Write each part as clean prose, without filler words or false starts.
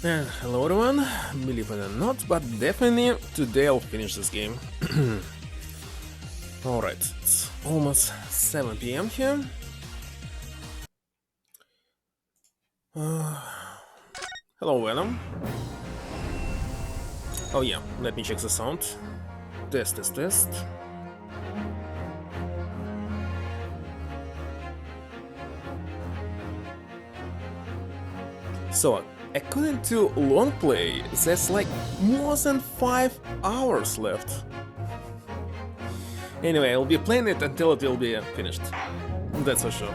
Hello everyone, believe it or not, but definitely today I'll finish this game. Alright, it's almost 7 p.m. here. Hello Venom. Oh yeah, let me check the sound. Test. So, according to long play, there's like more than 5 hours left. Anyway, I'll be playing it until it will be finished. That's for sure.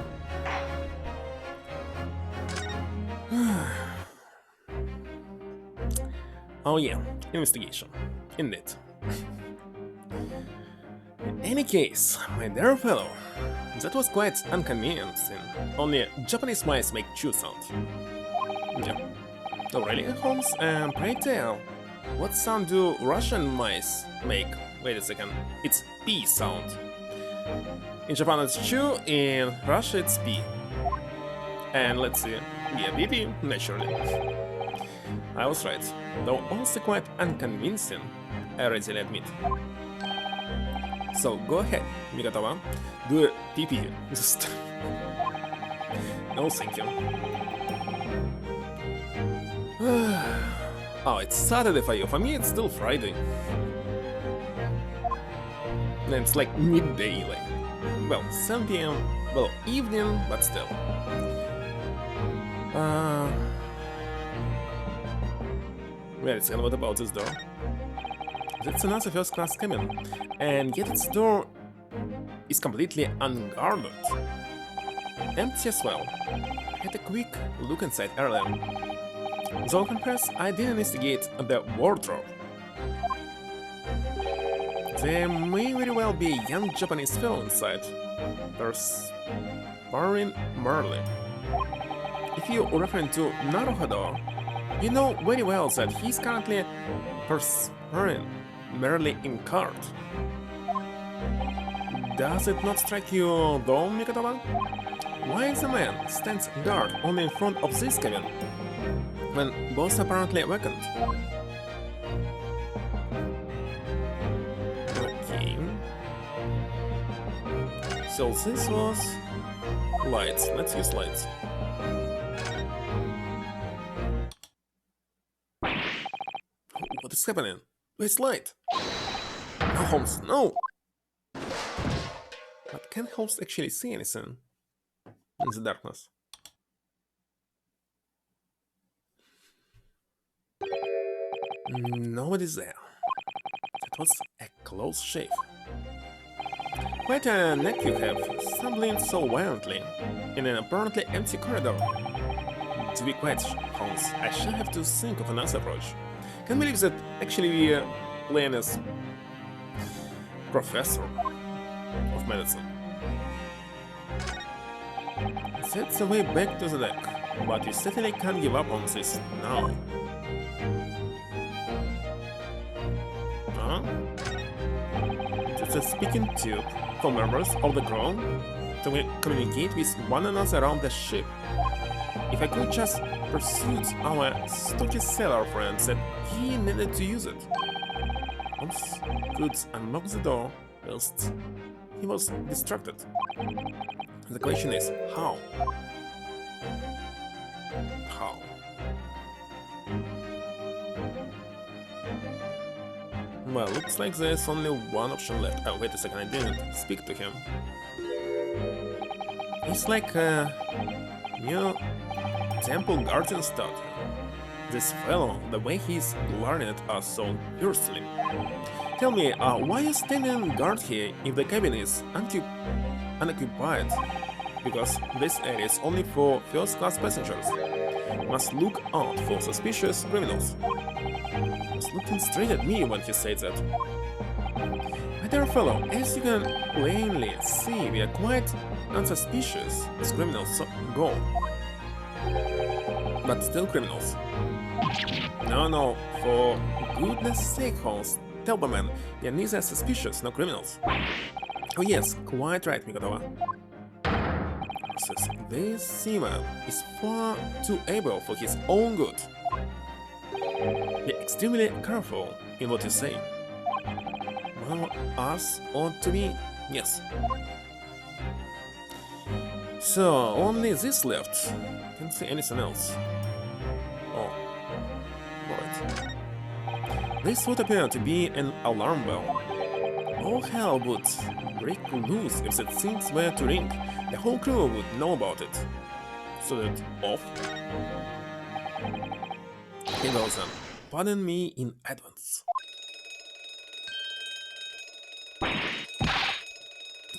Oh yeah, investigation. Indeed. In any case, my dear fellow, that was quite inconveniencing. Only Japanese mice make chew sound. Yeah. Oh really, Holmes? Pray tell, what sound do Russian mice make? Wait a second, it's P sound. In Japan it's chew, in Russia it's P. And let's see, yeah, PP, naturally. I was right, though also quite unconvincing, I readily admit. So go ahead, Migatawa, do a PP, just... No thank you. Oh, it's Saturday for you, for me it's still Friday. And it's like midday, like, well, 7 p.m, well, evening, but still. Wait a second, what about this door? That's another first-class cabin, and yet its door is completely unguarded. Empty as well. Had a quick look inside earlier. Though confess, I did investigate the wardrobe. There may very well be a young Japanese fellow inside, perspiring merely. If you're referring to Naruhodo, you know very well that he's currently perspiring merely in court. Does it not strike you though, Mikatawa? Why the man stands guard only in front of this cabin, when both apparently vacant? Okay. So this was... lights. Let's use lights. What is happening? Where's light? No, Holmes, no! But can Holmes actually see anything in the darkness? Nobody's there. That was a close shave. Quite a neck you have, stumbling so violently in an apparently empty corridor. To be quite Holmes, I shall have to think of another approach. Can't believe that actually we are playing as professor of medicine. That's the way back to the deck, but we certainly can't give up on this now. Huh? It's a speaking tube for members of the crew to communicate with one another around the ship. If I could just pursue our stocky sailor friend said he needed to use it. Holmes could unlock the door whilst he was distracted. The question is, how? How? Well, looks like there's only one option left. Oh, wait a second, I didn't speak to him. He's like a new temple guardian statue. This fellow, the way he's glaring at us so fiercely. Tell me, why are you standing guard here if the cabin is unoccupied? Because this area is only for first-class passengers. Must look out for suspicious criminals. Was looking straight at me when he said that. My dear fellow, as you can plainly see, we are quite unsuspicious as criminals go. But still criminals. No, for goodness sake, Holmes, tell the man, we are neither suspicious nor criminals. Oh yes, quite right, Migatawa. Says this seaman is far too able for his own good. Be extremely careful in what you say. Well, us ought to be... yes. So, only this left. Can't see anything else. Oh. Right. This would appear to be an alarm bell. All hell would break loose if the things were to ring. The whole crew would know about it. So that off. Here goes then. Pardon me in advance.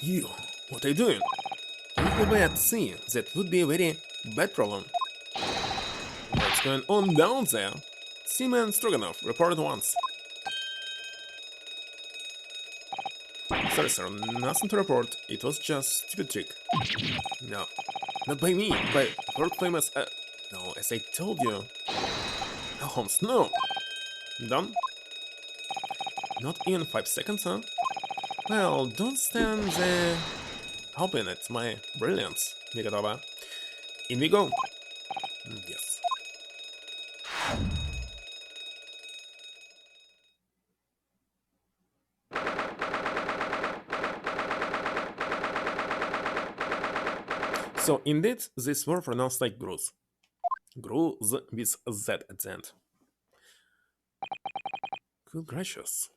You, what are you doing? If we were at sea, that would be a very bad problem. What's going on down there? Seaman Stroganoff, report at once. Sorry, sir, nothing to report. It was just stupid trick. No, not by me, by world famous. No, as I told you. No, Holmes, no. Done? Not even 5 seconds, huh? Well, don't stand there hoping at my brilliance, Nikodova. In we go. Yes. So indeed, these were pronounced like gruz. Gruz with Z at the end. Good gracious.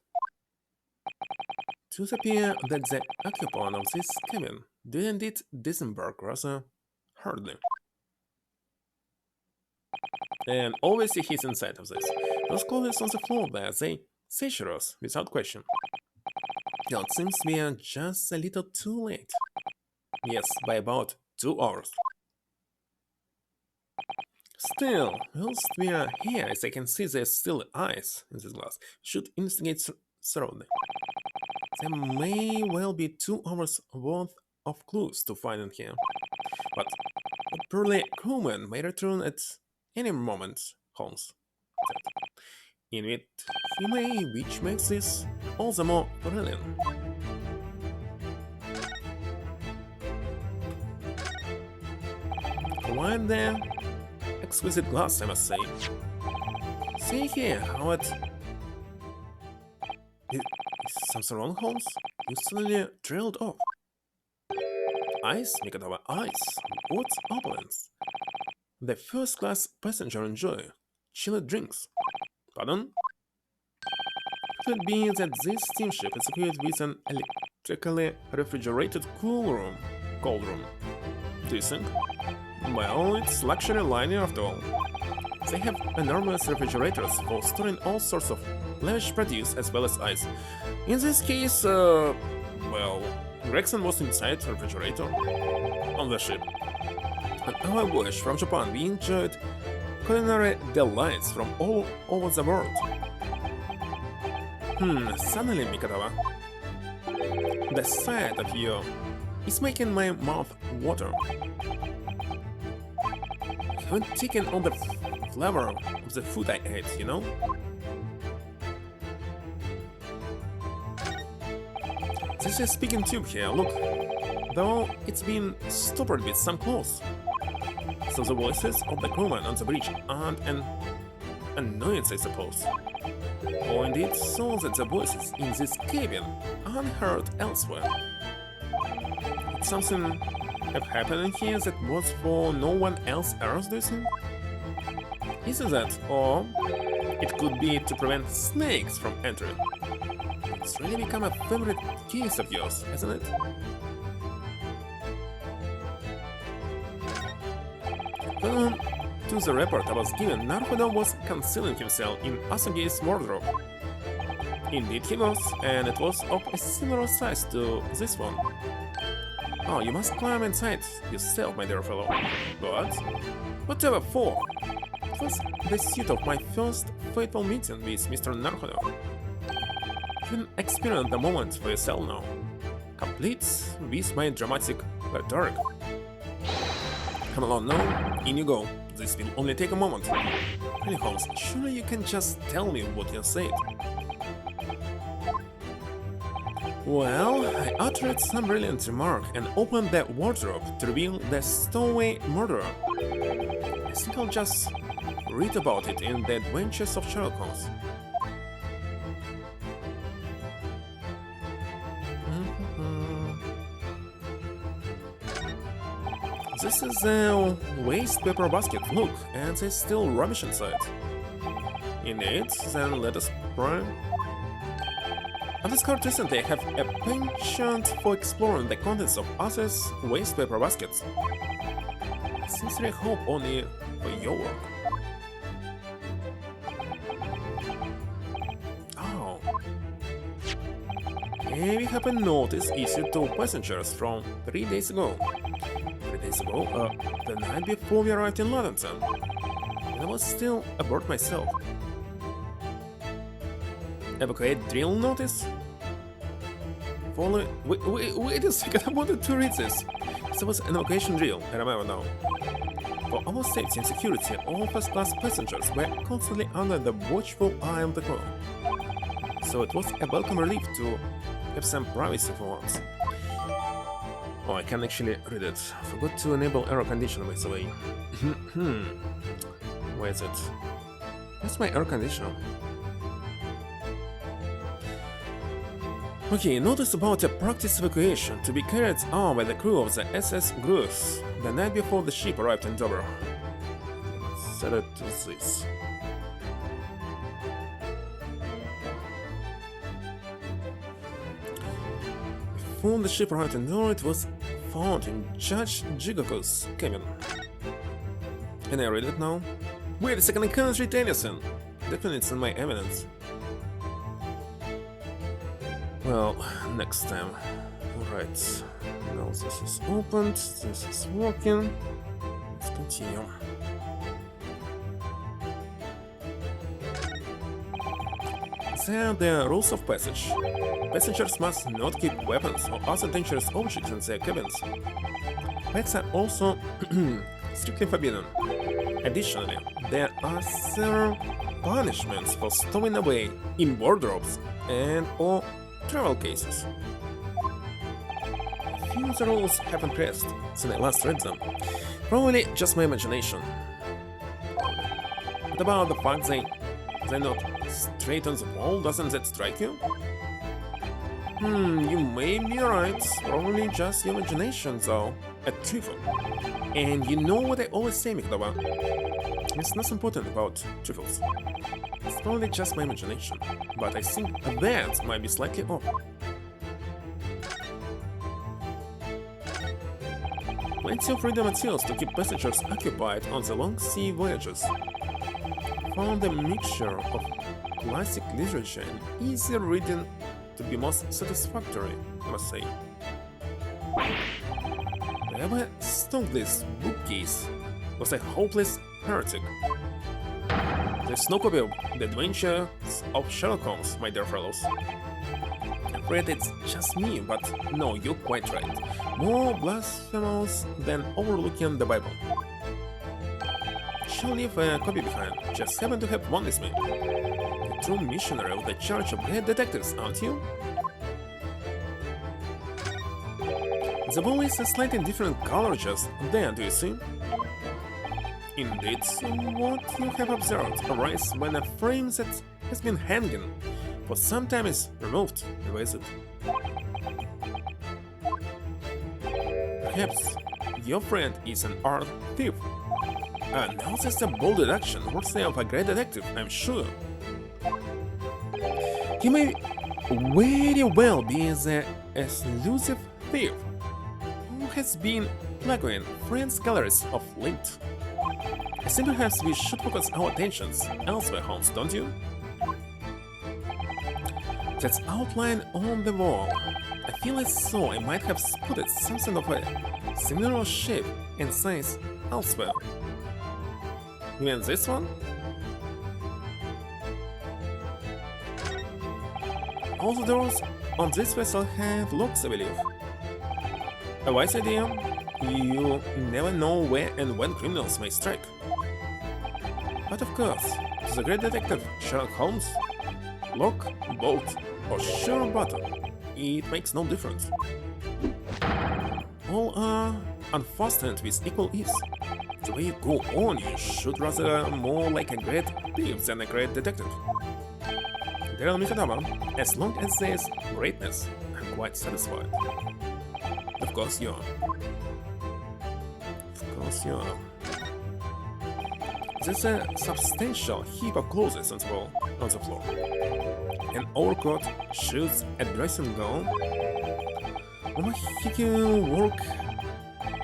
It would appear that the occupant of this cabin did indeed disembark rather hardly. And always see his inside of this. Those clothes on the floor there, they seizure us without question. Now it seems we are just a little too late. Yes, by about 2 hours. Still, whilst we are here, as I can see there's still eyes in this glass, should investigate thoroughly. There may well be 2 hours worth of clues to find in here. But a burly crewman may return at any moment, Holmes said. In it, he may, which makes this all the more thrilling. Quite the exquisite glass, I must say. See here how it... Is something wrong, Holmes? You suddenly trailed off. Ice, Nikodova, ice. What opulence? The first-class passenger enjoy chilled drinks. Pardon? Could it be that this steamship is equipped with an electrically refrigerated cold room? Do you think? Well, it's luxury liner after all. They have enormous refrigerators for storing all sorts of lavish produce as well as ice. In this case, well, Gregson was inside the refrigerator on the ship. On our voyage from Japan, we enjoyed culinary delights from all over the world. Suddenly, Mikadava, the sight of you is making my mouth water. I haven't taken all the flavor of the food I ate, you know? This is speaking tube here, look. Though it's been stoppered with some clothes. So the voices of the crewmen on the bridge aren't an annoyance, I suppose. Or indeed so that the voices in this cabin aren't heard elsewhere. Did something have happened in here that was for no one else do you think? Is it that, or it could be to prevent snakes from entering? It's really become a favorite case of yours, hasn't it? According to the report I was given, Naruhodo was concealing himself in Asagi's wardrobe. Indeed he was, and it was of a similar size to this one. Oh, you must climb inside yourself, my dear fellow. But whatever for? It was the suit of my first fateful meeting with Mr. Naruhodo. You can experience the moment for yourself now, complete with my dramatic rhetoric. Come along now, in you go. This will only take a moment. Really, Holmes, surely you can just tell me what you said. Well, I uttered some brilliant remark and opened the wardrobe to reveal the stowaway murderer. I think I'll just read about it in The Adventures of Sherlock Holmes. This is a waste paper basket, look, and there's still rubbish inside. Indeed, then let us pry. I discovered recently I have a penchant for exploring the contents of others' waste paper baskets. Sincerely hope only for your work. Oh. Okay, we have a notice issued to passengers from 3 days ago. 3 days ago, the night before we arrived in London, and I was still aboard myself. Evacuate drill notice? Follow. Wait a second, I wanted to read this. There was an evacuation drill, I remember now. For our safety and security, all first-class passengers were constantly under the watchful eye of the crew. So it was a welcome relief to have some privacy for once. Oh, I can actually read it. Forgot to enable air conditioner, by the way. Where is it? Where's my air conditioner? Okay, notice about a practice evacuation to be carried out by the crew of the SS Greuze the night before the ship arrived in Dover. Let's set it to this. Before the ship arrived in Dover, it was found in Judge Jigoko's cabin. Can I read it now? Wait a second, I can't read anything! Definitely it's in my evidence. Well, next time. Alright. Now this is opened, this is working. Let's continue. There are the rules of passage. Passengers must not keep weapons or other dangerous objects in their cabins. Pets are also strictly forbidden. Additionally, there are several punishments for stowing away in wardrobes and or travel cases. A few of the rules have impressed since I last read them. Probably just my imagination. What about the fact they're not straight on the wall? Doesn't that strike you? You may be right. Probably just your imagination, though. A trifle. And you know what I always say, Mikdova? It's not important about trifles. It's probably just my imagination, but I think that might be slightly off. Plenty of reading materials to keep passengers occupied on the long sea voyages. Found a mixture of classic literature and easy reading to be most satisfactory, I must say. Whoever stole this bookcase was a hopeless heretic. There's no copy of The Adventures of Sherlock Holmes, my dear fellows. I'm afraid it's just me, but no, you're quite right. More blasphemous than overlooking the Bible. Shall leave a copy behind, just happen to have one with me. The true missionary of the Church of Great Detectives, aren't you? The ball is a slightly different color just there, do you see? Indeed, what you have observed arises when a frame that has been hanging for some time is removed, is it? Perhaps your friend is an art thief. Now that's a bold deduction worthy of a great detective, I'm sure. He may very well be the elusive thief who has been plaguing friends' galleries of late. I think perhaps we should focus our attentions elsewhere, Holmes, don't you? That outline on the wall. I feel as though I might have spotted something of a similar shape and size elsewhere. You mean this one? All the doors on this vessel have locks, I believe. A wise idea. You never know where and when criminals may strike. But of course, to the great detective Sherlock Holmes, lock, bolt, or sure button, it makes no difference. All are unfastened with equal ease. The way you go on, you should rather more like a great thief than a great detective. Tell me, Kadama, as long as there's greatness, I'm quite satisfied. Of course you are. Of course you are. There's a substantial heap of clothes on the floor. An overcoat, shoes, a dressing gown, Omahiki work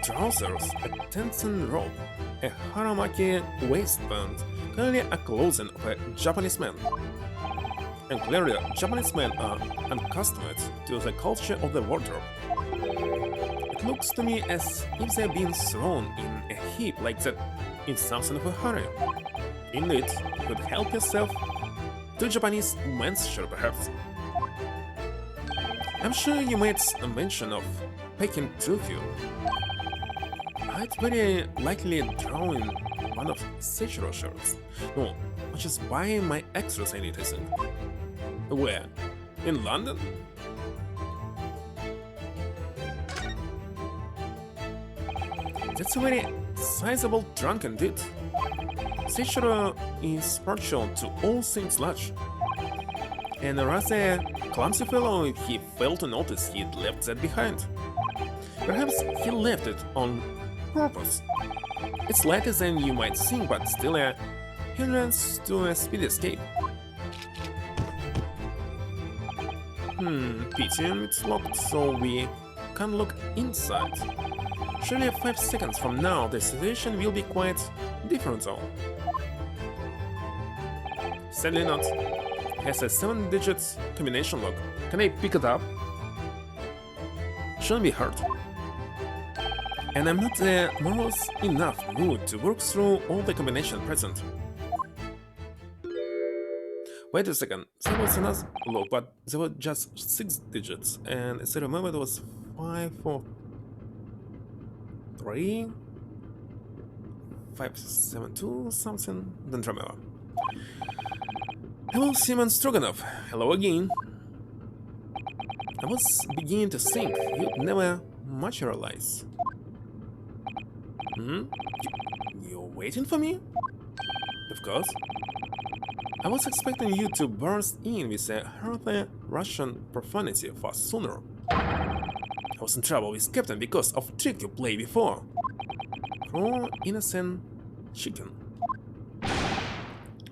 trousers, a Tensen robe, a Haramaki waistband, clearly a clothing of a Japanese man. And clearly, Japanese men are unaccustomed to the culture of the wardrobe. It looks to me as if they're being thrown in a heap like that in something of a hurry. Indeed, you could help yourself to Japanese men's shirt, perhaps. I'm sure you made a mention of packing too few. I'd very likely draw in one of Seichiro shirts. No, I'll just buy my extras anything. Where? In London? That's a very sizable trunk indeed. Seichiro is partial to all things large. And a rather clumsy fellow if he failed to notice he'd left that behind. Perhaps he left it on purpose. It's lighter than you might think, but still a hindrance to a speedy escape. Pity it's locked, so we can't look inside. Surely 5 seconds from now the situation will be quite different though. Sadly not. Has a 7-digit combination lock. Can I pick it up? Shouldn't be hard. And I'm not morose enough mood to work through all the combination present. Wait a second, there was another lock, but there were just 6 digits, and as I remember it was 5, 4, 3, 5, 7, 2, something, don't remember. Hello, Simon Stroganoff. Hello again. I was beginning to think you'd never materialize. You're waiting for me? Of course. I was expecting you to burst in with a hearty Russian profanity far sooner. I was in trouble with Captain because of trick you played before. Poor innocent chicken.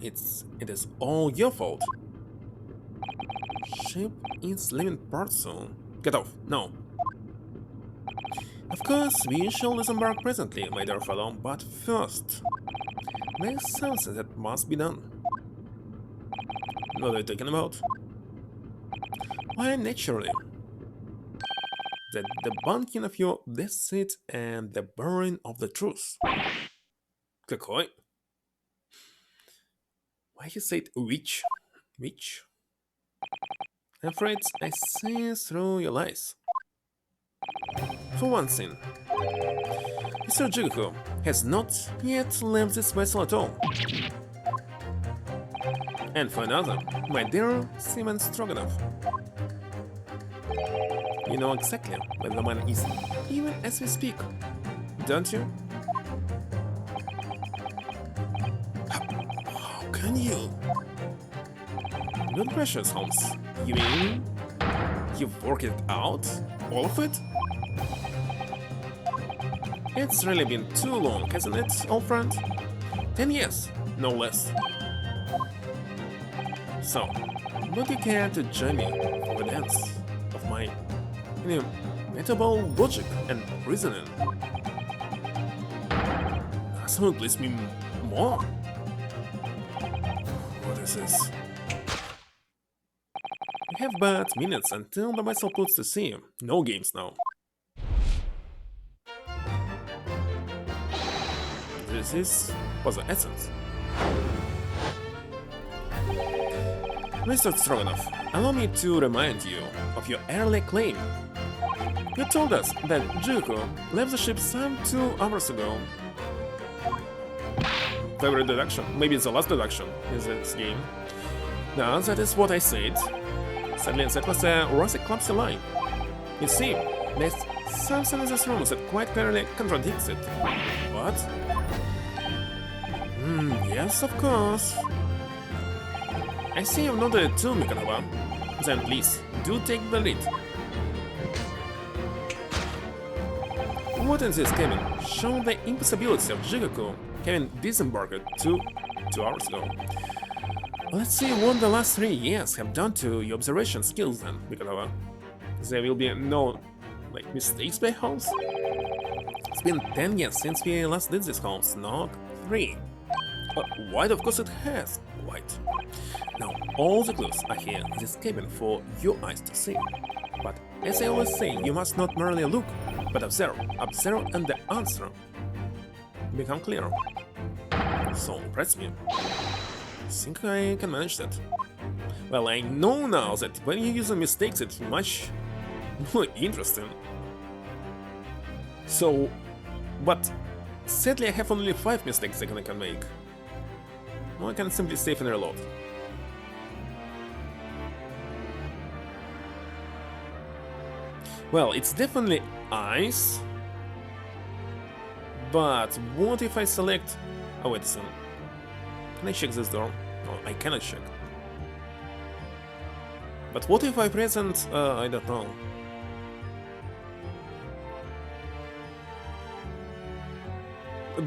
It is all your fault. Ship is leaving port soon. Get off, now. Of course, we shall disembark presently, my dear fellow, but first, there's something that must be done. What are you talking about? Why, naturally. The debunking of your deceit and the burying of the truth. Какой? Why you said which? Which? I'm afraid I see through your lies. For one thing, Mr. Jigoku has not yet left this vessel at all. And for another, my dear Simon Stroganoff. You know exactly where the man is, even as we speak, don't you? How can you? Good precious, Holmes. You mean you've worked it out? All of it? It's really been too long, hasn't it, old friend? 10 years, no less. So, would you care to join me for the dance of my inimitable logic and reasoning? Nothing will please me more. What is this? We have but minutes until the vessel puts to sea. No games now. This is for the essence. Mr. Stroganoff, allow me to remind you of your early claim. You told us that Juko left the ship some 2 hours ago. Favorite deduction? Maybe it's the last deduction in this game. Now, that is what I said. Sadly, that was a rather clumsy line. You see, There's something in this room that quite clearly contradicts it. What? Yes, of course. I see you've noted it too, Mikanova. Then please, do take the lead. What in this cabin show the impossibility of Jigoku having disembarked two hours ago. Let's see what the last 3 years have done to your observation skills then, Mikanova. There will be no, mistakes by Holmes? It's been 10 years since we last did this, Holmes, not 3. White, of course it has. White. Now, all the clues are here in this cabin for your eyes to see. But as I always say, you must not merely look, but observe. Observe and the answer become clearer. So, press me. I think I can manage that. Well, I know now that when you use mistakes, it's much more interesting. So, but sadly I have only 5 mistakes I can make. Well, I can simply save and reload. Well, it's definitely ice. But what if I select... Oh, wait a second. Can I check this door? No, I cannot check. But what if I present... I don't know.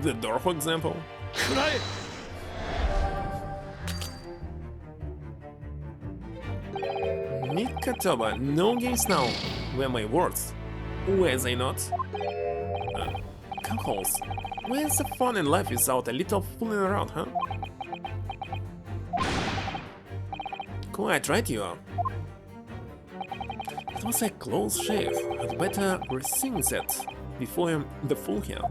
The door, for example? Mikatoba, no games now. Where my words? Were they not? Cockholes. Where's the fun in life without a little fooling around, huh? Quite right you are. It was a close shave. I'd better rethink that before the fool here.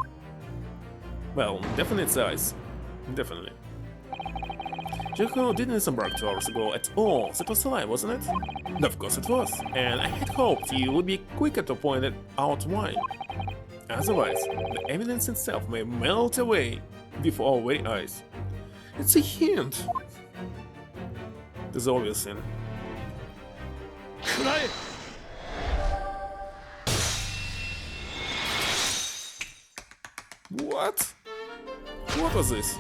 Well, definitely it's ice. Definitely. Jigoku didn't disembark 2 hours ago at all. That was a lie, wasn't it? Of course it was. And I had hoped you would be quicker to point it out why. Otherwise, the evidence itself may melt away before our very eyes. It's a hint. There's obvious thing. What? What was this?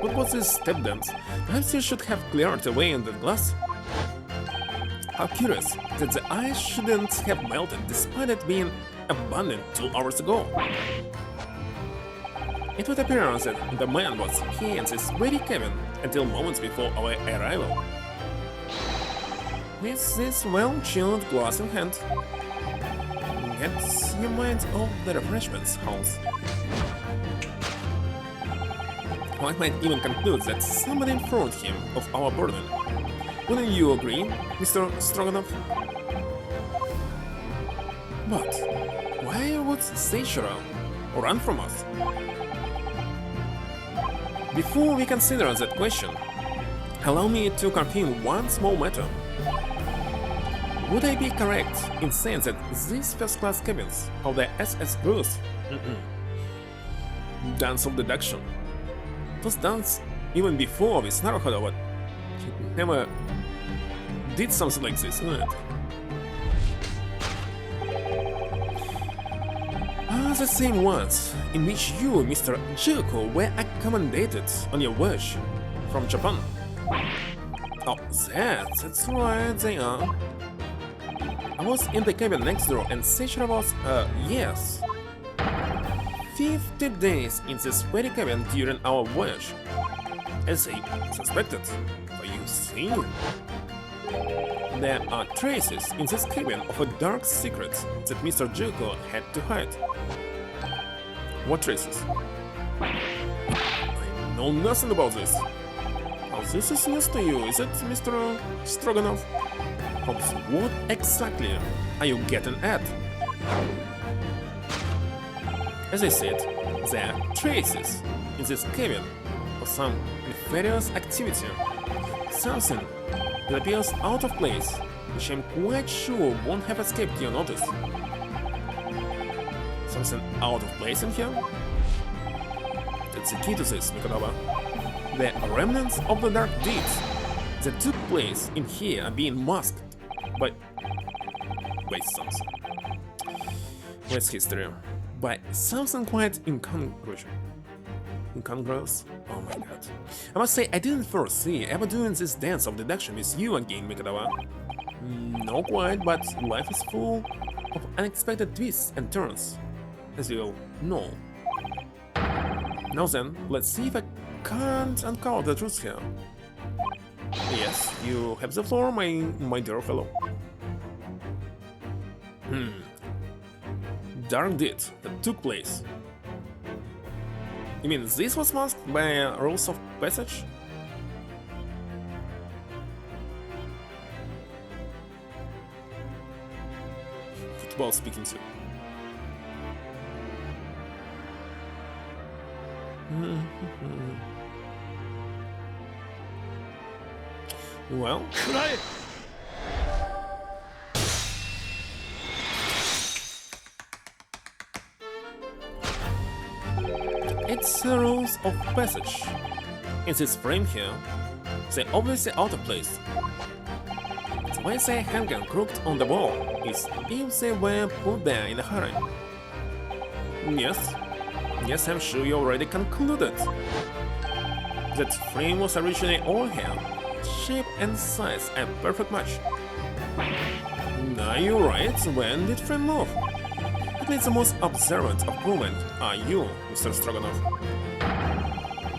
What was this step dance? Perhaps you should have cleared away in the glass? How curious that the ice shouldn't have melted despite it being abandoned 2 hours ago. It would appear that the man was here in this very cabin until moments before our arrival. With this well-chilled glass in hand, get your mind off the refreshments, Holmes. One might even conclude that somebody informed him of our burden. Wouldn't you agree, Mr. Stroganov? But why would Seishiro run from us? Before we consider that question, allow me to confirm one small matter. Would I be correct in saying that these first-class cabins of the SS Bruce dance of deduction was done even before with Naruhodo, but he never did something like this, isn't it? Are the same ones in which you, Mr. Jigoku, were accommodated on your voyage from Japan? Oh, that's right, they are. I was in the cabin next door and Seishiro was, yes. 50 days in this very cabin during our voyage. As I suspected, for you see. There are traces in this cabin of a dark secret that Mr. Jigoku had to hide. What traces? I know nothing about this. Oh, this is news to you, is it, Mr. Stroganov? Holmes, what exactly are you getting at? As I said, there are traces in this cabin of some nefarious activity. Something that appears out of place, which I'm quite sure won't have escaped your notice. Something out of place in here? That's the key to this, Mikanova. The remnants of the dark deeds that took place in here are being masked by something. with history by something quite incongruous. Incongruous? Oh my god. I must say, I didn't foresee ever doing this dance of deduction with you again, Mikadawa. Not quite, but life is full of unexpected twists and turns, as you'll know. Now then, let's see if I can't uncover the truth here. Yes, you have the floor, my dear fellow. Dark deed that took place. You mean this was masked by rules of passage? Football speaking too. Well, it's the rules of passage. In this frame here, they obviously out of place. The way they hang and crooked on the wall is if they were put there in a hurry. Yes, I'm sure you already concluded. That frame was originally all here, shape and size a perfect match. Now you're right, when did frame move? At least the most observant of movement are you, Mr. Stroganov.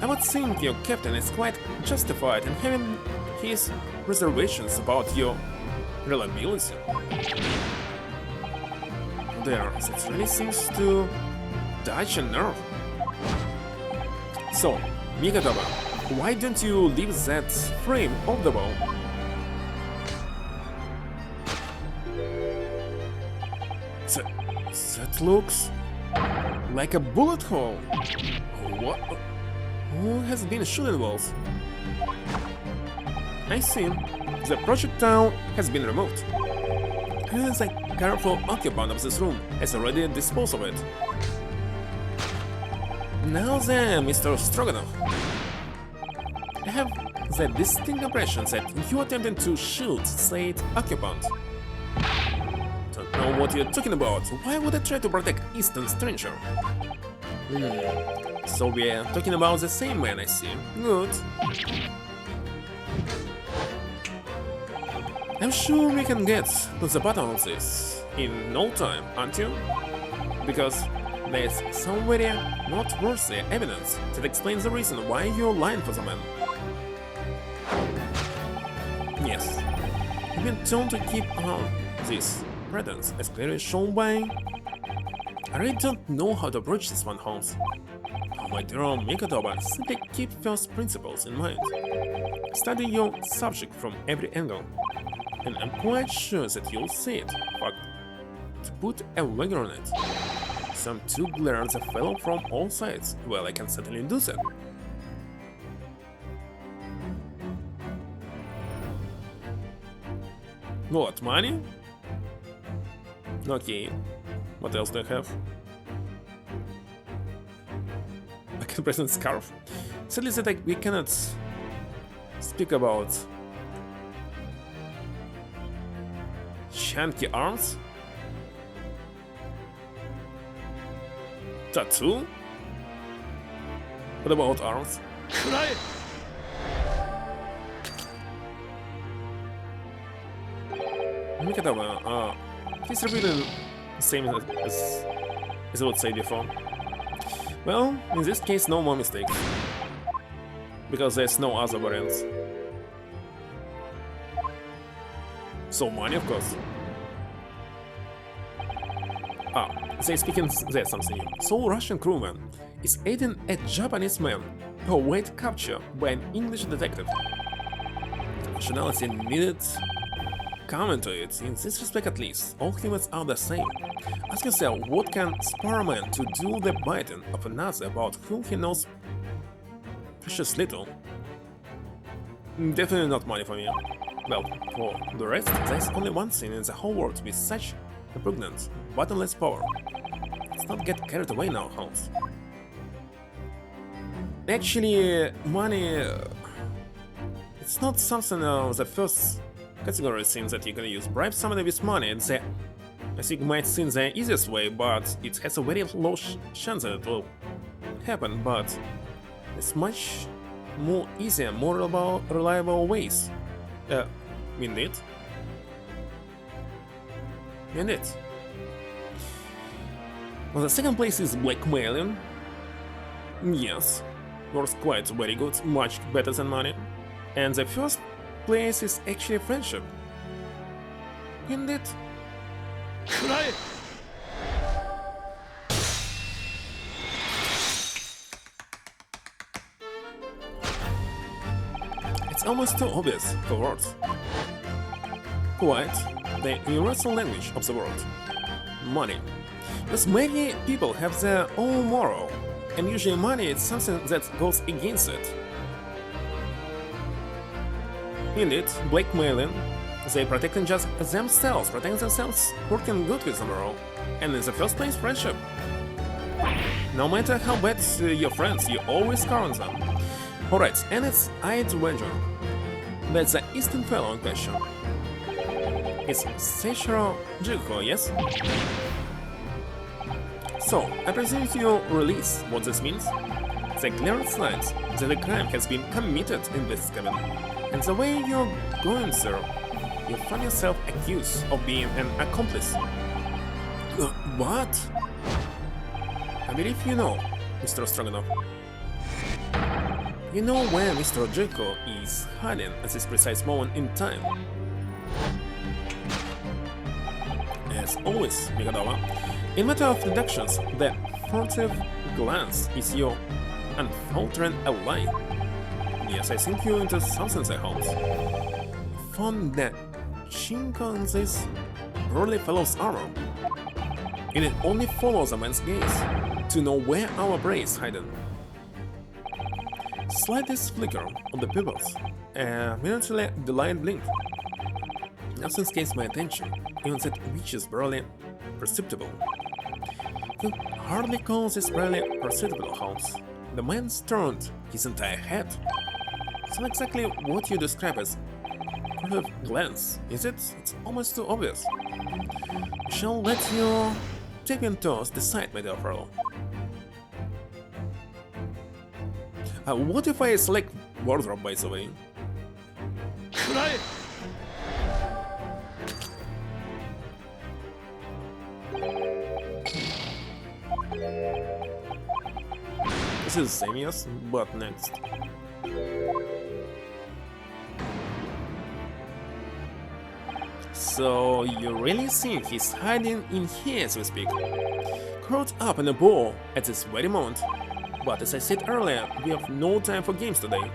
I would think your captain is quite justified in having his reservations about your reliability. There, that really seems to touch a nerve. So, Mikadawa, why don't you leave that frame off the wall? That looks like a bullet hole. What? Who has been shooting walls? I see. The projectile has been removed. And the careful occupant of this room has already disposed of it. Now then, Mr. Stroganov, I have the distinct impression that you're attempting to shoot said occupant. Don't know what you're talking about. Why would I try to protect Eastern stranger? So we're talking about the same man, I see. Good. I'm sure we can get to the bottom of this in no time, aren't you? Because there's some very noteworthy evidence that explains the reason why you're lying for the man. Yes, you've been told to keep on this pretense as clearly shown by... I really don't know how to approach this one, Holmes. Oh, my dear Mikadawa, simply keep first principles in mind. Study your subject from every angle, and I'm quite sure that you'll see it. In fact, to put a finger on it, some two glares that fell from all sides. Well, I can certainly do that. What, money? Okay. What else do I have? I can present scarf. Sadly, that we cannot speak about chunky arms. Tattoo? What about arms? Mikadawa, please repeat the same as I would say before. Well, in this case, no more mistakes. Because there's no other variants. So money, of course. They speaking there's something new. So Russian crewman is aiding a Japanese man who await capture by an English detective. Nationality needed comment to it. In this respect at least, all humans are the same. Ask yourself, what can spur a man to do the biting of another about whom he knows precious little? Definitely not money for me. Well, for the rest, there's only one thing in the whole world with such repugnant, bottomless power. Let's not get carried away now, Holmes. Actually, money... it's not something the first category thing that you're gonna use. Bribe somebody with money and say, I think it might seem the easiest way, but it has a very low chance that it will happen, but it's much more easier, more reliable ways. Indeed. Indeed. Well, the second place is blackmailing. Yes, works quite very good, much better than money. And the first place is actually friendship. Indeed. It's almost too obvious for words. Quite the universal language of the world. Money. Because many people have their own moral, and usually money is something that goes against it. Indeed, blackmailing, they protecting just themselves, working good with the moral, and in the first place, friendship. No matter how bad your friends, you always count them. Alright, and it's I'd wager. That's the instant following question. It's Seishiro Jiko, yes? So, I presume you release what this means? The clear signs that a crime has been committed in this cabin. And the way you're going through, you find yourself accused of being an accomplice. What? I believe you know, Mr. Stroganoff. You know where Mr. Jiko is hiding at this precise moment in time. As always, Migadova, in matter of deductions, the furtive glance is your unfaltering ally. Yes, I think you're into something that helps. Found the chink on this burly fellow's armor. And it only follows a man's gaze to know where our prey is hidden. Slightest flicker of the pupils, a momentary delayed blink. Nothing escapes my attention, even that which is barely perceptible. You hardly call this barely perceptible, Holmes. The man's turned his entire head. So exactly what you describe as furtive glance, is it? It's almost too obvious. Shall let your champion toss decide, my dear fellow. What if I select wardrobe, by the way? This is Samius, but next. So you really think he's hiding in here as we speak? Curled up in a ball at this very moment. But as I said earlier, we have no time for games today.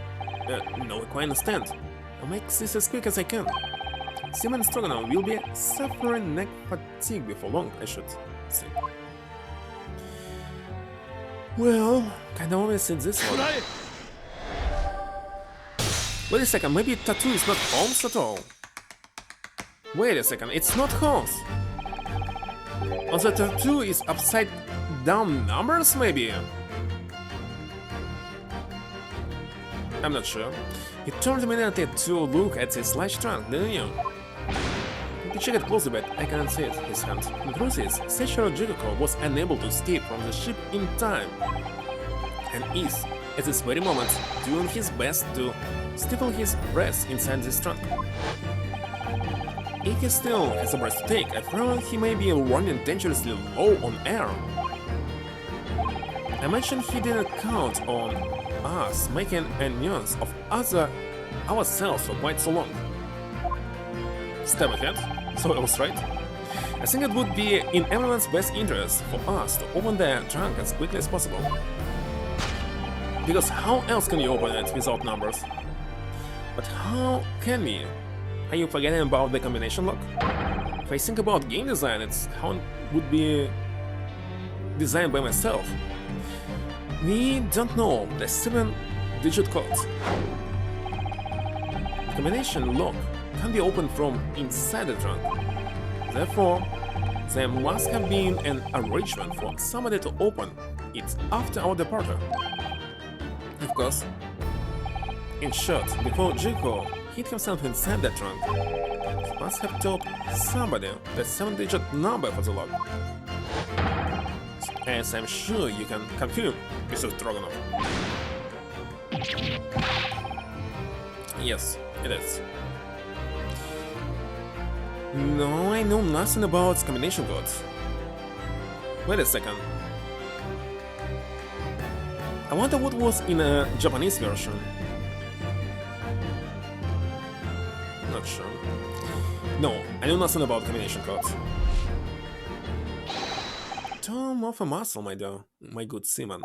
No, I quite understand. I'll make this as quick as I can. Simon Stroganoff will be suffering neck fatigue before long, I should say. Well, kinda obvious in this one. Wait a second, maybe Tattoo is not Holmes at all. Wait a second, it's not Holmes. On the tattoo is upside down numbers, maybe? I'm not sure. You turned immediately to look at his large trunk, didn't you? You check it closely, but I cannot see it, his hand. The truth is, Seishiro Jigoko was unable to escape from the ship in time, and is, at this very moment, doing his best to stifle his breath inside this trunk. If he still has a breath to take, I fear he may be running dangerously low on air. I mentioned he didn't count on us making a nuance of ourselves for quite so long. Step ahead, so I was right. I think it would be in everyone's best interest for us to open the trunk as quickly as possible. Because how else can you open it without numbers? But how can we? Are you forgetting about the combination lock? If I think about game design, it's how it would be designed by myself. We don't know the 7-digit code. The combination lock can be opened from inside the trunk. Therefore, there must have been an arrangement for somebody to open it after our departure. Of course. In short, before Jiko, hid himself inside that trunk. He must have told somebody that 7-digit number for the lock. As I'm sure you can confirm, Mr. Stroganov. Yes, it is. No, I know nothing about combination codes. Wait a second. I wonder what was in a Japanese version. Not sure. No, I know nothing about combination codes. Tom of a muscle, my good seaman.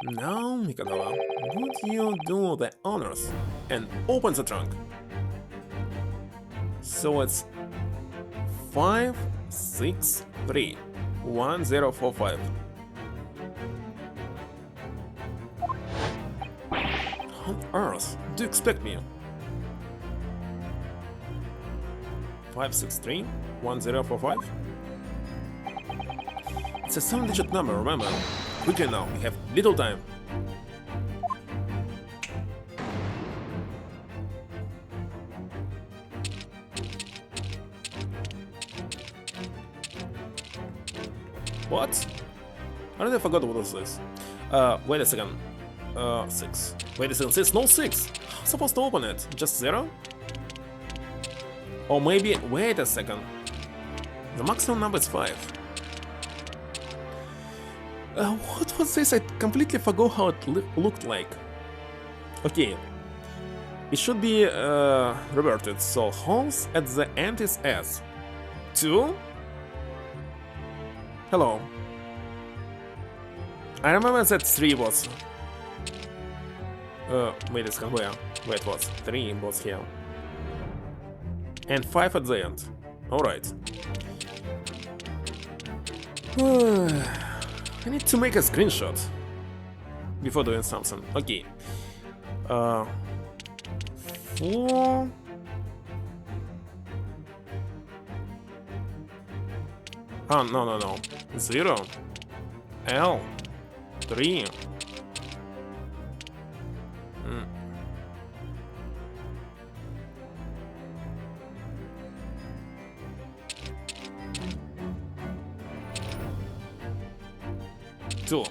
Now, Mikadawa, would you do the honors and open the trunk? So it's 5631045. On earth do you expect me? 5631045? It's a 7-digit number, remember? Quickly now, we have little time. What? I really forgot what was this. Wait a second. 6. Wait a second, there's no 6. I'm supposed to open it. Just 0? Or maybe, wait a second. The maximum number is 5. What was this? I completely forgot how it looked like. Okay. It should be reverted, so Holmes at the end is S. 2? Hello. I remember that 3 was... wait a second, where? Wait, was 3 was here. And 5 at the end. Alright. I need to make a screenshot before doing something. Okay. 4. Oh, no. 0. L. 3. Two.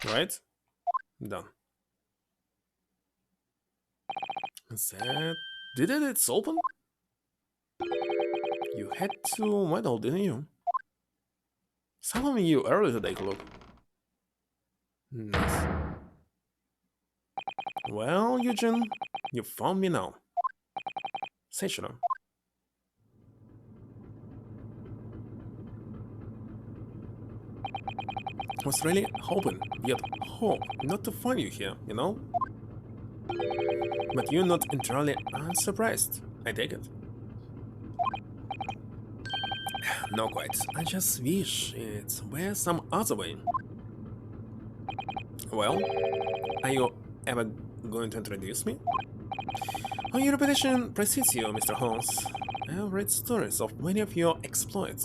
Right? Done. That... Did it's open? You had to medal, didn't you? Summoned you earlier today, Kuluk. Nice. Well, Eugene, you found me now. Seichiro. I was really hoping, yet hope, not to find you here, you know? But you're not entirely unsurprised, I take it. No quite, I just wish it were some other way. Well, are you ever going to introduce me? Oh, your reputation precedes you, Mr. Holmes. I have read stories of many of your exploits.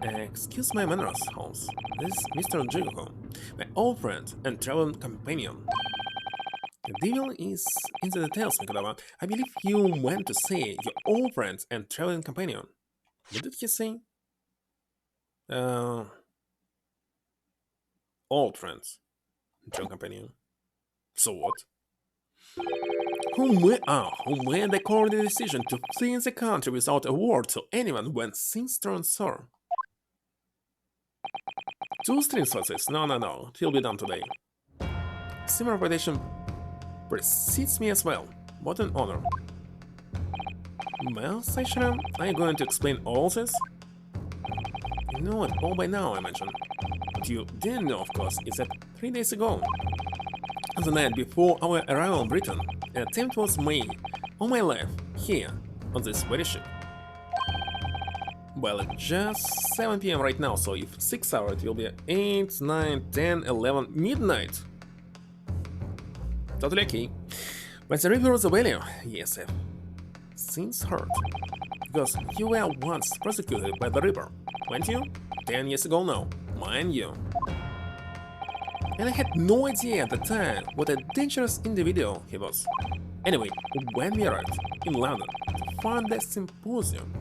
Excuse my manners, Holmes. This is Mr. Jigoko, my old friend and traveling companion. The devil is in the details, Mikadawa. I believe you meant to say your old friend and traveling companion. What did he say? Old friends. Traveling companion. So what? Who made the coordinated decision to flee the country without a word to anyone when things turned sour? 2 strings for this. No. It'll be done today. Similar reputation precedes me as well. What an honor. Well, Seichiro, are you going to explain all this? You know it all by now, I imagine. What you didn't know, of course, is that 3 days ago, on the night before our arrival in Britain, an attempt was made on my life, here, on this very ship. Well, it's just 7 PM right now, so if 6 hours, it will be 8, 9, 10, 11, midnight. Totally okay. But the river was a value, yes, since hurt. Because you were once prosecuted by the river, weren't you? 10 years ago now, mind you. And I had no idea at the time what a dangerous individual he was. Anyway, when we arrived in London to find the symposium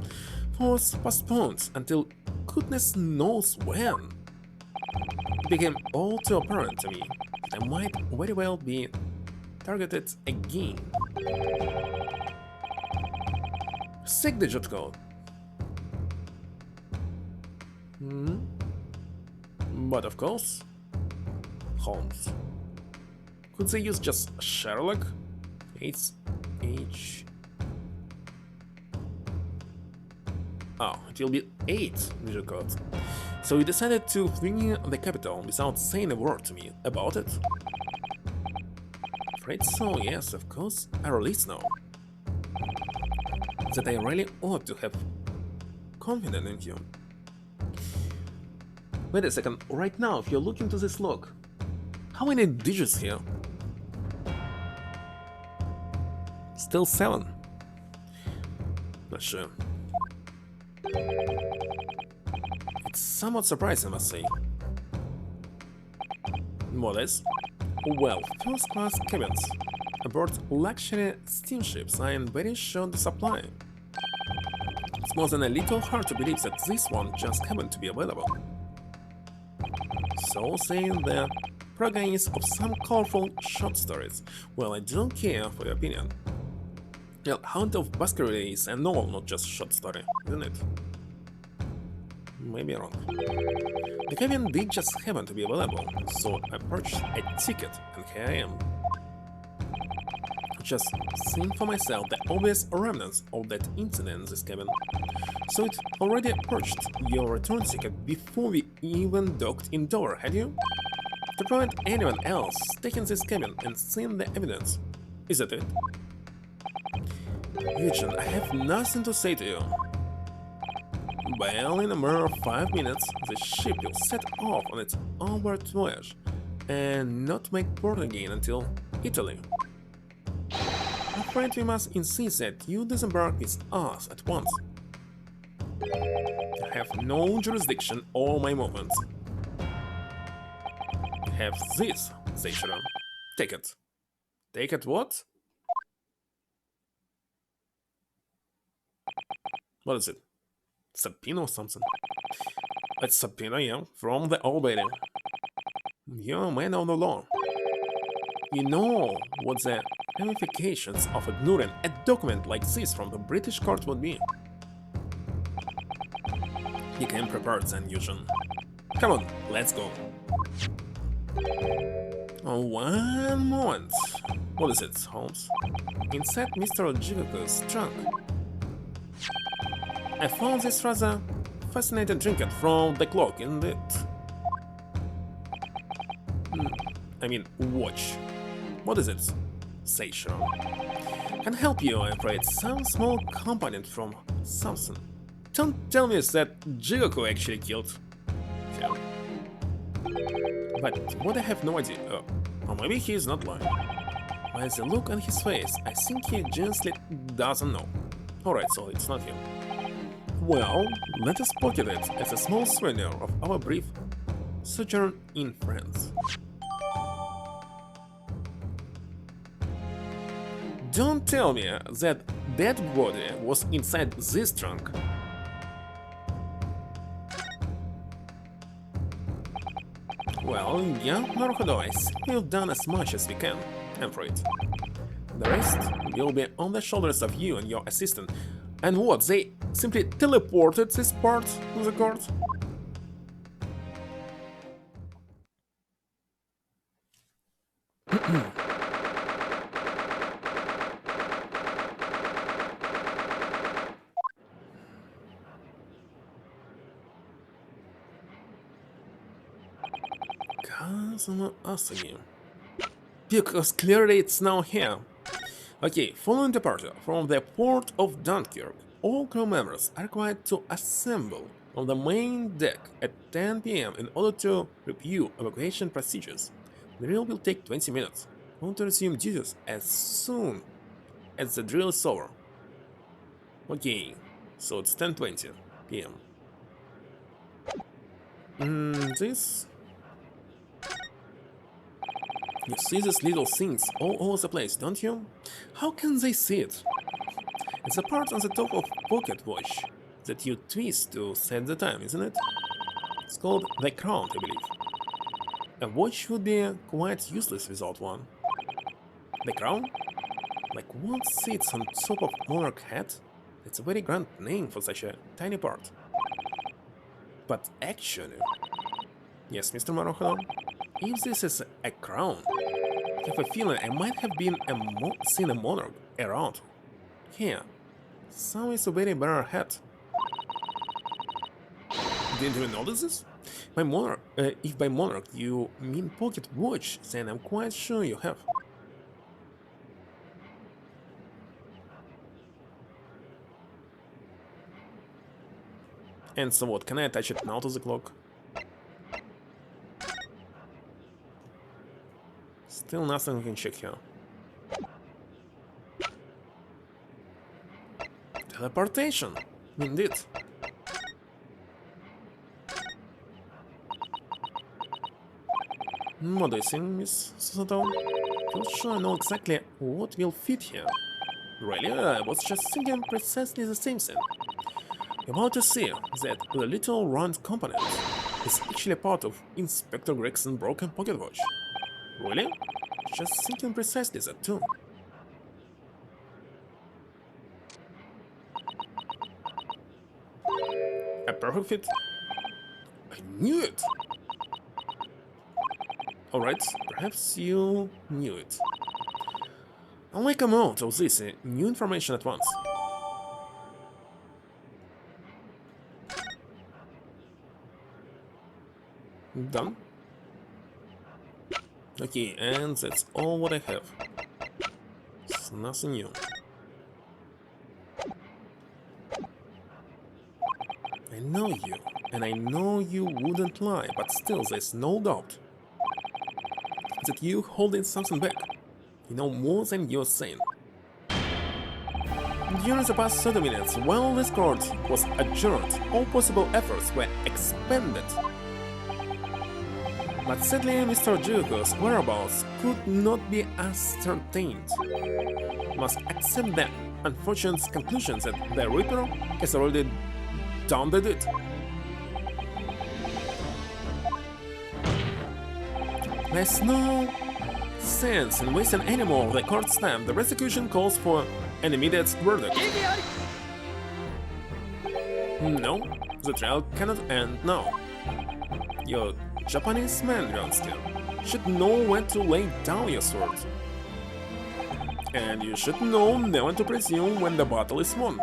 was postponed until goodness knows when, it became all too apparent to me that I might very well be targeted again. Sick digit code. But of course, Holmes. Could they use just Sherlock? H. Oh, it will be 8 digit code. So you decided to flee the capital without saying a word to me about it? Afraid so, yes, of course. I release now. That I really ought to have confidence in you. Wait a second, right now, if you look into this log, how many digits here? Still 7. Not sure. It's somewhat surprising, I must say. What is? Well, first-class cabins aboard luxury steamships are in very short supply. It's more than a little hard to believe that this one just happened to be available. So saying the protagonist of some colorful short stories. Well, I don't care for your opinion. Well, Hunt of Baskerville is a novel, not just short story, isn't it? Maybe wrong. The cabin did just happen to be available, so I purchased a ticket, and here I am. Just seeing for myself the obvious remnants of that incident in this cabin. So it already purchased your return ticket before we even docked in Dover, had you? To prevent anyone else taking this cabin and seeing the evidence. Is that it? Eugene, I have nothing to say to you. Well, in a matter of 5 minutes, the ship will set off on its onward voyage and not make port again until Italy. I'm afraid we must insist that you disembark with us at once. I have no jurisdiction over my movements. Have this, Seishiro. Take it. Take it what? What is it? Subpoena or something? It's subpoena, yeah, from the old lady. You're a man of the law. You know what the ramifications of ignoring a document like this from the British court would be. You came prepared then, Eugene. Come on, let's go. Oh, one moment. What is it, Holmes? Inside Mr. Jigoku's trunk. I found this rather fascinating trinket from the clock in it. I mean, watch. What is it? Seishiro. Can help you, I'm afraid. Some small component from something. Don't tell me that Jigoku actually killed him. But what I have no idea. Or maybe he is not lying. By the look on his face, I think he genuinely doesn't know. Alright, so it's not him. Well, let us pocket it as a small souvenir of our brief sojourn in France. Don't tell me that dead body was inside this trunk. Well, yeah, Naruhodo, I think we've done as much as we can, I'm afraid. The rest will be on the shoulders of you and your assistant. And what, they simply teleported this part to the court? Kazuma Asagi. Because clearly it's now here. Okay, following departure from the port of Dunkirk, all crew members are required to assemble on the main deck at 10 PM in order to review evacuation procedures. The drill will take 20 minutes. I want to resume duties as soon as the drill is over. Okay, so it's 10:20 PM. This... You see these little things all over the place, don't you? How can they see it? It's a part on the top of pocket watch that you twist to set the time, isn't it? It's called the crown, I believe. A watch would be quite useless without one. The crown? Like what sits on top of monarch hat? It's a very grand name for such a tiny part. But actually... Yes, Mr. Maruhano? If this is a crown, I have a feeling I might have been seen a monarch around here. So it's a very rare hat. Didn't you notice this? By monarch, if by monarch you mean pocket watch, then I'm quite sure you have. And so what, can I attach it now to the clock? Still nothing we can check here. Teleportation! Indeed. What do you think, Miss Susato? Not sure I know exactly what will fit here. Really? I was just thinking precisely the same thing. You're about to see that the little round component is actually part of Inspector Gregson's broken pocket watch. Really? Just thinking precisely that too. A perfect fit? I knew it! Alright, perhaps you knew it. I'll make a note of this new information at once. Done? Okay, and that's all what I have. It's nothing new. I know you, and I know you wouldn't lie, but still there's no doubt that you holding something back. You know more than you're saying. During the past 30 minutes, while this court was adjourned, all possible efforts were expended. But sadly, Mr. Jugo's whereabouts could not be ascertained. We must accept the unfortunate conclusion that the Reaper has already done the deed. There's no sense in wasting any more of the court's time. The prosecution calls for an immediate verdict. No, the trial cannot end now. Your Japanese man, Ronsky, should know when to lay down your sword. And you should know never to presume when the battle is won.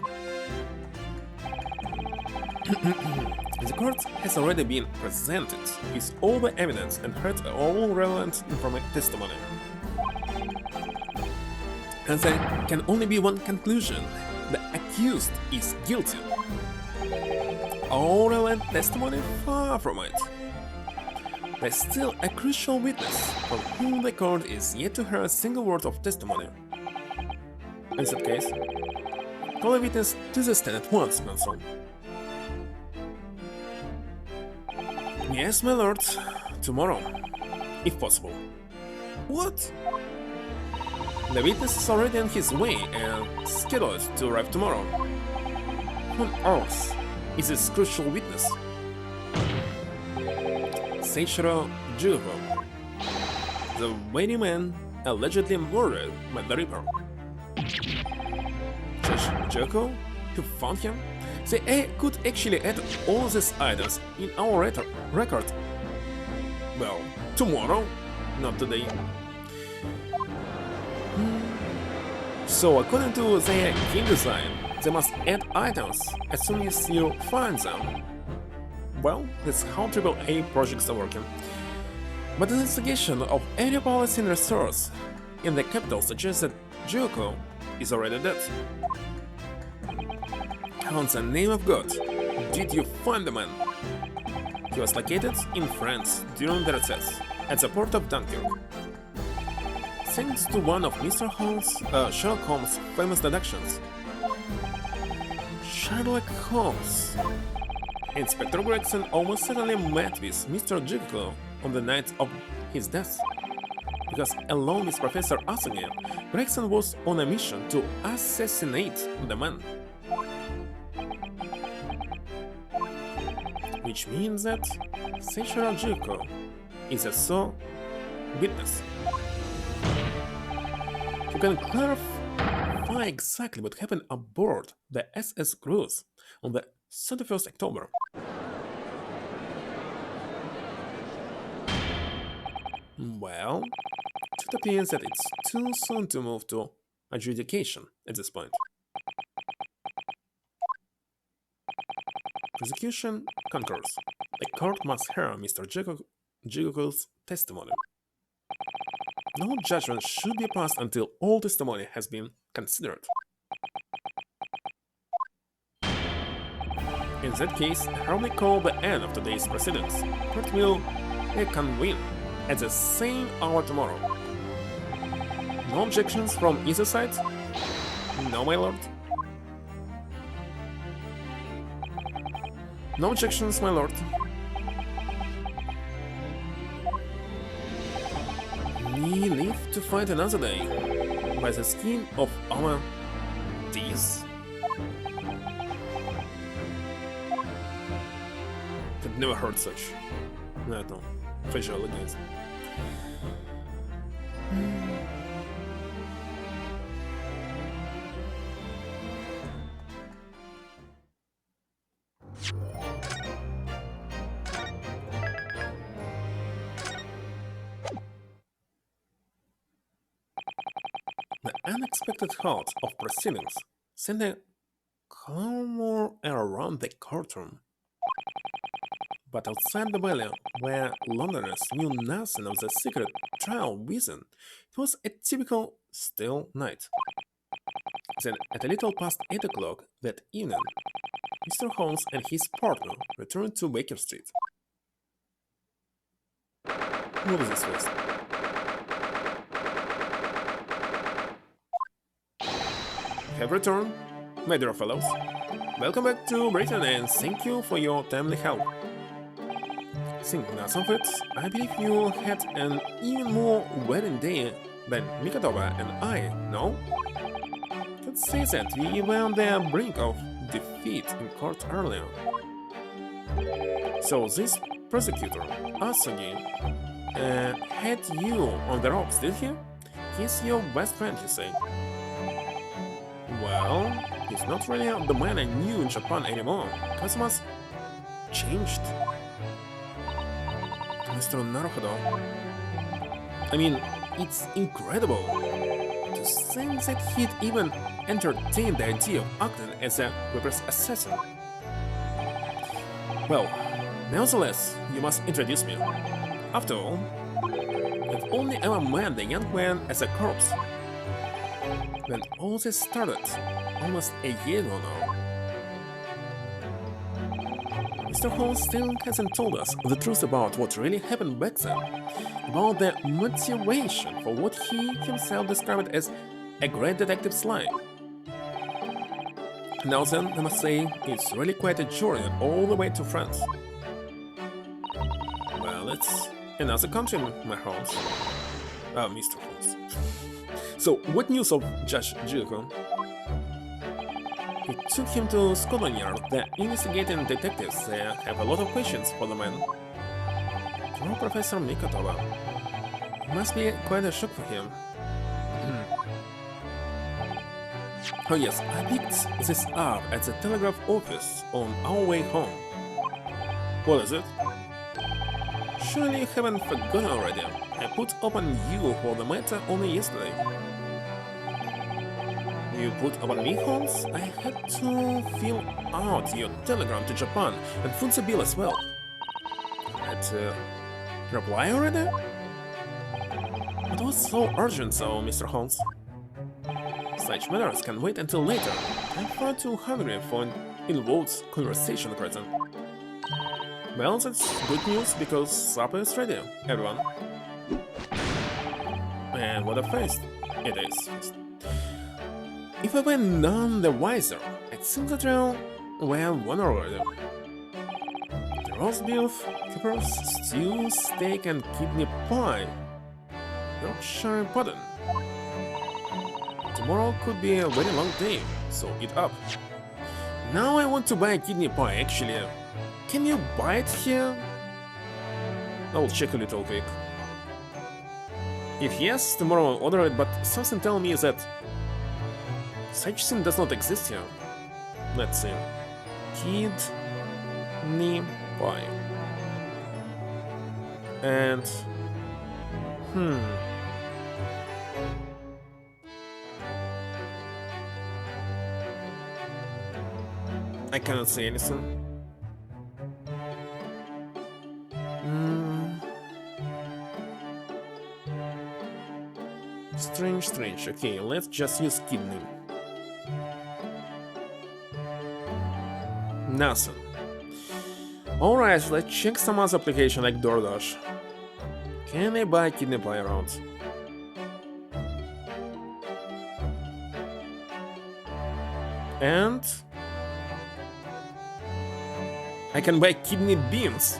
The court has already been presented with all the evidence and heard all relevant testimony. And there can only be one conclusion: the accused is guilty. All relevant testimony? Far from it. There's still a crucial witness from whom the court is yet to hear a single word of testimony. In that case, call a witness to the stand at once, Consul. Yes, my lord. Tomorrow, if possible. What? The witness is already on his way and scheduled to arrive tomorrow. Who on earth is this crucial witness? Seichiro Juho, the very man allegedly murdered by the Reaper. Joko, who found him? They could actually add all these items in our record. Well, tomorrow, not today. So, according to their game design, they must add items as soon as you find them. Well, that's how AAA projects are working. But the investigation of area policy and resource in the capital suggests that Joko is already dead. On the name of God, did you find the man? He was located in France during the recess, at the port of Dunkirk. Thanks to one of Mr. Sherlock Holmes' famous deductions. Sherlock Holmes. Inspector Gregson almost certainly met with Mr. Jiggle on the night of his death, because along with Professor Asagi, Gregson was on a mission to assassinate the man. Which means that Seishiro Jiggle is a sole witness who can clarify exactly what happened aboard the SS Cruise on the 31st October. Well, it appears that it's too soon to move to adjudication at this point. Prosecution concurs. The court must hear Mr. Jigoku's testimony. No judgment should be passed until all testimony has been considered. In that case, I hereby call the end of today's proceedings. Court will reconvene at the same hour tomorrow. No objections from either side? No, my lord. No objections, my lord. We live to fight another day, by the skin of our teeth. I've never heard such. No, facial against. The unexpected halt of proceedings sent a clamor around the courtroom. But outside the valley, where Londoners knew nothing of the secret trial within, it was a typical still night. Then, at a little past 8 o'clock that evening, Mr. Holmes and his partner returned to Baker Street. What is this first? Have returned, my dear fellows. Welcome back to Britain and thank you for your timely help. Think nothing of it, I believe you had an even more wedding day than Mikadova and I, no? Let's say that we were on the brink of defeat in court earlier. So this prosecutor, Asagi, had you on the ropes, did he? He's your best friend, you say? Well, he's not really the man I knew in Japan anymore. Kazuma's changed. Mr. Naruhodo. I mean, it's incredible to think that he'd even entertained the idea of acting as a reverse assassin. Well, nevertheless, you must introduce me. After all, I've only ever met the young man as a corpse. When all this started, almost a year ago now. Mr. Holmes still hasn't told us the truth about what really happened back then, about the motivation for what he himself described as a great detective's life. Now then, I must say, it's really quite a journey all the way to France. Well, it's another country, my Holmes. Mr. Holmes. So, what news of Judge Jiggle? It took him to Scotland Yard. The investigating detectives there have a lot of questions for the man. Poor Professor Mikatova. It must be quite a shock for him. Oh yes, I picked this up at the telegraph office on our way home. What is it? Surely you haven't forgotten already. I put upon you for the matter only yesterday. You put upon me, Holmes? I had to fill out your telegram to Japan and foot the bill as well. Had to reply already? It was so urgent, so, Mr. Holmes. Such matters can wait until later. I'm far too hungry for an involved conversation at present. Well, that's good news because supper is ready, everyone. And what a feast it is. If I were none the wiser, it seems that we were one already. roast beef, capers, stew, steak, and kidney pie. Yorkshire pudding. Tomorrow could be a very long day, so eat up. Now I want to buy a kidney pie, actually. Can you buy it here? I'll check a little quick. If yes, tomorrow I'll order it, but something tells me that such thing does not exist here. Let's see. Kidney pie. And... I cannot say anything. Strange. Okay, let's just use kidney. Nothing. Alright, let's check some other application like DoorDash. Can I buy kidney pie around? And... I can buy kidney beans.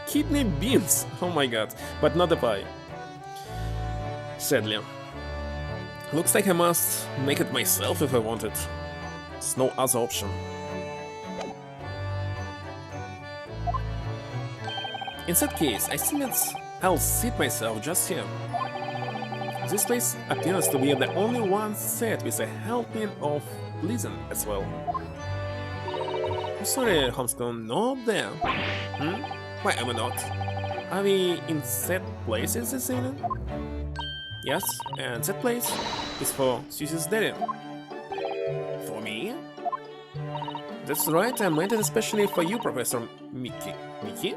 Kidney beans! Oh my god. But not a pie. Sadly. Looks like I must make it myself if I want it. There's no other option. In that case, I think I'll sit myself just here. This place appears to be the only one set with a helping of pleasant as well. I'm sorry, Homestone, not there. Why am I not? Are we in set places this evening? Yes, and that place is for Susie's daddy. For me? That's right, I made it especially for you, Professor Mickey. Mickey?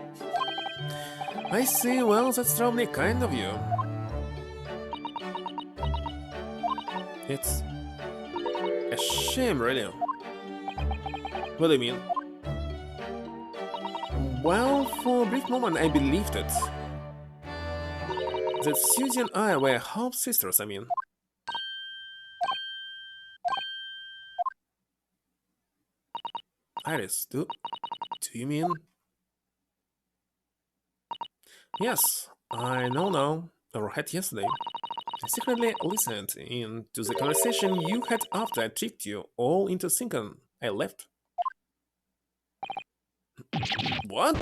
I see, well, that's probably kind of you. It's a shame, really. What do you mean? Well, for a brief moment I believed it. That Susie and I were half sisters, I mean. Iris, do you mean? Yes, I know now. Right yesterday. I secretly listened in to the conversation you had after I tricked you all into thinking I left. What?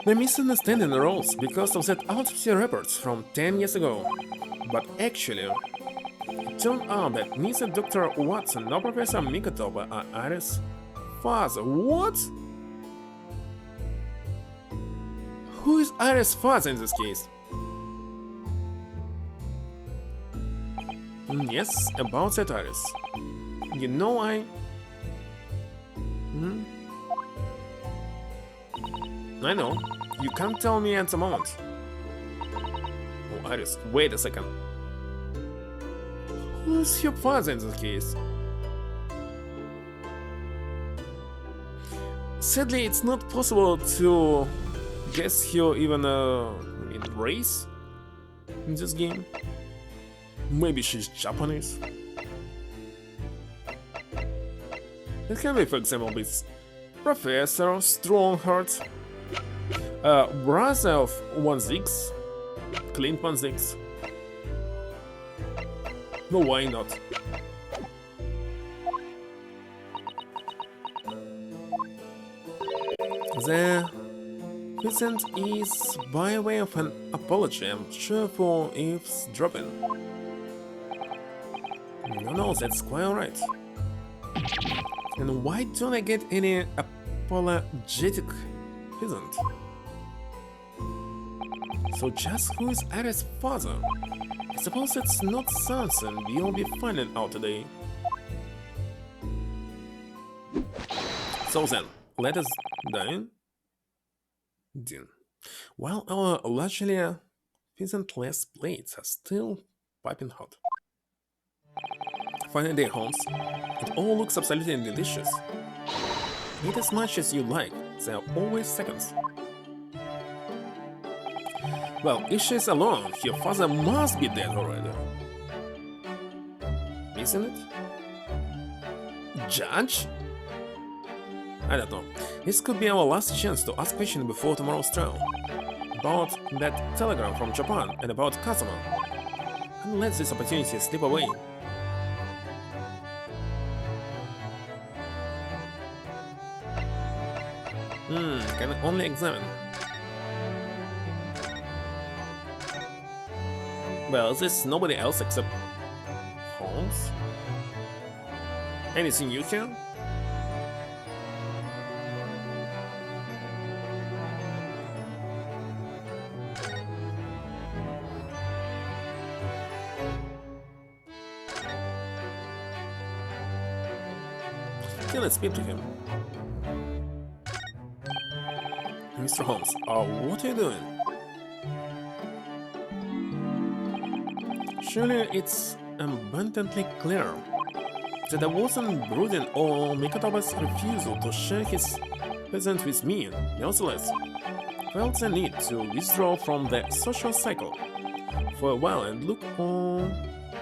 The misunderstanding arose because of that autopsy report from 10 years ago. But actually, it turned out that neither Dr. Watson nor Professor Mikatoba are Iris' father. What? Who is Iris' father in this case? Yes, about that Iris. You know I know. You can't tell me at the moment. Oh, Iris, wait a second. Who's your father in this case? Sadly, it's not possible to guess your even race in this game. Maybe she's Japanese. It can be, for example, with Professor Strongheart, brother of 1-6, Clint 1-6. No, why not? The present is by way of an apology. I'm sure for eavesdropping. No, that's quite alright. And why don't I get any apologetic present? So just who is Iris' father? I suppose it's not something we'll be finding out today. So then, let us dine. While our largely peasant-less plates are still piping hot. Final day, Holmes. It all looks absolutely delicious. Eat as much as you like, there are always seconds. Well, if she's alone, your father must be dead already. Isn't it? Judge? I don't know. This could be our last chance to ask questions before tomorrow's trial. About that telegram from Japan and about Kazuma. Can't let this opportunity slip away. Can only examine. Well, there's nobody else except Holmes. Anything you can? Okay, let's speak to him. Mr. Holmes, what are you doing? Surely it's abundantly clear that I wasn't brooding on Mikotoba's refusal to share his present with me. Nevertheless, felt the need to withdraw from the social cycle for a while and look on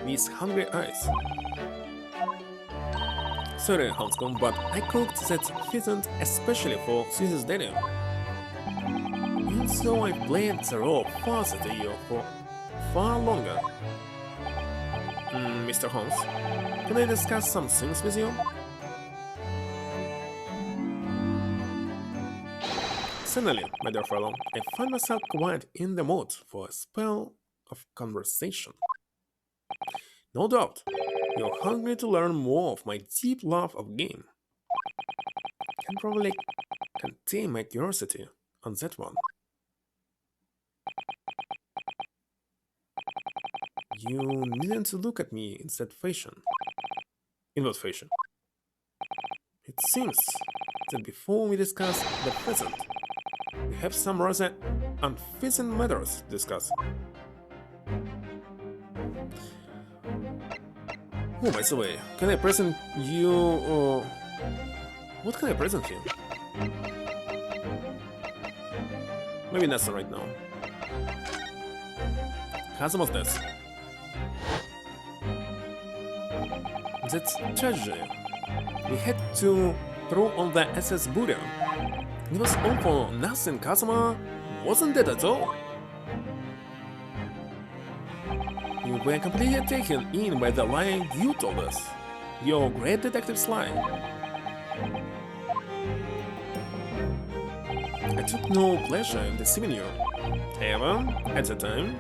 with hungry eyes. Sorry, Hanscom, but I cooked that pheasant especially for Suzy's dinner. And so I played the role of father to you for far longer. Mr. Holmes, can I discuss some things with you? Suddenly, my dear fellow, I find myself quite in the mood for a spell of conversation. No doubt, you're hungry to learn more of my deep love of game. Can probably contain my curiosity on that one. You needn't look at me in that fashion. In what fashion? It seems that before we discuss the present, we have some rather unpleasant matters to discuss. Oh, by the way, can I present you... what can I present you? Maybe not right now. Kazuma's death. That's tragedy. We had to throw on the SS Buddha. It was all for nothing. Kazuma wasn't dead at all. We were completely taken in by the lie you told us. Your great detective's lie. I took no pleasure in deceiving you. Ever, at the time.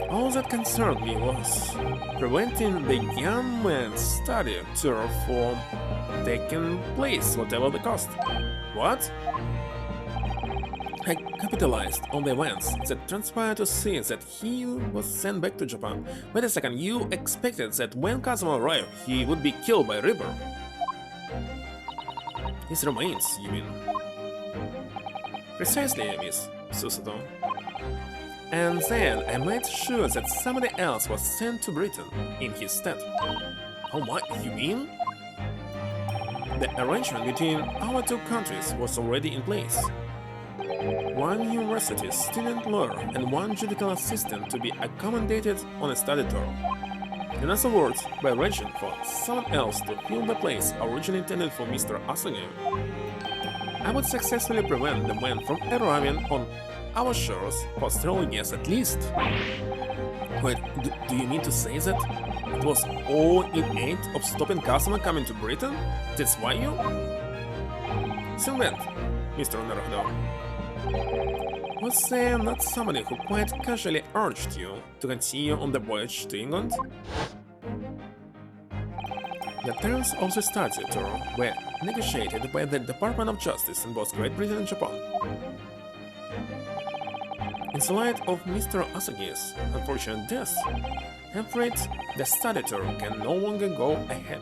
All that concerned me was preventing the young man's study tour from taking place, whatever the cost. What? I capitalized on the events that transpired to see that he was sent back to Japan. Wait a second, you expected that when Kazuma arrived, he would be killed by Reaper? His remains, you mean? Precisely, Miss Susato. And then I made sure that somebody else was sent to Britain in his stead. Oh my, you mean? The arrangement between our two countries was already in place. One university student lawyer and one judicial assistant to be accommodated on a study tour. In other words, by arranging for someone else to fill the place originally intended for Mr. Asage, I would successfully prevent the man from arriving on our shores for several years at least. Wait, do you mean to say that it was all in aid of stopping Kazuma coming to Britain? That's why you? So then, Mr. Naruto, was there not somebody who quite casually urged you to continue on the voyage to England? The terms of the study tour were negotiated by the Department of Justice in both Great Britain and Japan. In the light of Mr. Asagi's unfortunate death, I'm afraid the study tour can no longer go ahead.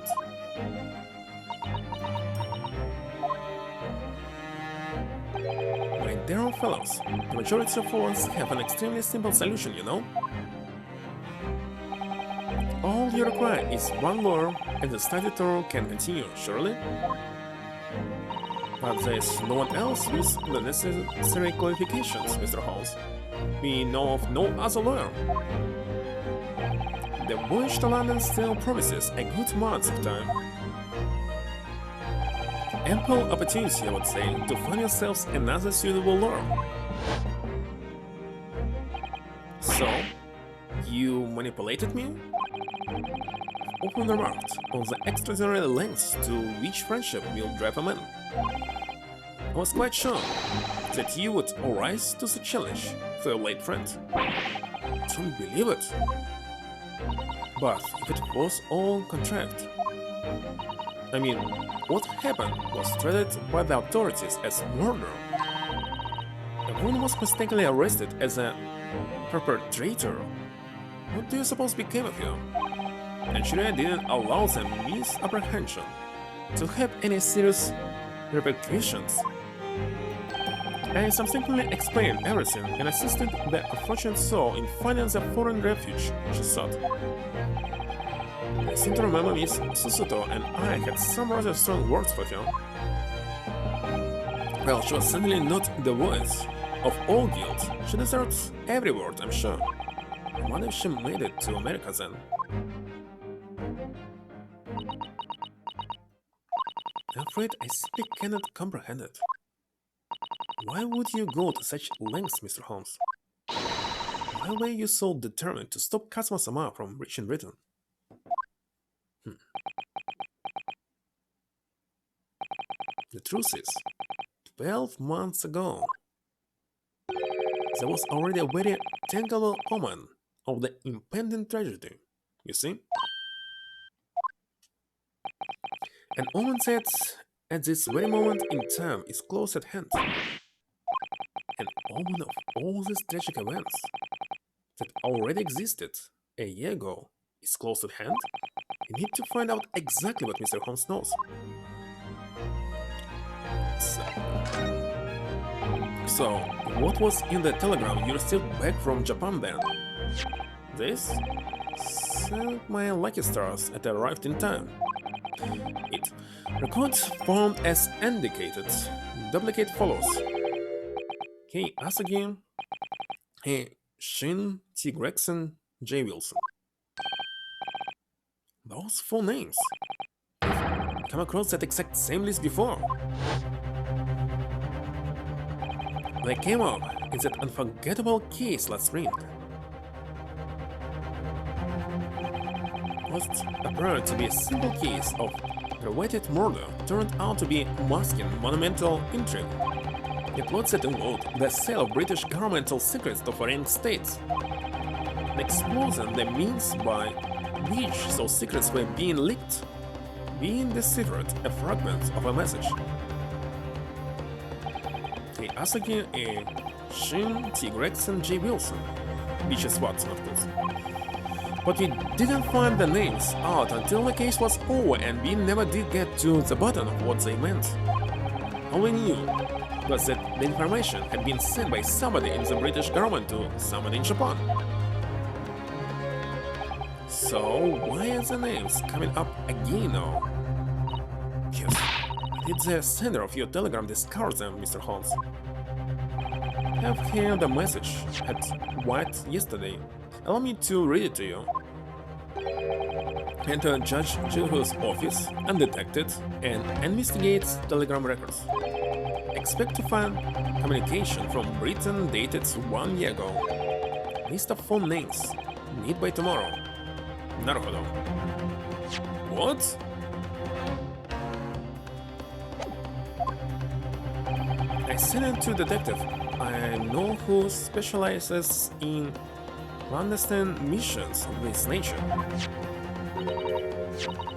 My dear fellows, the majority of us have an extremely simple solution, you know? All you require is one lawyer and the study tour can continue, surely? But there's no one else with the necessary qualifications, Mr. Holmes. We know of no other lawyer. the voyage to London still promises a good month of time. Ample opportunity, I would say, to find yourselves another suitable lure. So, you manipulated me? Often remarked on the extraordinary lengths to which friendship will drive a man. I was quite sure that you would arise to the challenge for your late friend. Don't believe it. But if it was all contract, I mean, what happened was treated by the authorities as murder. A woman was mistakenly arrested as a perpetrator. What do you suppose became of you? And Shiraya didn't allow the misapprehension to have any serious repercussions. I subsequently explained everything and assisted the unfortunate soul in finding the foreign refuge she sought. I seem to remember Miss Susuto and I had some rather strong words for her. Well, she was certainly not the voice of all guilds. She deserves every word, I'm sure. I wonder if she made it to America then. I'm afraid I simply cannot comprehend it. Why would you go to such lengths, Mr. Holmes? Why were you so determined to stop Kazuma-sama from reaching Britain? The truth is, 12 months ago, there was already a very tangible omen of the impending tragedy, you see? An omen that, at this very moment in time, is close at hand. An omen of all these tragic events that already existed a year ago is close at hand. You need to find out exactly what Mr. Holmes knows. So, what was in the telegram you received back from Japan then? This? So my lucky stars had arrived in time. It records formed as indicated. Duplicate follows. Hey Asagi. Hey Shin T. Gregson J. Wilson. Those four names. I've come across that exact same list before. They came up in that unforgettable case last spring. What appeared to be a simple case of aggravated murder turned out to be masking monumental intrigue. A plot that involved the sale of British governmental secrets to foreign states. The explosion, the means by which those secrets were being leaked, being deciphered a fragment of a message. A Asagi, a Shin T. Gregson J. Wilson, which is Watson, of course. But we didn't find the names out until the case was over and we never did get to the bottom of what they meant. All we knew was that the information had been sent by somebody in the British government to somebody in Japan. So why are the names coming up again now? Yes, did the sender of your telegram discover them, Mr. Holmes? I have here the message at White yesterday. Allow me to read it to you. Enter Judge Juhu's office, undetected, and investigates telegram records. Expect to find communication from Britain dated 1 year ago. List of phone names. Need by tomorrow. Naruhodo. What? I sent it to detective. I know who specializes in clandestine missions of this nature.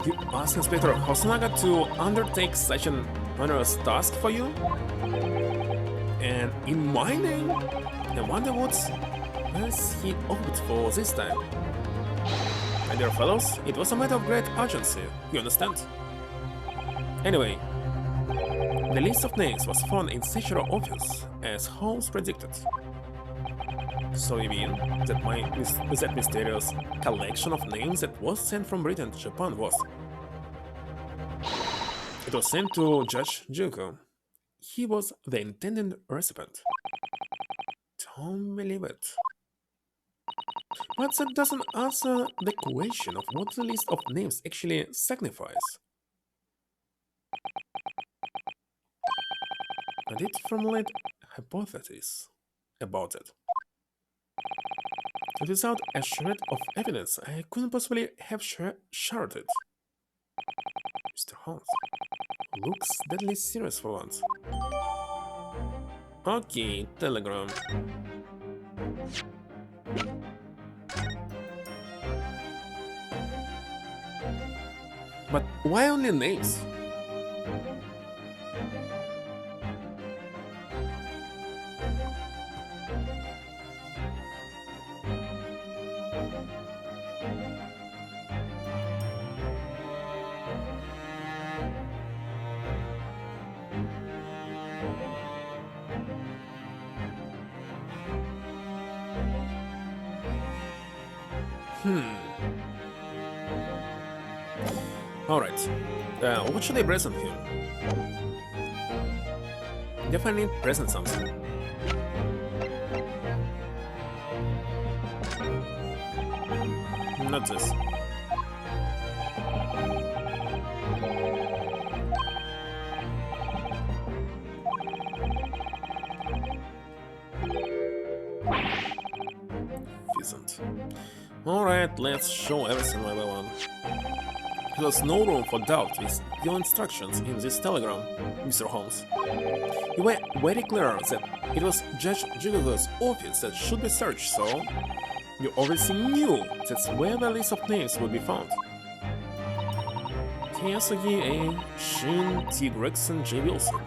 You asked Inspector Hosonaga to undertake such an onerous task for you? And in my name? I wonder what else he opted for this time. My dear fellows, it was a matter of great urgency, you understand? Anyway, the list of names was found in Seichiro office, as Holmes predicted. So you mean that that mysterious collection of names that was sent from Britain to Japan was... It was sent to Judge Juko. He was the intended recipient. Don't believe it. But that doesn't answer the question of what the list of names actually signifies. I did formulate hypotheses about it. And without a shred of evidence, I couldn't possibly have shared it. Mr. Holmes looks deadly serious for once. Okay, telegram. But why only names? Alright. What should I present him? Definitely present something. Not this. Pheasant. Alright, let's show everything one by one. There was no room for doubt with your instructions in this telegram, Mr. Holmes. You were very clear that it was Judge Jigogo's office that should be searched, so you obviously knew that's where the list of names would be found. Kiyasugi A. Shin T. Gregson J. Wilson.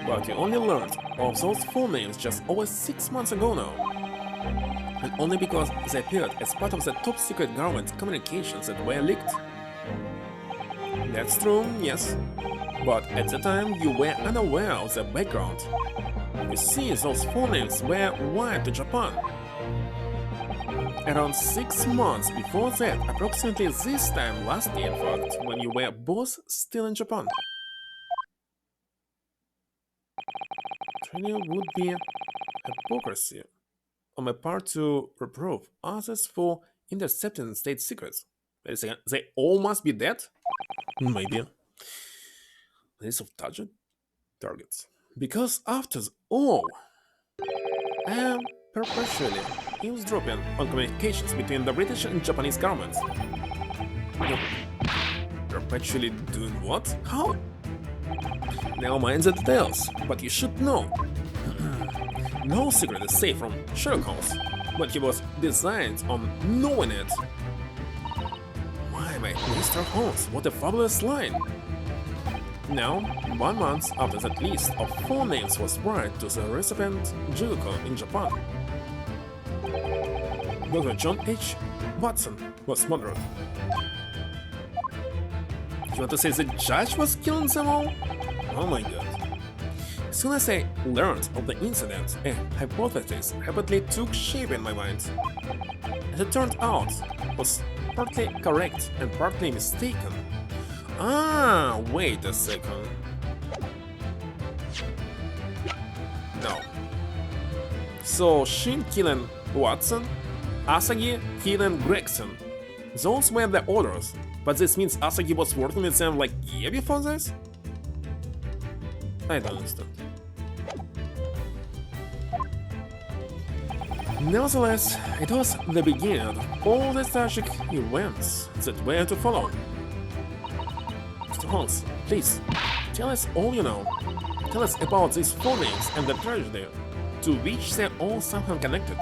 But you only learned of those full names just over 6 months ago now. And only because they appeared as part of the top secret government communications that were leaked. That's true, yes. But at the time you were unaware of the background. You see, those full names were wired to Japan. Around 6 months before that, approximately this time last year in fact, when you were both still in Japan. Training would be hypocrisy on my part to reprove others for intercepting state secrets. Wait a second, they all must be dead? Maybe. List of targets. Because after all, I am perpetually eavesdropping on communications between the British and Japanese governments. No. Perpetually doing what? How? Never mind the details, but you should know. No secret is safe from Sherlock Holmes, but he was designed on knowing it. My Mr. Holmes, what a fabulous line! Now, 1 month after that list of 4 names was brought to the recipient Juko in Japan, Dr. John H. Watson was murdered. You want to say the judge was killing them all? Oh my god. As soon as I learned of the incident, a hypothesis rapidly took shape in my mind. As it turned out, it was partly correct and partly mistaken. Ah, wait a second. No. So Shin killing Watson, Asagi killing Gregson. Those were the orders, but this means Asagi was working with them like year before this? I don't understand. Nevertheless, it was the beginning of all the tragic events that were to follow. Mr. Holmes, please, tell us all you know. Tell us about these 4 names and the tragedy, to which they're all somehow connected.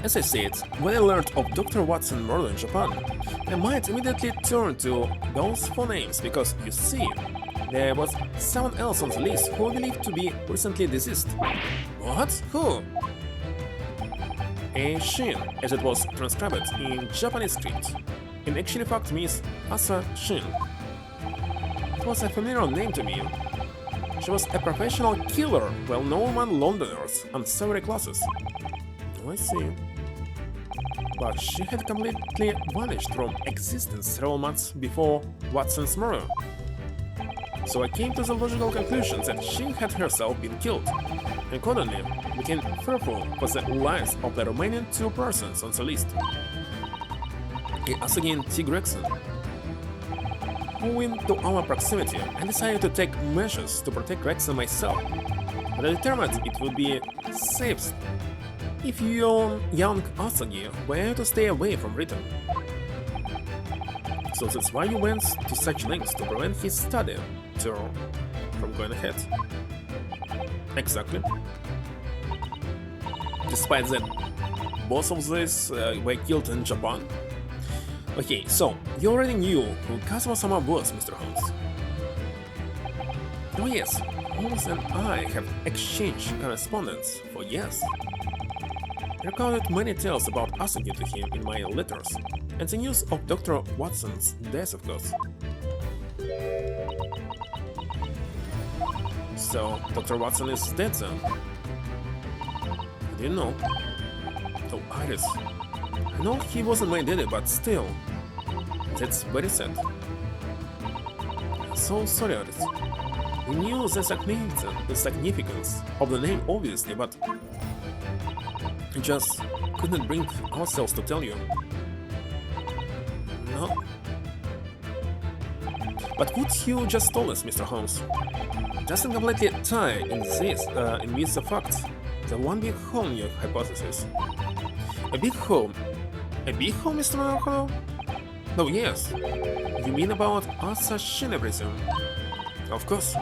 As I said, when I learned of Dr. Watson murder in Japan, I might immediately turn to those 4 names because, you see, there was someone else on the list who believed to be recently deceased. What? Who? A Shin, as it was transcribed in Japanese script. In actual fact means Asa Shin. It was a familiar name to me. She was a professional killer, well known among Londoners and several classes. I see. But she had completely vanished from existence several months before Watson's murder. So I came to the logical conclusion that she had herself been killed, and accordingly became fearful for the lives of the remaining 2 persons on the list. I asked again T. Gregson. Moving to our proximity, I decided to take measures to protect Gregson myself, but I determined it would be safest if young Asagi were to stay away from Britain. So that's why you went to such lengths to prevent his study tour from going ahead. Exactly. Despite that both of these were killed in Japan. Okay, so you already knew who Kazuma-sama was, Mr. Holmes. Oh yes, Holmes and I have exchanged correspondence for years. I recorded many tales about Asagi to him in my letters, and the news of Dr. Watson's death, of course. So, Dr. Watson is dead then? I didn't know. Oh, Iris. I know he wasn't my daddy, but still. That's very sad. So sorry, Iris. We knew the significance of the name, obviously, but we just couldn't bring ourselves to tell you. No. But what you just told us, Mr. Holmes, doesn't completely tie in with the fact the one big home your hypothesis. A big home? A big home, Mr. Narco? Oh yes. You mean about Asa Shin, I presume? Of course.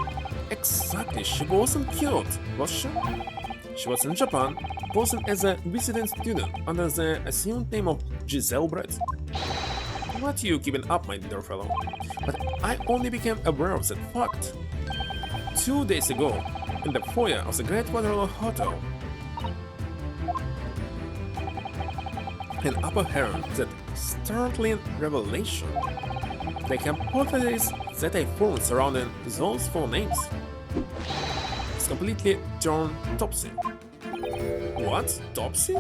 Exactly, she wasn't killed, was she? She was in Japan, posing as a resident student under the assumed name of Giselle Brett. What you keeping up, my dear fellow? But I only became aware of that fact 2 days ago in the foyer of the Great Waterloo Hotel. An upper hand, that startling revelation. The hypothesis that I formed surrounding those 4 names is completely turned topsy. What? Topsy?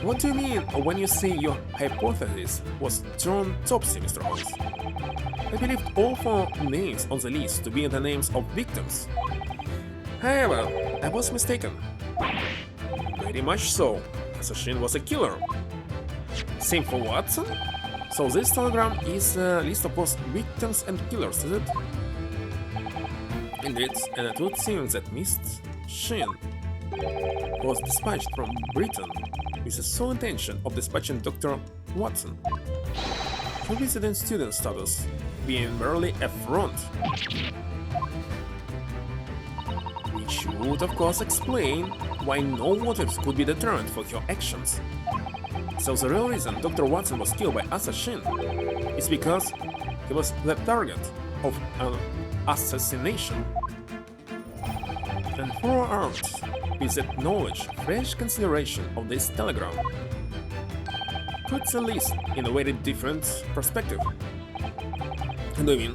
What do you mean when you say your hypothesis was turned topsy, Mr. Holmes? I believed all 4 names on the list to be the names of victims. However, I was mistaken. Very much so. Assassin was a killer. Same for Watson? So this telegram is a list of both victims and killers, is it? Indeed, and it would seem that Miss Shin was dispatched from Britain with the sole intention of dispatching Dr. Watson. Her resident student status being merely a front. Which would of course explain why no motives could be deterrent for her actions. So the real reason Dr. Watson was killed by Assassin is because he was the target of an assassination. And forearmed with that knowledge, fresh consideration of this telegram puts the list in a very different perspective. And I mean,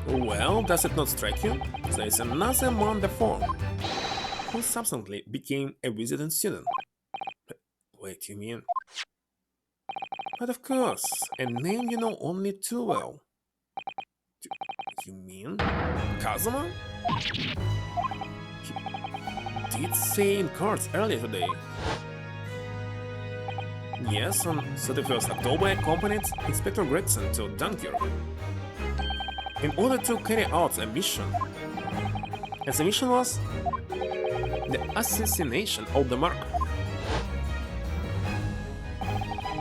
well, does it not strike you? There is another man before who subsequently became a resident student. Wait, you mean? But of course, a name you know only too well. You mean Kazuma? He did say in cards earlier today. Yes, on 31st October I accompanied Inspector Gregson to Dunkirk in order to carry out a mission. And the mission was the assassination of the Mark.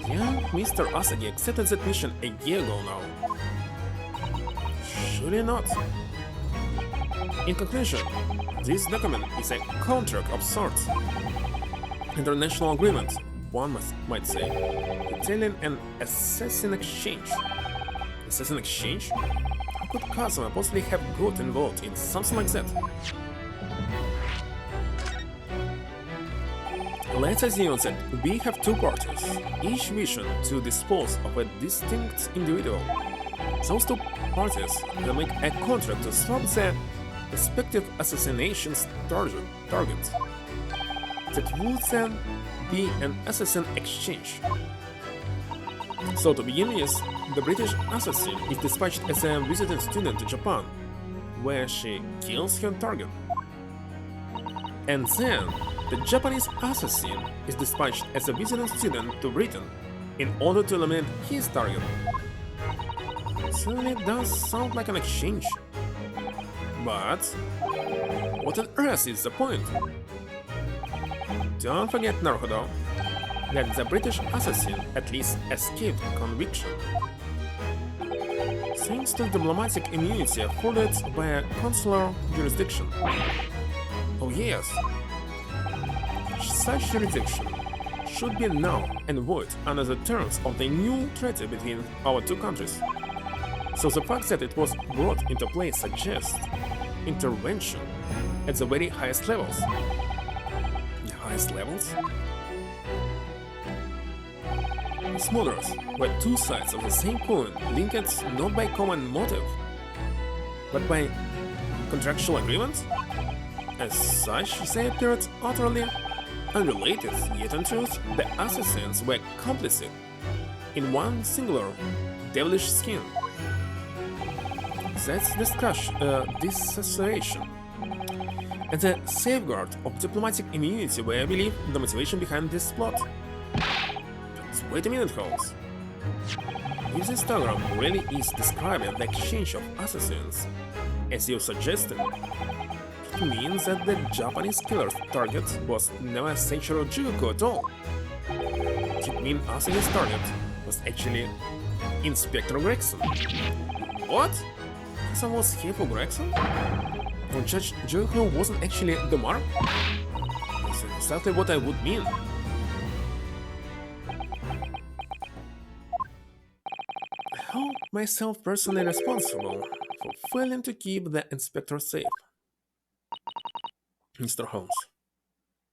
Yeah, Mr. Asagi accepted that mission a year ago now. Surely not. In conclusion, this document is a contract of sorts. International agreement, one might say, detailing an assassin exchange. Assassin exchange? How could Kazuma possibly have got involved in something like that? Let's assume that we have 2 parties, each wishing to dispose of a distinct individual. Those 2 parties will make a contract to swap their respective assassinations targets. That would then be an assassin exchange. So to begin with, the British assassin is dispatched as a visiting student to Japan, where she kills her target. And then, the Japanese assassin is dispatched as a visiting student to Britain in order to eliminate his target. Certainly does sound like an exchange. But what on earth is the point? Don't forget, Naruhodo, that the British assassin at least escaped conviction. Thanks to diplomatic immunity afforded by a consular jurisdiction. Oh yes, such jurisdiction should be null and void under the terms of the new treaty between our two countries. So the fact that it was brought into play suggests intervention at the very highest levels. The highest levels? Smugglers were two sides of the same coin, linked not by common motive, but by contractual agreements. As such, they appeared utterly unrelated, yet in truth, the assassins were complicit in one singular, devilish scheme. That's disassociation, and the safeguard of diplomatic immunity were, I believe, the motivation behind this plot. But wait a minute, Holmes. If this diagram really is describing the exchange of assassins, as you suggested, it means that the Japanese killer's target was never Seiichiro Juko at all. It means Asahi's target was actually Inspector Gregson. What? Someone was here for Gregson? Or Judge Juko wasn't actually the mark? That's exactly what I would mean. I hold myself personally responsible for failing to keep the inspector safe. Mr. Holmes.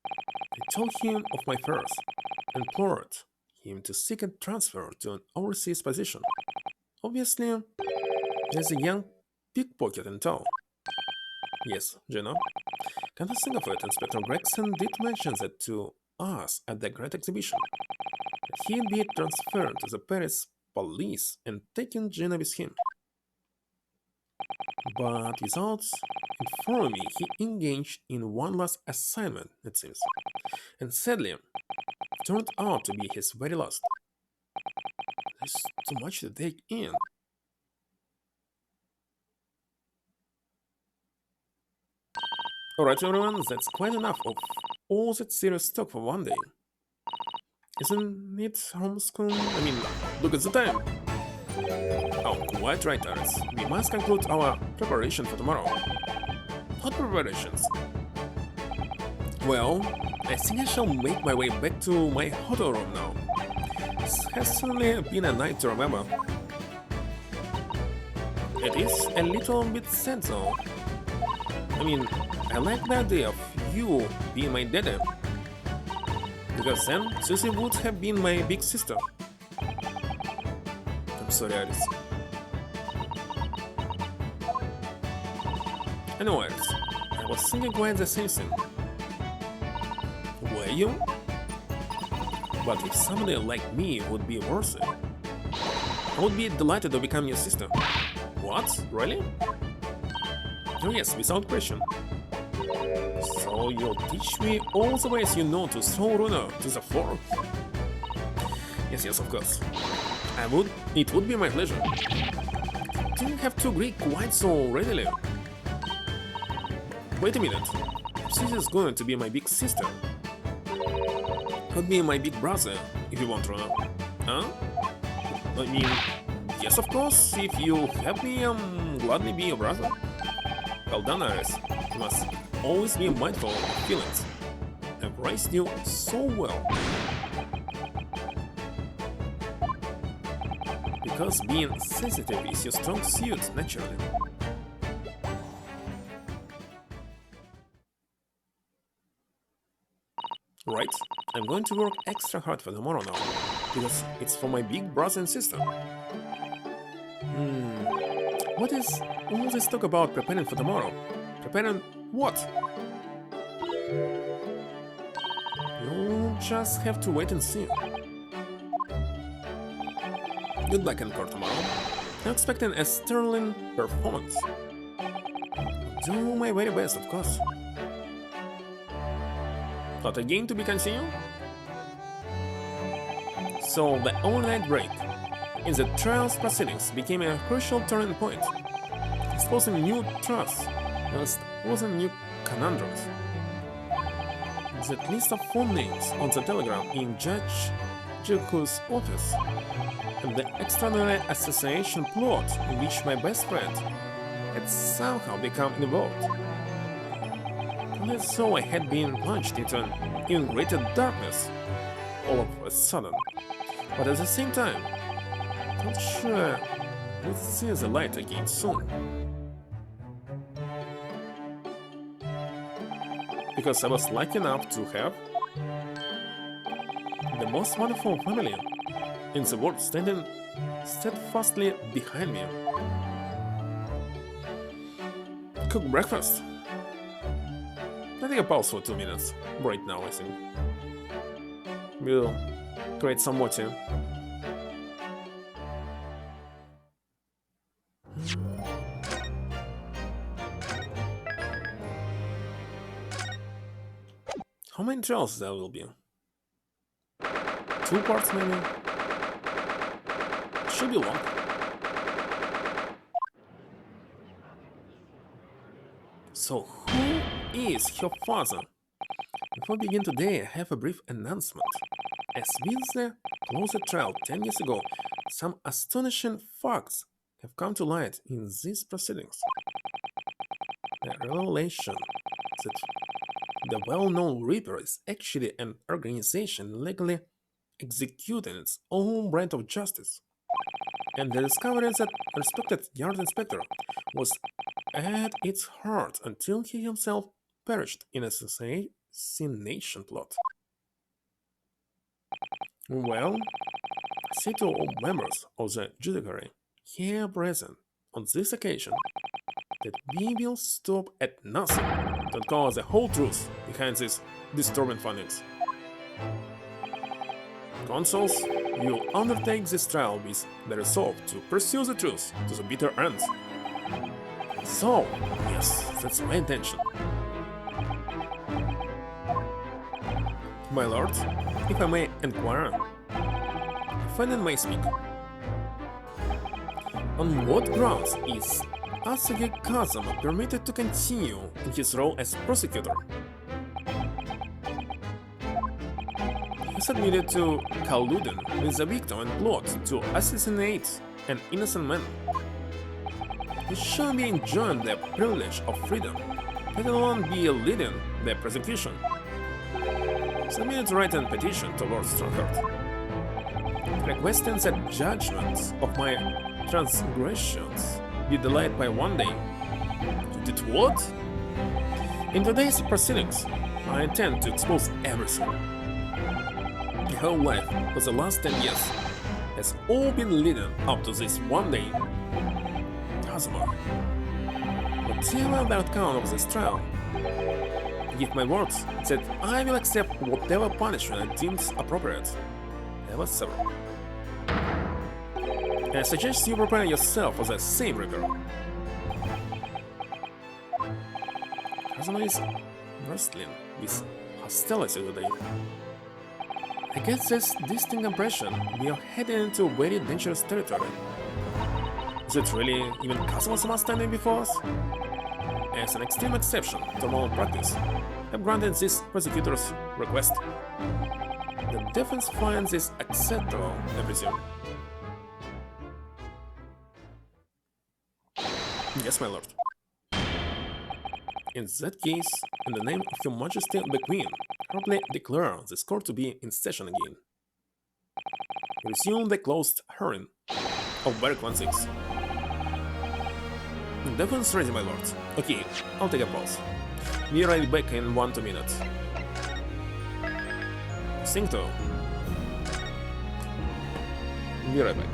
I told him of my fears, and implored him to seek a transfer to an overseas position. Obviously, there's a young pickpocket in town. Yes, Gino. Come to think of it, Inspector Gregson did mention that to us at the Great Exhibition. That he'd be transferred to the Paris police and taken Gina with him. But without informing me, he engaged in one last assignment, it seems, and sadly, turned out to be his very last. There's too much to take in. Alright everyone, that's quite enough of all that serious talk for one day. Isn't it, Holmescombe? I mean, look at the time! Oh, quite right, Aris. We must conclude our preparation for tomorrow. What preparations? Well, I think I shall make my way back to my hotel room now. This has certainly been a night to remember. It is a little bit sad though. I mean, I like the idea of you being my daddy. Because then Susie would have been my big sister. I'm sorry, Alice. Anyways, I was thinking quite the same thing. Were you? But if somebody like me would be worthy, I would be delighted to become your sister. What? Really? Oh yes, without question. So you'll teach me all the ways you know to throw Runa to the floor? Yes, of course. It would be my pleasure. Didn't have to agree quite so readily. Wait a minute. This is going to be my big sister. Could be my big brother, if you want, Runa. Huh? I mean, yes, of course. If you help me, gladly be your brother. Well done, Iris. You must always be mindful of feelings. I've raised you so well. Because being sensitive is your strong suit, naturally. Right, I'm going to work extra hard for tomorrow now, because it's for my big brother and sister. What is all this talk about preparing for tomorrow? Preparing what? You'll just have to wait and see. Good luck in court tomorrow. I'm expecting a sterling performance. Do my very best, of course. Not a game to be continued? So the overnight break in the trial's proceedings became a crucial turning point, exposing new truths and exposing new conundrums. The list of phone names on the telegram in Judge Jiku's office, and the extraordinary assassination plot in which my best friend had somehow become involved. And so I had been plunged into an even greater darkness all of a sudden. But at the same time, not sure we'd see the light again soon. Because I was lucky enough to have the most wonderful family in the world standing steadfastly behind me. Cook breakfast. I take a pause for 2 minutes. Right now, I think. We'll create some more tea. How many trials there will be? 2 parts maybe? Should be long. So who is her father? Before we begin today, I have a brief announcement. As with the closer trial 10 years ago, some astonishing facts have come to light in these proceedings. The revelation that the well-known Reaper is actually an organization legally executing its own brand of justice, and the discovery that respected yard inspector was at its heart until he himself perished in a assassination plot. Well, I say to all members of the judiciary here present on this occasion that we will stop at nothing to uncover the whole truth behind these disturbing findings. Consuls, you will undertake this trial with the resolve to pursue the truth to the bitter end. So, yes, that's my intention. My lord, if I may inquire, defendant may speak. On what grounds is Asugi Kazama permitted to continue in his role as prosecutor? He has admitted to colluding with the victim and plot to assassinate an innocent man. He shall be enjoying the privilege of freedom, let alone be leading the prosecution. Submitted to write a petition to Lord Strongheart, requesting that judgments of my transgressions be delayed by 1 day. You did what? In today's proceedings, I intend to expose everything. My whole life for the last 10 years has all been leading up to this 1 day. Kazuma, whatever the outcome of this trial, I give my words that I will accept whatever punishment I deem appropriate. Ever so. I suggest you prepare yourself for the same rigor. Kazuma is bristling with hostility today. I get this distinct impression we are heading into very dangerous territory. Is it really even Kazuma-sama standing before us? As an extreme exception to normal practice, I've granted this prosecutor's request. The defense finds this acceptable, I presume. Yes, my lord. In that case, in the name of Your Majesty the Queen, promptly declare this court to be in session again. Resume the closed hearing of Kuluk01's. Defense ready, my lord. Okay, I'll take a pause. Be right back in 1-2 minutes. Syncto. Be right back.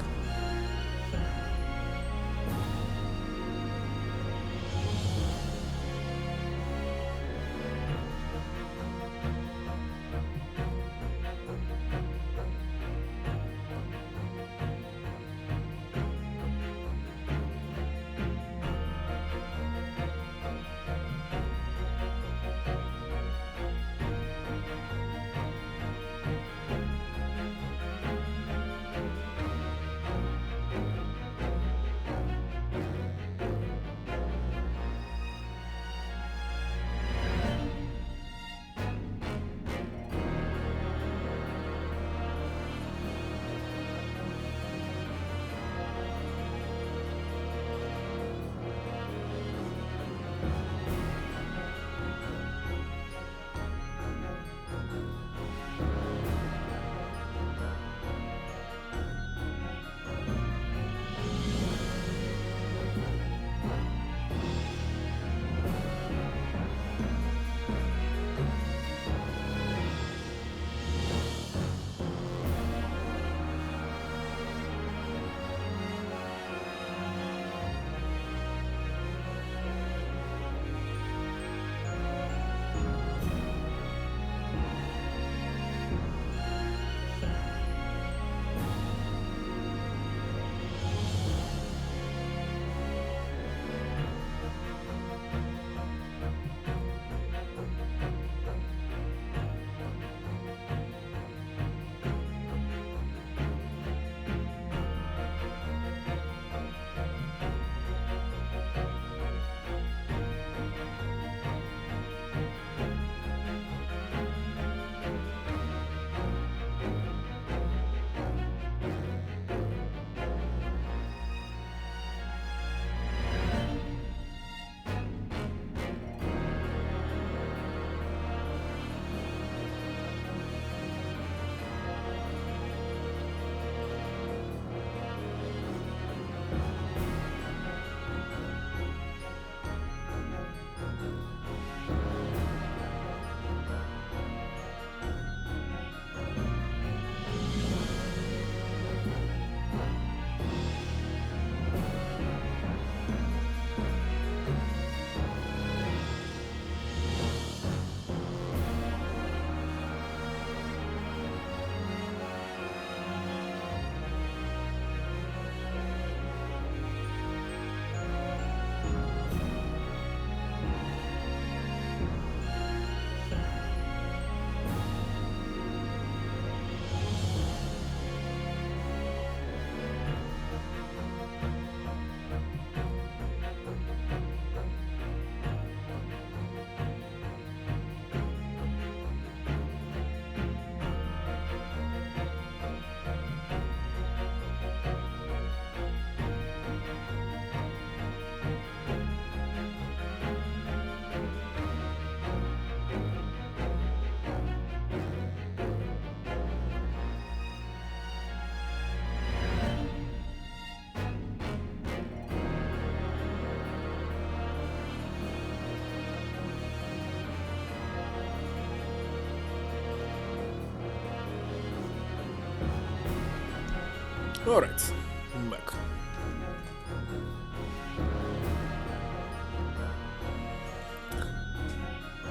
Alright, I'm back.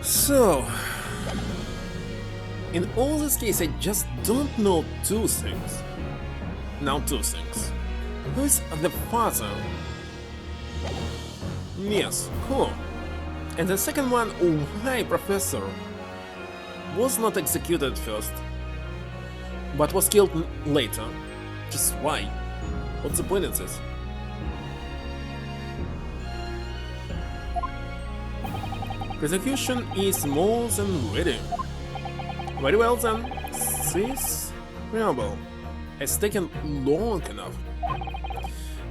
So, in all this case, I just don't know two things. Now, two things. Who is the father? Yes, who? And the second one, why Professor was not executed first, but was killed later? Just why? What's the point of this? Prosecution is more than ready. Very well then, this preamble has taken long enough.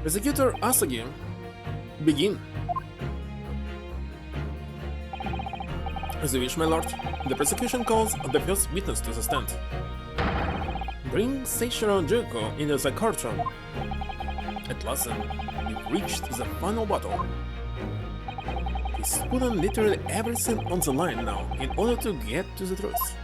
Prosecutor Asagi, begin. As you wish, my lord. The prosecution calls the first witness to the stand. Bring Seishiro Juko into the courtroom. At last then, we've reached the final battle. He's put on literally everything on the line now in order to get to the truth.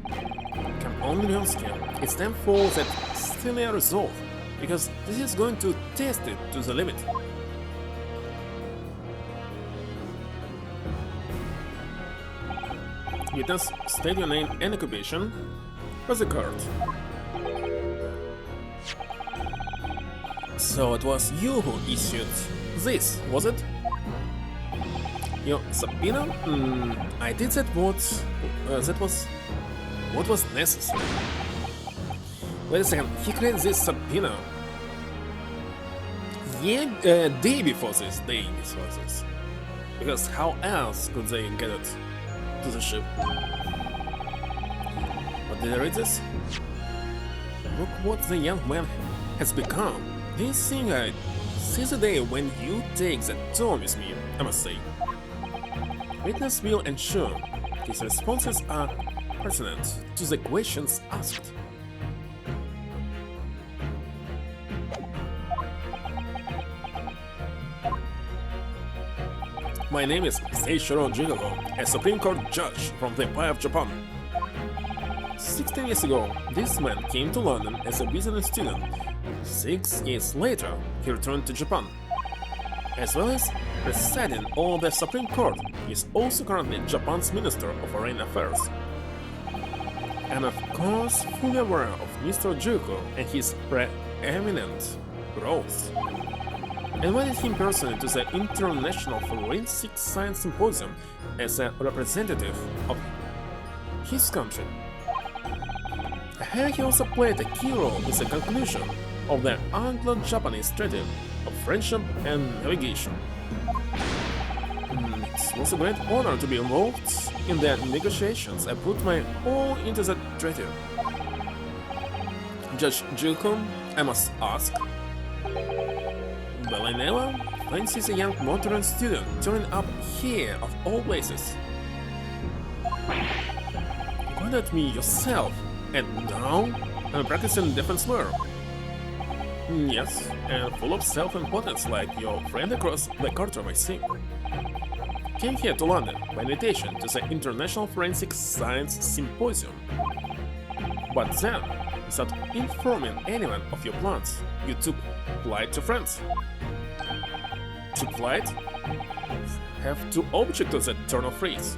Come on, Leonsky, it's time for that stellar resolve, because this is going to test it to the limit. Witness, state your name and occupation. Press the card. So it was you who issued this, was it? Your subpoena? I did that what was necessary. Wait a second, he created this subpoena. Yeah, day before this. Because how else could they get it to the ship? But did I read this? Look what the young man has become. This thing I see the day when you take that tour with me, I must say. Witness will ensure his responses are pertinent to the questions asked. My name is Seishiro Juko, a Supreme Court judge from the Empire of Japan. 16 years ago, this man came to London as a business student. 6 years later, he returned to Japan. As well as presiding over the Supreme Court, he is also currently Japan's Minister of Foreign Affairs. I'm of course fully aware of Mr. Juko and his preeminent growth. I invited him personally to the International Forensic Science Symposium as a representative of his country. Here he also played a key role in the conclusion of the Anglo-Japanese Treaty of Friendship and Navigation. It was a great honor to be involved in the negotiations. I put my all into the treaty. Judge Juko, I must ask, well, I never fancies a young modern student turning up here of all places. You conduct me yourself, and now I'm practicing defense lawyer. Yes, and full of self-importance like your friend across the courtroom, I see. Came here to London by invitation to the International Forensic Science Symposium. But then, without informing anyone of your plans, you took flight to France. Took flight? Have to object to that turn of phrase.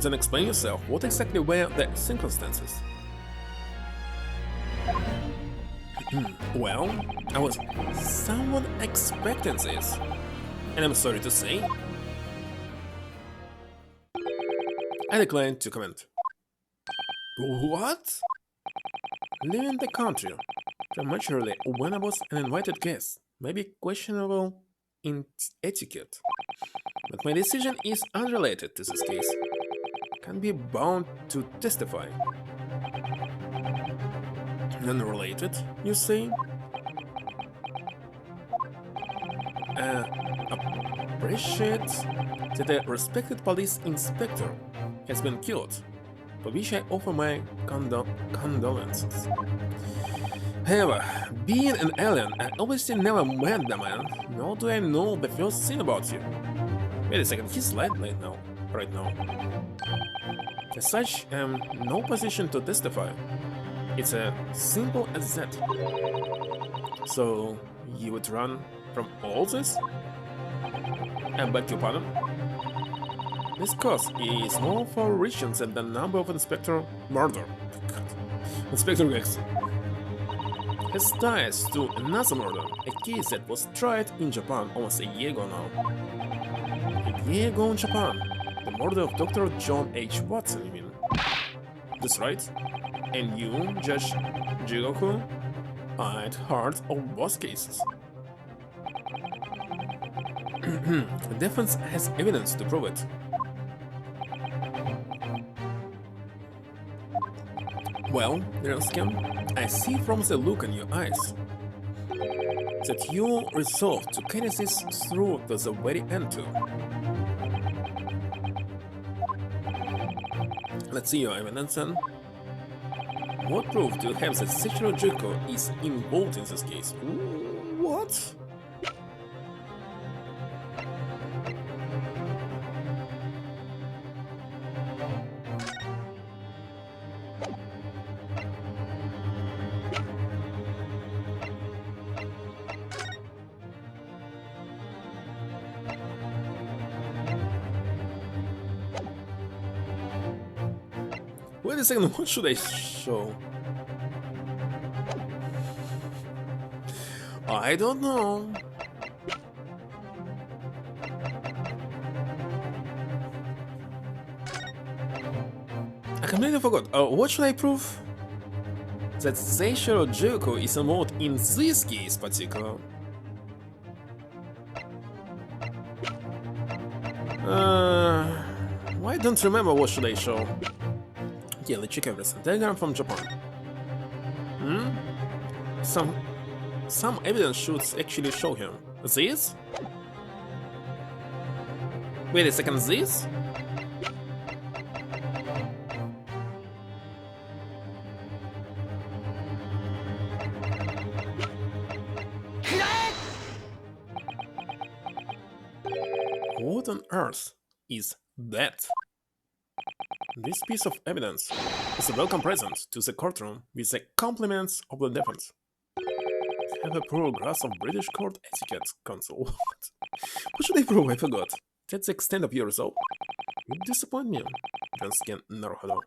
Then explain yourself what exactly were the circumstances. Well, I was somewhat expecting this, and I'm sorry to say, I decline to comment. What? Leaving the country prematurely when I was an invited guest may be questionable in etiquette, but my decision is unrelated to this case. Can be bound to testify. Unrelated, you say? Appreciate that a respected police inspector has been killed, for which I offer my condolences. However, being an alien, I obviously never met the man, nor do I know the first thing about you. Wait a second, he's right now. As such, I'm no position to testify. It's as simple as that. So, you would run from all this? I beg your pardon? This cause is more for reasons than the number of Inspector Murder. Inspector X has ties to another murder, a case that was tried in Japan almost a year ago now. A year ago in Japan, the murder of Dr. John H. Watson, you mean? That's right. And you, Judge Jigoku, I'd heard of both cases. The defense has evidence to prove it. Well, Skin, I see from the look in your eyes that you resolved to carry this through to the very end too. Let's see your evidence then. What proof do you have that Seiichiro Juko is involved in this case? What? Wait a second, what should I show? I don't know. I completely forgot. What should I prove? That Seiichiro Juko is involved in this case particular. I don't remember what should I show. Yeah, let's check everything. Telegram from Japan. Some evidence should actually show him. This? Wait a second, this? What on earth is that? This piece of evidence is a welcome present to the courtroom with the compliments of the defense. Have a poor grasp of British court etiquette, counsel. What should I prove? I forgot. That's the extent of your result. You disappoint me. Skin Naruhodo.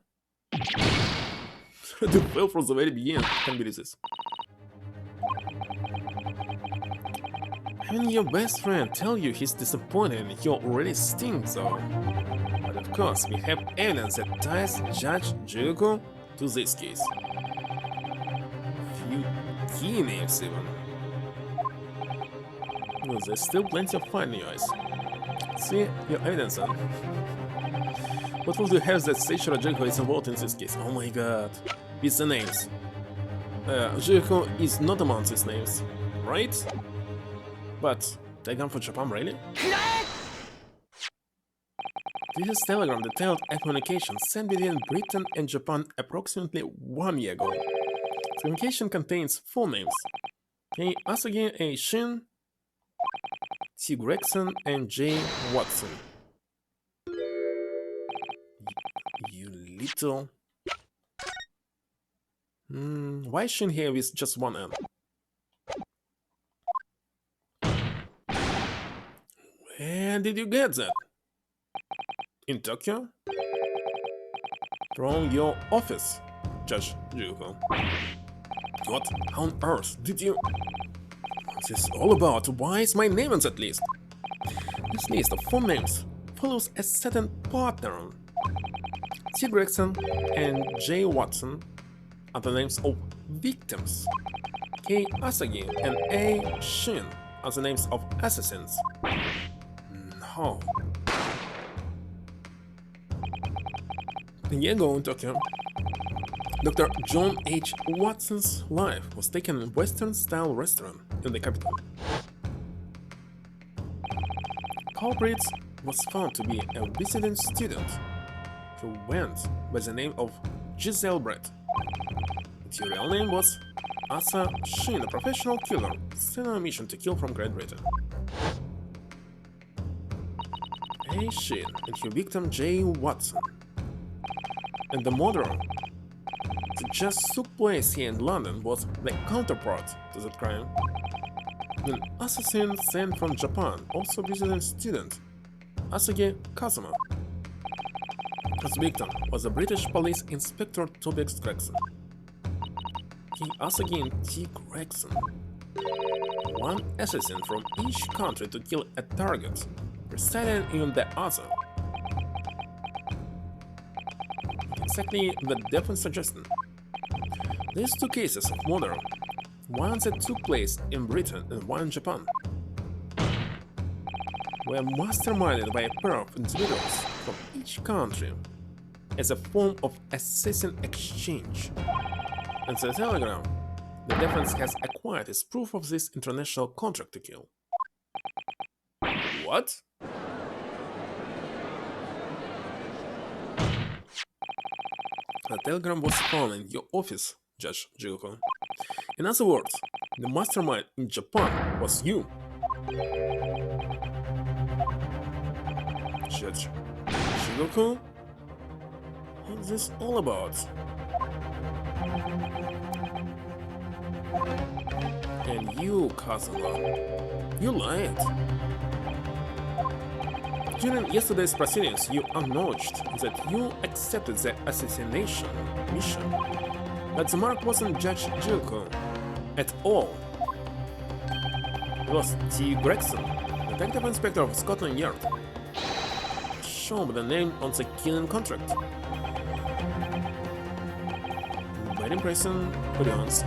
To fail from the very beginning. Can't believe this. Having your best friend tell you he's disappointed, you already stings though. But of course, we have evidence that ties Judge Juko to this case. Few key names even. Well, there's still plenty of fire in your eyes. See your evidence then. What would you have that Seiichiro Juko is involved in this case? Oh my god. With the names. Juko is not among these names, right? But telegram from Japan, really? This is telegram detailed a communication sent between Britain and Japan approximately 1 year ago. The communication contains 4 names: A. Asagi, A. Shin, T. Gregson, and J. Watson. You little... why Shin here with just one N? Where did you get that? In Tokyo? From your office, Judge Juko. What? How on earth did you... What's this all about? Why is my name on that list? This list of 4 names follows a certain pattern. T. Gregson and J. Watson are the names of victims. K. Asagi and A. Shin are the names of assassins. No. A year ago in Tokyo, Dr. John H. Watson's life was taken in a Western-style restaurant in the capital. Culprit was found to be a visiting student who went by the name of Giselle Brett. Its real name was Asa Shin, a professional killer sent on a mission to kill from Great Britain. A. Shin and her victim J. Watson and the murder that just took place here in London was the counterpart to that crime. An assassin sent from Japan also visited student Asagi Kazuma. His victim was a British police inspector Tobias Gregson. K. Asagi and T. Gregson. One assassin from each country to kill a target, residing in the other. Exactly the difference suggestion. These two cases of murder, one that took place in Britain and one in Japan, were masterminded by a pair of individuals from each country as a form of assassin exchange. And the telegram, the defense has acquired as proof of this international contract to kill. What? The telegram was found in your office, Judge Jigoku. In other words, the mastermind in Japan was you. Judge Jigoku? What's this all about? And you, Kazuma, you lied. During yesterday's proceedings, you acknowledged that you accepted the assassination mission, but the mark wasn't Judge Jigoku at all. It was T. Gregson, detective inspector of Scotland Yard, shown by the name on the killing contract. Very impressive, Kuluk01's.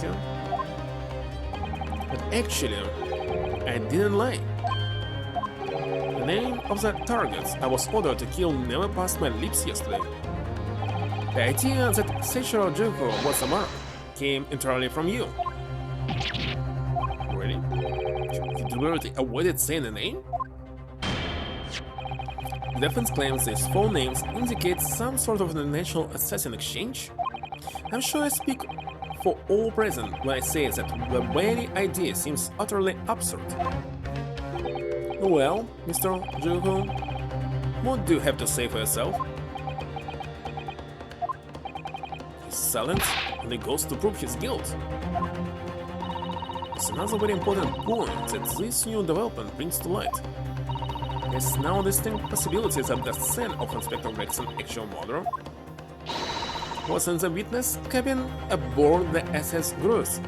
But actually, I didn't lie. The name of the targets I was ordered to kill never passed my lips yesterday. The idea that Seichiro Jigoku was a mark came entirely from you. Really? You deliberately avoided saying the name? The defense claims these four names indicate some sort of international assassin exchange. I'm sure I speak for all present when I say that the very idea seems utterly absurd. Well, Mr. Jigoku, what do you have to say for yourself? He's silent and he goes to prove his guilt. It's another very important point that this new development brings to light. There's now distinct possibilities that the scene of Inspector Gregson's actual murder was in the witness cabin aboard the SS Gruz.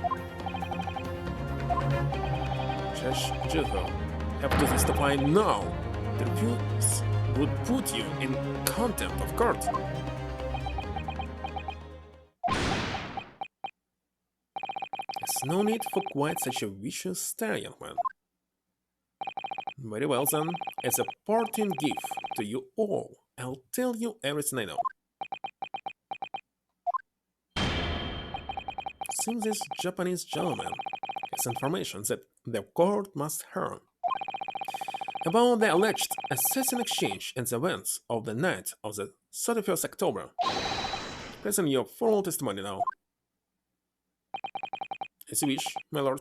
Judge Jigoku, have to testify now. The refuse would put you in contempt of court. There's no need for quite such a vicious stare, young man. Very well then, as a parting gift to you all, I'll tell you everything I know. Since this Japanese gentleman has information that the court must hear about the alleged assassin exchange and the events of the night of the 31st October. Present your formal testimony now. As you wish, my lord.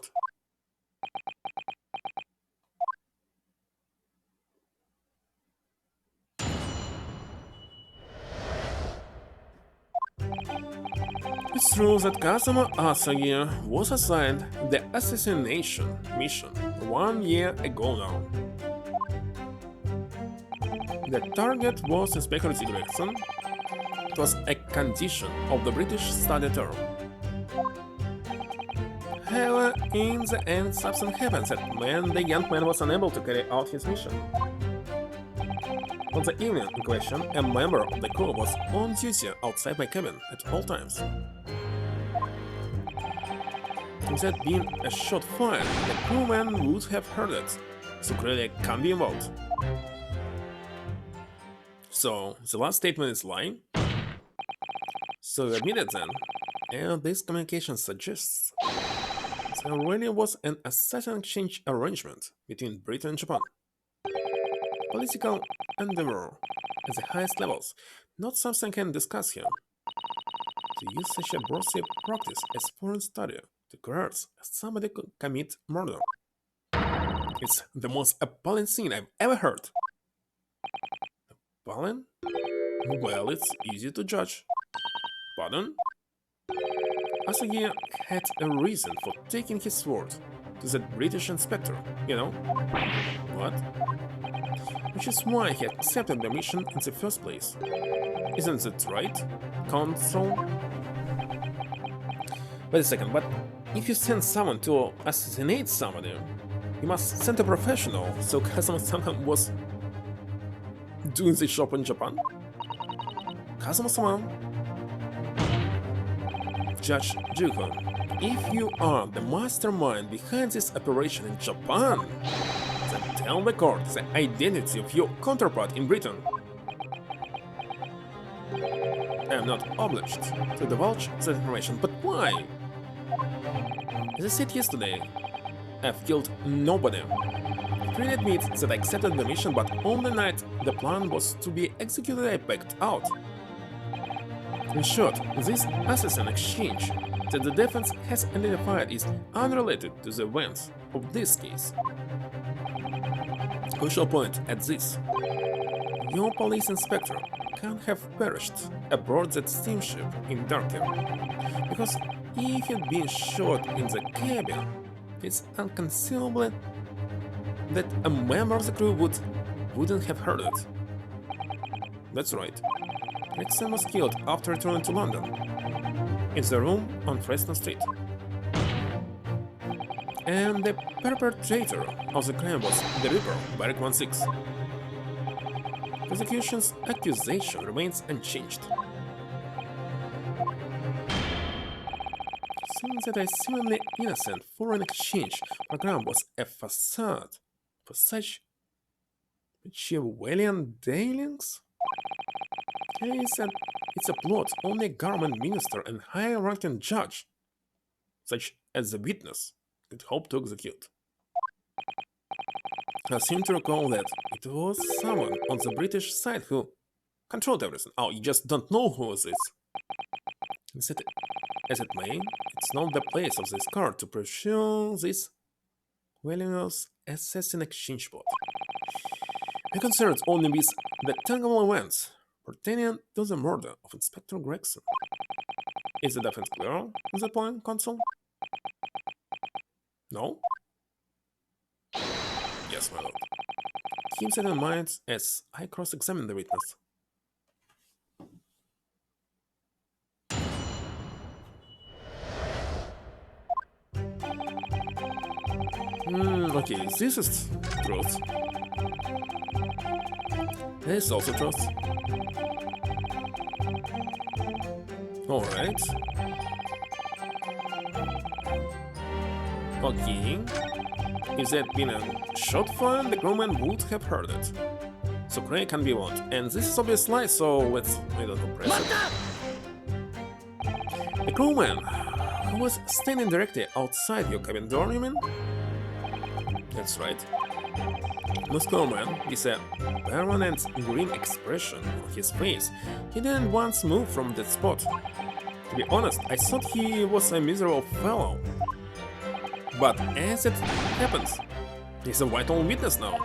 It's true that Kazuma Asagi was assigned the assassination mission 1 year ago now. The target was Inspector T. Gregson. It was a condition of the British study term. However, in the end, something happened that when the young man was unable to carry out his mission. On the evening in question, a member of the crew was on duty outside my cabin at all times. If there had been a shot fired, the crewman would have heard it, so clearly I can't be involved. So, the last statement is lying? So you admit it then, and this communication suggests there really was an assassin exchange arrangement between Britain and Japan. Political endeavor at the highest levels, not something I can discuss here. To use such a broad practice as foreign study to coerce somebody to commit murder. It's the most appalling thing I've ever heard. Appalling? Well, it's easy to judge. Pardon? Also, he had a reason for taking his word to that British inspector, you know? What? Which is why he accepted the mission in the first place. Isn't that right, Consul? Wait a second, but if you send someone to assassinate somebody, you must send a professional, so Kazuma-sama was doing the shop in Japan? Kazuma-sama? Judge Juko, if you are the mastermind behind this operation in Japan, then tell the court the identity of your counterpart in Britain. I am not obliged to divulge that information, but why? As I said yesterday, I've killed nobody. Freely admit that I accepted the mission, but on the night the plan was to be executed, I backed out. In short, this assassin exchange that the defense has identified is unrelated to the events of this case. Crucial point at this. Your police inspector can't have perished aboard that steamship in Darker, because if he'd been shot in the cabin, it's inconceivable that a member of the crew wouldn't have heard it. That's right. Nixon was killed after returning to London, in the room on Preston Street. And the perpetrator of the crime was the Ripper, Barrack 16. Prosecution's accusation remains unchanged. Seems that a seemingly innocent foreign exchange program was a facade for such Machiavellian dealings? It's a plot only a government minister and high-ranking judge, such as the witness, could hope to execute. I seem to recall that it was someone on the British side who controlled everything. Oh, you just don't know who is this. As it may, it's not the place of this card to pursue this valueless assassin exchange plot. I'm concerned only with the tangible events pertaining to the murder of Inspector Gregson. Is the defense clear on that point, Consul? No? Yes, my lord. Keep that in mind as I cross-examine the witness. Okay, this is truth. This is also truth. Alright. Okay. If there had been a shot fired, the crewman would have heard it. So Craig can be what? And this is obvious lie, so let's wait a little press it. The crewman who was standing directly outside your cabin door, you mean? That's right. This crewman with a permanent green expression on his face. He didn't once move from that spot. To be honest, I thought he was a miserable fellow. But as it happens, he's a vital witness now.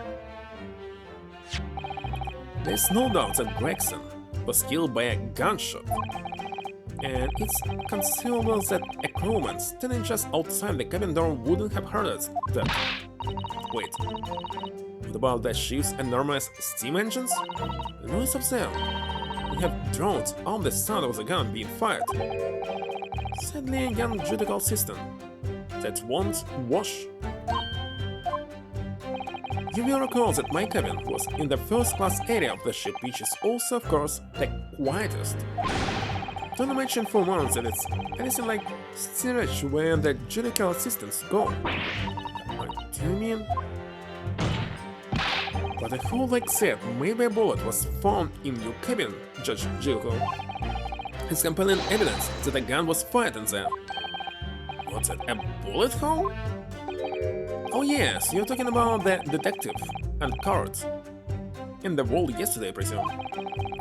There's no doubt that Gregson was killed by a gunshot. And it's conceivable that a crewman standing just outside the cabin door wouldn't have heard it. Wait, what about the ship's enormous steam engines? The noise of them would have drowned out the sound of the gun being fired. Sadly, a young judicial system that won't wash. You will recall that my cabin was in the first-class area of the ship, which is also, of course, the quietest. Don't mention for once that it's anything like steerage where the judicial assistants go. What do you mean? But the whole like said, maybe a bullet was found in your cabin, Judge Jilko. It's compelling evidence that a gun was fired in there. What's that, a bullet hole? Oh yes, you're talking about the detective and cards in the wall yesterday, I presume.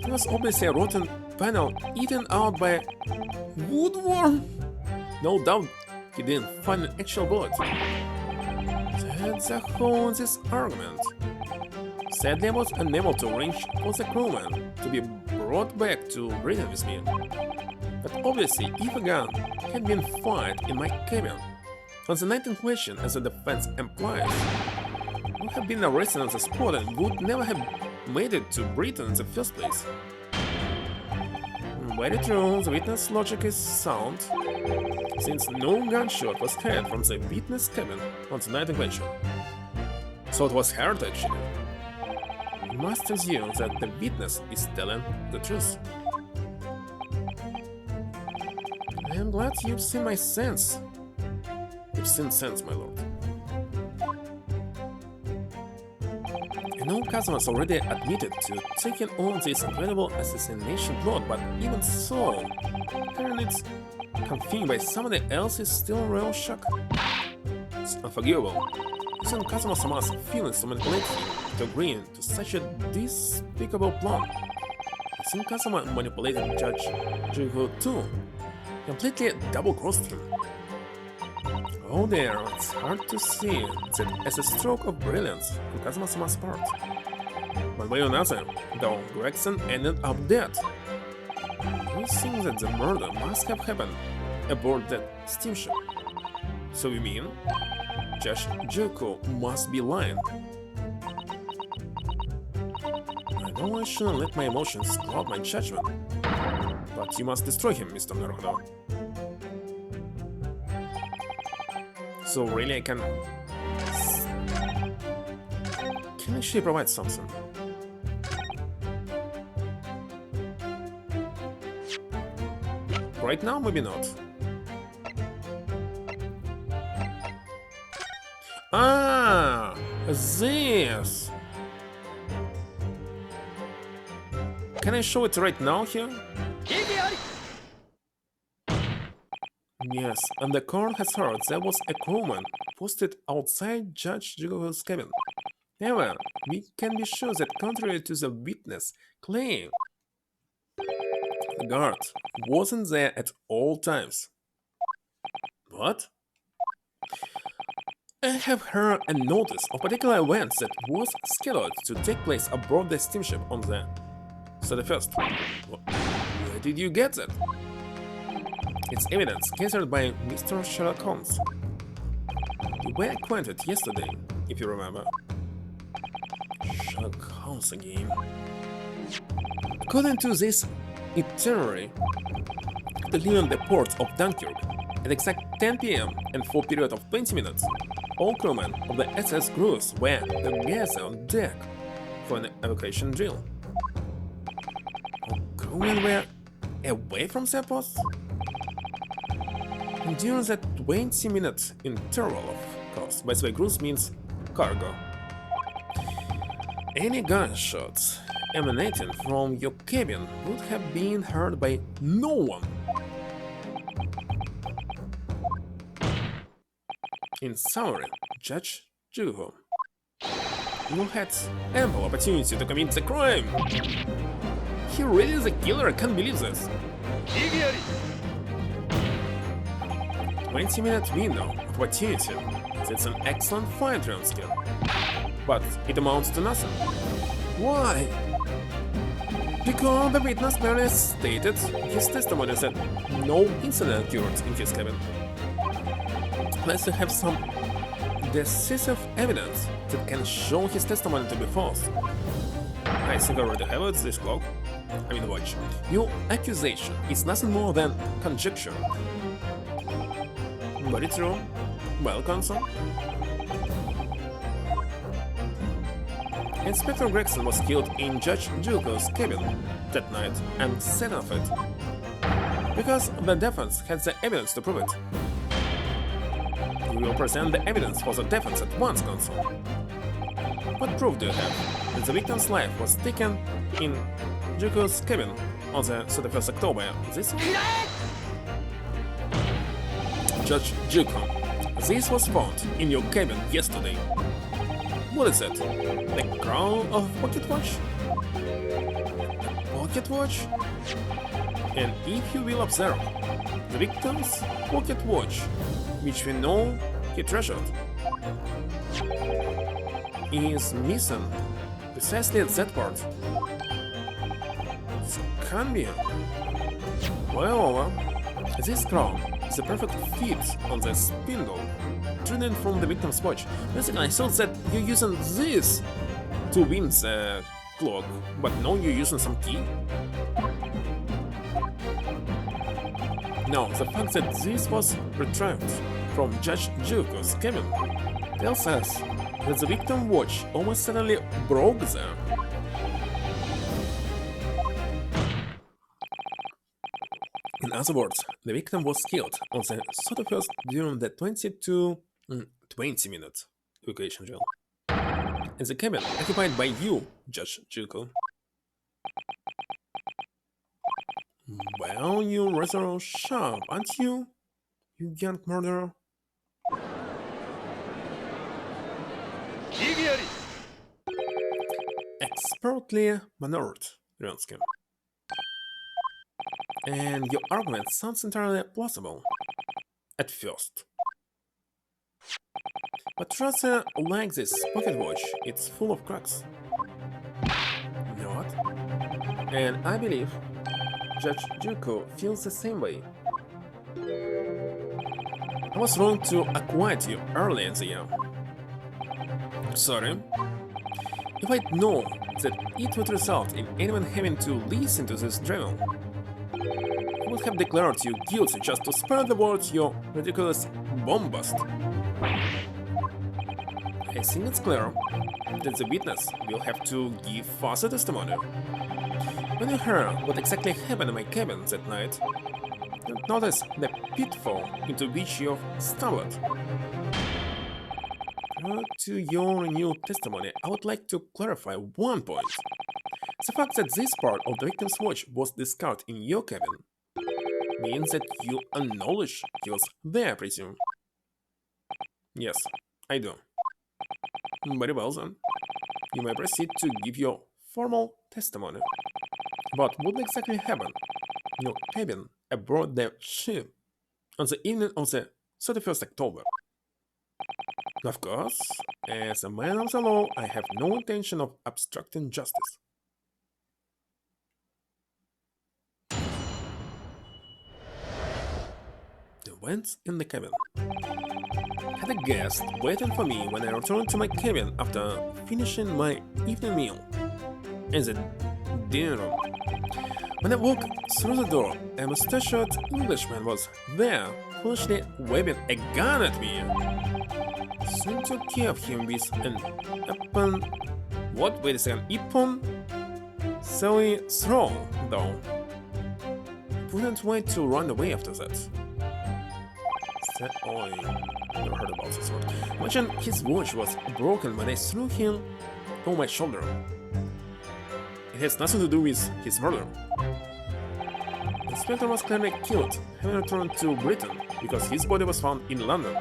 It was obviously a rotten panel eaten out by a woodworm. No doubt he didn't find an actual bullet. That's the whole of this argument. Sadly, I was unable to arrange for the crewman to be brought back to Britain with me. But obviously, if a gun had been fired in my cabin on the night in question, as the defense implies, I would have been arrested on the spot and would never have made it to Britain in the first place. Very true, the witness logic is sound, since no gunshot was heard from the witness cabin on the night in question. So it was heard actually. We must assume that the witness is telling the truth. I am glad you've seen my sense. You've seen sense, my lord. I know customers already admitted to taking on this incredible assassination plot, but even so, hearing it confirmed by somebody else is still a real shock. It's unforgivable. Isn't Kazuma-sama's feelings to manipulate him to agreeing to such a despicable plan? I think Kazuma manipulated Judge Juho too, completely double-crossed him. Oh there, it's hard to see that as a stroke of brilliance on Kazuma-sama's part. One way or another, though, Gregson ended up dead. We think that the murder must have happened aboard that steamship. So you mean, Judge Juko must be lying? I know I shouldn't let my emotions cloud my judgment, but you must destroy him, Mr. Naruto. So really I can actually provide something. Right now, maybe not. Ah, this. Can I show it right now here? Yes, and the court has heard there was a crewman posted outside Judge Jugo's cabin. However, we can be sure that contrary to the witness claim, the guard wasn't there at all times. What? I have heard a notice of particular events that was scheduled to take place aboard the steamship on the 31st. Where did you get that? It's evidence gathered by Mr. Sherlock Holmes. We were acquainted yesterday, if you remember. Sherlock Holmes again. According to this itinerary, to leave the port of Dunkirk at exact 10 p.m. and for a period of 20 minutes, all crewmen of the SS Gruz were together on deck for an evacuation drill. All crewmen were away from their posts? And during that 20-minute interval, of course, by the way, Gruz means cargo. Any gunshots emanating from your cabin would have been heard by no one. In summary, Judge Juho, you had ample opportunity to commit the crime. He really is a killer, I can't believe this. 20-minute window of opportunity, that's an excellent fine-tune skill. But it amounts to nothing. Why? Because the witness clearly stated his testimony that no incident occurred in his cabin. Unless you have some decisive evidence that can show his testimony to be false. I think I already have it, this clock. I mean, watch. Your accusation is nothing more than conjecture. Very true. Well, counsel. Inspector Gregson was killed in Judge Juko's cabin that night and set off it. Because the defense had the evidence to prove it. We will present the evidence for the defense at once, counsel. What proof do you have that the victim's life was taken in Juko's cabin on the 31st October this year? Judge Juko, this was found in your cabin yesterday. What is it? The crown of pocket watch? A pocket watch? And if you will observe, the victim's pocket watch, which we know he treasured, is missing precisely at that part. It can't be. Well, this crown is a perfect fit on the spindle, driven from the victim's watch. Basically, I thought that you're using this to win the clock, but no, you're using some key. Now, the fact that this was retrieved from Judge Juko's cabin tells us that the victim watch almost suddenly broke there. In other words, the victim was killed on the 31st during the 20 minute evacuation drill. In the cabin occupied by you, Judge Juko. Well, you're rather sharp, aren't you, you young murderer? Expertly maneuvered, Ronsky. And your argument sounds entirely plausible. At first. But rather like this pocket watch, it's full of cracks. Not? And I believe Judge Juko feels the same way. I was wrong to acquit you early in the year. Sorry. If I'd known that it would result in anyone having to listen to this drivel, I would have declared you guilty just to spare the world your ridiculous bombast. I think it's clear that the witness will have to give further testimony. When you heard what exactly happened in my cabin that night, you notice the pitfall into which you've stumbled. To your new testimony, I would like to clarify one point. The fact that this part of the victim's watch was discovered in your cabin means that you acknowledge he was there, I presume. Yes, I do. Very well then. You may proceed to give your formal testimony. But what exactly happened in your cabin aboard the ship on the evening of the 31st October? Of course, as a man of the law, I have no intention of obstructing justice. The events in the cabin. Had a guest waiting for me when I returned to my cabin after finishing my evening meal in the dinner room. When I walked through the door, a mustachioed Englishman was there, foolishly waving a gun at me. Soon took care of him with an open... What? Wait a second. Ippon? Silly throw, though. Wouldn't wait to run away after that. Oh, I never heard about this word. Imagine his watch was broken when I threw him over my shoulder. It has nothing to do with his murder. The inspector was clearly killed, having returned to Britain because his body was found in London.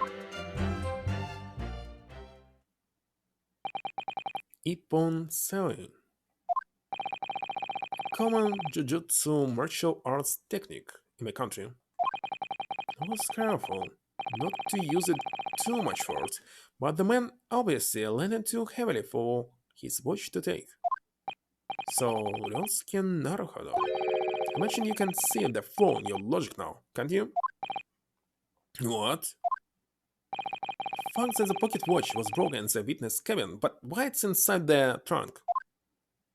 Ippon Seoi. Common jujutsu martial arts technique in my country. I was careful not to use it too much force, but the man obviously landed too heavily for his watch to take. So, Ryotsuke Naruhodo. Imagine you can see the flaw in your logic now, can't you? What? Fact that the pocket watch was broken in the witness cabin, but why it's inside the trunk?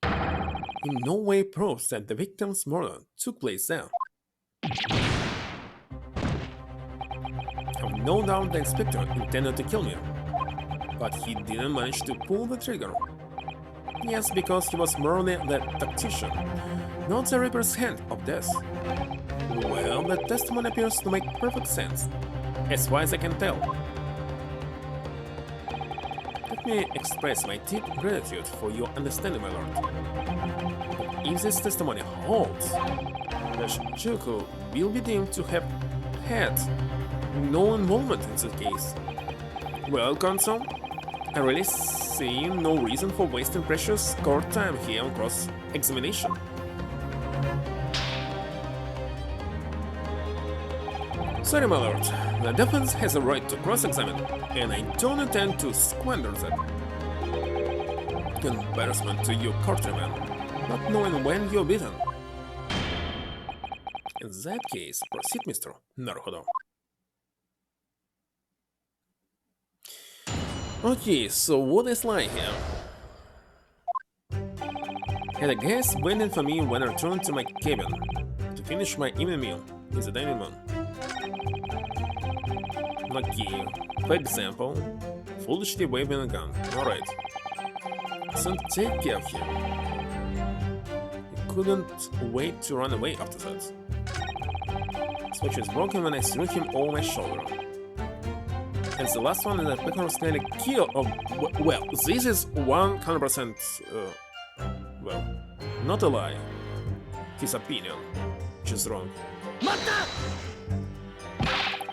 In no way proves that the victim's murder took place there. I have no doubt the inspector intended to kill me, but he didn't manage to pull the trigger. Yes, because he was merely the tactician, not the Reaper's hand of death. Well, the testimony appears to make perfect sense, as far as I can tell. Let me express my deep gratitude for your understanding, my lord. If this testimony holds, Judge Juko will be deemed to have had no involvement in the case. Well, counsel, I really see no reason for wasting precious court time here on cross-examination. Sorry, my lord, the defense has a right to cross-examine, and I don't intend to squander that. Embarrassment to you countrymen, not knowing when you're beaten. In that case, proceed, Mr. Naruhodo. Okay, so what is lying here? Had a guest waiting for me when I returned to my cabin to finish my evening meal in the dining room. Okay, for example, foolishly waving a gun. Alright. So take care of him. He couldn't wait to run away after that. Switch was broken when I threw him over my shoulder. And the last one is a Pecker was nearly killed. Oh, well, this is 100%. Well, not a lie. His opinion, which is wrong.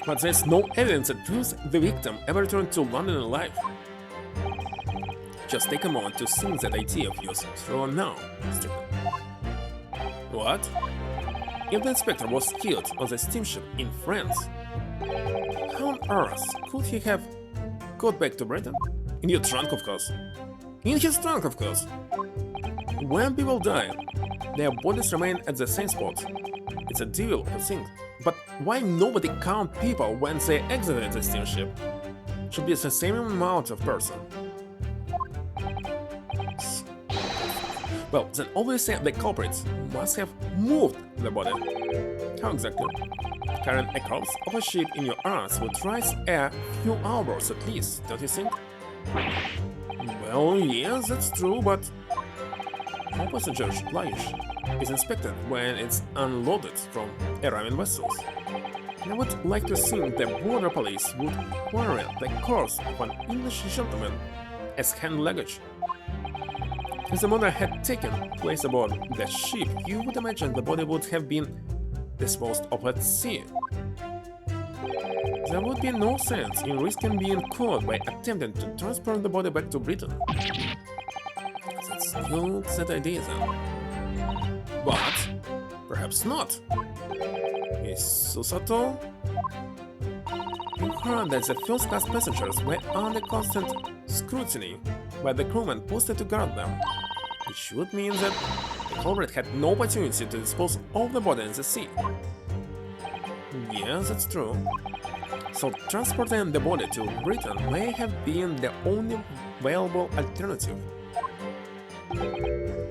But there's no evidence that proves the victim ever returned to London alive. Just take a moment to think that idea of yours through now, Strickland. What? If the inspector was killed on the steamship in France, how on earth could he have got back to Britain? In your trunk, of course. In his trunk, of course. When people die, their bodies remain at the same spot. It's a devil of a thing. But why nobody count people when they exited the steamship? Should be the same amount of person. Well, then obviously the culprits must have moved the body. How exactly? Carrying a corpse of a sheep in your arms would rise a few hours at least, don't you think? Well, yes, that's true, but how passenger luggage is inspected when it's unloaded from arriving vessels? I would like to think the border police would quarry the corpse of an English gentleman as hand luggage. If the murder had taken place aboard the ship, you would imagine the body would have been disposed of at sea. There would be no sense in risking being caught by attempting to transport the body back to Britain. That's not that idea then. But perhaps not. Is Susato? You heard that the first-class passengers were under constant scrutiny by the crewmen posted to guard them. It should mean that the culprit had no opportunity to dispose of the body in the sea. Yes, that's true. So transporting the body to Britain may have been the only viable alternative.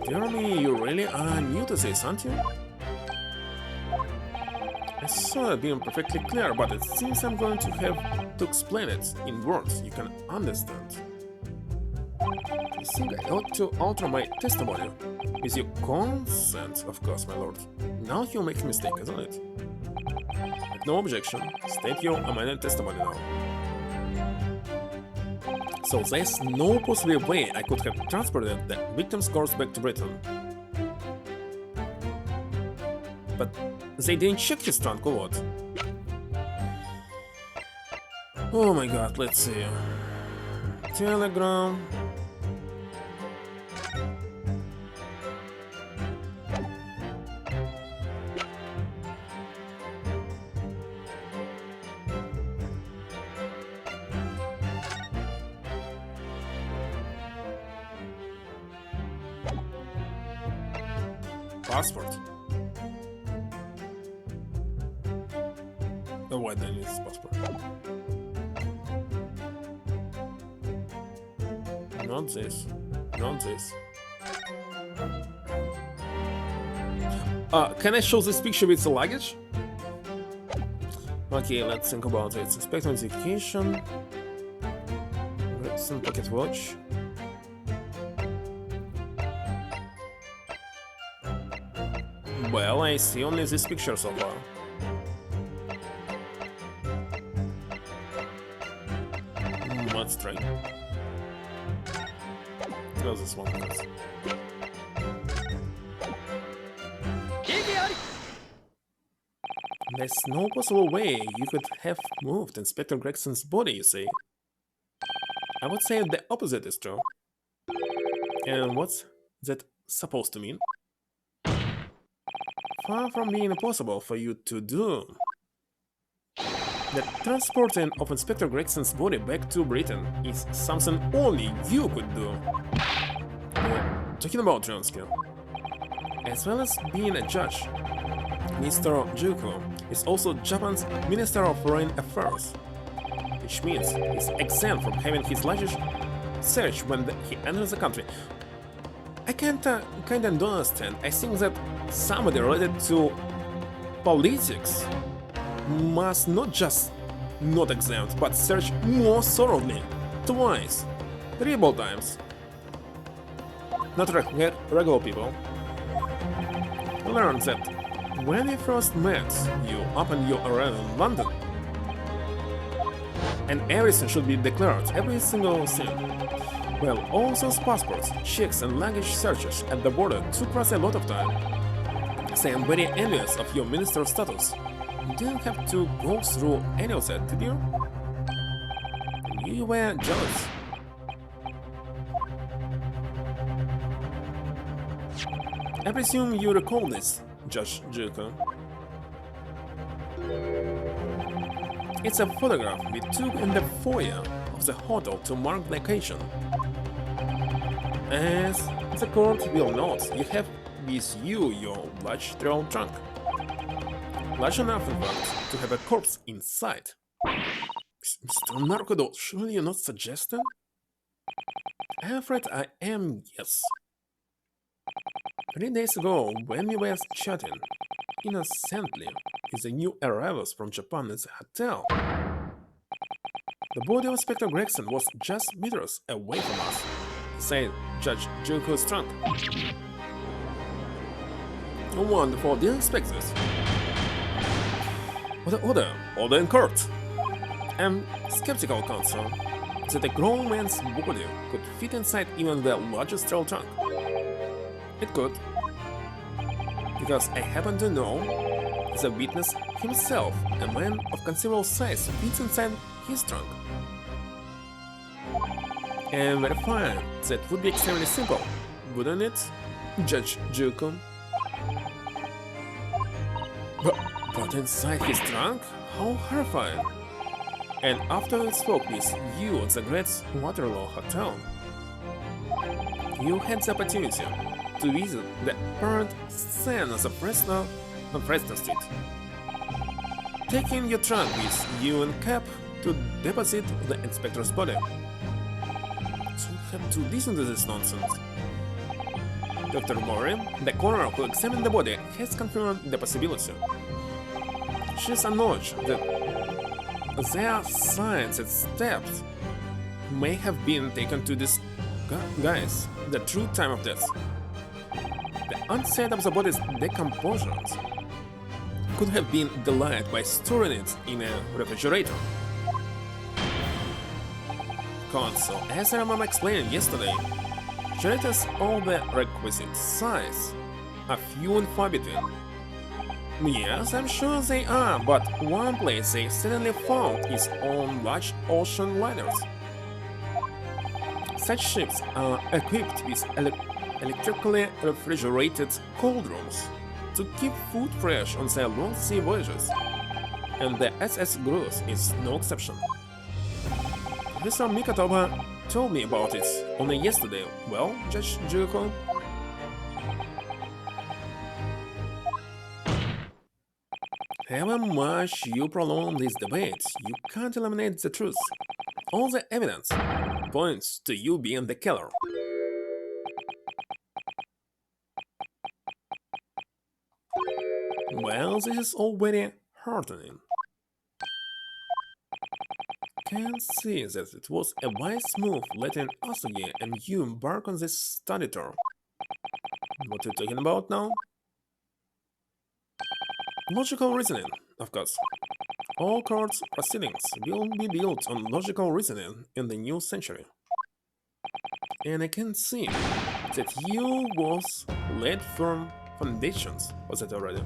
Jeremy, you really are new to this, aren't you? I saw it being perfectly clear, but it seems I'm going to have to explain it in words you can understand. I think I ought to alter my testimony. With your consent, of course, my lord. Now you make a mistake, isn't it? With no objection, state your amended testimony now. So there's no possible way I could have transported the victim's corpse back to Britain. But they didn't check his trunk or what? Oh my god, let's see. Telegram. Passport. Oh, why do I need this passport? Not this. Not this. Can I show this picture with the luggage? Okay, let's think about it. Inspect notification. Some pocket watch. Well, I see only this picture so far. Let's try. Close this one first. There's no possible way you could have moved Inspector Gregson's body, you say? I would say the opposite is true. And what's that supposed to mean? Far from being impossible for you to do. The transporting of Inspector Gregson's body back to Britain is something only you could do. Talking about Dronsky. As well as being a judge, Mr. Juko is also Japan's Minister of Foreign Affairs, which means he's exempt from having his luggage searched when he enters the country. I kinda don't understand. I think that somebody related to politics must not just not exempt, but search more thoroughly, twice, 3 times. Not regular people. Learned that when I first met you up and you arrived in London, and everything should be declared, every single thing. Well, all those passports, checks and luggage searches at the border took us a lot of time. So I'm very envious of your minister status. You didn't have to go through any of that, did you? You were jealous. I presume you recall this, Judge Juko. It's a photograph we took in the foyer of the hotel to mark the occasion. As the court will note, you have with you your large travel trunk. Large enough, in fact, to have a corpse inside. Mr. Narcodo, surely you're not suggesting? I'm afraid I am, yes. 3 days ago, when we were chatting innocently with the new arrivals from Japan at the hotel, the body of Inspector Gregson was just meters away from us, said Judge Junko's trunk. Wonderful, didn't expect this. Order in court. I'm skeptical, counsel, that a grown man's body could fit inside even the largest travel trunk. It could, because I happen to know the witness himself, a man of considerable size, fits inside his trunk. And verifying that would be extremely simple, wouldn't it, Judge Juko? But inside his trunk? How horrifying! And after I spoke with you at the Great Waterloo Hotel, you had the opportunity to visit the apparent scene of the Fresno on Fresno Street, taking your trunk with you and cab to deposit the inspector's body. So you have to listen to this nonsense. Dr. Mori, the coroner who examined the body, has confirmed the possibility. She has acknowledged that there are signs that steps may have been taken to disguise the true time of death. The onset of the body's decomposition could have been delayed by storing it in a refrigerator. Counsel, as I remember explaining yesterday, refrigerators all the requisite size, are few and far between. Yes, I'm sure they are, but one place they certainly found is on large ocean liners. Such ships are equipped with electrically refrigerated cold rooms to keep food fresh on their long sea voyages, and the SS Gruz is no exception. Professor Mikatoba told me about it only yesterday. Well, Judge Juko? However much you prolong this debate, you can't eliminate the truth. All the evidence points to you being the killer. Well, this is already heartening. Can see that it was a wise move letting Asagi and you embark on this study tour. What are you talking about now? Logical reasoning, of course. All court proceedings will be built on logical reasoning in the new century. And I can see that you was laid firm foundations for that already.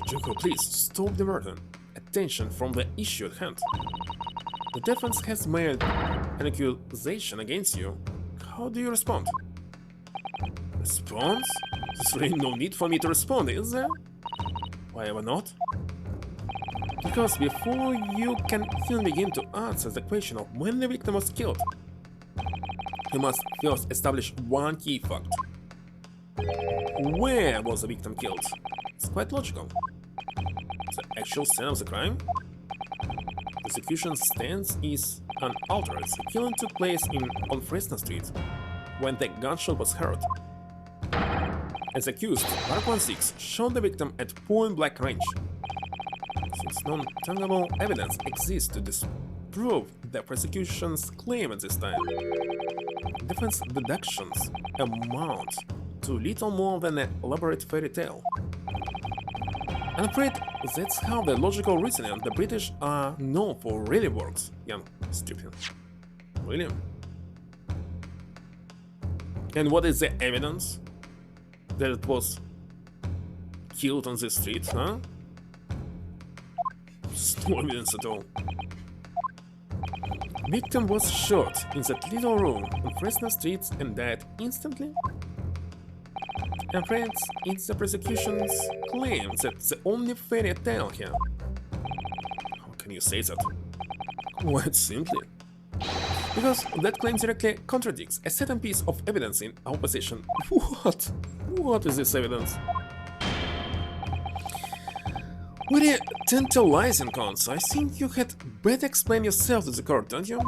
Juko, please stop the murder. Attention from the issue at hand. The defense has made an accusation against you. How do you respond? Response? There's really no need for me to respond, is there? Why ever not? Because before you can even begin to answer the question of when the victim was killed, you must first establish one key fact. Where was the victim killed? It's quite logical. The actual scene of the crime? The execution stance is unaltered. The killing took place on Fresno Street when the gunshot was heard. As accused, Kuluk01's shot the victim at point-blank range. Since non-tangible evidence exists to disprove the prosecution's claim at this time, defense deductions amount to little more than an elaborate fairy tale. I'm afraid that's how the logical reasoning the British are known for really works, young stupid. Really? And what is the evidence that it was killed on the street, huh? There's no evidence at all. Victim was shot in that little room on Fresno Street and died instantly? And friends, it's the prosecution's claim that's the only fairy tale here. How can you say that? Quite simply. Because that claim directly contradicts a certain piece of evidence in our possession. What? What is this evidence? Very tantalizing, Cons. I think you had better explain yourself to the court, don't you?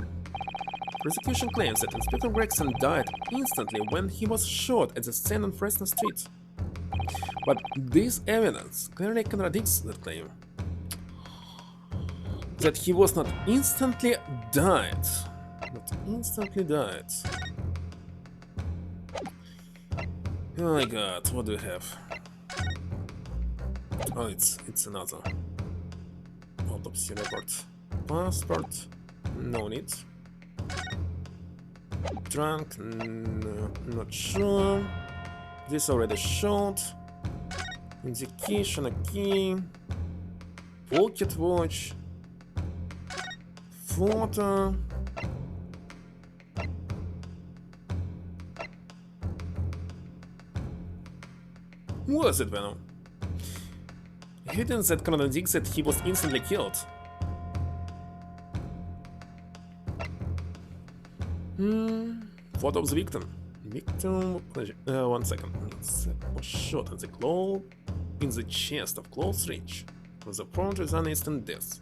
Prosecution claims that Inspector Gregson died instantly when he was shot at the scene on Fresno Street. But this evidence clearly contradicts that claim. That he was not instantly died. Not instantly died. Oh my god, what do you have? Oh, it's another autopsy report. Passport, no need. Drunk, no, not sure. This already shot. Indication, okay. Pocket watch. Photo. What is it, Venom? Evidence that contradicts that he was instantly killed. Photo of the victim. Victim. 1 second. Was shot in the claw, in the chest of close range. The front is an instant death.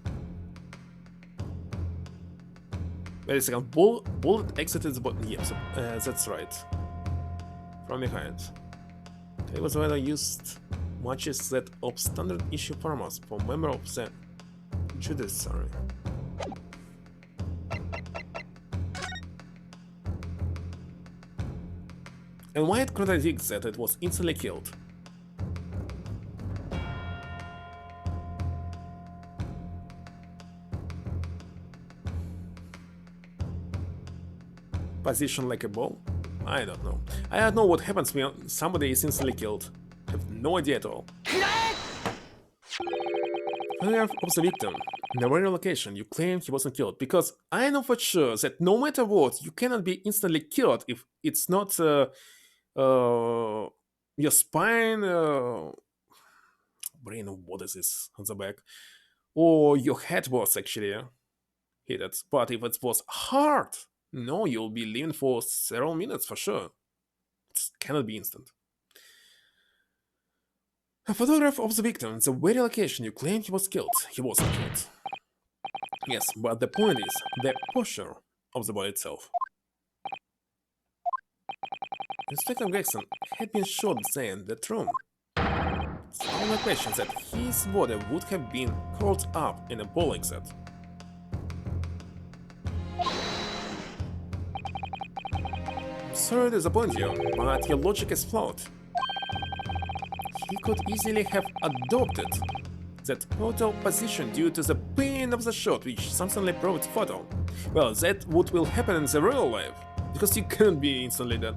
Wait a second. Bullet exited the body. Yep, that's right. From behind. It was rather used much as that of standard issue farmers for member of the judiciary. And why it contradicts that it was instantly killed? Position like a ball? I don't know. I don't know what happens when somebody is instantly killed. I have no idea at all. Photograph of the victim. In the very location, you claim he wasn't killed, because I know for sure that no matter what, you cannot be instantly killed if it's not your spine, brain, what is this on the back, or your head was actually hit it. But if it was heart, no, you'll be living for several minutes for sure. It cannot be instant. A photograph of the victim in the very location you claim he was killed. He wasn't killed. Yes, but the point is the posture of the body itself. Inspector Gregson had been shot in that room. It's only question that his body would have been curled up in a ball like that. Sorry to disappoint you, but your logic is flawed. He could easily have adopted that photo position due to the pain of the shot which subsequently proved fatal. Well, that what will happen in the real life, because you can't be instantly dead.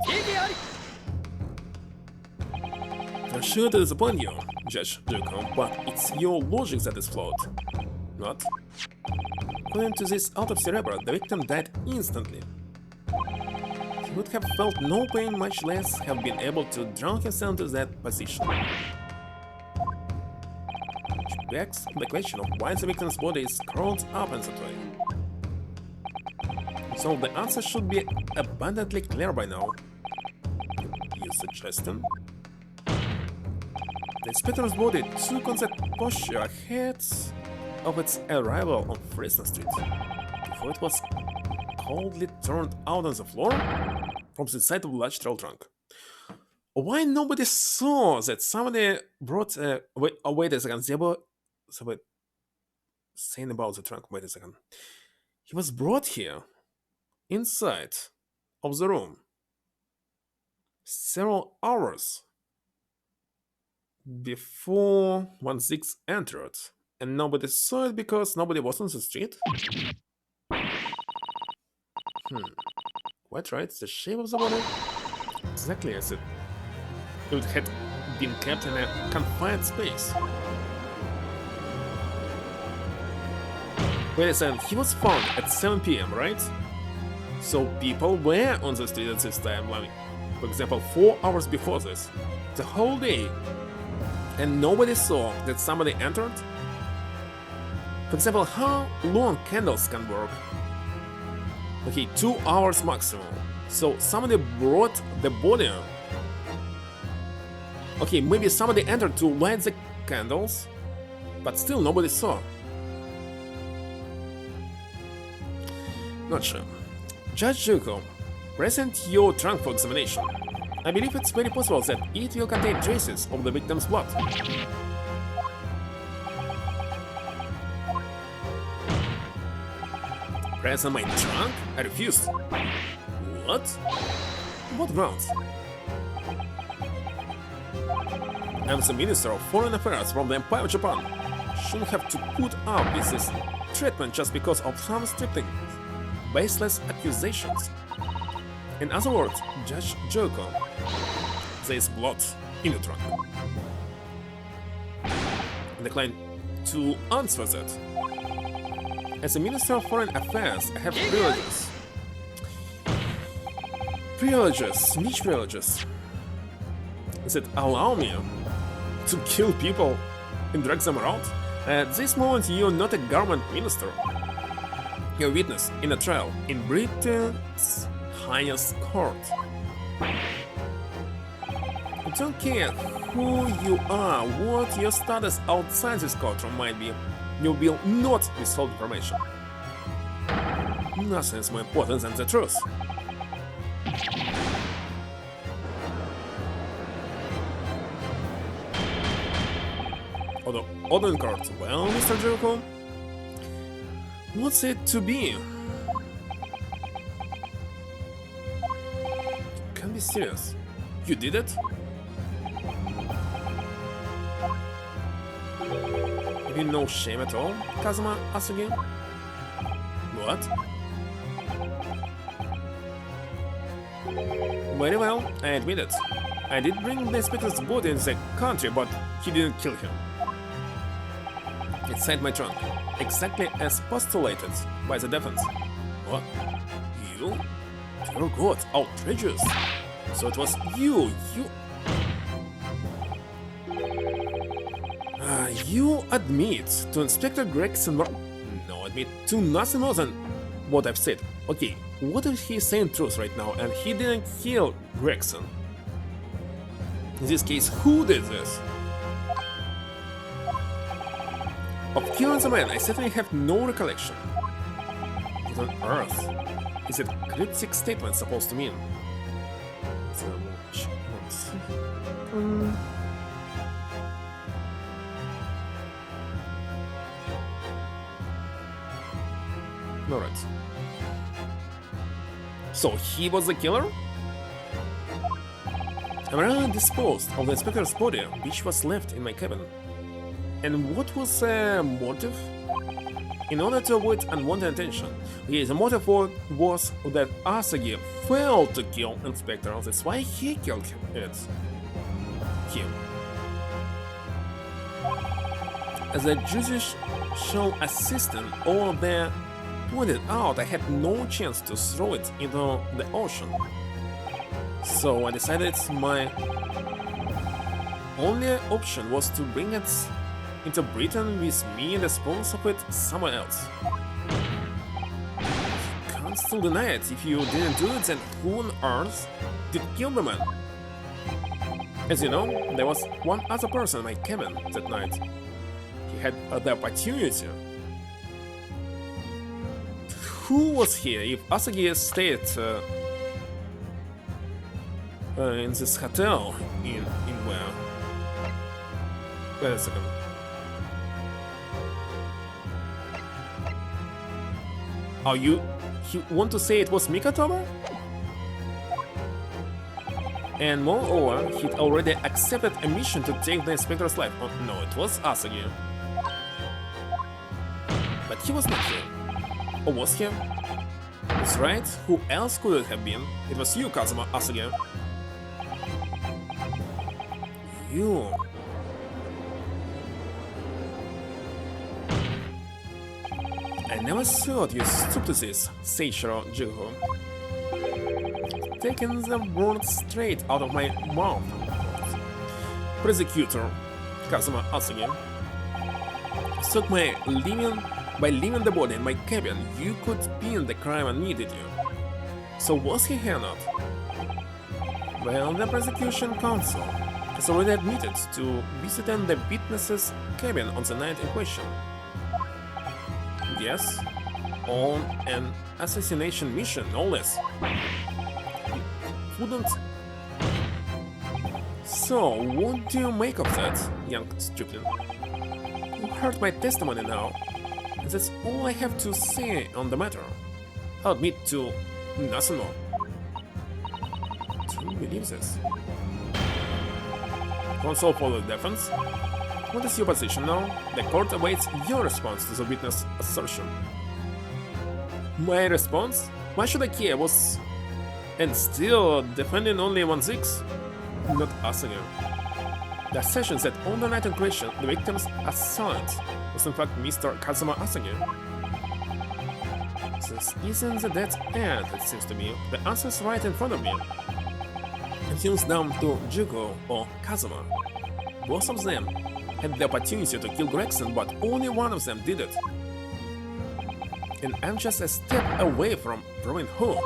I'm sure to disappoint you, Judge Ducom, but it's your logic that is flawed. Not? According to this autopsy report, the victim died instantly. He would have felt no pain, much less have been able to drown himself into that position. Which begs the question of why the victim's body is curled up in that way. So the answer should be abundantly clear by now. You suggesting? The inspector's body took on that posture ahead of its arrival on Fresno Street, before it was coldly turned out on the floor from the side of a large trail trunk. Why nobody saw that somebody brought wait a second, they were saying about the trunk, wait a second. He was brought here, inside of the room, several hours before 1-6 entered, and nobody saw it because nobody was on the street? Quite right, the shape of the body? Exactly as it had been kept in a confined space. Wait a second, he was found at 7 p.m., right? So people were on the street at this time, like, for example, 4 hours before this, the whole day, and nobody saw that somebody entered? For example, how long candles can work? Okay, 2 hours maximum. So somebody brought the body. Okay, maybe somebody entered to light the candles, but still nobody saw. Not sure. Judge Juko, present your trunk for examination. I believe it's very possible that it will contain traces of the victim's blood. Present my trunk? I refuse. What? What grounds? I'm the Minister of Foreign Affairs from the Empire of Japan. Shouldn't have to put up with this treatment just because of some stripping, baseless accusations. In other words, Judge Joko, there is blood in the trunk. I decline to answer that. As a Minister of Foreign Affairs, I have privileges. Which privileges? That allow me to kill people and drag them around? At this moment, you're not a government minister. You're a witness in a trial in Britain's highest court. I don't care who you are, what your status outside this courtroom might be. You will not withhold information. Nothing is more important than the truth. Odin court. Well, Mr. Joko, what's it to be? Can't be serious. You did it? Have you no shame at all, Kazuma Asugi? What? Very well, I admit it. I did bring the inspector's body in the country, but he didn't kill him. Inside my trunk, exactly as postulated by the defense. What? You? Dear God, outrageous! So it was you! You admit to Inspector Gregson... No, admit to nothing more than what I've said. Okay, what if he's saying truth right now and he didn't kill Gregson? In this case, who did this? Of killing the man, I certainly have no recollection. What on earth is that cryptic statement supposed to mean? Alright. So he was the killer? Amara disposed of the inspector's body, which was left in my cabin. And what was the motive? In order to avoid unwanted attention. Okay, the motive was that Asagi failed to kill Inspector, that's why he killed him. As a judicial assistant over there pointed out, I had no chance to throw it into the ocean. So I decided my only option was to bring it into Britain with me and dispose of it somewhere else. You can't still deny it. If you didn't do it, then who on earth did kill the man? As you know, there was one other person in my cabin that night. He had the opportunity. Who was here if Asagi stayed in this hotel in where? Wait a second. Are you want to say it was Mikatoba? And moreover, he'd already accepted a mission to take the inspector's life. Oh no, it was Asagi. But he was not here. Or was he? That's right, who else could it have been? It was you, Kazuma Asagi. You. I never thought you stooped to this, Seichiro Jigo. Taking the words straight out of my mouth. Prosecutor, Kazuma Asagi. Thought by leaving the body in my cabin, you could pin the crime on me, did you? So was he here not? Well, the prosecution counsel has already admitted to visiting the witness's cabin on the night in question. Yes, on an assassination mission, no less. Wouldn't. So, what do you make of that, young stripling? You heard my testimony now, and that's all I have to say on the matter. I'll admit to nothing more. Do you believe this? Counsel for the defense? What is your position now? The court awaits your response to the witness' assertion. My response? Why should I care? Was and still defending only 1-6? Not Asagi. The assertion that on the night in question the victim's assailant was in fact Mr. Kazuma Asagi. This isn't the dead end, it seems to me. The answer's right in front of me. It comes down to Juko or Kazuma. Both of them had the opportunity to kill Gregson, but only one of them did it. And I'm just a step away from proving who.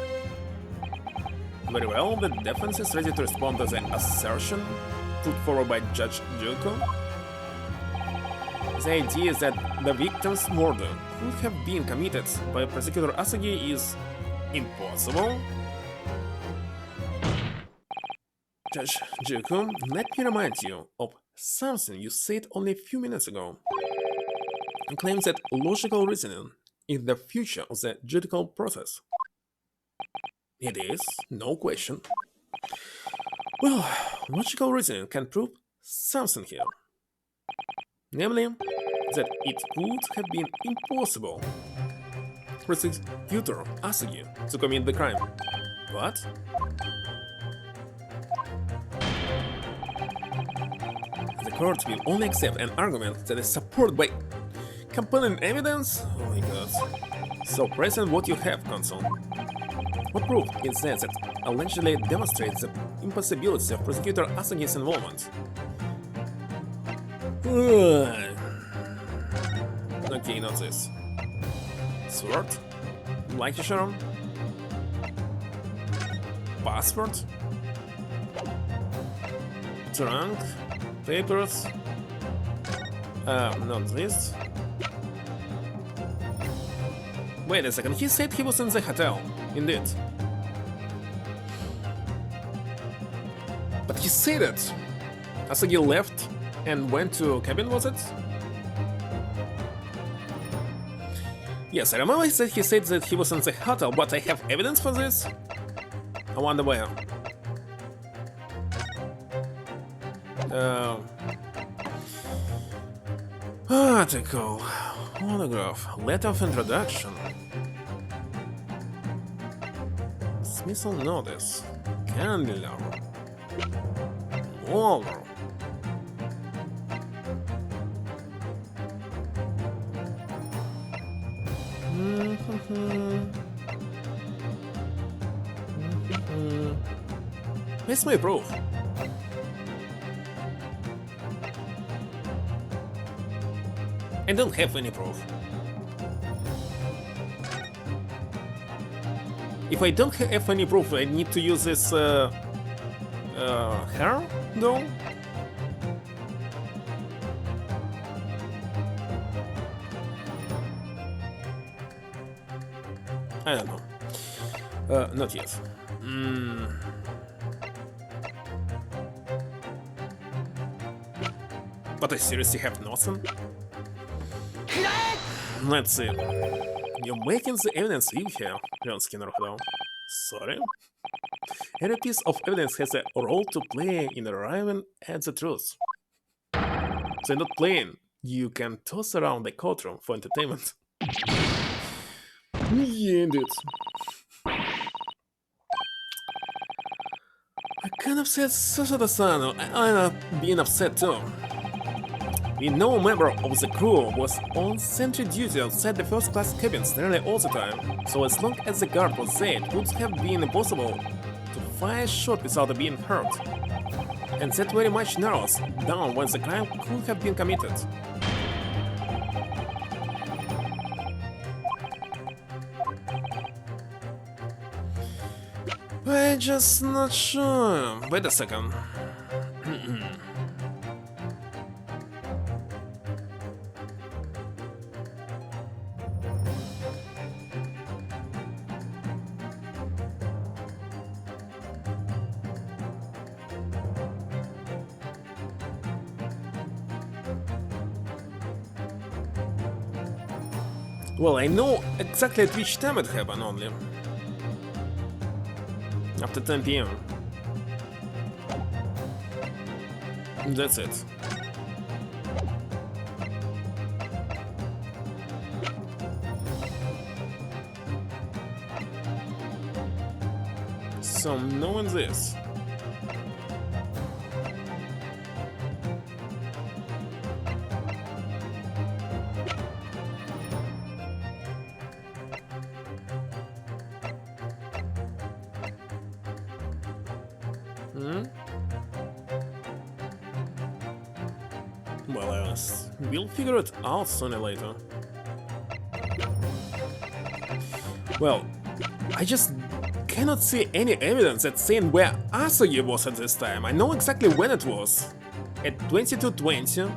Very well, the defense is ready to respond to the assertion put forward by Judge Juko. The idea is that the victim's murder could have been committed by Prosecutor Asagi is impossible. Judge Juko, let me remind you of something you said only a few minutes ago. You claim that logical reasoning is the future of the judicial process. It is, no question. Well, logical reasoning can prove something here. Namely, that it would have been impossible for Prosecutor Asagi to commit the crime. What? The court will only accept an argument that is supported by compelling evidence? Oh my god. So present what you have, counsel. What proof is that allegedly demonstrates the impossibility of Prosecutor Asagi's involvement? Okay, not this. Sword? Lucky charm? Passport? Trunk? Papers? Not this. Wait a second, he said he was in the hotel. Indeed. But he said it! Asagi left and went to cabin, was it? Yes, I remember he said that he was in the hotel, but I have evidence for this? I wonder where. Article, monograph, letter of introduction, dismissal notice, candelabra, logo. Where's my proof? I don't have any proof. If I don't have any proof, I need to use this Her, though? I don't know. Not yet. But I seriously have nothing? Let's see. You're making the evidence live here, John Skinner. Sorry? Every piece of evidence has a role to play in arriving at the truth. So not playing, you can toss around the courtroom for entertainment. Yeah, indeed. I can't upset Sasada-san. I'm being upset too. We know a member of the crew was on sentry duty outside the first-class cabins nearly all the time, so as long as the guard was there, it would have been impossible to fire a shot without being hurt. And that very much narrows down when the crime could have been committed. I'm just not sure. Wait a second. Well, I know exactly at which time it happened only. After 10 PM. That's it. So, knowing this. Well, we'll figure it out sooner or later. Well, I just cannot see any evidence that's saying where Asagi was at this time. I know exactly when it was. At 22:20.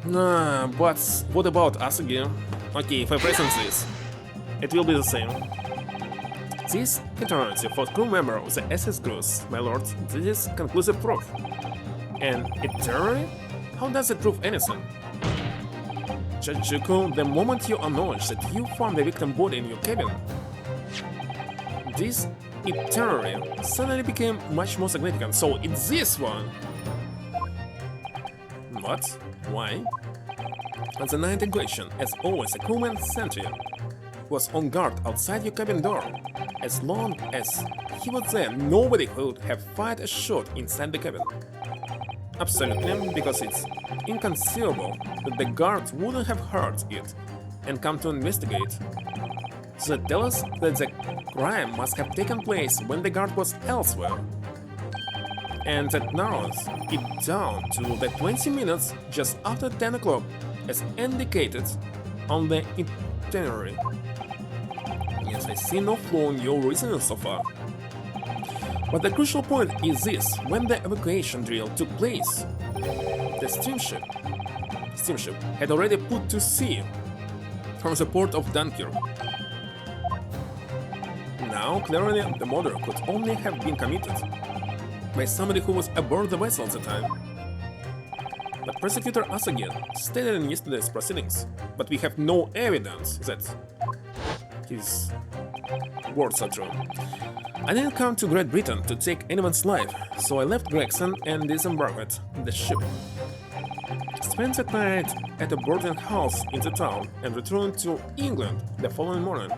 Nah, but what about Asagi? Okay, if I press on this, it will be the same. This eternity for crew member of the SS Cruise, my lord, this is conclusive proof. And eternity? How does it prove anything? Chachiku, the moment you acknowledge that you found the victim body in your cabin, this eternity suddenly became much more significant, so it's this one! What? Why? And the night in question, as always, a crewman sentry was on guard outside your cabin door. As long as he was there, nobody could have fired a shot inside the cabin. Absolutely, because it's inconceivable that the guards wouldn't have heard it and come to investigate. So that tells us that the crime must have taken place when the guard was elsewhere. And that narrows it down to the 20 minutes just after 10 o'clock, as indicated on the itinerary. Yes, I see no flaw in your reasoning so far. But the crucial point is this: when the evacuation drill took place, the steamship had already put to sea from the port of Dunkirk. Now, clearly, the murder could only have been committed by somebody who was aboard the vessel at the time. But Prosecutor Asagi stated in yesterday's proceedings, but we have no evidence that his words are true. I didn't come to Great Britain to take anyone's life, so I left Gregson and disembarked the ship. Spent the night at a boarding house in the town and returned to England the following morning.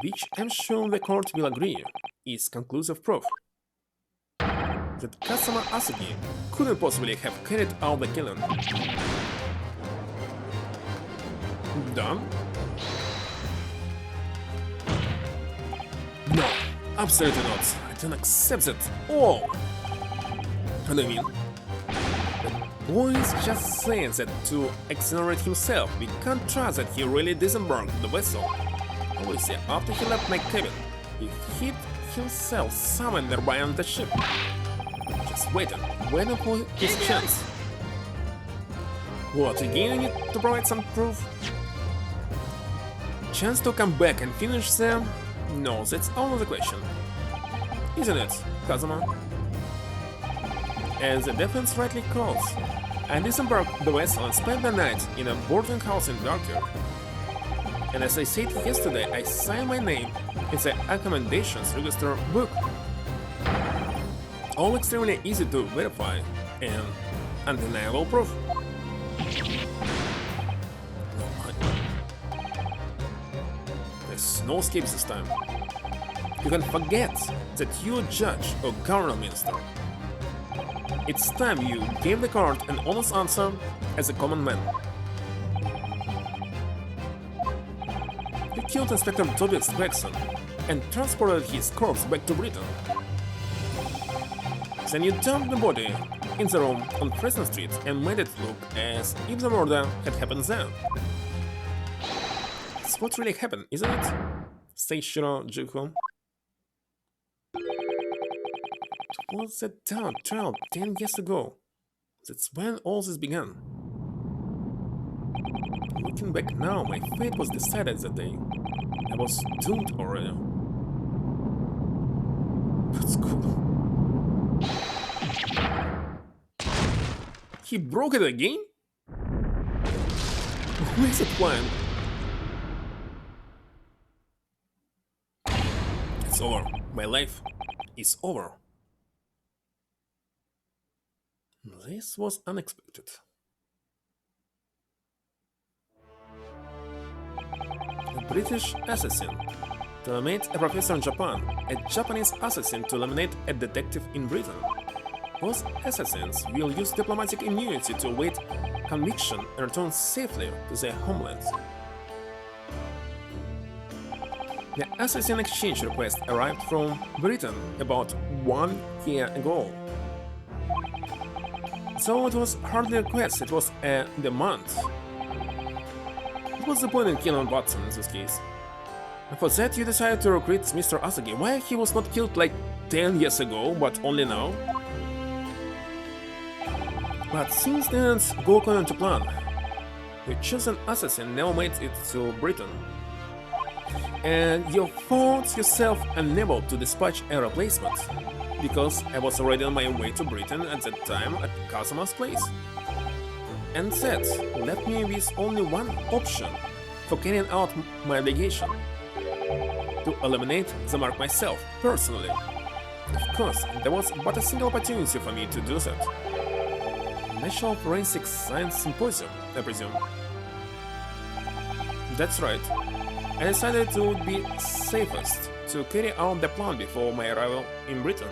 Which I'm sure the court will agree is conclusive proof that Kasama Asagi couldn't possibly have carried out the killing. Done? No, absolutely not. I don't accept it. Oh! What do you mean? The Boy's just saying that to exonerate himself. We can't trust that he really disembarked the vessel. Obviously, after he left my cabin, he hid himself somewhere nearby on the ship. Just waiting for his chance. What, again you need to provide some proof? Chance to come back and finish them? No, that's only the question. Isn't it, Kazuma? As the defense rightly calls, I disembarked the vessel and spent the night in a boarding house in Dunkirk. And as I said yesterday, I signed my name in the accommodations register book. All extremely easy to verify and undeniable proof. There's no escape this time. You can forget that you're a judge or governor minister. It's time you gave the court an honest answer as a common man. You killed Inspector Tobias Gregson and transported his corpse back to Britain. Then you dumped the body in the room on Preston Street and made it look as if the murder had happened there. That's what really happened, isn't it? Seishiro Juho. It was that dark 10 years ago. That's when all this began. Looking back now, my fate was decided that day. I was doomed already. That's cool. He broke it again? Where's the plan? It's over. My life is over. This was unexpected. A British assassin to eliminate a professor in Japan, a Japanese assassin to eliminate a detective in Britain. Both assassins will use diplomatic immunity to await conviction and return safely to their homelands. The assassin exchange request arrived from Britain about 1 year ago. So it was hardly a request, it was a demand. What was the point in killing Watson in this case? And for that you decided to recruit Mr. Asagi. Why he was not killed like 10 years ago, but only now? But since things go according to plan, your chosen assassin never made it to Britain. And you found yourself unable to dispatch a replacement, because I was already on my way to Britain at that time at Kazuma's place. And that left me with only one option for carrying out my obligation: to eliminate the mark myself, personally. Of course, there was but a single opportunity for me to do that. National Forensic Science Symposium, I presume. That's right. I decided it would be safest to carry out the plan before my arrival in Britain.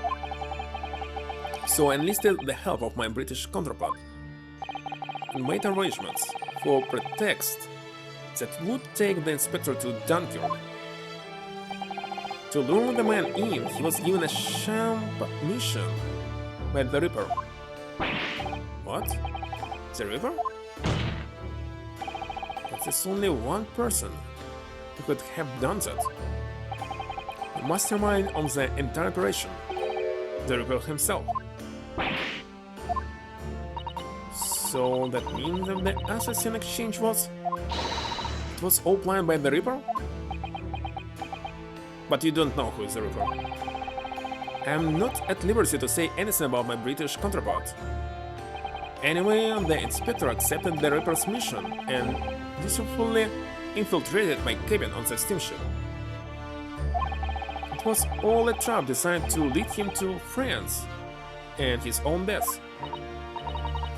So I enlisted the help of my British counterpart and made arrangements for a pretext that would take the inspector to Dunkirk. To lure the man in, he was given a sham mission by the Reaper. What? The Reaper? But there's only one person who could have done that. The mastermind of the entire operation, the Reaper himself. So that means that the assassin exchange was... It was all planned by the Reaper? But you don't know who is the Reaper. I'm not at liberty to say anything about my British counterpart. Anyway, the inspector accepted the Reaper's mission and deceitfully infiltrated my cabin on the steamship. It was all a trap designed to lead him to France and his own death.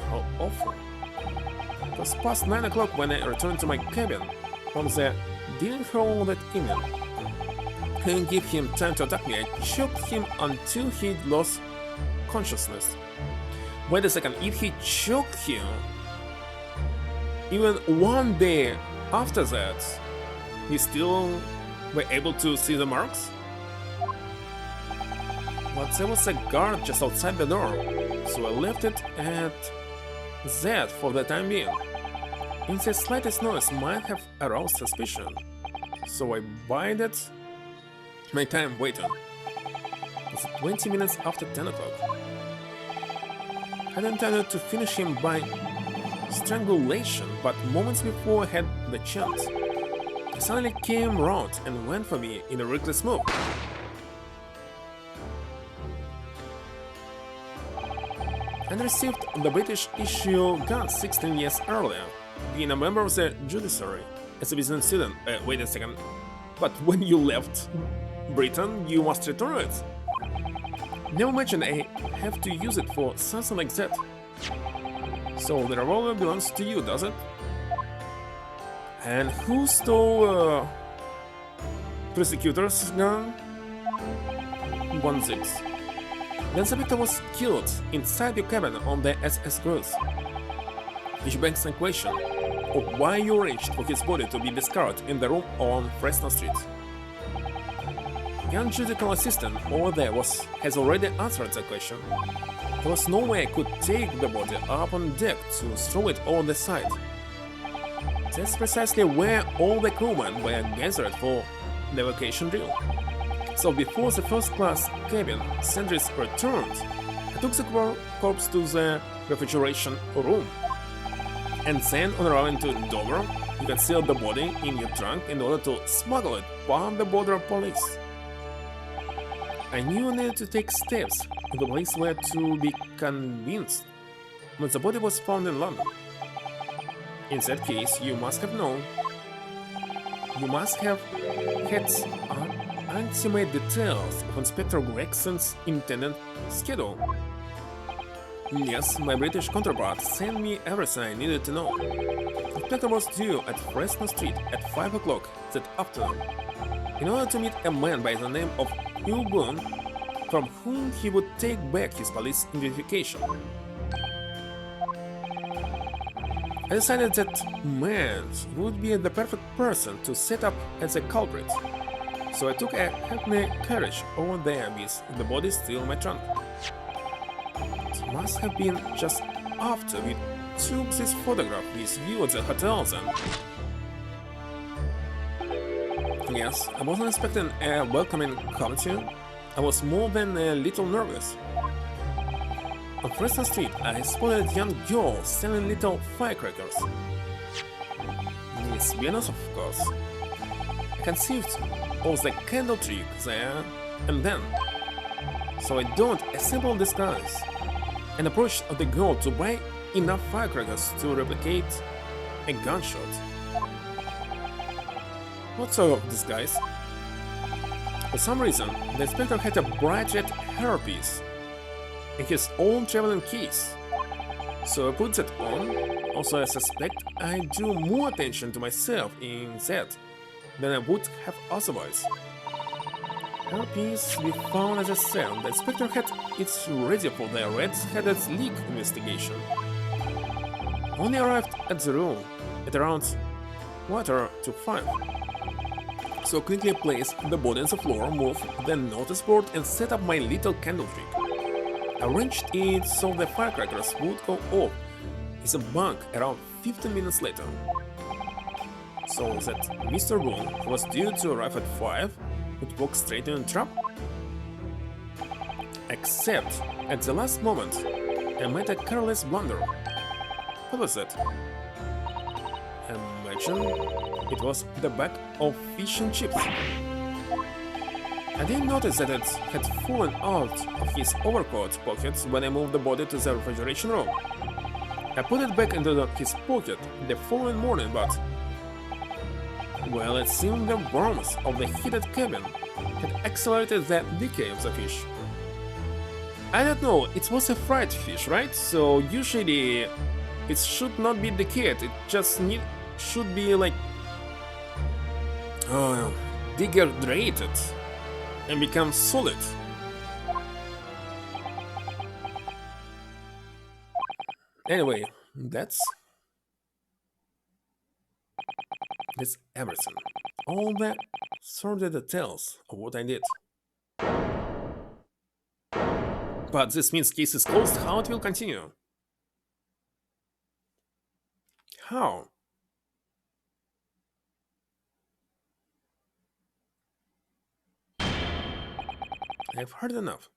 How awful. It was past 9 o'clock when I returned to my cabin from the dining hall that evening. I didn't give him time to attack me. I choked him until he'd lost consciousness. Wait a second, if he choked him, even one day after that, he still were able to see the marks? But there was a guard just outside the door, so I left it at that for the time being. In the slightest noise might have aroused suspicion, so I bided my time waiting. It was 20 minutes after 10 o'clock. I had intended to finish him by strangulation, but moments before I had the chance. He suddenly came round and went for me in a reckless move. And received the British issue gun 16 years earlier, being a member of the judiciary as a business student. Wait a second. But when you left Britain, you must return it. Never mention I have to use it for something like that. So the revolver belongs to you, does it? And who stole prosecutor's gun? 1-6. Then the victim was killed inside your cabin on the SS Gross. Which begs the question of why you arranged for his body to be discarded in the room on Fresno Street. Young judicial assistant over there has already answered the question. There was no way I could take the body up on deck to throw it on the side. That's precisely where all the crewmen were gathered for the vacation drill. So before the first-class cabin sentries returned, I took the corpse to the refrigeration room. And then on arriving to Dover, you concealed the body in your trunk in order to smuggle it past the border police. I knew I needed to take steps if the police were to be convinced when the body was found in London. In that case, you must have known. You must have had ultimate details of Inspector Gregson's intended schedule. Yes, my British counterpart sent me everything I needed to know. The inspector was due at Fresno Street at 5 o'clock that afternoon, in order to meet a man by the name of Hugh Boone, from whom he would take back his police identification. I decided that man would be the perfect person to set up as a culprit, so I took a hackney carriage over there with the body still in my trunk. It must have been just after we took this photograph with you at the hotel then. Yes, I wasn't expecting a welcoming committee. I was more than a little nervous. On Fresno Street, I spotted a young girl selling little firecrackers. Miss Venus, of course. I conceived of the candle trick there and then, so I donned a simple disguise and approached the girl to buy enough firecrackers to replicate a gunshot. What sort of disguise? For some reason, the inspector had a bright red hairpiece in his own traveling case, so I put that on. Also, I suspect I drew more attention to myself in that than I would have otherwise. Hairpiece we found, as I said, the inspector had it ready for the red-headed leak investigation. Only arrived at the room at around 4:45. So quickly placed the body on the floor, moved the notice board and set up my little candle trick. Arranged it so the firecrackers would go off with a bang around 15 minutes later. So that Mr. Boone, who was due to arrive at 5, would walk straight in the trap. Except at the last moment, I made a careless blunder. What was that? Imagine it was the bag of fish and chips. I didn't notice that it had fallen out of his overcoat pockets when I moved the body to the refrigeration room. I put it back into his pocket the following morning, but... well, it seemed the warmth of the heated cabin had accelerated the decay of the fish. I don't know, it was a fried fish, right? So usually it should not be decayed, it just should be like dehydrated and become solid. Anyway, that's everything. All the sordid details of what I did. But this means case is closed. How it will continue? How? I've heard enough.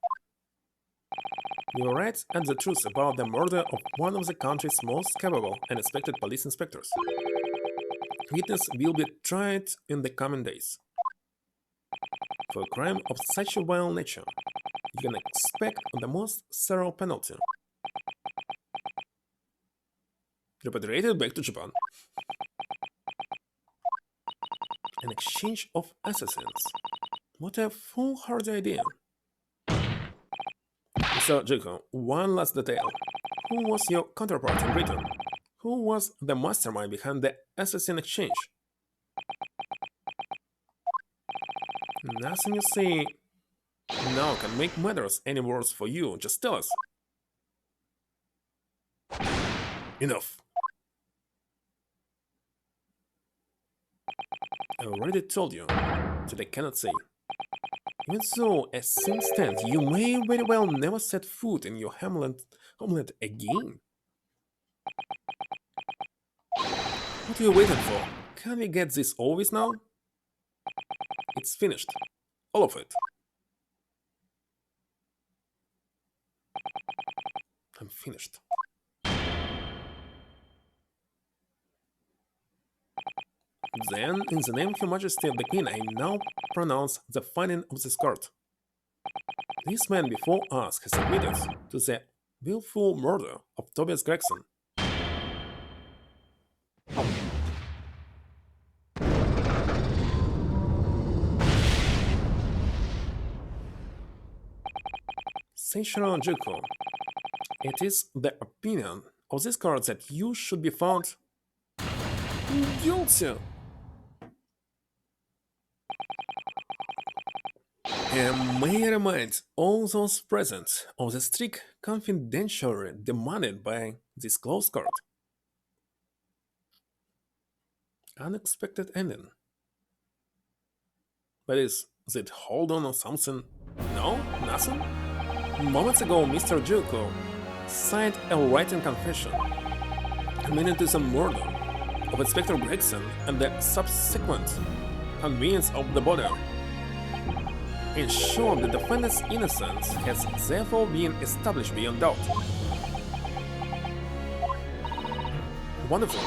You write at the truth about the murder of one of the country's most capable and respected police inspectors. Witness will be tried in the coming days. For a crime of such a vile nature, you can expect the most thorough penalty. Repatriated back to Japan. An exchange of assassins. What a foolhardy idea. So, Jiko, one last detail. Who was your counterpart in Britain? Who was the mastermind behind the assassin exchange? Nothing you say now can make matters any worse for you. Just tell us. Enough. I already told you that I cannot say. Even so, as things stand, you may very well never set foot in your homeland again. What are you waiting for? Can we get this over with now? It's finished. All of it. I'm finished. Then, in the name of Your Majesty the Queen, I now pronounce the finding of this court. This man before us has admitted to the willful murder of Tobias Gregson. Seishiro Juko, it is the opinion of this court that you should be found guilty. And may I remind all those present of the strict confidentiality demanded by this closed court. Unexpected ending. But is it hold on or something? No? Nothing? Moments ago, Mr. Juko signed a written confession admitting to the murder of Inspector Gregson and the subsequent conveyance of the body. Ensured the defendant's innocence has therefore been established beyond doubt. Wonderful.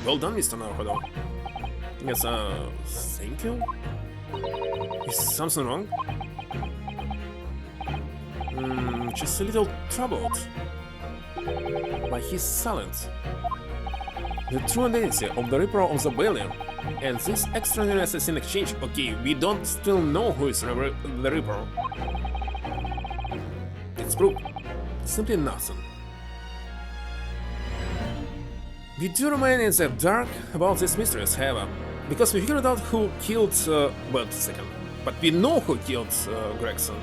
Well done, Mr. Naruhodo. Yes, thank you? Is something wrong? Just a little troubled by his silence. The true identity of the Reaper of the Valley and this extraordinary assassin exchange. Okay, we don't still know who is the Reaper. It's proof. Simply nothing. We do remain in the dark about these mysteries, however, because we figured out who killed, wait a second, but we know who killed Gregson,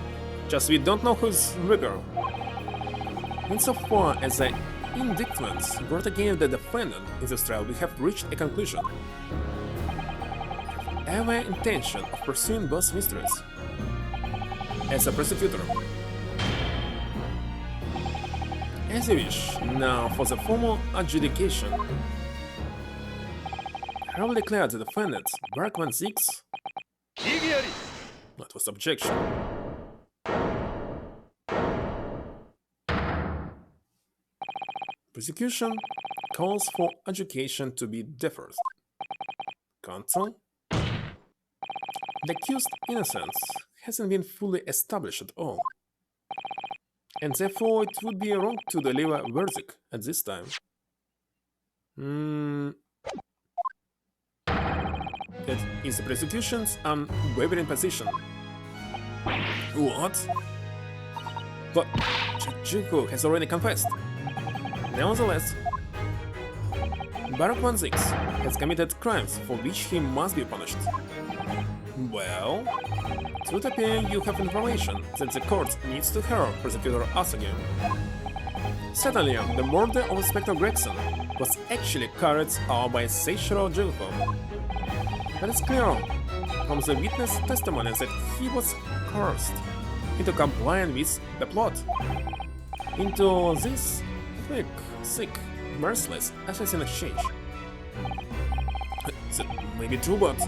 just we don't know who's Reaper. Insofar as the indictments brought against the defendant in this trial, we have reached a conclusion. I have every intention of pursuing both mysteries. As a prosecutor. As you wish. Now for the formal adjudication. I will declare the defendant, Berkman 6, not with objection. Prosecution calls for adjudication to be deferred. Counsel. The accused's innocence hasn't been fully established at all, and therefore it would be wrong to deliver a verdict at this time. That is the prosecution's unwavering position. What? But Chichuko has already confessed. Nevertheless, Barak 16 has committed crimes for which he must be punished. Well, it would appear you have information that the court needs to hear Prosecutor Asagi. Certainly, the murder of Inspector Gregson was actually carried out by Seishiro Junko. But it's clear from the witness testimony that he was coerced into complying with the plot, into this quick, sick, merciless assassin exchange. That may be true, but...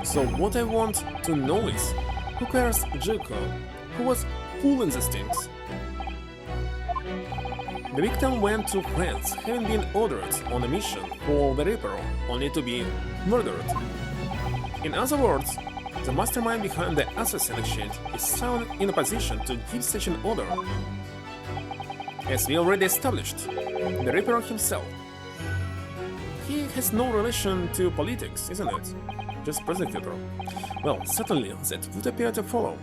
So what I want to know is, who cares Jiko, who was pulling the strings? The victim went to France, having been ordered on a mission for the Reaper, only to be murdered. In other words, the mastermind behind the assassin exchange is sound in a position to give such an order. As we already established, the Reaper himself. He has no relation to politics, isn't it? Just prosecutor. Well, certainly that would appear to follow.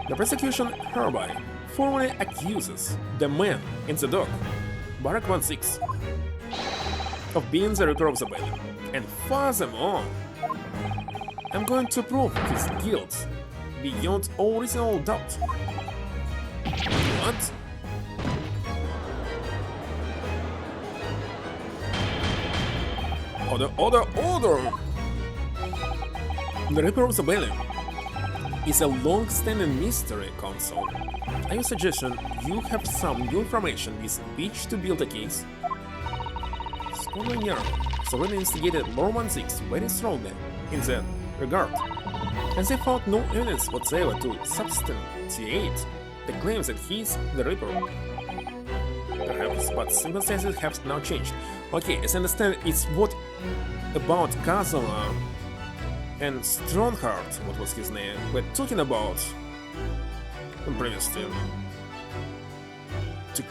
The prosecution hereby formally accuses the man in the dock, Kuluk01's, of being the Reaper of the Valley. And furthermore, I'm going to prove his guilt beyond all reasonable doubt. What? Order! The Reaper of the Valley is a long-standing mystery, Counsel. I suggest you have some new information with which to build a case. Scotland Yard has already instigated Kuluk01's very strongly in that regard, and they found no evidence whatsoever to substantiate the claims that he is the Reaper. Perhaps, but circumstances have now changed. Okay, as I understand, it's what about Kazuma and Strongheart, what was his name, we're talking about previously. To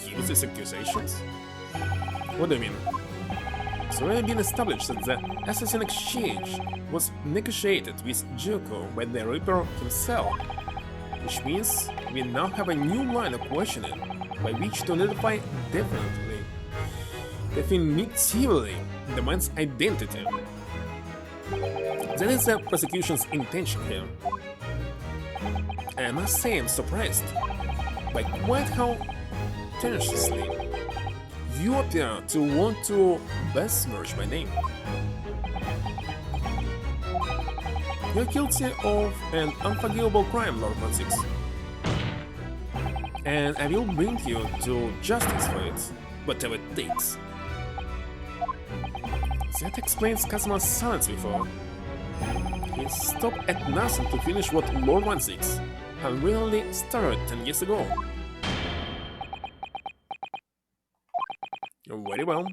use these accusations? What do you mean? It's already been established that the assassin exchange was negotiated with Joko by the Reaper himself, which means we now have a new line of questioning by which to identify definitively the man's identity. That is the prosecution's intention here. I must say I'm surprised by quite how tenaciously you appear to want to besmirch my name. You're guilty of an unforgivable crime, Kuluk01's, and I will bring you to justice for it, whatever it takes. That explains Kazuma's silence before. He stopped at nothing to finish what Kuluk01's unwillingly started 10 years ago. Very well,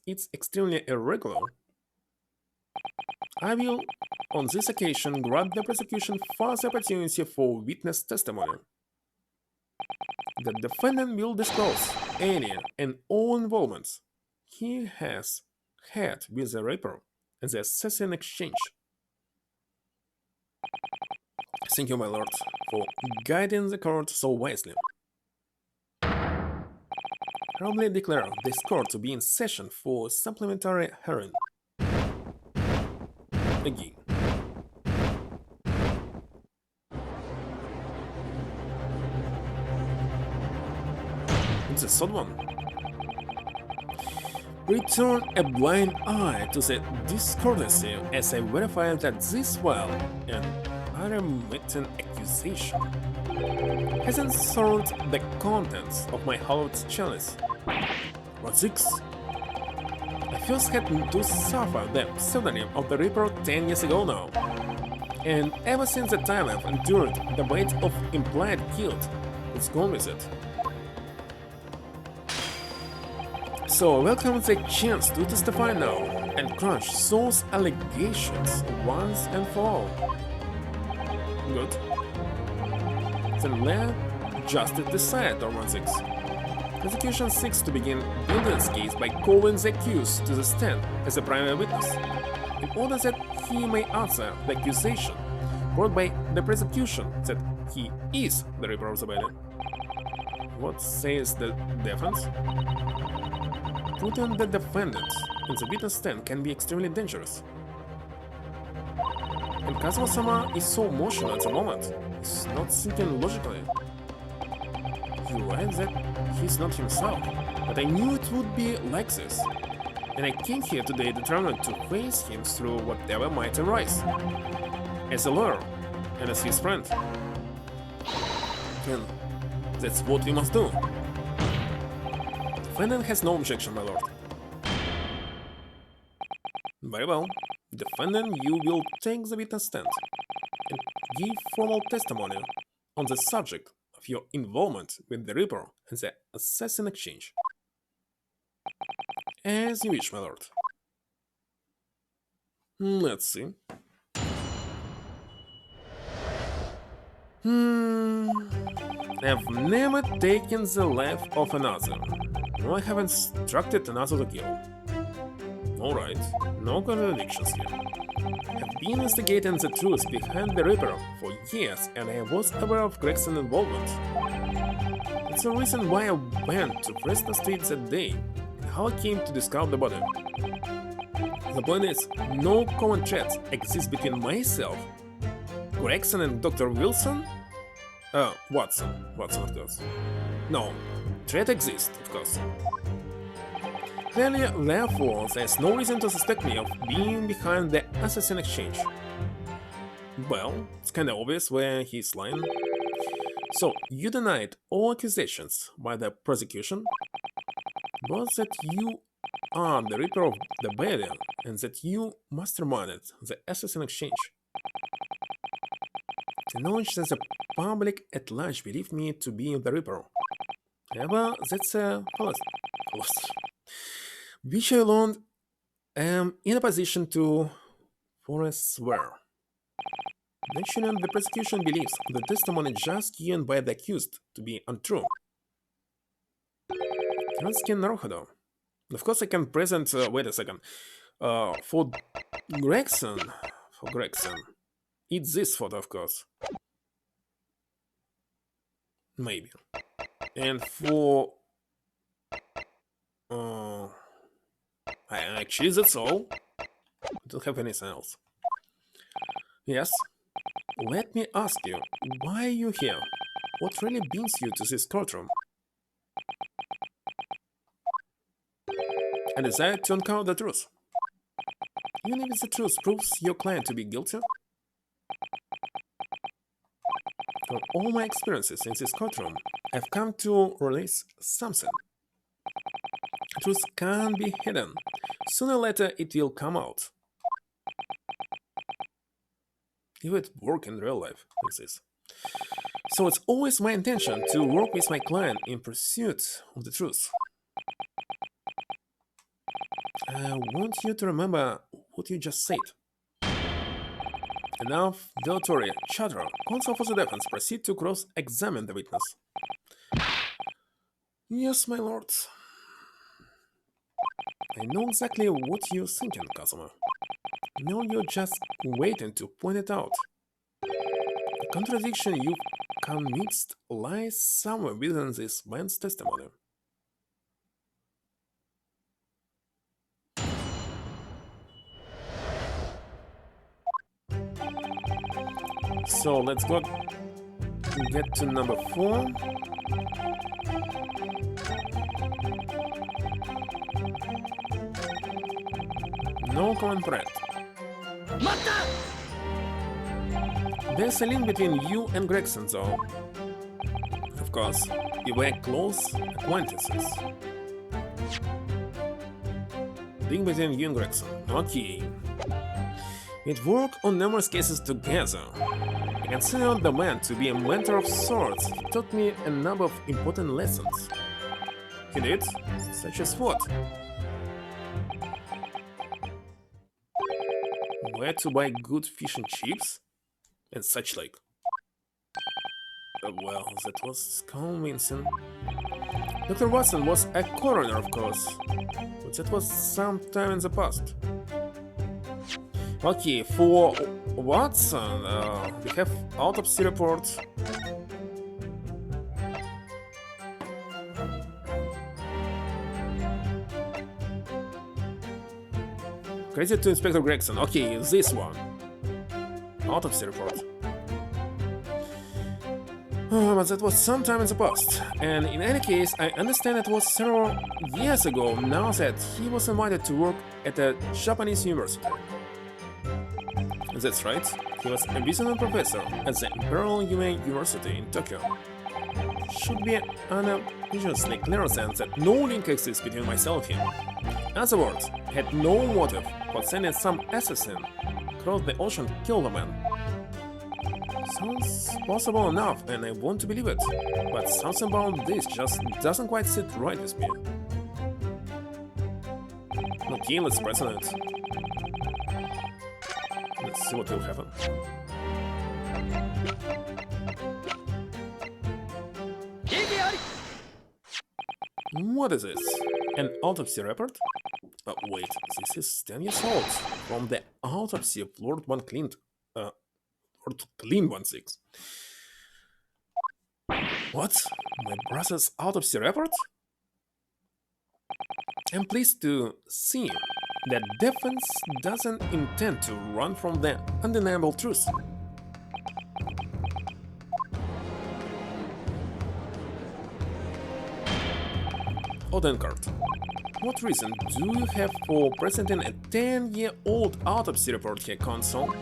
it's extremely irregular. I will, on this occasion, grant the prosecution further opportunity for witness testimony. The defendant will disclose any and all involvements he has had with the Reaper and the assassin exchange. Thank you, my lord, for guiding the court so wisely. I humbly declare this court to be in session for supplementary hearing. Again. The third one. Return a blind eye to the discordancy as I verify that this file, an unremitting accusation, hasn't soiled the contents of my hollowed chalice. Kuluk01's? I first had to suffer the pseudonym of the Reaper 10 years ago now, and ever since that time I've endured the weight of implied guilt. It's gone with it. So I welcome the chance to testify now and crush those allegations once and for all. Good. Then let justice decide, Kuluk01's. Prosecution seeks to begin building this case by calling the accused to the stand as a primary witness, in order that he may answer the accusation brought by the prosecution that he is the Reaper of the Valley. What says the defense? Putting the defendant in the witness stand can be extremely dangerous. And Kazuma-sama is so emotional at the moment, he's not thinking logically. You're right that he's not himself, but I knew it would be like this. And I came here today determined to face him through whatever might arise. As a lawyer, and as his friend. And that's what we must do. Defendant has no objection, my lord. Very well. Defendant, you will take the witness stand and give formal testimony on the subject of your involvement with the Reaper and the Assassin Exchange. As you wish, my lord. Let's see. I've never taken the life of another. No, I haven't instructed another to kill. Alright, no contradictions here. I've been investigating the truth behind the Reaper for years and I was aware of Gregson's involvement. That's the reason why I went to Fresno Street that day and how I came to discover the body. The point is, no common threat exists between myself, Gregson and Dr. Wilson? Watson, of course. No, threat exists, of course. Clearly, therefore, there's no reason to suspect me of being behind the Assassin Exchange. Well, it's kinda obvious where he's lying. So, you denied all accusations by the prosecution, but that you are the Reaper of the Bay and that you masterminded the Assassin Exchange. The knowledge that the public at large believed me to be the Reaper. However, that's a fallacy, which I alone am in a position to forswear. Naturally, the prosecution believes the testimony just given by the accused to be untrue. Kransky Naruhodo. Of course, I can present. Wait a second. For Gregson, it's this photo, of course. Maybe. And for actually, that's all. I don't have anything else. Yes. Let me ask you, why are you here? What really brings you to this courtroom? I desire to uncover the truth. Even if the truth proves your client to be guilty. From all my experiences in this courtroom, I've come to realize something. Truth can't be hidden. Sooner or later it will come out. It would work in real life like this. So it's always my intention to work with my client in pursuit of the truth. I want you to remember what you just said. Enough dilatory chatter. Counsel for the defense, proceed to cross-examine the witness. Yes, my lord. I know exactly what you're thinking, customer. No, you're just waiting to point it out. The contradiction you've convinced lies somewhere within this man's testimony. So let's go get to number 4. No common threat. There's a link between you and Gregson, though. Of course, you were close acquaintances. Link between you and Gregson. Okay. We'd worked on numerous cases together. I consider the man to be a mentor of sorts. He taught me a number of important lessons. He did? Such as what? Where to buy good fish and chips? And such like. Well, that was convincing. Dr. Watson was a coroner, of course, but that was some time in the past. Okay, for Watson, we have autopsy report. Credit to Inspector Gregson. Okay, this one. Autopsy report. But that was some time in the past. And in any case, I understand it was several years ago now that he was invited to work at a Japanese university. That's right, he was a visiting professor at the Imperial University in Tokyo. should be unambiguously clear sense that no link exists between myself and him. In other words, I had no motive for sending some assassin across the ocean to kill the man. Sounds possible enough, and I want to believe it, but something about this just doesn't quite sit right with me. Okay, let's press on it. Let's see what will happen. What is this? An autopsy report? Wait, this is 10 years old. From the autopsy of Lord Clean16. What? My brother's autopsy report? I'm pleased to see that defense doesn't intend to run from the undeniable truth. Odenkart, what reason do you have for presenting a 10-year-old autopsy report here, Consul?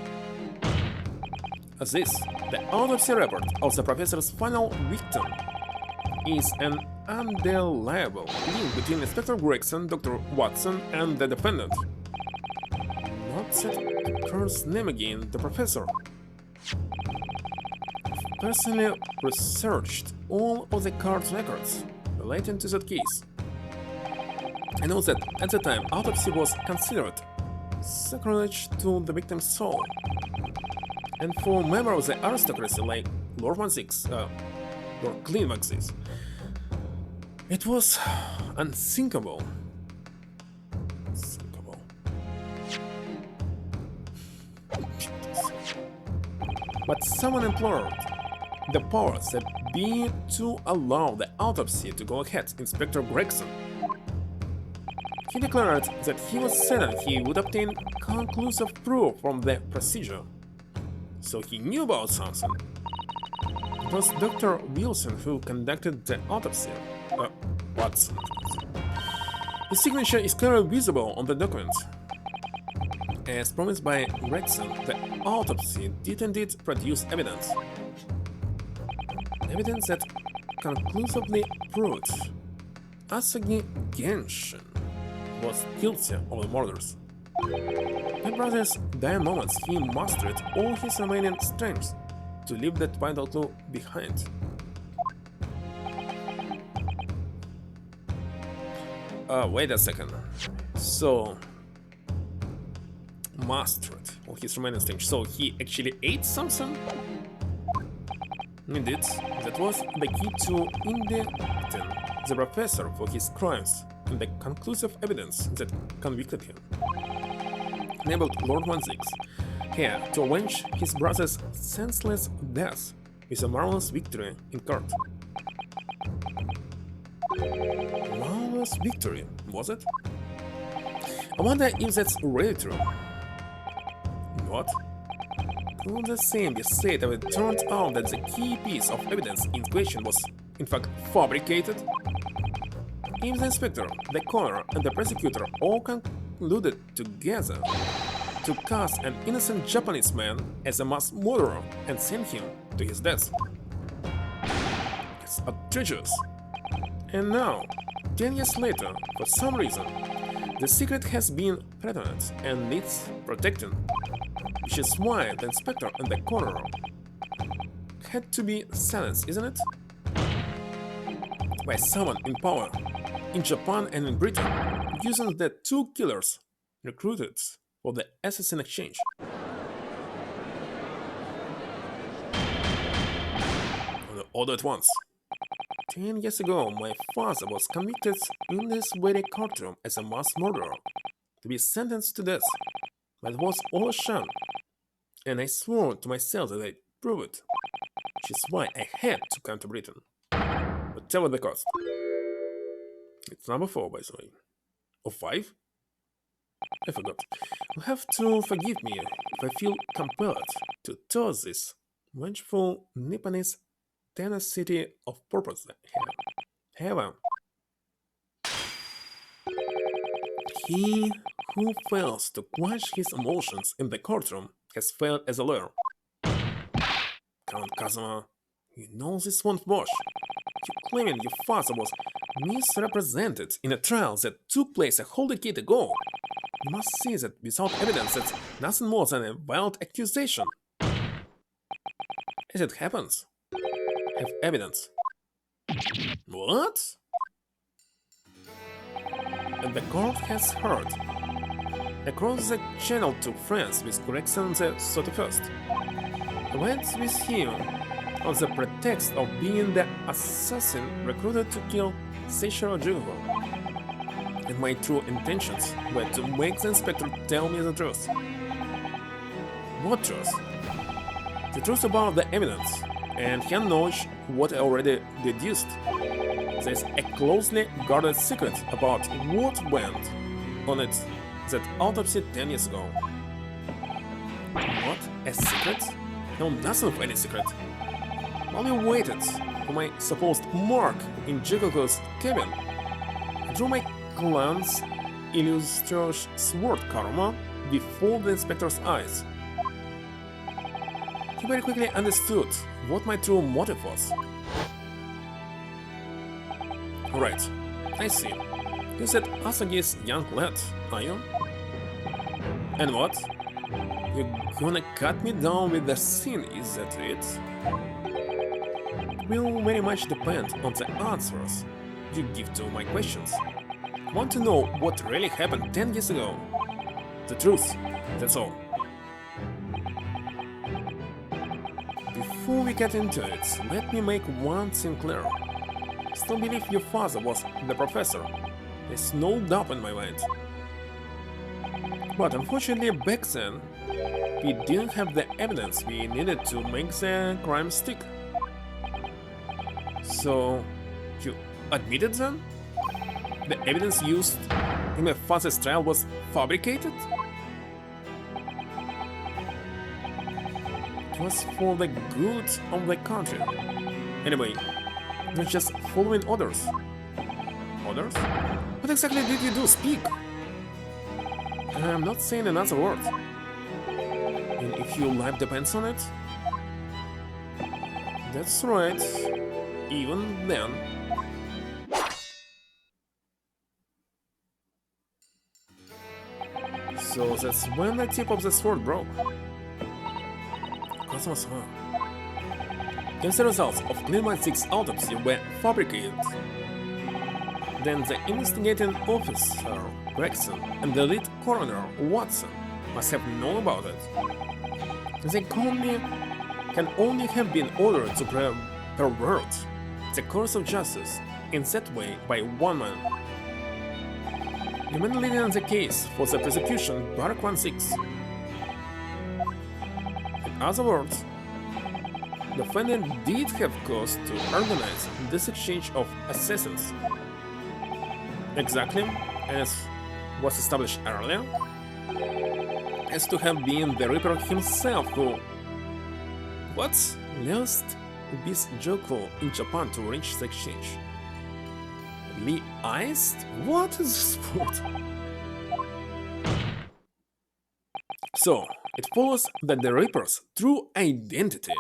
As this, the autopsy report of the professor's final victim is an undeniable link between Inspector Gregson, Dr. Watson, and the defendant. Not that accursed name again, the professor. I've personally researched all of the card's records relating to that case. I know that at the time autopsy was considered sacrilege to the victim's soul. And for members of the aristocracy like Lord Clean16, it was unthinkable. But someone implored the powers that be to allow the autopsy to go ahead, Inspector Gregson. He declared that he was certain he would obtain conclusive proof from the procedure. So he knew about something. It was Dr. Wilson who conducted the autopsy. Watson. His signature is clearly visible on the document. As promised by Gregson, the autopsy did indeed produce evidence. Evidence that conclusively proved Asagi Genshin was guilty of the murders. My brother's dying moments, he mustered all his remaining strength to leave that vital clue behind. Wait a second. So, mustered all his remaining strength. So he actually ate something? Indeed, that was the key to indicting the professor for his crimes and the conclusive evidence that convicted him. Enabled Lord 16 here to avenge his brother's senseless death with a marvelous victory in court. Marvelous victory, was it? I wonder if that's really true. What? Could the same be said if it turned out that the key piece of evidence in question was in fact fabricated? If the inspector, the coroner, and the prosecutor all concluded together to cast an innocent Japanese man as a mass murderer and send him to his death. It's outrageous. And now, 10 years later, for some reason, the secret has been threatened and needs protecting, which is why the inspector and the coroner had to be silenced, isn't it? By someone in power, in Japan and in Britain, using the two killers recruited for the assassin exchange. All at once. 10 years ago, my father was convicted in this very courtroom as a mass murderer, to be sentenced to death, but it was all a sham, and I swore to myself that I'd prove it, which is why I had to come to Britain. Whatever the cost. It's number 4, by the way. Or 5? I forgot. You have to forgive me if I feel compelled to toss this vengeful Nipponese tenacity of purpose here. However, he who fails to quench his emotions in the courtroom has failed as a lawyer. Count Kazuma, you know this won't wash. claiming your father was misrepresented in a trial that took place a whole decade ago. You must see that without evidence, it's nothing more than a wild accusation. As it happens, I have evidence. What? And the court has heard. Across the channel to France with Gregson the 31st. I went with him on the pretext of being the assassin recruited to kill Seishiro Jugo. And my true intentions were to make the inspector tell me the truth. What truth? The truth about the evidence, and he acknowledged what I already deduced. There's a closely guarded secret about what went on it that autopsy 10 years ago. What? A secret? No, nothing of any secret. While we waited for my supposed mark in Jikoko's cabin, I drew my clan's illustrious sword karma before the inspector's eyes. He very quickly understood what my true motive was. Right, I see. You said Asagi's young lad, are you? And what? You're gonna cut me down with the scene, is that it? It will very much depend on the answers you give to my questions. I want to know what really happened 10 years ago. The truth, that's all. Before we get into it, let me make one thing clear. I still believe your father was the professor. There's no doubt in my mind. But unfortunately back then, we didn't have the evidence we needed to make the crime stick. So, you admitted then? The evidence used in my father's trial was fabricated? It was for the good of the country. Anyway, you're just following orders. Orders? What exactly did you do? Speak! I'm not saying another word. And if your life depends on it? That's right. Even then. So that's when the tip of the sword broke. Cosmos-huh. If the results of Kuluk01's autopsy were fabricated, then the investigating officer, Gregson, and the lead coroner, Watson, must have known about it. They can only have been ordered to pervert the course of justice in that way by one man. The man leading the case for the prosecution, Kuluk01's. In other words, the defendant did have cause to organize this exchange of assassins. Exactly as was established earlier, as to have been the Reaper himself who lost this Joko in Japan to arrange the exchange. Lee-iced? What is this sport? So, it follows that the Reaper's true identity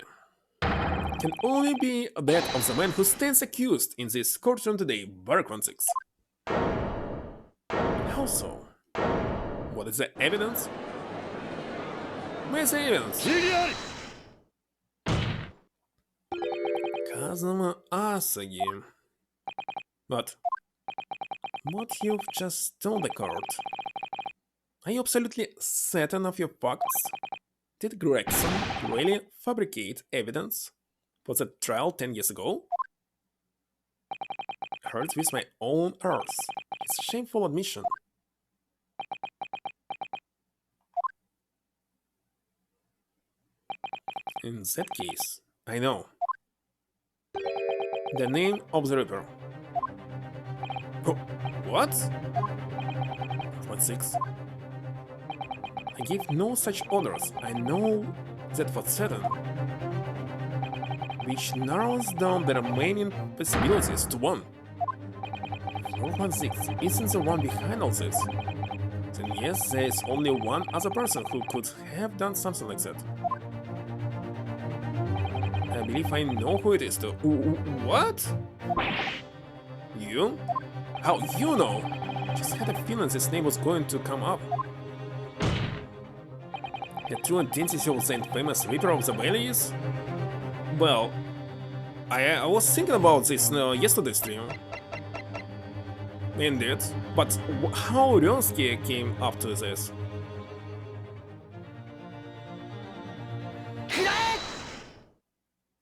can only be that of the man who stands accused in this courtroom today, Kuluk01's. How so? What is the evidence? Where's the evidence? Kazuma Asagi. But what you've just told the court, are you absolutely certain of your facts? Did Gregson really fabricate evidence for the trial 10 years ago? I heard it with my own ears. It's a shameful admission. In that case, I know. The name of the Reaper. Oh, what? What 6? I give no such orders. I know that for certain. Which narrows down the remaining possibilities to one. Kuluk01 isn't the one behind all this. Then yes, there is only one other person who could have done something like that. I believe I know who it is too. What? You? How you know? Just had a feeling this name was going to come up. The true identity of the infamous Reaper of the Valley is? Well, I was thinking about this yesterday's stream. Indeed, but how Ryonsky came up to this?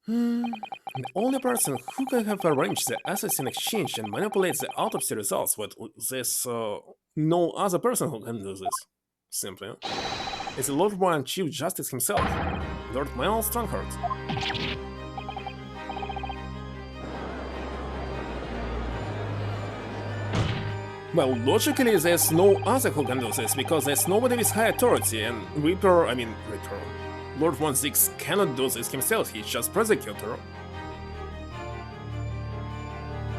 The only person who can have arranged the assassin exchange and manipulate the autopsy results with this, no other person who can do this. Simply. It's the Lord One Chief Justice himself, Lord Manuel Strongheart. Well, logically there's no other who can do this, because there's nobody with high authority, and Reaper, Lord 1-6 cannot do this himself, he's just prosecutor.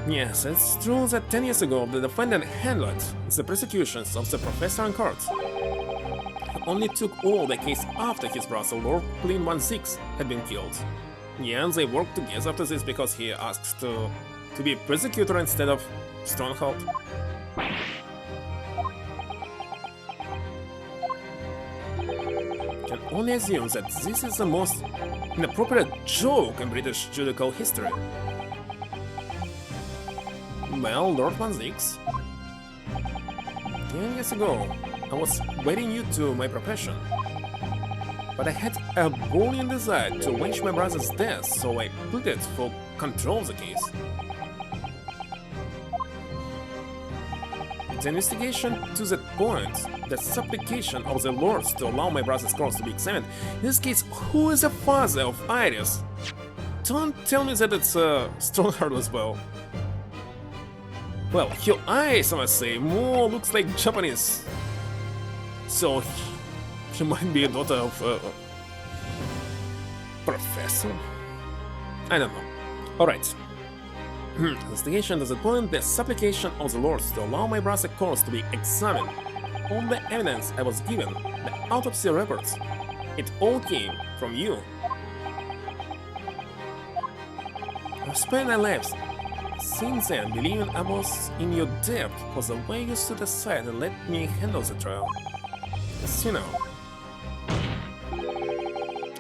Yes, it's true that 10 years ago the defendant handled the prosecutions of the professor and court. He only took all the case after his brother Lord Clean 1-6 had been killed. Yeah, and they worked together after this because he asked to be prosecutor instead of Stronghold. Can only assume that this is the most inappropriate joke in British judicial history. Well, Lord 1-6. 10 years ago, I was very new to my profession, but I had a burning desire to avenge my brother's death, so I pleaded for control of the case. The investigation to that point, the supplication of the lords to allow my brother's corpse to be examined. In this case, who is the father of Iris? Don't tell me that it's Strongheart as well. Well, your eyes, I must say, more looks like Japanese. So, she might be a daughter of professor? I don't know. Alright. Investigation to the point, the supplication of the lords to allow my brother's corpse to be examined. All the evidence I was given, the autopsy reports, it all came from you. I've spent my lives since then believing I was in your debt for the way you stood aside and let me handle the trial. As you know,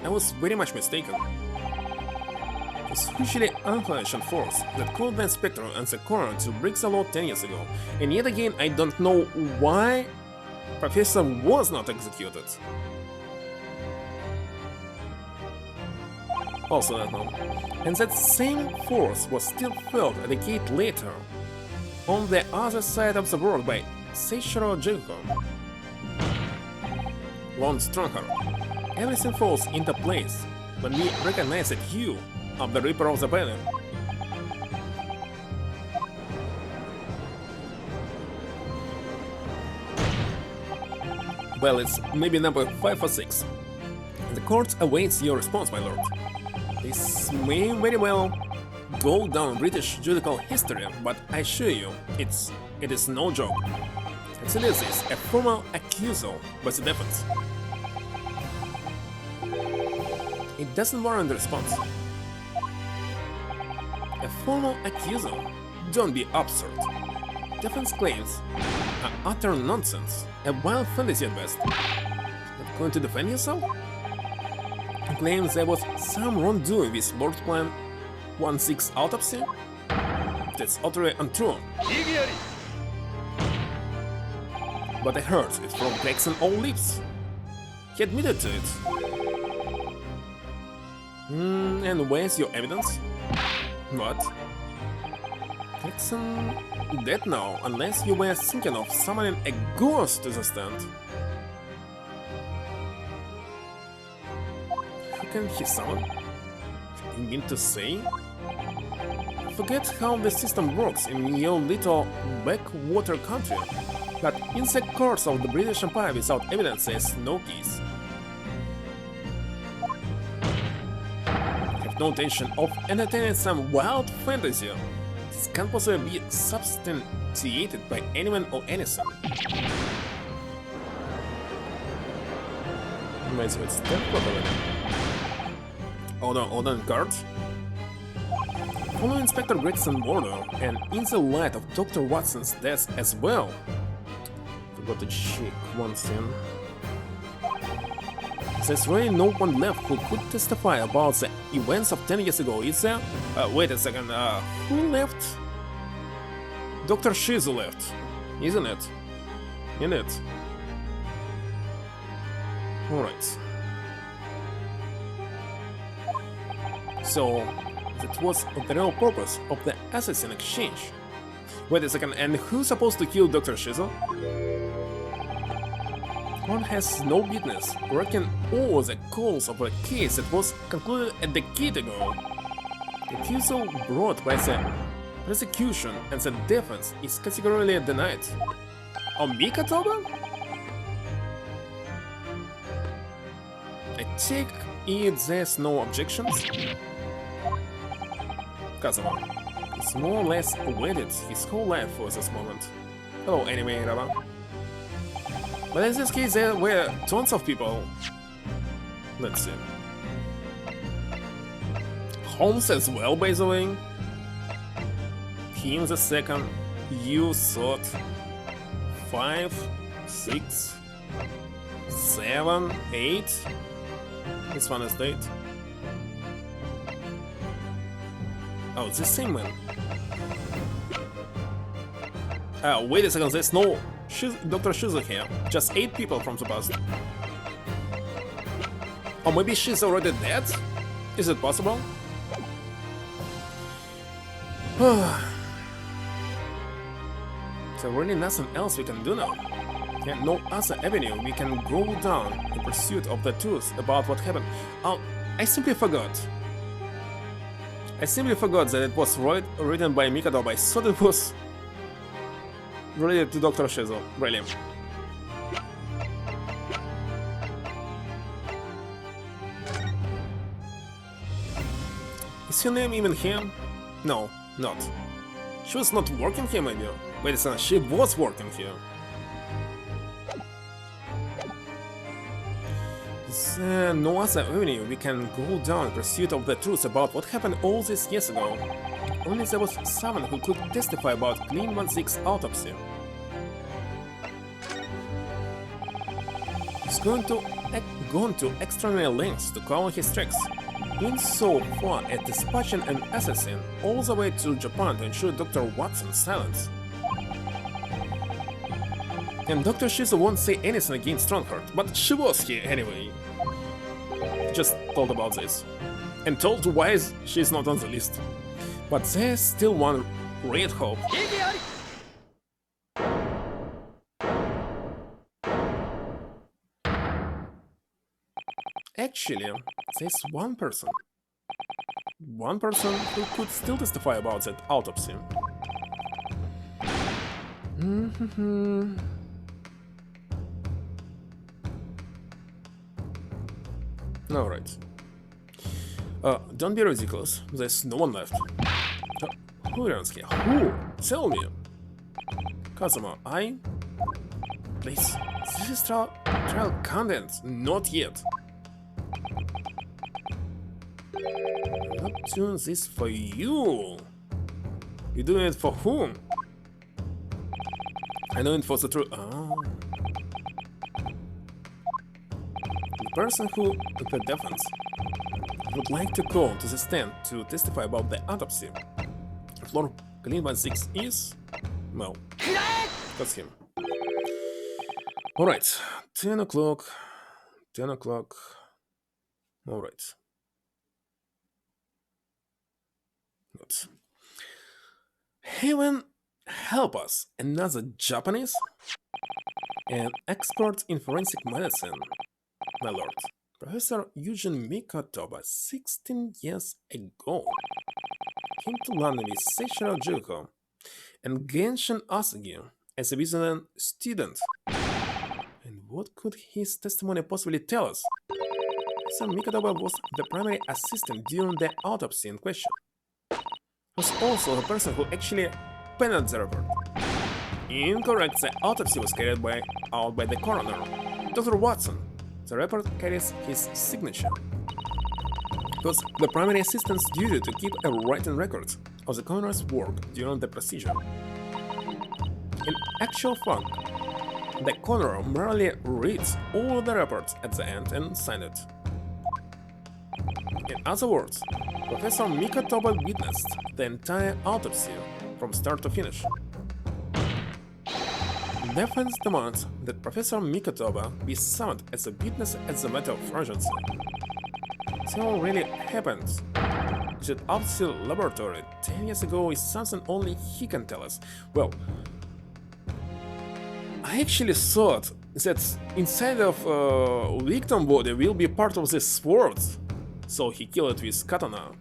I was very much mistaken. It's hugely unconventional force that called the inspector and the coroner to break the law 10 years ago, and yet again I don't know why Professor was not executed. Also don't know. And that same force was still felt a decade later, on the other side of the world by Seishiro Jinko. Lord Strongheart, everything falls into place when we recognize that you are the Reaper of the Valley. Well, it's maybe number 5 or 6. The court awaits your response, my lord. This may very well go down British judicial history, but I assure you, it is no joke. It is a formal accusal by the defense. It doesn't warrant a response. A formal accusal? Don't be absurd. Defense claims are utter nonsense, a wild fantasy at best. Not going to defend yourself? Claims there was some wrongdoing with Lord Plan 1-6 autopsy? That's utterly untrue. But I heard it from Jackson's own lips. He admitted to it. And where's your evidence? What? Jackson dead now, unless you were thinking of summoning a ghost to the stand. Who can he summon? You mean to say? Forget how the system works in your little backwater country, but in the course of the British Empire without evidence there's no case. Have no intention of entertaining some wild fantasy. This can't possibly be substantiated by anyone or anything. Might as well stand properly. Hold on, guard. Following Inspector Gregson murder, and in the light of Dr. Watson's death as well. Forgot to check one thing. There's really no one left who could testify about the events of 10 years ago, is there? Wait a second, who left? Dr. Shizu left, isn't it? In it. Alright. So, that was the real purpose of the assassin exchange. Wait a second, and who's supposed to kill Dr. Shizu? One has no business wrecking all the calls of a case that was concluded a decade ago. The accusal brought by the prosecution and the defense is categorically denied. Omika Toba? I take it there's no objections? Kazuma is more or less waited his whole life for this moment. Hello, anime Rama. But in this case, there were tons of people. Let's see. Holmes as well, by the way. Him the second. You thought 5, 6, 7, 8. This one is dead. Oh, it's the same man. Wait a second, there's no Dr. Shizu here. Just 8 people from the past. Or maybe she's already dead? Is it possible? There's really nothing else we can do now. And no other avenue we can go down in pursuit of the truth about what happened. Oh, I simply forgot. That it was written by Mikado. I thought it was related to Dr. Shizu. Really. Is her name even here? No, not. She was not working here, maybe. Wait a second, she was working here. Is there no other avenue we can go down in pursuit of the truth about what happened all these years ago? Only there was someone who could testify about Kuluk01's autopsy. He's gone to extraordinary lengths to cover his tracks, going so far as dispatching an assassin all the way to Japan to ensure Dr. Watson's silence. And Dr. Shizu won't say anything against Strongheart, but she was here anyway. Just told about this. And told why she's not on the list. But there's still one great hope. Actually, there's one person. One person who could still testify about that autopsy. Alright. Don't be ridiculous. There's no one left. Who runs here? Who? Tell me. Kazuma, Please. This is trial content. Not yet. I'm not doing this for you. You're doing it for whom? I know it for the truth. Oh. The person who, the defense, would like to go to the stand to testify about the autopsy. Floor Kuluk01's is... well, that's him. Alright, 10 o'clock. 10 o'clock. Alright. Good. Heaven help us, another Japanese? An expert in forensic medicine, my lord. Professor Eugene Mikatoba, 16 years ago, came to London with Seishiro Juko and Genshin Asagi as a visiting student. And what could his testimony possibly tell us? Professor Mikatoba was the primary assistant during the autopsy in question. He was also the person who actually penned the report. Incorrect, the autopsy was carried out by the coroner, Dr. Watson. The report carries his signature. It was the primary assistant's duty to keep a written record of the coroner's work during the procedure. In actual fact, the coroner merely reads all the reports at the end and signs it. In other words, Professor Mikotoba witnessed the entire autopsy from start to finish. Defense demands that Professor Mikotoba be summoned as a witness as a matter of urgency. So really happened. That autopsy laboratory 10 years ago is something only he can tell us. Well, I actually thought that inside of victim body will be part of the sword, so he killed it with katana.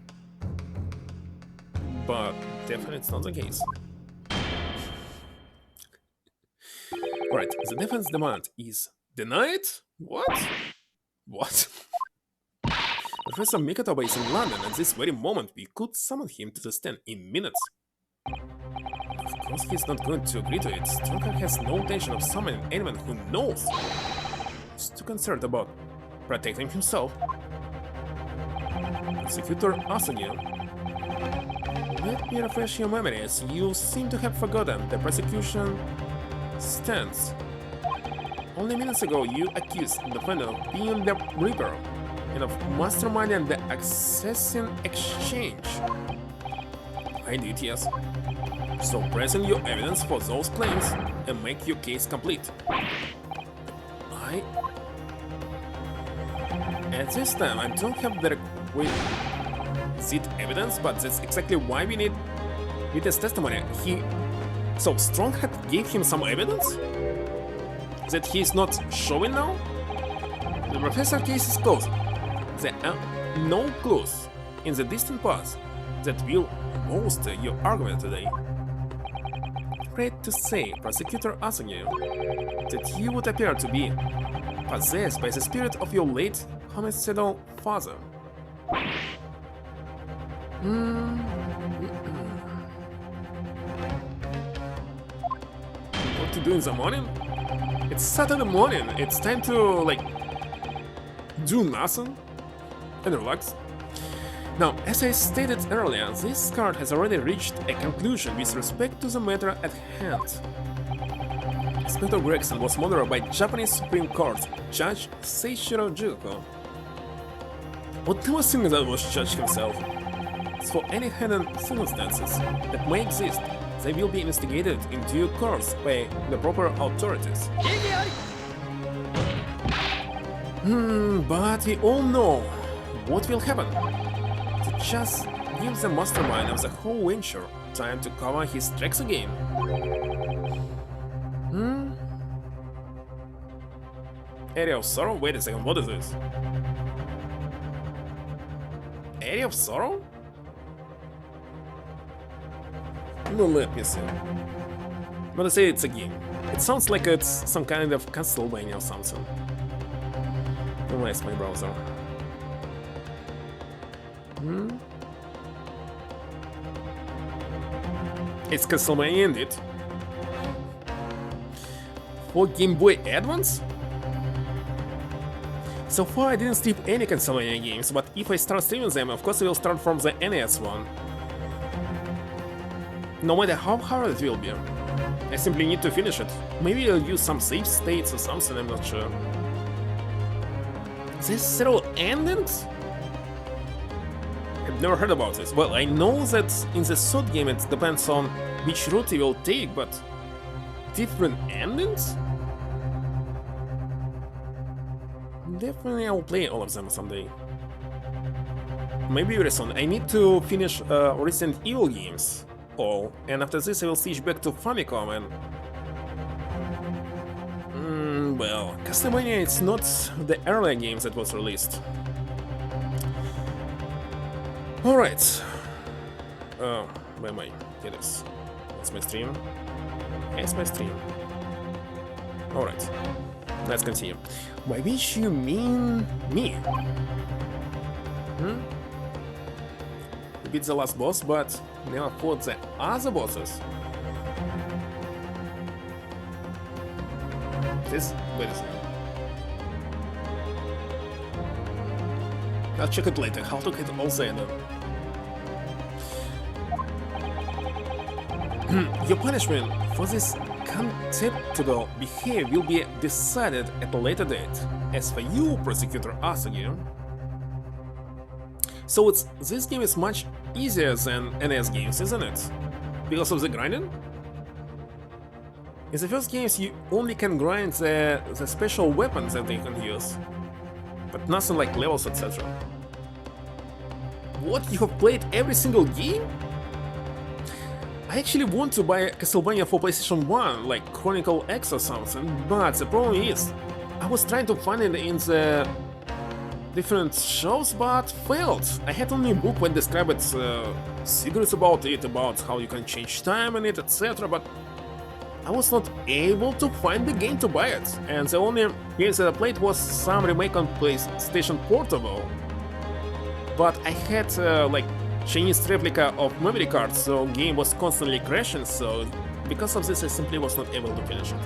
But definitely it's not the case. Alright, the defense demand is denied? What? What? Professor Mikotoba is in London at this very moment. We could summon him to the stand in minutes. Of course he's not going to agree to it. Stalker has no intention of summoning anyone who knows. He's too concerned about protecting himself. Prosecutor Asagi, let me refresh your memories. You seem to have forgotten the prosecution stance. Only minutes ago you accused the defendant of being the Reaper and of masterminding the assassin exchange. I did, yes. So present your evidence for those claims and make your case complete. At this time, I don't have the requisite evidence, but that's exactly why we need witness testimony. So Stronghead gave him some evidence? That he is not showing now? The professor case is closed. There are no clues in the distant past that will bolster your argument today. Afraid to say, Prosecutor Asagi, that you would appear to be possessed by the spirit of your late homicidal father. What to do in the morning? It's Saturday morning, it's time to, like, do nothing and relax. Now, as I stated earlier, this card has already reached a conclusion with respect to the matter at hand. Inspector Gregson was murdered by Japanese Supreme Court Judge Seishiro Juko. What never think that was Judge himself. As for any hidden circumstances that may exist, they will be investigated in due course by the proper authorities. But we all know what will happen. To just give the mastermind of the whole venture time to cover his tracks again. Area of Sorrow? Wait a second, what is this? Area of Sorrow? No, let me see. But I say it's a game. It sounds like it's some kind of Castlevania or something. Where's my browser? It's Castlevania indeed. For Game Boy Advance? So far I didn't stream any Castlevania games, but if I start streaming them, of course I will start from the NES one. No matter how hard it will be. I simply need to finish it. Maybe I'll use some save states or something, I'm not sure. There's several endings? I've never heard about this. Well, I know that in the third game it depends on which route you will take, but different endings? Definitely I will play all of them someday. Maybe very soon. I need to finish Resident Evil games. All, and after this I will switch back to Famicom and... well, Castlevania it's not the earlier games that was released. Alright. Where am I? Here it is. That's my stream. It's my stream. Alright. Let's continue. By which you mean me? You beat the last boss, but never fought the other bosses. This... wait a second. I'll check it later, how to get all Zelda. Your punishment for this contemptible behavior will be decided at a later date. As for you, Prosecutor Asagi, so this game is much easier than NS games, isn't it? Because of the grinding? In the first games you only can grind the special weapons that they can use, but nothing like levels, etc. What, you have played every single game? I actually want to buy Castlevania for PlayStation 1, like Chronicle X or something, but the problem is, I was trying to find it in the different shows, but failed. I had only a book that described secrets about it, about how you can change time in it, etc., but I was not able to find the game to buy it, and the only games that I played was some remake on PlayStation Portable. But I had like Chinese replica of memory card, so game was constantly crashing, so because of this I simply was not able to finish it.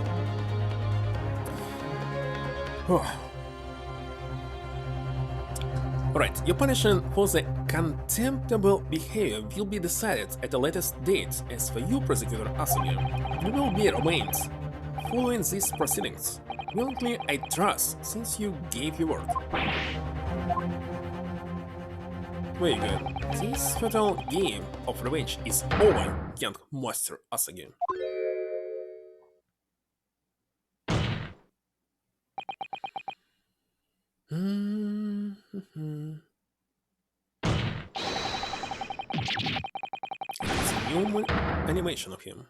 Alright, your punishment for the contemptible behavior will be decided at a latest date. As for you, Prosecutor Asagi, you will be remained following these proceedings. Willingly, I trust, since you gave your word. Very good. This fatal game of revenge is over, young Master Asagi. It's a new animation of him.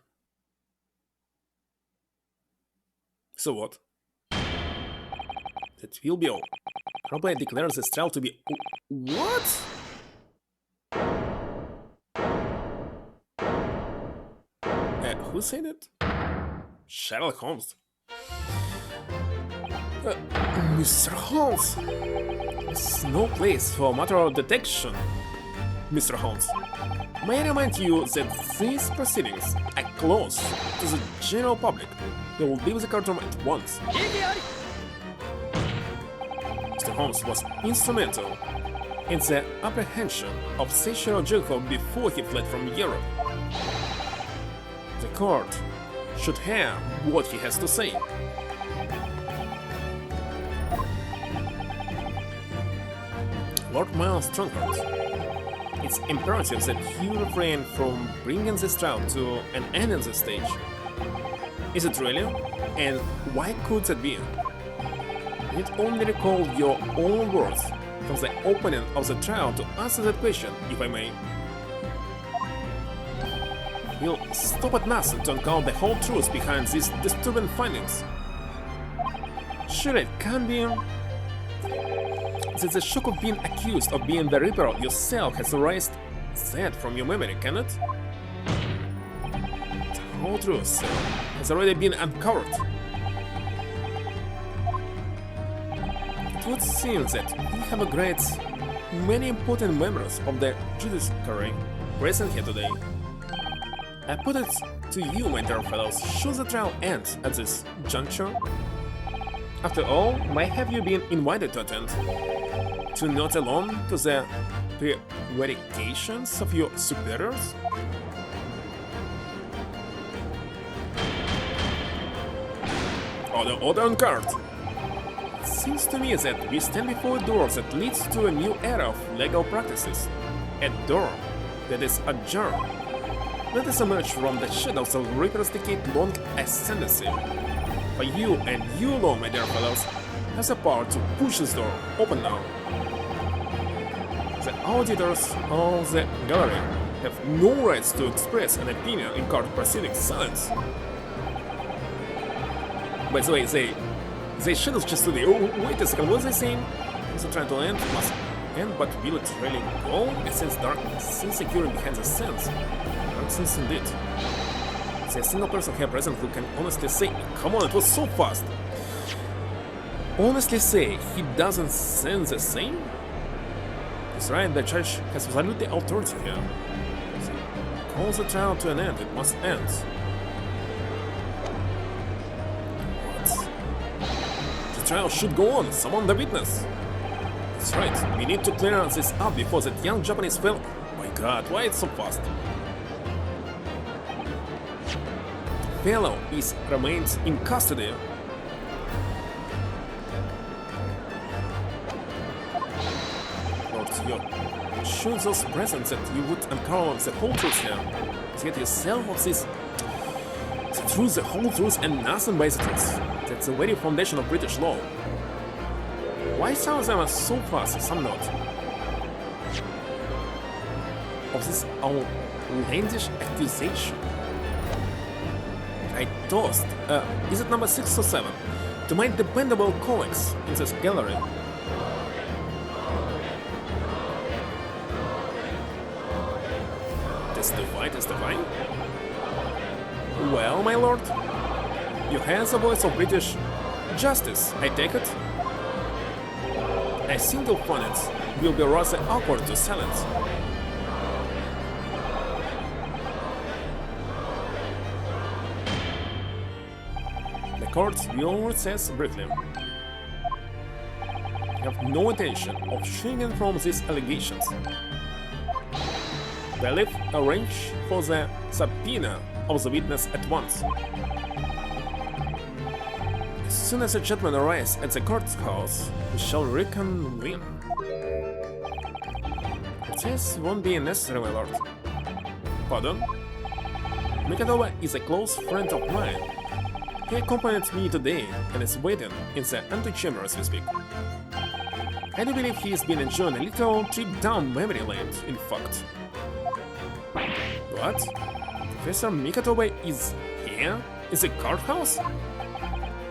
So what? That will be all. Robert declares this trial to be... What? Who said it? Sherlock Holmes. Mr. Holmes! There's no place for matter detection, Mr. Holmes. May I remind you that these proceedings are closed to the general public. You will leave the courtroom at once. Mr. Holmes was instrumental in the apprehension of Seishiro Juho before he fled from Europe. The court should hear what he has to say. Lord Miles Strongheart, it's imperative that you refrain from bringing this trial to an end at this stage. Is it really? And why could that be? Need only recall your own words from the opening of the trial to answer that question, if I may. We'll stop at nothing to uncover the whole truth behind these disturbing findings. Sure, it can be that the shock of being accused of being the Reaper yourself has erased that from your memory, can it? The whole truth has already been uncovered. It would seem that we have a great many important members of the judiciary present here today. I put it to you, my dear fellows, should the trial end at this juncture? After all, why have you been invited to attend? To not alone to the prevarications of your superiors? Order on guard! It seems to me that we stand before a door that leads to a new era of legal practices. A door that is ajar. Let us emerge from the shadows of Reaper's decade-long ascendancy. For you and you alone, my dear fellows, has the power to push this door open now. The auditors of the gallery have no rights to express an opinion in court proceedings. Silence. By the way, they shadows just today. Oh, wait a second, what was I saying? Is it trying to end? Must end, but will it really go? I sense darkness, insecure behind the scenes. Dark scenes indeed. Is there a single person here present who can honestly say, come on, it was so fast. Honestly say, he doesn't sense the same? That's right, the judge has absolutely authority here. So, calls the trial to an end, it must end. What? The trial should go on, summon the witness. That's right, we need to clear this up before that young Japanese fell. Oh my god, why it's so fast? fellow is remains in custody. Lord, you show those presents that you would uncover the whole truth here. Get yourself of this. The truth, the whole truth, and nothing but the truth. That's the very foundation of British law. Why some of them are so fast, some not? Of this outlandish accusation. I toast, is it number 6 or 7? To my dependable colleagues in this gallery. Testify, testify. Well, my lord, you have the voice of British justice, I take it? A single opponent will be rather awkward to silence. The court will recess briefly. I have no intention of shrinking from these allegations. Bailiff, arrange for the subpoena of the witness at once. As soon as the gentleman arrives at the courthouse, we shall reconvene. This won't be necessary, my lord. Pardon? Mikadova is a close friend of mine. He accompanied me today and is waiting in the antechamber as we speak. I do believe he has been enjoying a little trip down memory lane, in fact. What? Professor Mikatobe is here? In the courthouse?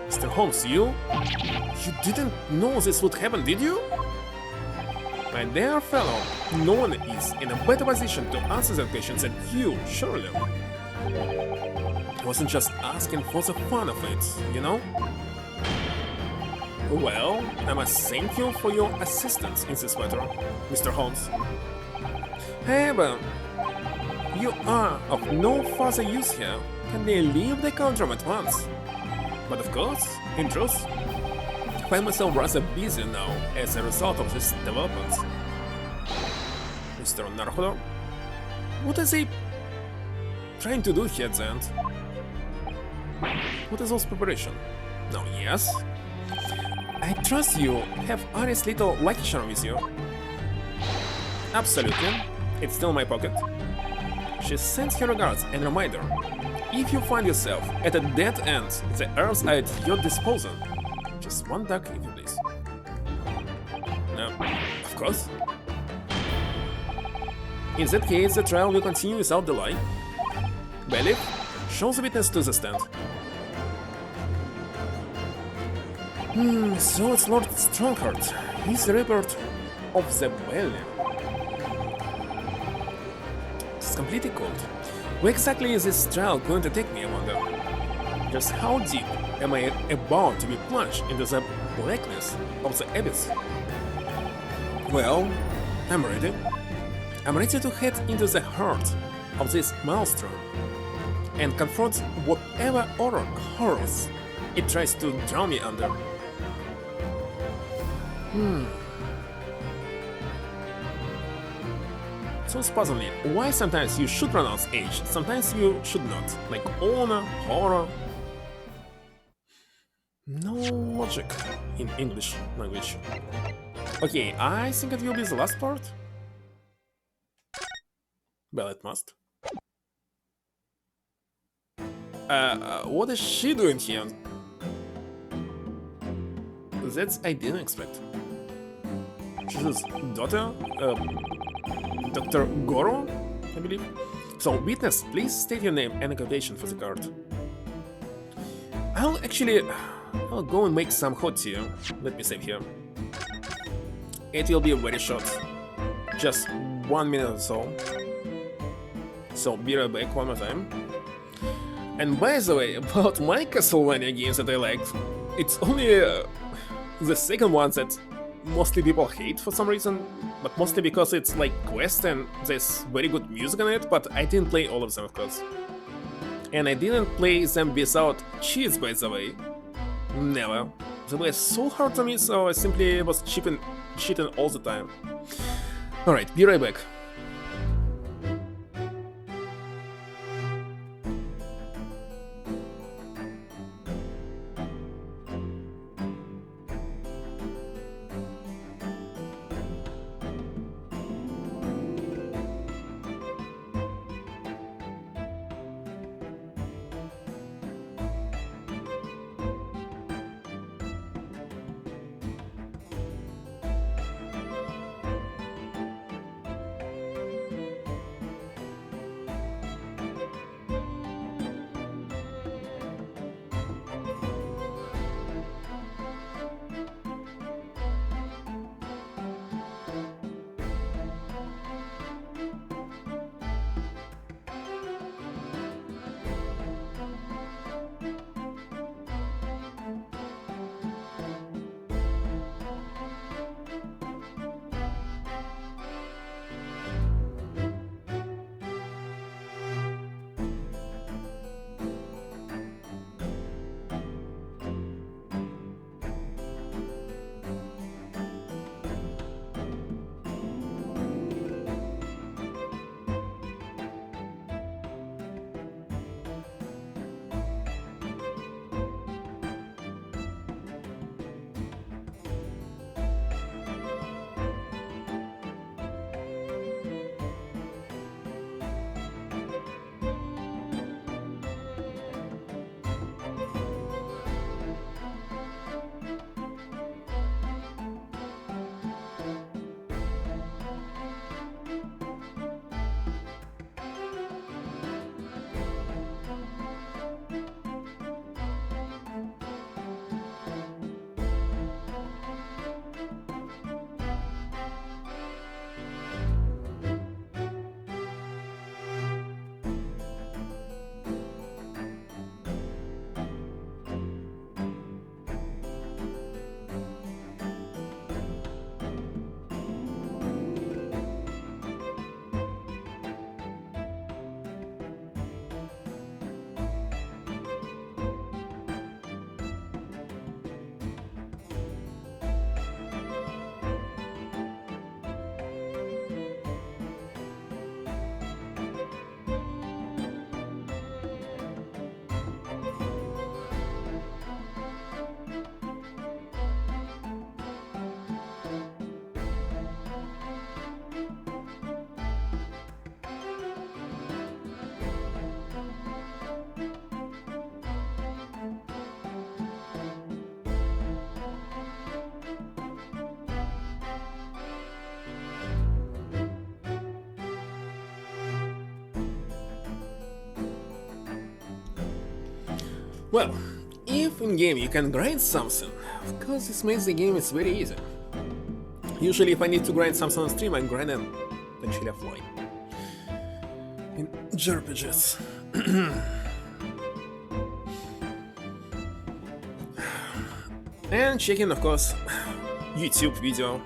Mr. Holmes, you? You didn't know this would happen, did you? My dear fellow, no one is in a better position to answer that question than you, surely. I wasn't just asking for the fun of it, you know? Well, I must thank you for your assistance in this matter, Mr. Holmes. However, you are of no further use here. Can they leave the courtroom at once? But of course, in truth, I find myself rather busy now as a result of these developments. Mr. Naruhodo, what is he trying to do here at the end? What is those preparation? Now, yes. I trust you have Ari's little lucky charm with you. Absolutely. It's still in my pocket. She sends her regards and reminder. If you find yourself at a dead end, the herbs are at your disposal. Just one duck, if you please. No, of course. In that case, the trial will continue without delay. Bailiff, show the witness to the stand. So it's Lord Strongheart. He's the report of the belly. It's completely cold. Where exactly is this trial going to take me, I wonder? Just how deep am I about to be plunged into the blackness of the abyss? Well, I'm ready. I'm ready to head into the heart of this maelstrom and confront whatever horrors it tries to drown me under. So puzzle me, why sometimes you should pronounce H, sometimes you should not, like honor, horror. No logic in English language. Okay, I think it will be the last part. Well, it must. What is she doing here? That I didn't expect. She's his daughter, Dr. Goro, I believe. So, witness, please state your name and occupation for the card. I'll go and make some hot tea. Let me save here. It will be very short. Just 1 minute or so. So, be right back one more time. And by the way, about my Castlevania games that I liked, it's only the second one that mostly people hate for some reason, but mostly because it's like quest and there's very good music on it, but I didn't play all of them, of course. And I didn't play them without cheats, by the way. Never. They were so hard to me, so I simply was cheating all the time. Alright, be right back. Well, if in-game you can grind something, of course this makes the game is very easy. Usually if I need to grind something on stream, I'm grinding actually offline. In JRPGs. And checking, of course, YouTube video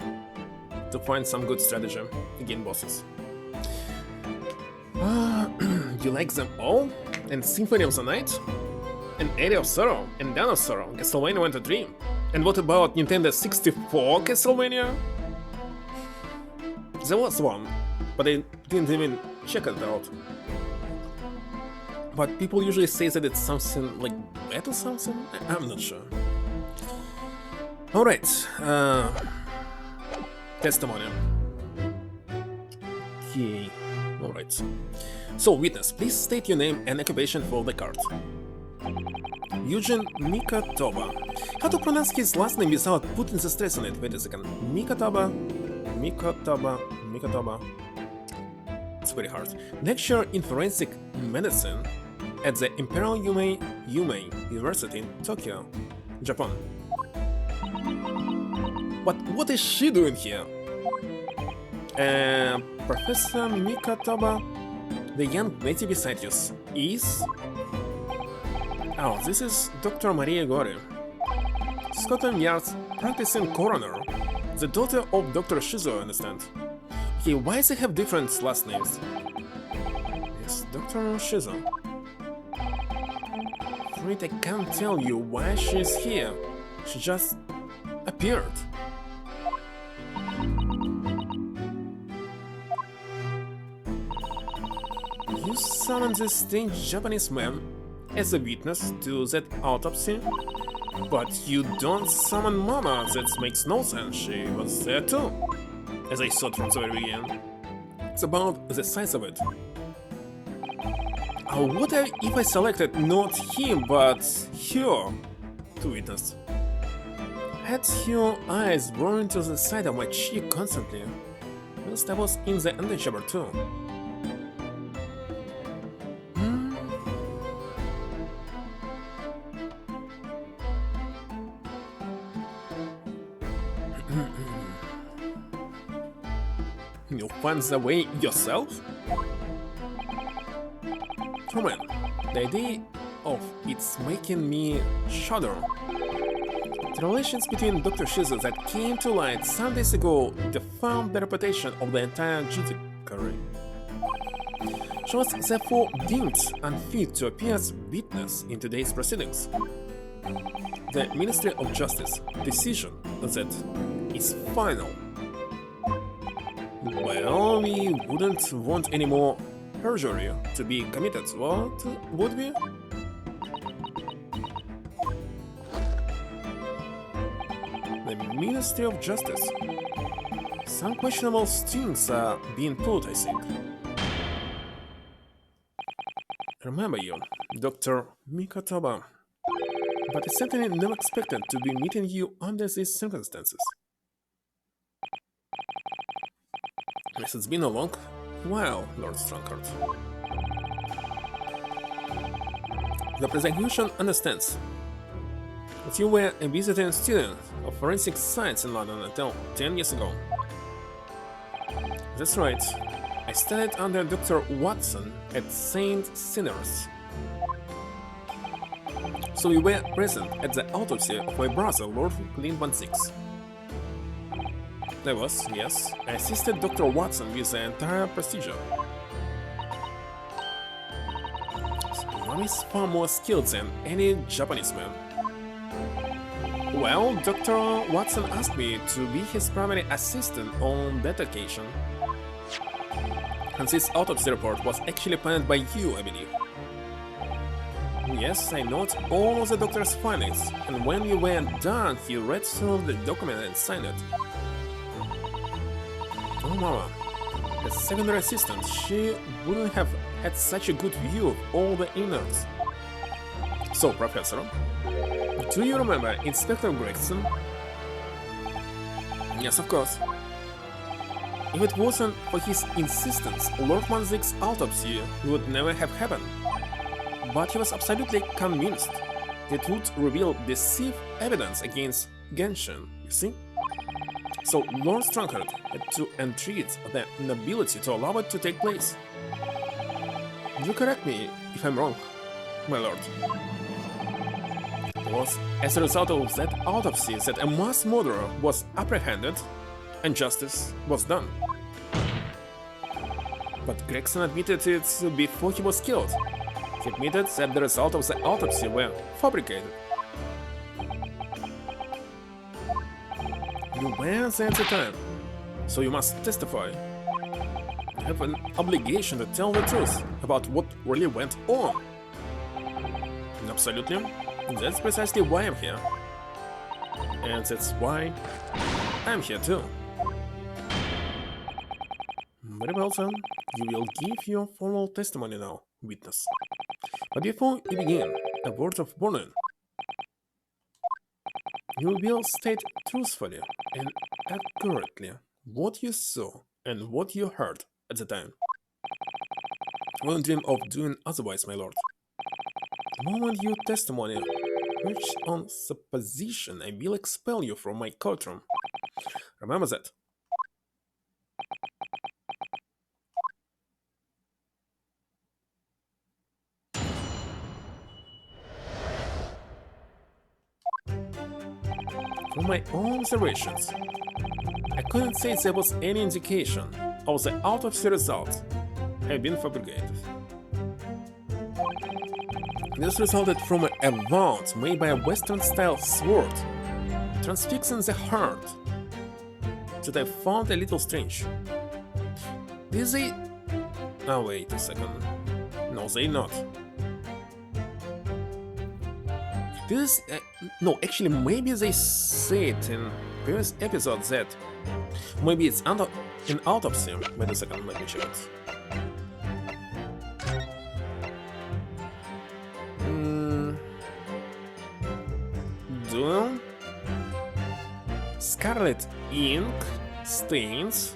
to find some good strategy against bosses. You like them all? And Symphony of the Night? And Area of Sorrow? And Dawn of Sorrow? Castlevania 1 to 3? And what about Nintendo 64 Castlevania? There was one, but I didn't even check it out. But people usually say that it's something like bad or something? I'm not sure. Alright, testimony. Okay, alright. So, witness, please state your name and occupation for the card. Eugene Mikatoba. How to pronounce his last name without putting the stress on it? Wait a second. Mikatoba. It's very hard. Lecturer in forensic medicine at the Imperial Yumei University in Tokyo, Japan. But what is she doing here? Professor Mikatoba, the young lady beside you, is... Oh, this is Dr. Maria Gori, Scotland Yard's practicing coroner, the daughter of Dr. Shizo, I understand. Okay, why does they have different last names? Yes, Dr. Shizo. Afraid I can't tell you why she's here. She just appeared. You summoned this strange Japanese man as a witness to that autopsy? But you don't summon Mama, that makes no sense, she was there too. As I thought from the very beginning. It's about the size of it. Oh, what if I selected not him, but her to witness? Had her eyes burning to the side of my cheek constantly, whilst I was in the antechamber too. You find the way yourself? Truman, the idea of it's making me shudder. The relations between Dr. Shizu that came to light some days ago deformed the reputation of the entire judiciary. She was therefore deemed unfit to appear as witness in today's proceedings. The Ministry of Justice decision that is final. Well, we wouldn't want any more perjury to be committed, what would we? The Ministry of Justice. Some questionable strings are being pulled, I think. Remember you, Dr. Mikatoba. But I certainly never expected to be meeting you under these circumstances. Yes, it's been a long while, Lord Strongheart. The prosecution understands that you were a visiting student of forensic science in London until 10 years ago. That's right. I studied under Dr. Watson at St. Sinners. So you were present at the autopsy of my brother, Lord Kuluk01's. I was, yes. I assisted Dr. Watson with the entire procedure. One is far more skilled than any Japanese man. Well, Dr. Watson asked me to be his primary assistant on that occasion. And this autopsy report was actually planned by you, I believe. Yes, I noted all of the doctor's findings, and when we were done, he read through the document and signed it. Oh, Mama. As secondary assistant, she wouldn't have had such a good view of all the innards. So, Professor, do you remember Inspector Gregson? Yes, of course. If it wasn't for his insistence, Lord Manzik's autopsy would never have happened. But he was absolutely convinced. It would reveal decisive evidence against Genshin, you see? So Lord Strongheart had to entreat the nobility to allow it to take place. You correct me if I'm wrong, my lord. It was as a result of that autopsy that a mass murderer was apprehended and justice was done. But Gregson admitted it before he was killed. He admitted that the results of the autopsy were fabricated. You were there at the time, so you must testify. You have an obligation to tell the truth about what really went on. Absolutely. That's precisely why I'm here. And that's why I'm here too. Very well, son. You will give your formal testimony now, witness. But before you begin, a word of warning. You will state truthfully and accurately what you saw and what you heard at the time. I won't dream of doing otherwise, my lord. The moment your testimony reaches on supposition, I will expel you from my courtroom. Remember that. From my own observations, I couldn't say there was any indication of the autopsy results had been fabricated. This resulted from a wound made by a Western-style sword, transfixing the heart, that I found a little strange. Did they... Oh, wait a second. No, they not. This... no, actually, maybe they said in previous episodes that maybe it's an autopsy. Wait a second, let me check it. Duel, Scarlet ink, stains.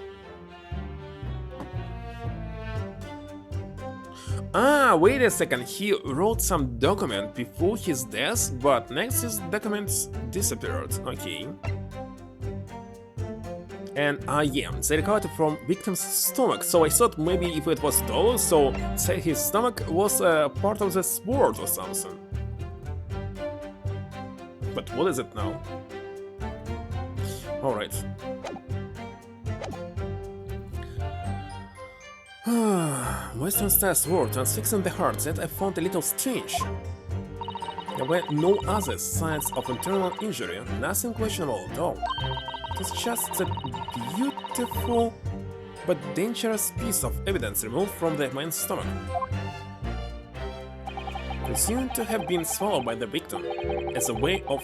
Ah, wait a second, he wrote some document before his death, but next his documents disappeared, okay. And yeah, they recovered from victim's stomach, so I thought maybe if it was stolen, so say his stomach was part of the sword or something. But what is it now? Alright. Western style sword transfixing the heart that I found a little strange. There were no other signs of internal injury, nothing questionable at all. It was just a beautiful but dangerous piece of evidence removed from the man's stomach. Presumed to have been swallowed by the victim as a way of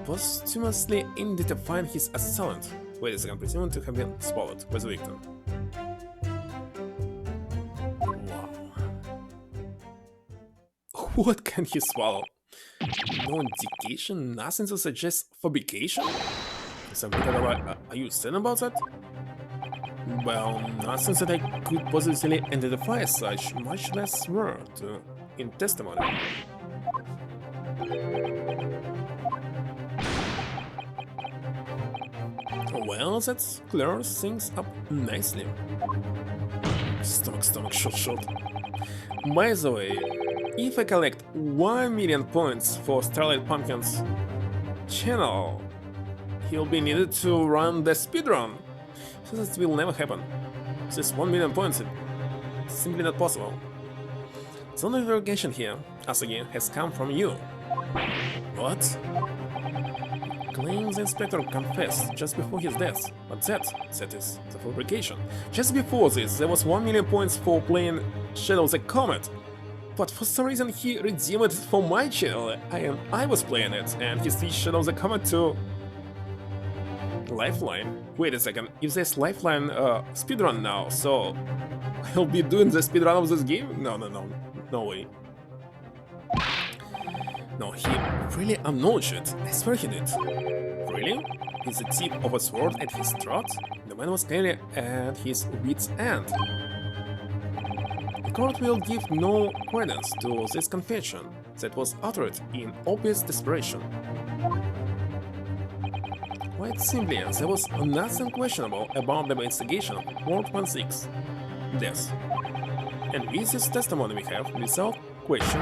posthumously identifying his assailant. Wait a second, presumed to have been swallowed by the victim. Wow. What can he swallow? No indication, nothing to suggest fabrication? Are you certain about that? Well, nothing that I could positively identify as such, much less swear to in testimony. Well, that clears things up nicely. Stomach, shot. By the way, if I collect 1 million points for Starlight Pumpkin's channel, he'll be needed to run the speedrun. So that will never happen. This 1 million points is simply not possible. The only verification here, Asagi, has come from you. What? Claims the inspector confessed just before his death, but that is the fabrication. Just before this, there was 1 million points for playing Shadow the Comet, but for some reason he redeemed it for my channel, and I was playing it, and he switched Shadow the Comet to Lifeline. Wait a second, if there's Lifeline speedrun now, so I'll be doing the speedrun of this game? No way. No, he really acknowledged it. I swear he did. Really? Is the tip of a sword at his throat? The man was clearly at his wit's end. The court will give no credence to this confession. that was uttered in obvious desperation. Quite simply, there was nothing questionable about the investigation of Kuluk01's death. And with this testimony we have, without question,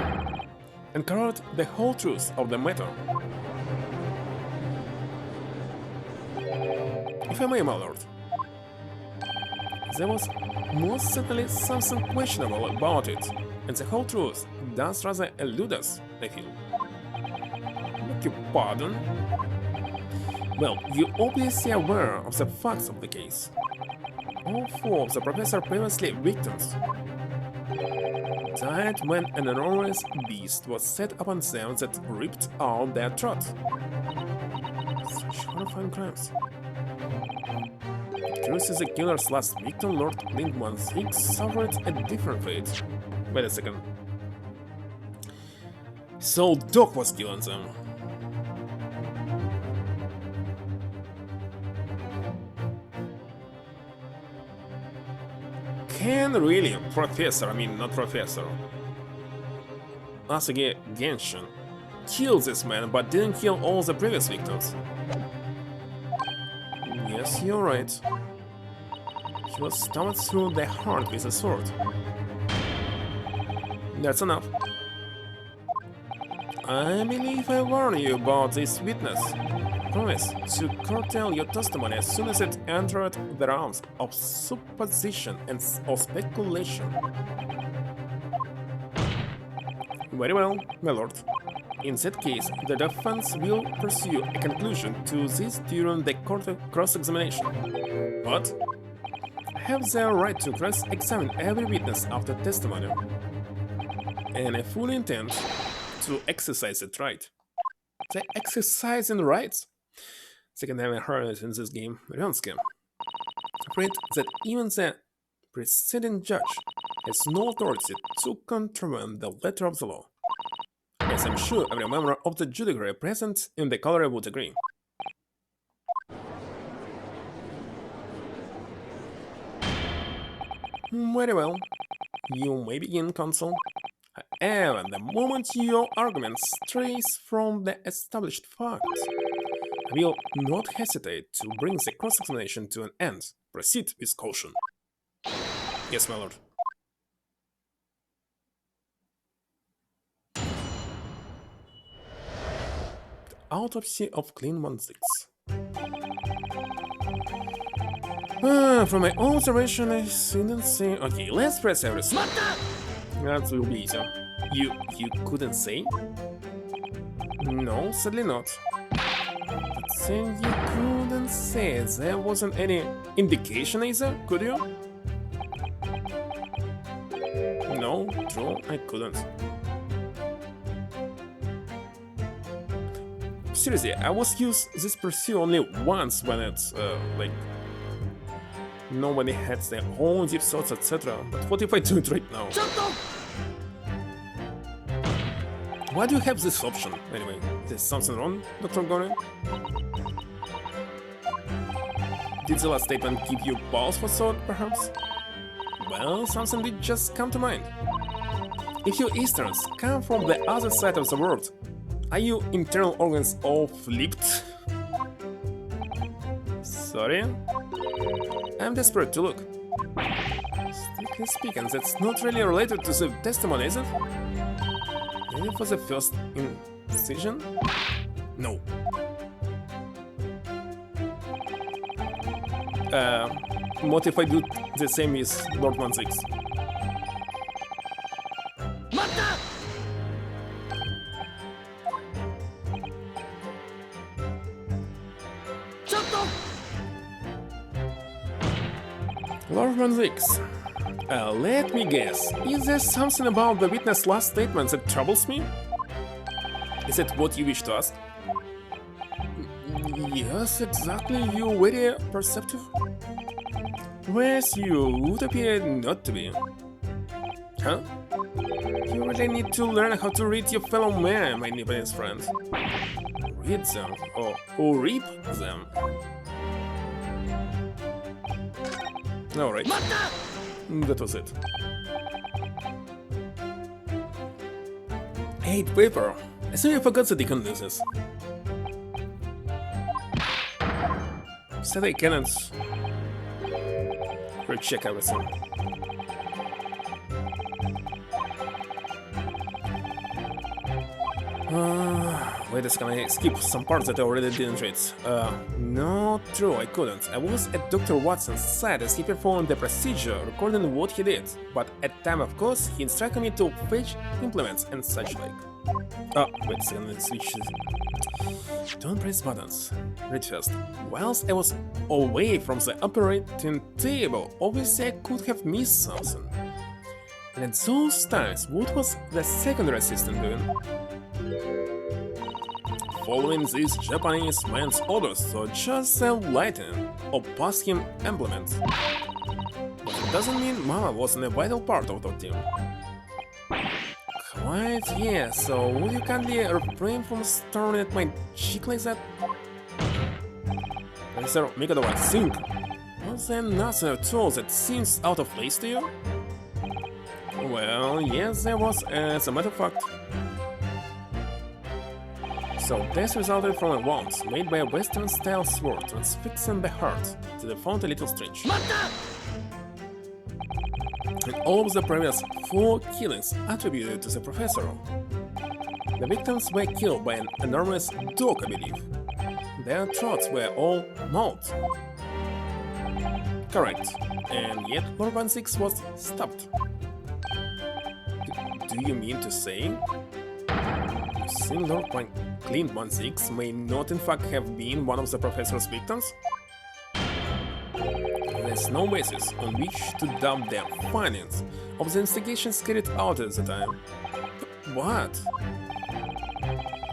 uncovered the whole truth of the matter. If I may, my lord, there was most certainly something questionable about it, and the whole truth does rather elude us, I feel. Beg your pardon? Well, you're obviously aware of the facts of the case. All four of the professor's previously victims died when an enormous beast was set upon them that ripped out their throats. Such horrifying crimes. Curiously, the killer's last victim, Lord Kuluk01's, suffered a different fate. Wait a second. So Doc was killing them. Can really, Professor, I mean not Professor, Asage Genshin, kill this man but didn't kill all the previous victims? Yes, you're right. He was stabbed through the heart with a sword. That's enough. I believe I warn you about this witness. Promise to curtail your testimony as soon as it entered the realms of supposition and of speculation. Very well, my lord. In that case, the defense will pursue a conclusion to this during the cross-examination. But have the right to cross-examine every witness after testimony, and I fully intend to exercise that right. The exercising rights? Second time I heard it in this game, Ryonsuke. Afraid that even the presiding judge has no authority to contravene the letter of the law. As I'm sure every member of the judiciary present in the gallery would agree. Very well. You may begin, counsel. However, the moment your arguments strays from the established facts, I will not hesitate to bring the cross-examination to an end. Proceed with caution. Yes, my lord. The autopsy of Kuluk01's. From my own observation, I didn't see. Okay, let's press everything. That will be easier. You couldn't say? No, sadly not. But then you couldn't say there wasn't any indication either, could you? No, true, I couldn't. Seriously, I was used this pursuit only once when it's, like, nobody had their own deep thoughts, etc. But what if I do it right now? Why do you have this option, anyway? There's something wrong, Dr. Gorin? Did the last statement give you pause for thought, perhaps? Well, something did just come to mind. If you Easterns come from the other side of the world, are your internal organs all flipped? Sorry? I'm desperate to look. Strictly speaking, that's not really related to the testimony, is it? Maybe for the first incision? No. What if I do the same with Lord 16? Lord 16. Let me guess, is there something about the witness' last statement that troubles me? Is that what you wish to ask? Yes, exactly, you're very perceptive. Whereas you would appear not to be. Huh? You really need to learn how to read your fellow man, my Japanese friend. Read them, or reap them. Alright. That was it. Hey, paper! I see you forgot the decondenses. Said I cannot recheck everything. Wait a second, I skipped some parts that I already didn't read. No, true, I couldn't. I was at Dr. Watson's side as he performed the procedure, recording what he did. But at time of course, he instructed me to fetch implements and such like. Oh, wait a second, let's switch. Don't press buttons. Read first. Whilst I was away from the operating table, obviously I could have missed something. And at those times, what was the secondary assistant doing? Following these Japanese man's orders to just sell lighting or pass him implements. But it doesn't mean Mama wasn't a vital part of the team. Quite, yeah, so would you kindly refrain from staring at my cheek like that? Mr. Mikado, think. Was there nothing at all that seems out of place to you? Well, yes, there was, as a matter of fact. So this resulted from a wound made by a Western-style sword transfixing the heart, that I found a little strange. And all of the previous 4 killings attributed to the professor. The victims were killed by an enormous dog, I believe. Their throats were all mauled. Correct. And yet Kuluk01's was stopped. Do you mean to say? You think Lord Kuluk01's may not in fact have been one of the professor's victims? There's no basis on which to doubt their findings of the investigations carried out at the time. What?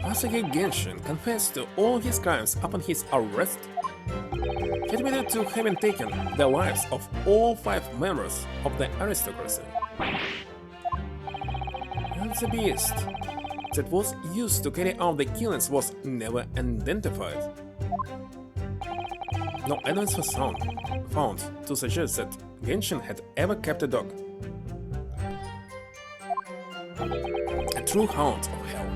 Asagi Genshin confessed to all his crimes upon his arrest. He admitted to having taken the lives of all 5 members of the aristocracy. And the beast that was used to carry out the killings was never identified. No evidence was found to suggest that Genshin had ever kept a dog. A true hound of hell.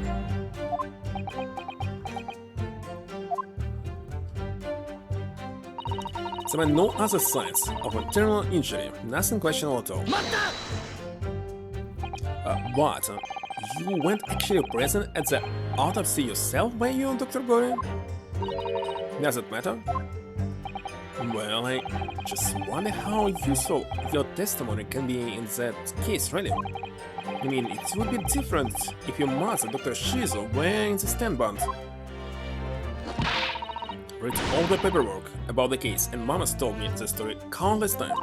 There were no other signs of internal injury, nothing questionable at all. But you weren't actually present at the autopsy yourself, were you, Dr. Gore? Does it matter? Well, I just wonder how useful your testimony can be in that case, really. I mean, it would be different if your mother, Dr. Shizu, were in the stand band. Read all the paperwork about the case, and Mama's told me the story countless times.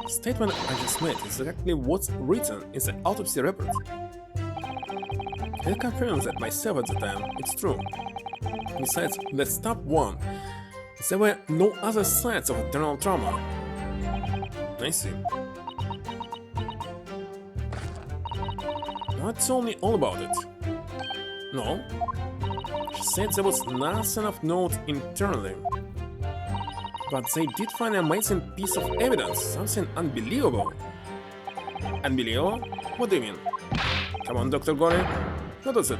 The statement I just made is exactly what's written in the autopsy report. I confirmed that myself at the time, it's true. Besides the step 1, there were no other signs of internal trauma. I see. Now told me all about it. No. She said there was nothing of note internally. But they did find an amazing piece of evidence, something unbelievable. Unbelievable? What do you mean? Come on, Dr. Gore. What is it?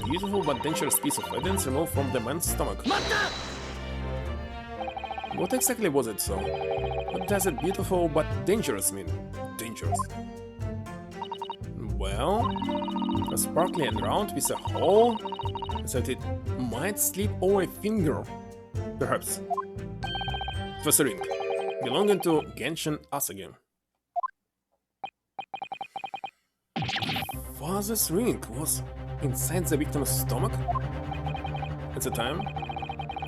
Beautiful but dangerous piece of evidence removed from the man's stomach. What exactly was it, so? What does it beautiful but dangerous mean? Dangerous. Well, sparkly and round with a hole, so that it might slip over a finger. Perhaps. It was a ring, belonging to Genshin Asagi. Father's ring was inside the victim's stomach? At the time,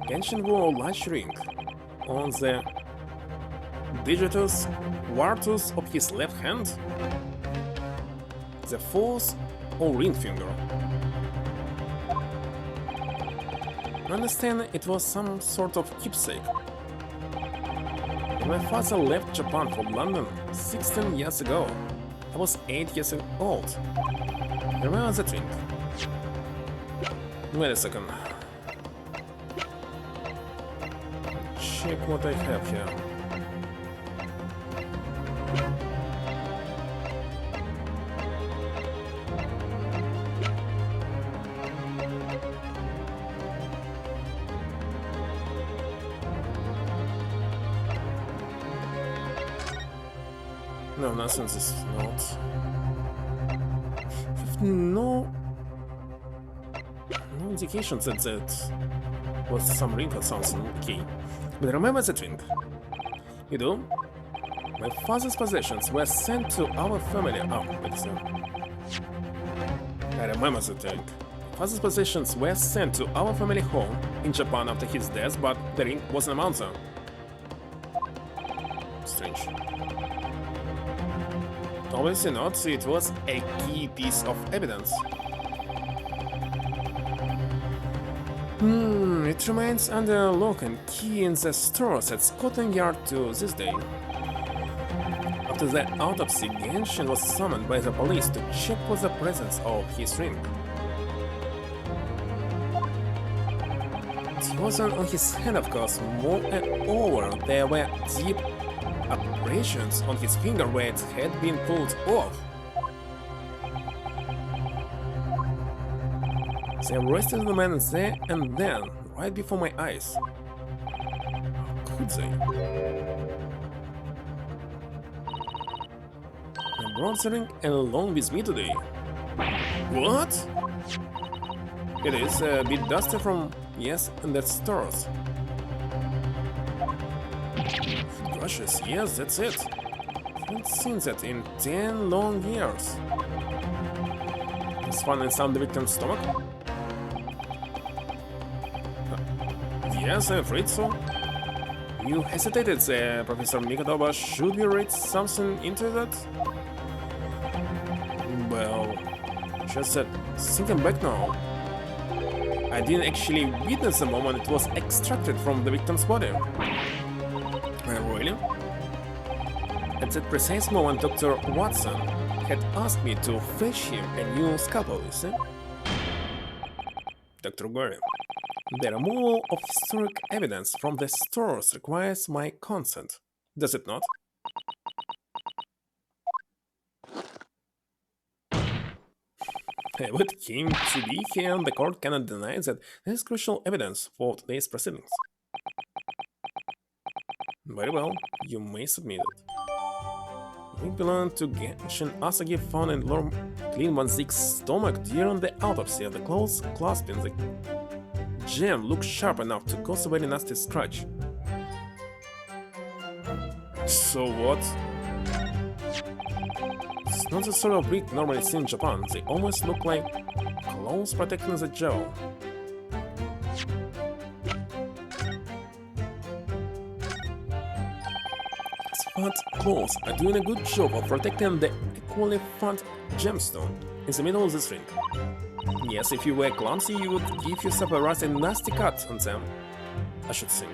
Genshin wore a large ring on the digitus quartus of his left hand, the fourth or ring finger. I understand it was some sort of keepsake. When my father left Japan for London 16 years ago, I was 8 years old. Remember that ring? Wait a second. Check what I have here. No, nonsense is not. With no indications that was some ring or something. Okay. But remember that ring. You do? My father's possessions were sent to our family. Oh, wait a second. I remember that ring. Father's possessions were sent to our family home in Japan after his death, but the ring wasn't a mountain. Strange. Obviously not, it was a key piece of evidence. It remains under lock and key in the stores at Scotland Yard to this day. After the autopsy, Genshin was summoned by the police to check for the presence of his ring. It wasn't on his hand, of course. Moreover, there were deep abrasions on his finger where it had been pulled off. They arrested the man there and then, right before my eyes. How could they? I brought the ring along with me today. What? It is a bit dusty from, yes, in the stores. Brushes, yes, that's it. Haven't seen that in 10 long years. Is fun inside the victim's stomach? Yes, I'm afraid so. You hesitated, Professor Mikotoba. Should we read something into that? Well, just that, thinking back now, I didn't actually witness the moment it was extracted from the victim's body. Really? At that precise moment, Dr. Watson had asked me to fetch him a new scalpel, you see? Dr. Gore, the removal of historic evidence from the stores requires my consent, does it not? With him to be here, the court cannot deny that there is crucial evidence for today's proceedings. Very well, you may submit it. It belonged to Genshin Asagi found in Lord Kuluk01's stomach during the autopsy. The clothes clasping the gem looked sharp enough to cause a very nasty scratch. So what? It's not the sort of brick normally seen in Japan. They almost look like clothes protecting the jewel. Fat clothes are doing a good job of protecting the equally fat gemstone in the middle of this ring. Yes, if you were clumsy, you would give yourself a rather nasty cut on them, I should think.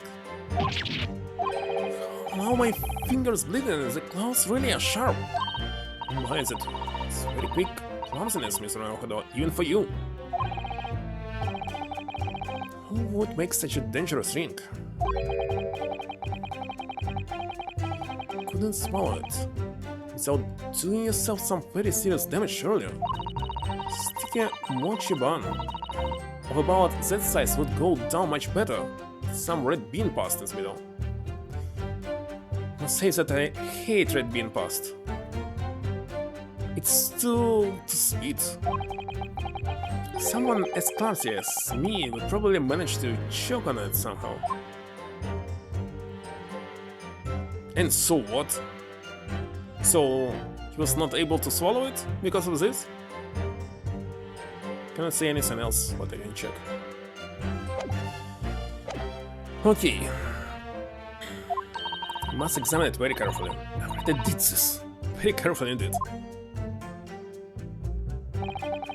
Now my fingers bleeding, the claws really are sharp. Why is it? It's very quick clumsiness, Mr. Naohado, even for you. Who would make such a dangerous ring? Couldn't swallow it without doing yourself some very serious damage earlier. Sticky mochi bun of about that size would go down much better with some red bean pasta in the middle. I must say that I hate red bean pasta. It's too sweet. Someone as clumsy as me would probably manage to choke on it somehow. And so what? So he was not able to swallow it because of this? Cannot say anything else, but I can check. Okay. Must examine it very carefully. I already did this. Very carefully indeed.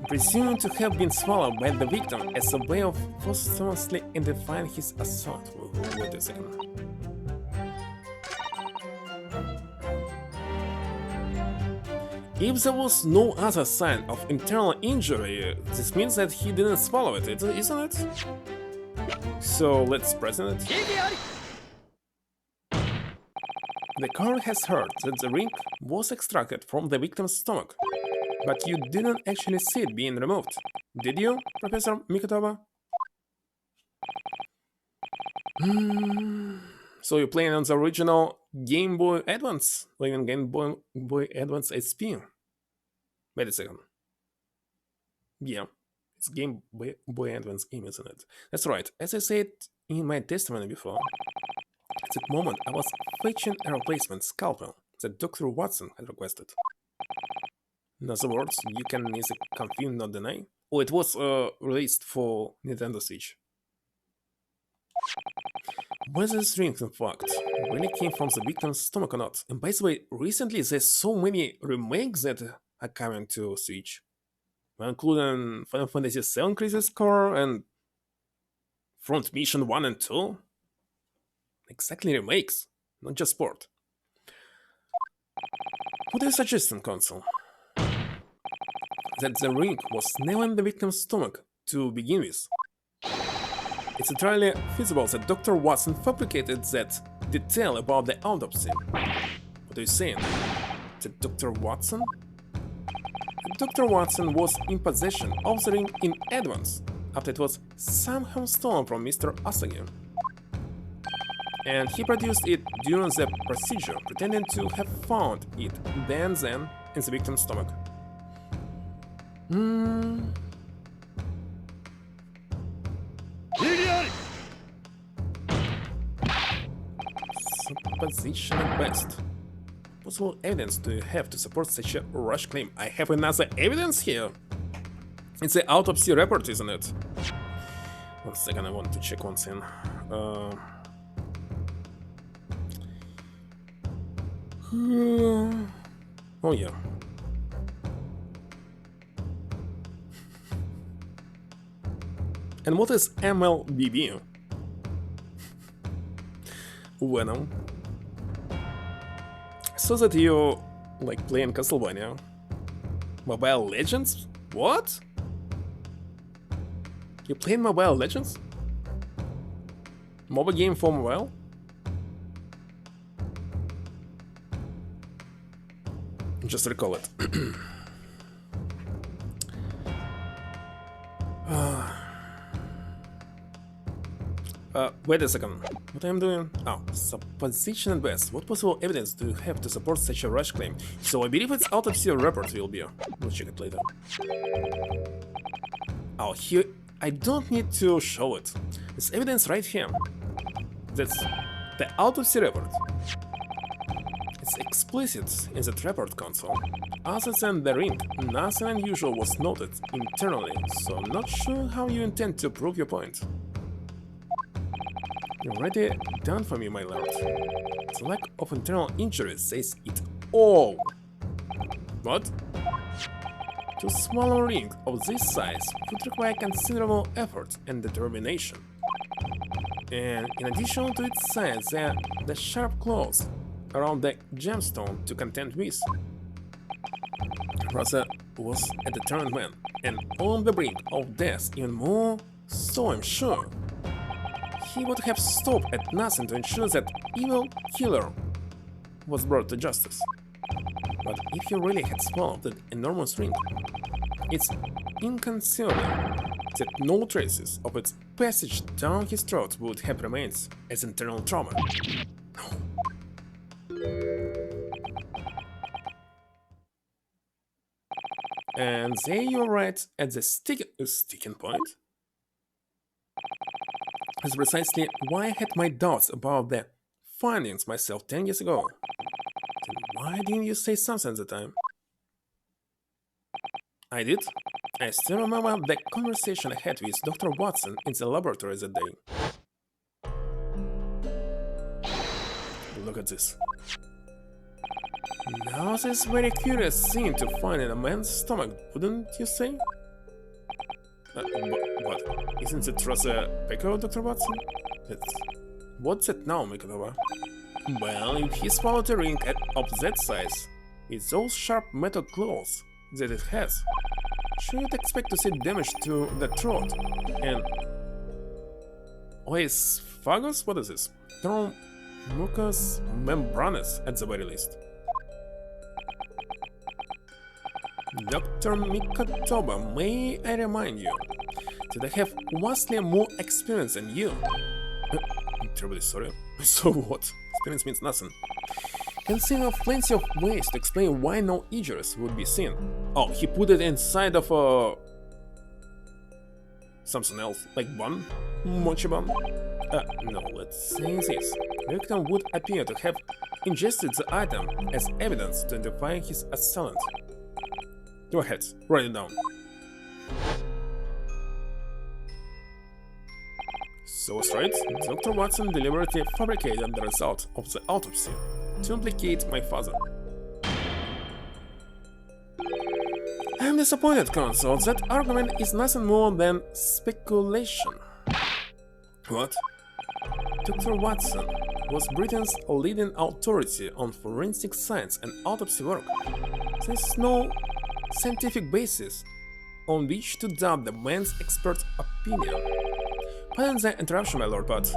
Presumed to have been swallowed by the victim as a way of posthumously identifying his assault. Wait a second. If there was no other sign of internal injury, this means that he didn't swallow it, isn't it? So let's present it. The court has heard that the ring was extracted from the victim's stomach, but you didn't actually see it being removed, did you, Professor Mikotoba? So you're playing on the original Game Boy Advance, like on Game Boy Advance SP. Wait a second. Yeah, it's Game Boy Advance game, isn't it? That's right. As I said in my testimony before, at that moment I was fetching a replacement scalpel that Dr. Watson had requested. In other words, you can neither confirm nor deny. Oh, it was released for Nintendo Switch. Whether this ring, in fact, really came from the victim's stomach or not. And by the way, recently there's so many remakes that are coming to Switch, including Final Fantasy VII Crisis Core and Front Mission 1 and 2. Exactly remakes, not just port. What are you suggesting, console? That the ring was never in the victim's stomach to begin with. It's entirely feasible that Dr. Watson fabricated that detail about the autopsy. What are you saying? That Dr. Watson? Dr. Watson was in possession of the ring in advance, after it was somehow stolen from Mr. Asagi. And he produced it during the procedure, pretending to have found it then in the victim's stomach. Supposition at best. Possible evidence do you have to support such a rash claim? I have another evidence here. It's the autopsy report, isn't it? 1 second, I want to check one thing. Oh yeah. And what is MLBB? Venom. So that you like playing Castlevania. Mobile Legends? What? You playing Mobile Legends? Mobile game for mobile? Just recall it. Wait a second. What am I doing? Oh, supposition at best. What possible evidence do you have to support such a rash claim? So I believe its autopsy report will be. We'll check it later. Oh, here. I don't need to show it. There's evidence right here. That's the autopsy report. It's explicit in the report console. Other than the ring, nothing unusual was noted internally, so I'm not sure how you intend to prove your point. You're already done for me, my lord. The lack of internal injury says it all. What? To swallow a ring of this size would require considerable effort and determination. And in addition to its size, there are the sharp claws around the gemstone to contend with. Rather was a determined man, and on the brink of death even more, so I'm sure. He would have stopped at nothing to ensure that evil killer was brought to justice. But if he really had swallowed that enormous ring, it's inconceivable that no traces of its passage down his throat would have remained as internal trauma. And there you're right at the sticking point. That's precisely why I had my doubts about the findings myself 10 years ago. Then why didn't you say something at the time? I did. I still remember the conversation I had with Dr. Watson in the laboratory that day. Look at this. Now this very curious thing to find in a man's stomach, wouldn't you say? But isn't it rather pecker, Dr. Watson? What's that now, Mikadova? Well, if he swallowed a ring of that size, with those sharp metal claws that it has, should expect to see damage to the throat and oesophagus? What is this? Mucus membranous at the very least. Dr. Mikatoba, may I remind you that I have vastly more experience than you. I'm terribly sorry. So what? Experience means nothing. Can think of plenty of ways to explain why no injuries would be seen. Oh, he put it inside of a... something else, like bun? Mochi bun? No, let's say this. The victim would appear to have ingested the item as evidence to identify his assailant. Go ahead, write it down. So was right, Dr. Watson deliberately fabricated the result of the autopsy to implicate my father. I am disappointed, Counsel. That argument is nothing more than speculation. What? Dr. Watson was Britain's leading authority on forensic science and autopsy work. There is no scientific basis on which to doubt the man's expert opinion. Pardon the interruption, my lord, but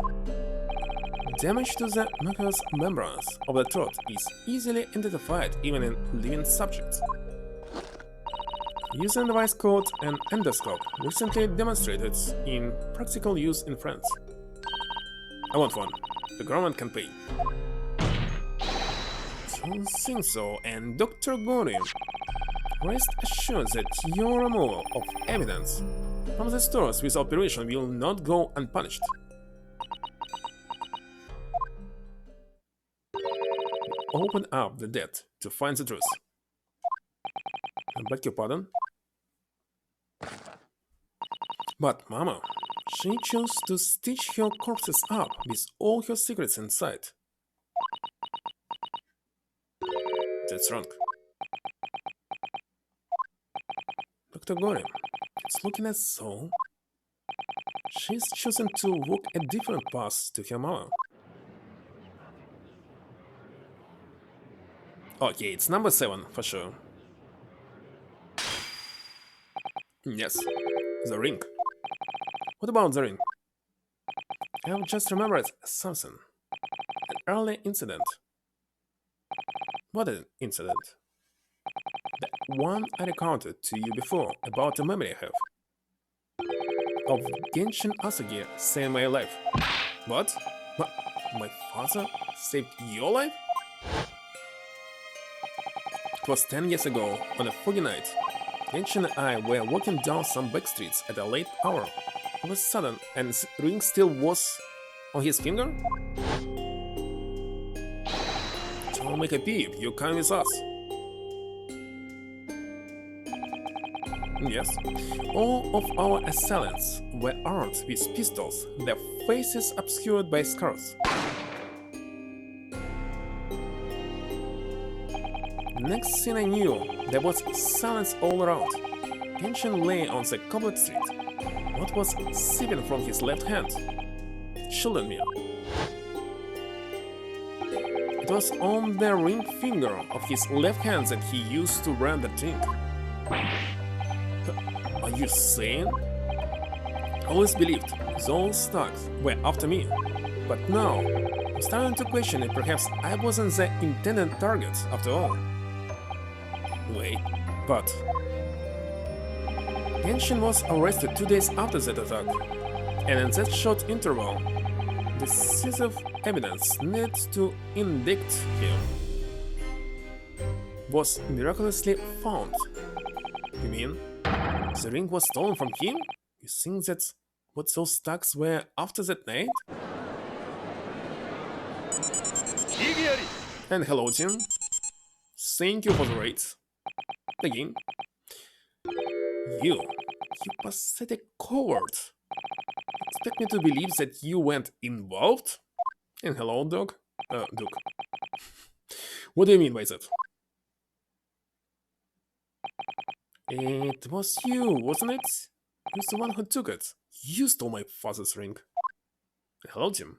damage to the mucous membranes of the throat is easily identified even in living subjects. Using the device called an endoscope, recently demonstrated in practical use in France. I want one. The government can pay. Don't think so, and Dr. Gory, rest assured that your removal of evidence from the stores with operation will not go unpunished. Open up the dead to find the truth. I beg your pardon? But Mama, she chose to stitch her corpses up with all her secrets inside. That's wrong. Dr. Gory, it's looking as though she's chosen to walk a different path to her mama. Okay, it's number 7 for sure. Yes, the ring. What about the ring? I have just remembered something. An early incident. What an incident? The one I recounted to you before about a memory I have. Of Genshin Asagi saving my life. What? My father saved your life? It was 10 years ago, on a foggy night. Genshin and I were walking down some back streets at a late hour. All of a sudden, and the ring still was on his finger? Don't make a peep, you're coming with us. Yes, all of our assailants were armed with pistols, their faces obscured by scars. Next thing I knew, there was silence all around. Genshin lay on the cobbled street. What was sipping from his left hand? Shielding me. It was on the ring finger of his left hand that he used to wear the drink. Are you saying? I always believed those thugs were after me, but now I'm starting to question if perhaps I wasn't the intended target after all. Wait, but Genshin was arrested 2 days after that attack, and in that short interval, decisive evidence needed to indict him was miraculously found. You mean the ring was stolen from him? You think that's what those thugs were after that night? And hello, team. Thank you for the raid. Again. You pathetic coward. Expect me to believe that you weren't involved? And hello, Doc. Duke. What do you mean by that? It was you, wasn't it? Who's the one who took it? You stole my father's ring. Hello, Tim.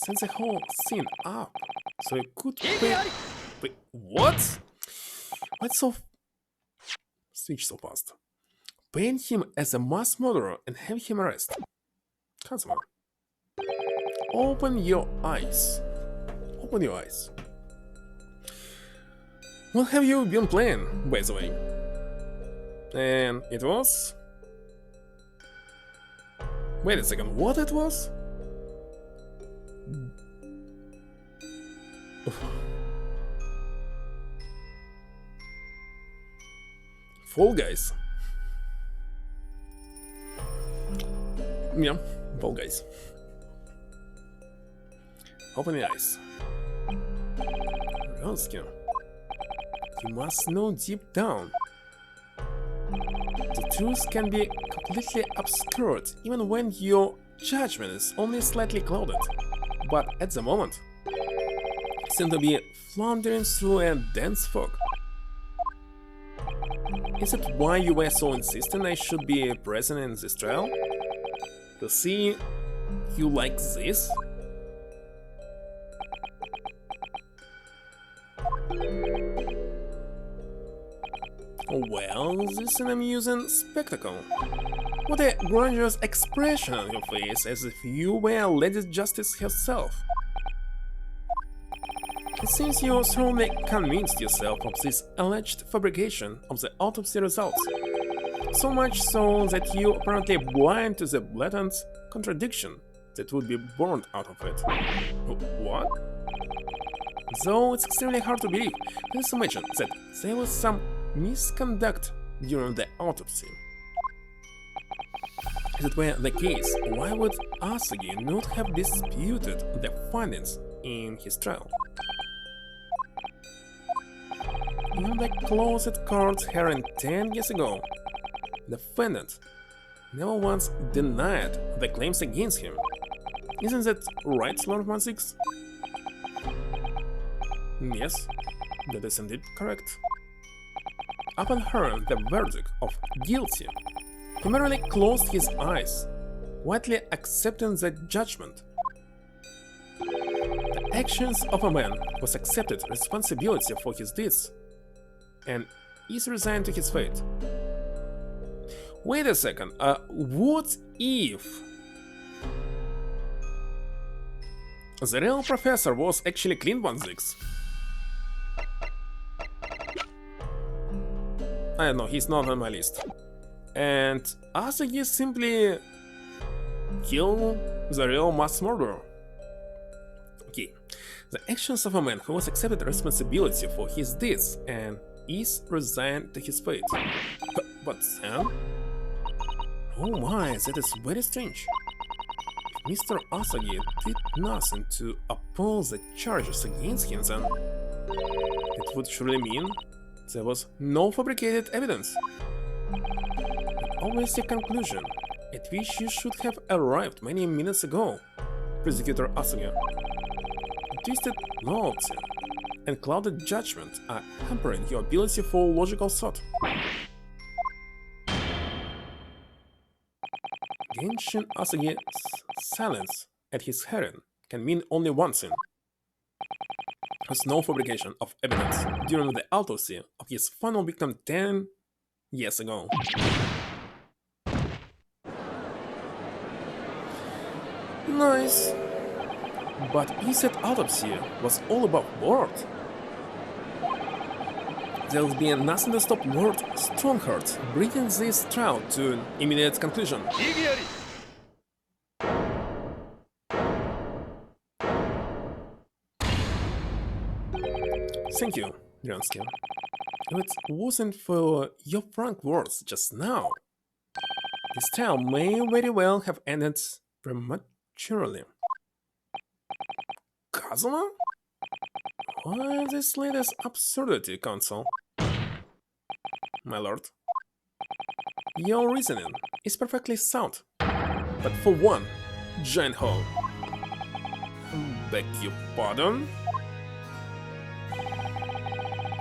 Set the whole scene up so you could pay. Wait, what? What's so? Switch so fast. Paint him as a mass murderer and have him arrested. Kazuma. Open your eyes. Open your eyes. What have you been playing, by the way? And it was... Wait a second, what it was? Fall Guys. Yeah, Fall Guys. Open your eyes. Ronsky. You must know deep down. The truth can be completely obscured even when your judgment is only slightly clouded. But at the moment, you seem to be floundering through a dense fog. Is it why you were so insistent I should be present in this trial? To see you like this? Well, this is an amusing spectacle. What a grandiose expression on your face, as if you were Lady Justice herself. It seems you thoroughly convinced yourself of this alleged fabrication of the autopsy results. So much so that you apparently blind to the blatant contradiction that would be born out of it. What? Though it's extremely hard to believe, let's imagine that there was some misconduct during the autopsy. If it were the case, why would Asagi not have disputed the findings in his trial? In the closet court hearing 10 years ago, the defendant never once denied the claims against him. Isn't that right, Lord 16? Yes, that is indeed correct. Upon hearing the verdict of guilty, he merely closed his eyes, quietly accepting the judgment. The actions of a man who accepted responsibility for his deeds and is resigned to his fate. Wait a second, what if the real professor was actually Kuluk01's? I don't know, he's not on my list. And Asagi simply killed the real mass murderer. Okay, the actions of a man who was accepted responsibility for his deeds and is resigned to his fate. But then? Oh my, that is very strange. If Mr. Asagi did nothing to oppose the charges against him, then it would surely mean there was no fabricated evidence. An obvious conclusion at which you should have arrived many minutes ago, Prosecutor Asagi. Twisted loyalty and clouded judgment are hampering your ability for logical thought. Genshin Asagi's silence at his hearing can mean only one thing. There's no fabrication of evidence during the autopsy of his final victim 10 years ago. Nice. But if that autopsy was all about board, there will be nothing to stop Lord Strongheart bringing this trial to an immediate conclusion. Thank you, Ronsky. If it wasn't for your frank words just now, this trial may very well have ended prematurely. Kazuma? Why this latest absurdity, Counsel? My lord, your reasoning is perfectly sound, but for one giant hole. Beg your pardon?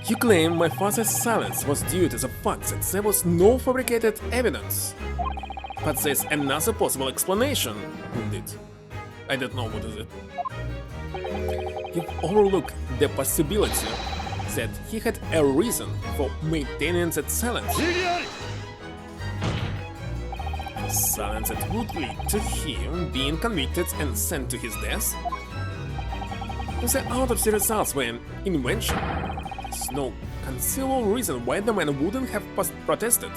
You claim my father's silence was due to the fact that there was no fabricated evidence. But there's another possible explanation, indeed. I don't know what is it. You've overlooked the possibility that he had a reason for maintaining that silence. Silence that would lead to him being convicted and sent to his death? If the autopsy results were an invention, there's no conceivable reason why the man wouldn't have protested.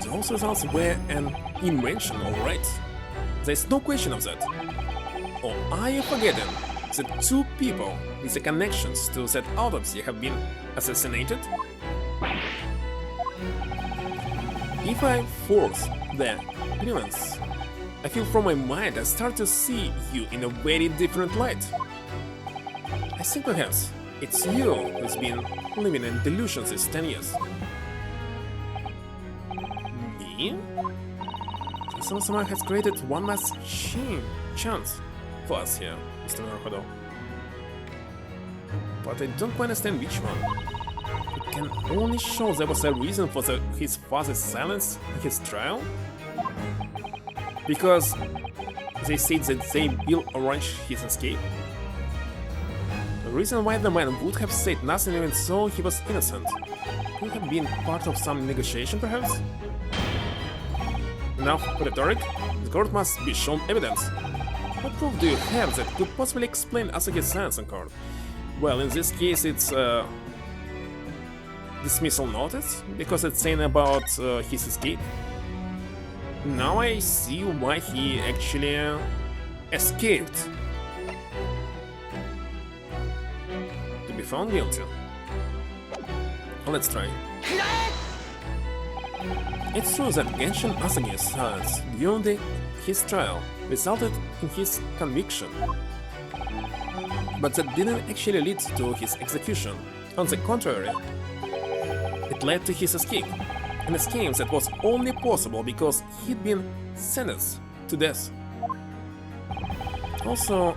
Those results were an invention, alright. There's no question of that. Or are you forgetting that two people with the connections to that autopsy have been assassinated? If I force the grievance, I feel from my mind I start to see you in a very different light. I think perhaps it's you who's been living in delusions these 10 years. Me? Someone has created one last chance for us here, Mr. Naruhodo. But I don't quite understand which one. It can only show there was a reason for his father's silence in his trial? Because they said that they will arrange his escape? The reason why the man would have said nothing even though he was innocent could have been part of some negotiation, perhaps? Enough rhetoric. The court must be shown evidence. What proof do you have that could possibly explain Asagi's silence in court? Well, in this case it's dismissal notice, because it's saying about his escape. Now I see why he actually escaped. To be found guilty. Let's try. It's true that Genshin Asagi's silence during his trial resulted in his conviction. But that didn't actually lead to his execution. On the contrary, it led to his escape. An escape that was only possible because he'd been sentenced to death. Also,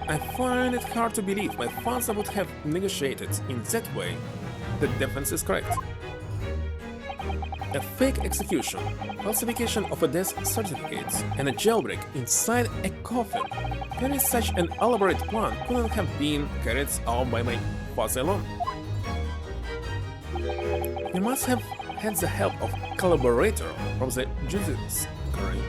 I find it hard to believe my father would have negotiated in that way. The defense is correct. A fake execution, falsification of a death certificate, and a jailbreak inside a coffin. Very such an elaborate plan couldn't have been carried out by my father alone. He must have had the help of collaborator from the judiciary.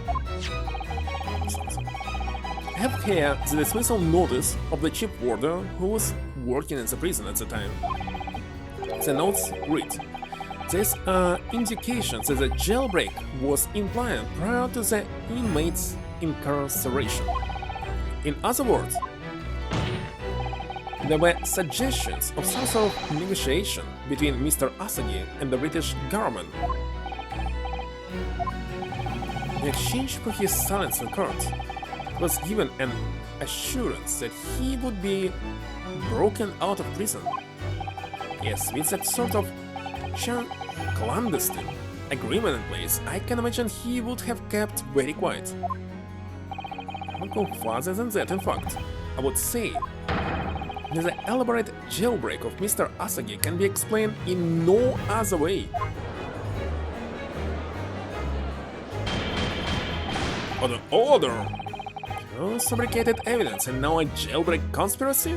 I have here the dismissal notice of the chief warder who was working in the prison at the time. The notes read: "There's indications that the jailbreak was implied prior to the inmate's incarceration. In other words, there were suggestions of some sort of negotiation between Mr. Asagi and the British government. In exchange for his silence in court, he was given an assurance that he would be broken out of prison. Yes, with that sort of clandestine agreement in place, I can imagine he would have kept very quiet. I would go further than that, in fact. I would say that the elaborate jailbreak of Mr. Asagi can be explained in no other way. Order! Fabricated evidence and now a jailbreak conspiracy?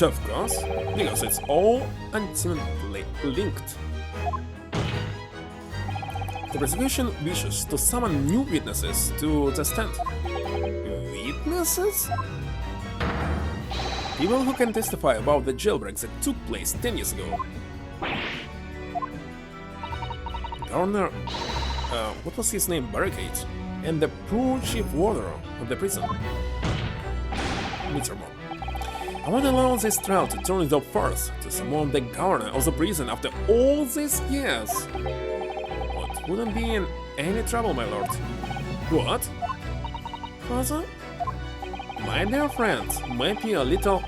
Of course, because it's all intimately linked. The prosecution wishes to summon new witnesses to the stand. Witnesses? People who can testify about the jailbreak that took place 10 years ago. Governor, what was his name, Barricade, and the poor chief warder of the prison. Miserable. I won't allow this trial to turn into a farce to summon the governor of the prison after all these years. It wouldn't be in any trouble, my lord. What? Father? My dear friend might be a little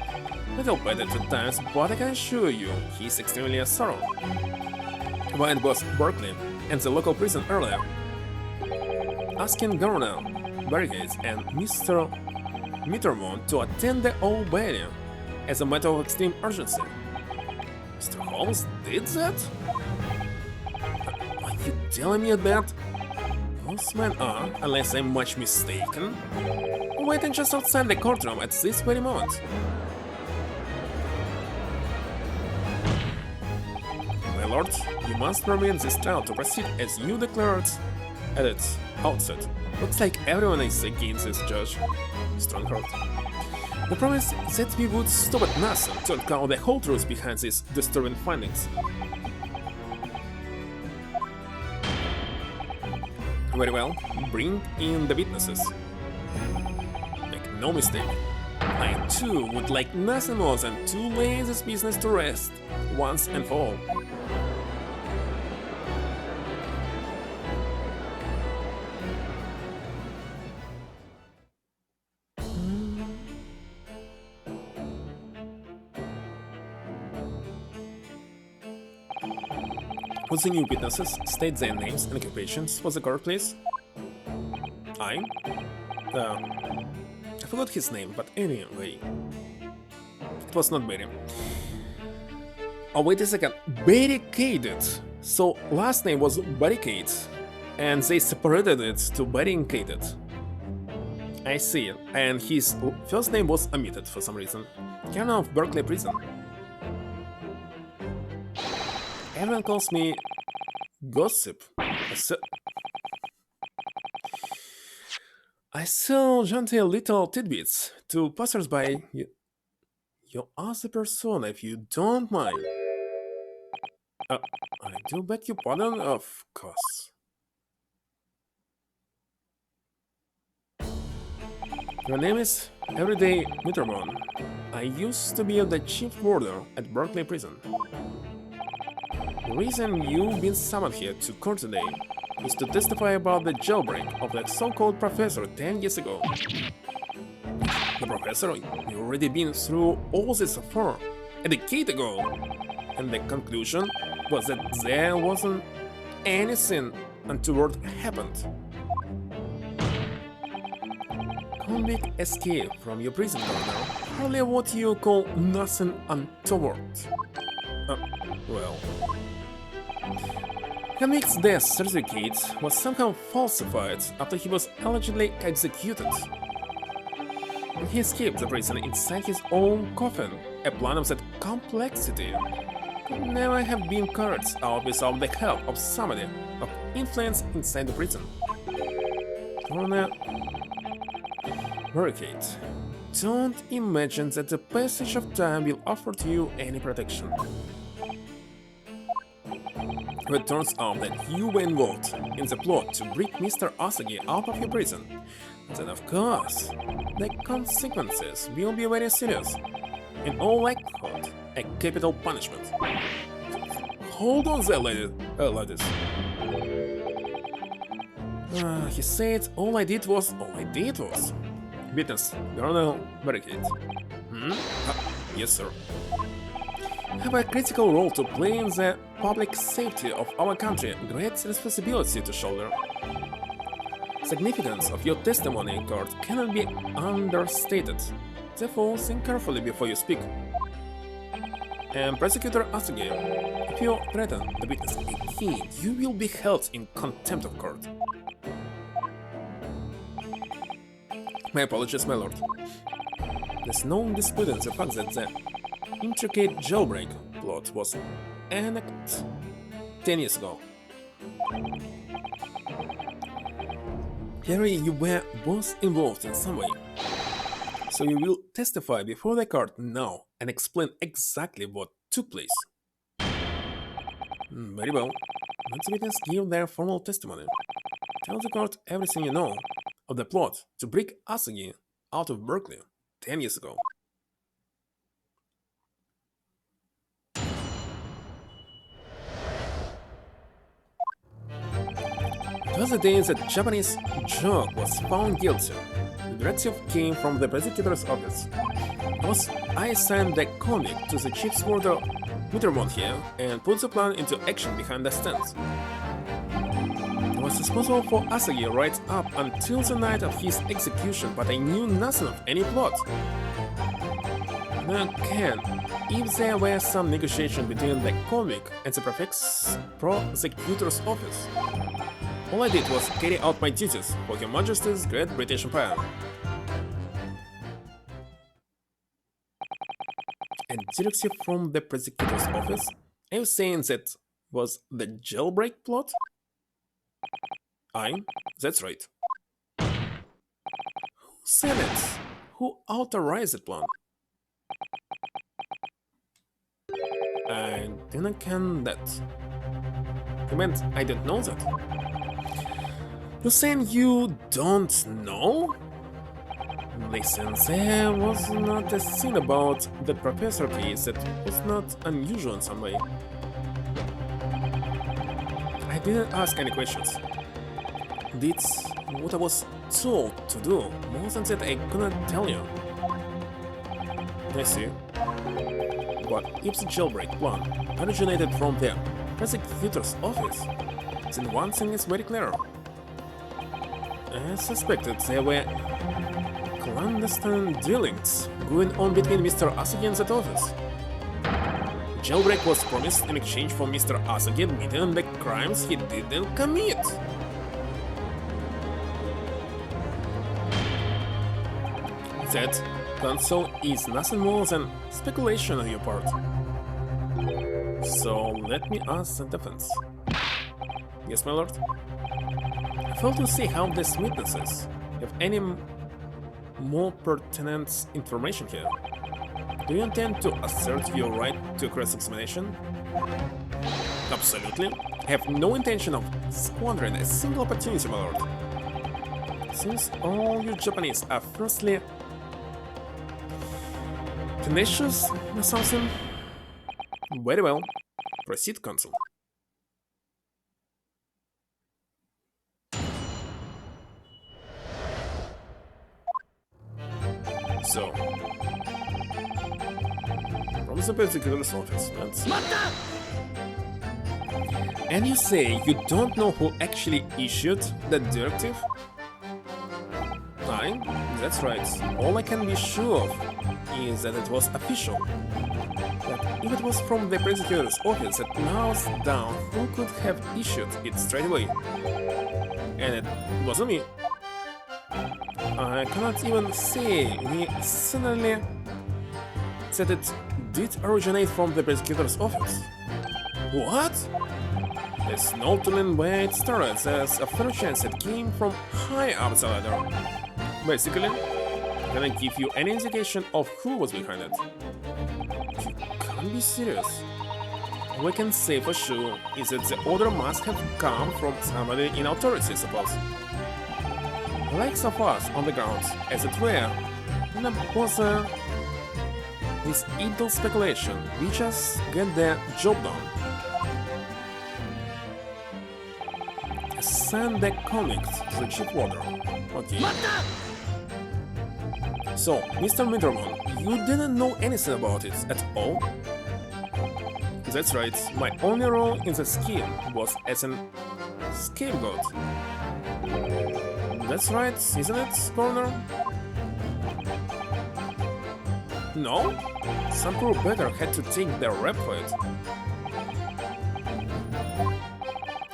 bad at times, but I can assure you he's extremely thorough. When it was Berkeley and the local prison earlier, asking Governor Barricades and Mr. Mittermont to attend the old wedding as a matter of extreme urgency. Mr. Holmes did that? Are you telling me that? Most men are, unless I'm much mistaken, waiting just outside the courtroom at this very moment. My lord, you must permit this trial to proceed as you declared at its outset. Looks like everyone is against this judge. Strongheart. The promise that we would stop at nothing to uncover the whole truth behind these disturbing findings. Very well, bring in the witnesses. Make no mistake. I too would like nothing more than to lay this business to rest, once and for all. Would the new witnesses state their names and occupations for the court, please? I forgot his name, but anyway. It was not Barry. Oh, wait a second. Barricaded. So, last name was Barricade, and they separated it to Barricaded. I see, and his first name was omitted for some reason. Colonel of Berkeley Prison. Everyone calls me Gossip. I sell gentle little tidbits to passers-by. You ask the persona if you don't mind. I do beg your pardon, of course. Your name is Everyday Mitterman. I used to be the chief warder at Berkeley Prison. The reason you've been summoned here to court today is to testify about the jailbreak of that so-called professor 10 years ago. The professor, you already been through all this affair a decade ago, and the conclusion was that there wasn't anything untoward happened. Convict escape from your prison now, hardly what you call nothing untoward. Well... Convict's death certificate was somehow falsified after he was allegedly executed. He escaped the prison inside his own coffin, a plan of that complexity could never have been carried out without the help of somebody of influence inside the prison. Coroner Barricade, don't imagine that the passage of time will offer to you any protection. If it turns out that you were involved in the plot to break Mr. Asagi out of your prison, then of course, the consequences will be very serious. In all likelihood, a capital punishment. Hold on there, ladies. He said all I did was. Witness, Colonel Barricade. Yes, sir. Have a critical role to play in the public safety of our country, great responsibility to shoulder. Significance of your testimony in court cannot be understated. Therefore, think carefully before you speak. And Prosecutor Asagi, if you threaten the witness again, you will be held in contempt of court. My apologies, my lord. There's no disputing the fact that the intricate jailbreak plot was enacted 10 years ago. Harry, you were both involved in some way. So you will testify before the court now and explain exactly what took place. Very well. Let the witnesses give their formal testimony. Tell the court everything you know of the plot to break Asagi out of Berkeley 10 years ago. It was the day that Japanese joke was found guilty. The directive came from the prosecutor's office. I assigned the convict to the chief's warder Mittermont here and put the plan into action behind the stands. I was responsible for Asagi right up until the night of his execution, but I knew nothing of any plot. Now, if there were some negotiation between the convict and the prosecutor's office, all I did was carry out my duties for Your Majesty's Great British Empire. A directive from the prosecutor's office? Are you saying that was the jailbreak plot? That's right. Who said it? Who authorized the plan? I didn't can that. You meant I didn't know that? You're saying you don't know? Listen, there was not a thing about the professor case that was not unusual in some way. I didn't ask any questions. Did what I was told to do. More than that, I couldn't tell you. I see. But if the jailbreak plan originated from the prosecutor's office, then one thing is very clear. I suspected there were clandestine dealings going on between Mr. Asagi and that office. Jailbreak was promised in exchange for Mr. Asagi admitting the crimes he didn't commit. That console is nothing more than speculation on your part. So let me ask the defense. Yes, my lord? I fail to see how these witnesses have any more pertinent information here. Do you intend to assert your right to cross-examination? Absolutely. I have no intention of squandering a single opportunity, my lord. Since all you Japanese are firstly tenacious or something? Very well. Proceed, consul. So, from the prosecutor's office, that's... And you say you don't know who actually issued that directive? Fine, that's right. All I can be sure of is that it was official. But if it was from the prosecutor's office that narrows down who could have issued it straight away. And it wasn't me. I cannot even say we certainly that it did originate from the prosecutor's office. What? There's no telling where it started, there's a fair chance it came from high up the ladder. Basically, can I give you any indication of who was behind it? You can't be serious. All we can say for sure is that the order must have come from somebody in authority, suppose. Like so fast on the ground, as it were, not bother with idle speculation, we just get the job done. Send the convict to the chief warder. Okay. So, Mr. Middleman, you didn't know anything about it at all? That's right, my only role in the scheme was as an scapegoat. That's right, isn't it, Coroner? No? Some poor beggar had to take the rap for it.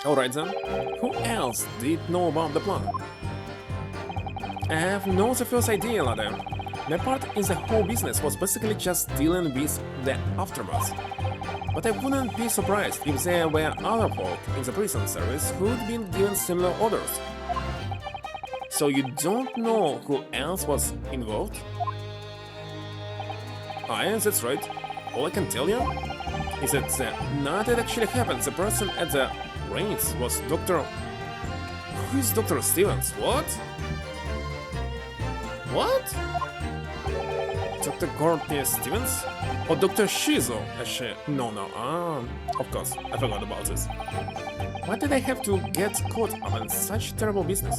Alright then, who else did know about the plan? I have no the first idea, ladder. My part in the whole business was basically just dealing with the aftermath. But I wouldn't be surprised if there were other folk in the prison service who'd been given similar orders. So you don't know who else was involved? Aye, that's right. All I can tell you is that the night it actually happened, the person at the reins was Dr. Who is Dr. Stevens? What? What? Dr. Courtney Stevens? Or Dr. Shizo? No, of course, I forgot about this. Why did I have to get caught up in such terrible business?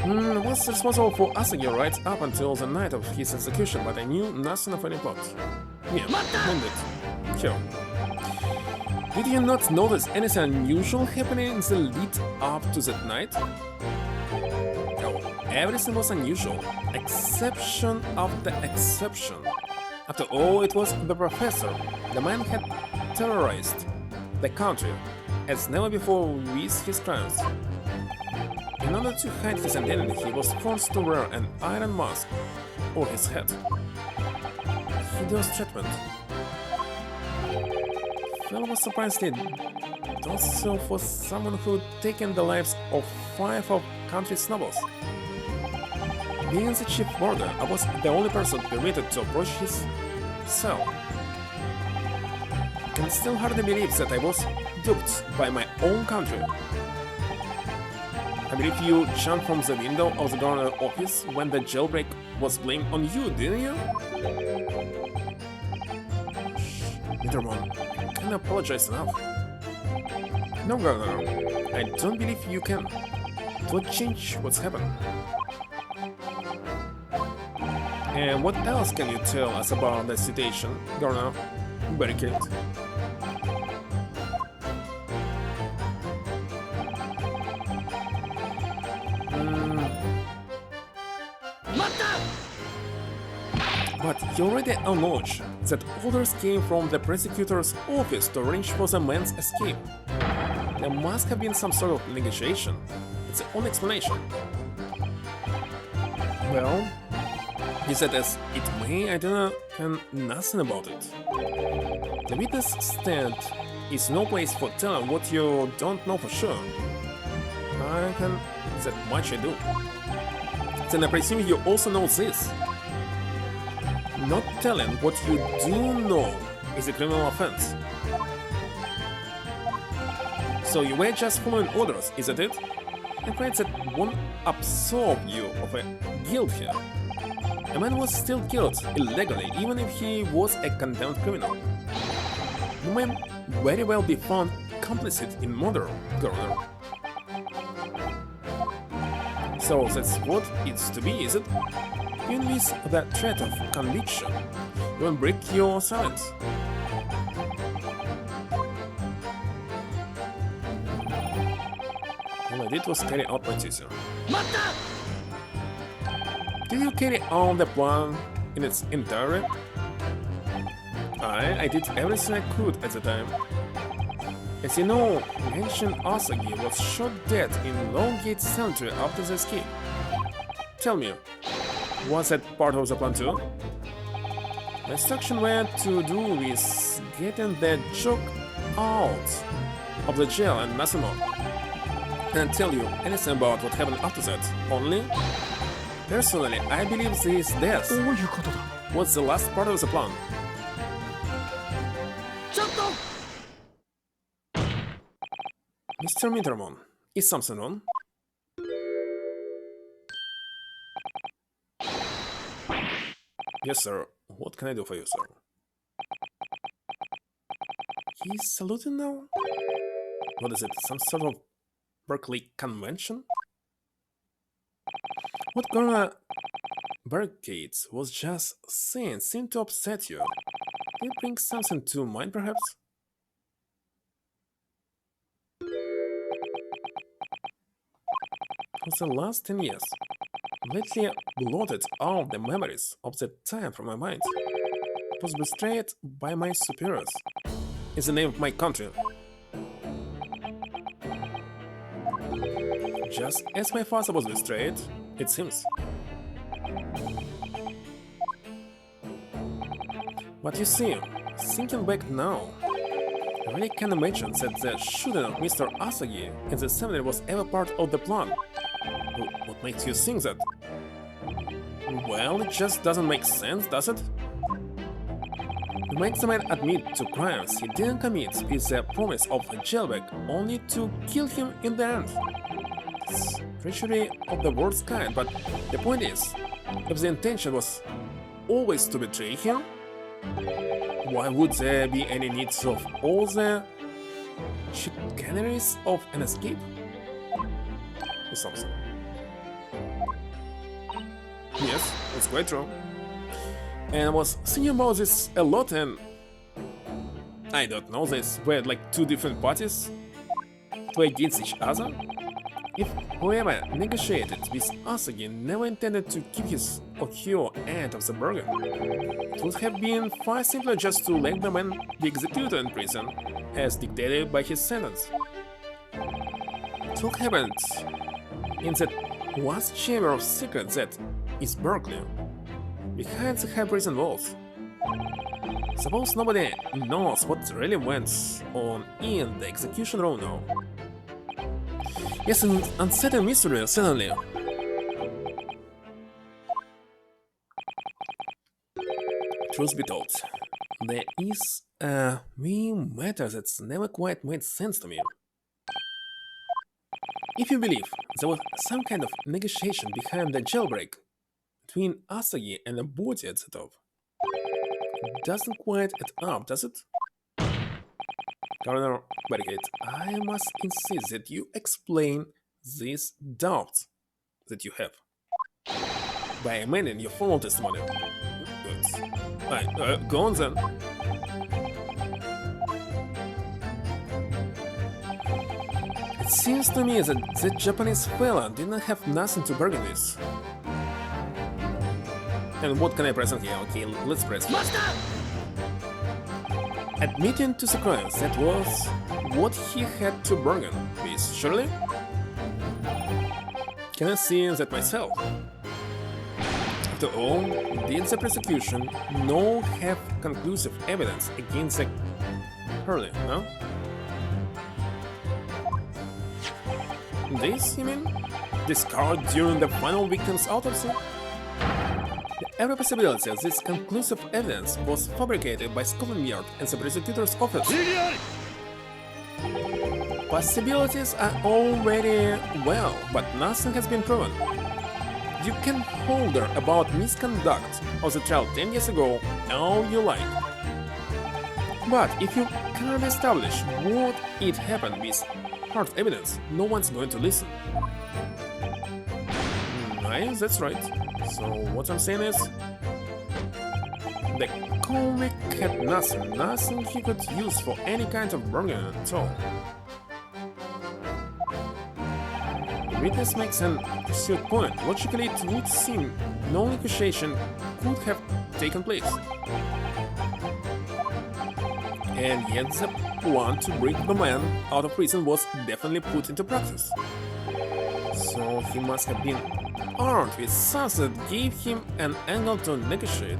I was responsible for Asagi right up until the night of his execution, but I knew nothing of any plot. Yeah, indeed. Sure. Did you not notice anything unusual happening in the lead up to that night? No, everything was unusual. Exception of the exception. After all, it was the professor. The man had terrorized the country as never before with his crimes. In order to hide his identity, he was forced to wear an iron mask over his head. Hideous treatment. Phil was surprisingly docile for someone who'd taken the lives of 5 of country's nobles. Being the chief warder, I was the only person permitted to approach his cell. I can still hardly believe that I was duped by my own country. I believe you jumped from the window of the governor office when the jailbreak was blamed on you, didn't you? Wintermon, I can't apologize enough. No, Governor, I don't believe you can. Don't change what's happened. And what else can you tell us about the situation, Governor? Barricade. But you already acknowledged that orders came from the prosecutor's office to arrange for the man's escape. There must have been some sort of negotiation. It's the only explanation. Well, he said as it may, I don't know nothing about it. The witness stand is no place for telling what you don't know for sure. I can that much I do. Then I presume you also know this. Not telling what you do know is a criminal offense. So you were just following orders, isn't it? And find that won't absolve you of a guilt here. A man was still killed illegally, even if he was a condemned criminal. You may very well be found complicit in murder, Governor. So that's what it's to be, is it? Even with the threat of conviction, you won't break your silence. All I did was carry out my duty. Did you carry on the plan in its entirety? I did everything I could at the time. As you know, ancient Asagi was shot dead in Longgate Cemetery after the escape. Tell me, was that part of the plan too? My instruction were to do with getting the joke out of the jail and nothing more. Can't tell you anything about what happened after that, only... Personally, I believe this death was the last part of the plan. Mr. Wintermon, is something wrong? Yes, sir. What can I do for you, sir? He's saluting now? What is it, some sort of Berkeley convention? What Colonel Barricades was just saying seemed to upset you. Did it bring something to mind, perhaps? For the last 10 years, lately blotted out the memories of that time from my mind. I was betrayed by my superiors in the name of my country. Just as my father was betrayed, it seems. But you see, thinking back now, I really can't imagine that the shooting of Mr. Asagi in the seminary was ever part of the plan. What makes you think that? Well, it just doesn't make sense, does it? You make the man admit to crimes he didn't commit with the promise of a jailbreak, only to kill him in the end. It's treachery of the worst kind, but the point is, if the intention was always to betray him, why would there be any need of all the chicaneries of an escape? Or something. Yes, it's quite true. And I was thinking about this a lot, and I don't know, this were like two different parties to against each other. If whoever negotiated with Asagi never intended to keep his or her end of the bargain, it would have been far simpler just to let the man be executed in prison, as dictated by his sentence. It all happened in that last chamber of secrets that is Berkeley, behind the high prison walls. Suppose nobody knows what really went on in the execution room now. Yes, an unsettling mystery, certainly. Truth be told, there is a main matter that's never quite made sense to me. If you believe there was some kind of negotiation behind the jailbreak between Asagi and the body at the top, it doesn't quite add up, does it? Governor Barricade, I must insist that you explain these doubts that you have by amending your formal testimony. Go on then. It seems to me that the Japanese fella did not have nothing to bargain with. And what can I present here? Okay, let's press. Master! Admitting to the crimes, that was what he had to bargain with, surely? Can I see that myself? After all, did the prosecution not have conclusive evidence against the Hurley, no? This, you mean? Discarded during the final victim's autopsy? Every possibility of this conclusive evidence was fabricated by Scotland Yard and the prosecutor's office. Possibilities are already well, but nothing has been proven. You can wonder about misconduct of the trial 10 years ago all you like. But if you can't establish what it happened with hard evidence, no one's going to listen. Nice, that's right. So what I'm saying is, the convict had nothing he could use for any kind of bargaining at all. The witness makes an pursued point. Logically, it would seem no negotiation could have taken place. And yet the plan to break the man out of prison was definitely put into practice. So he must have been armed with something that gave him an angle to negotiate.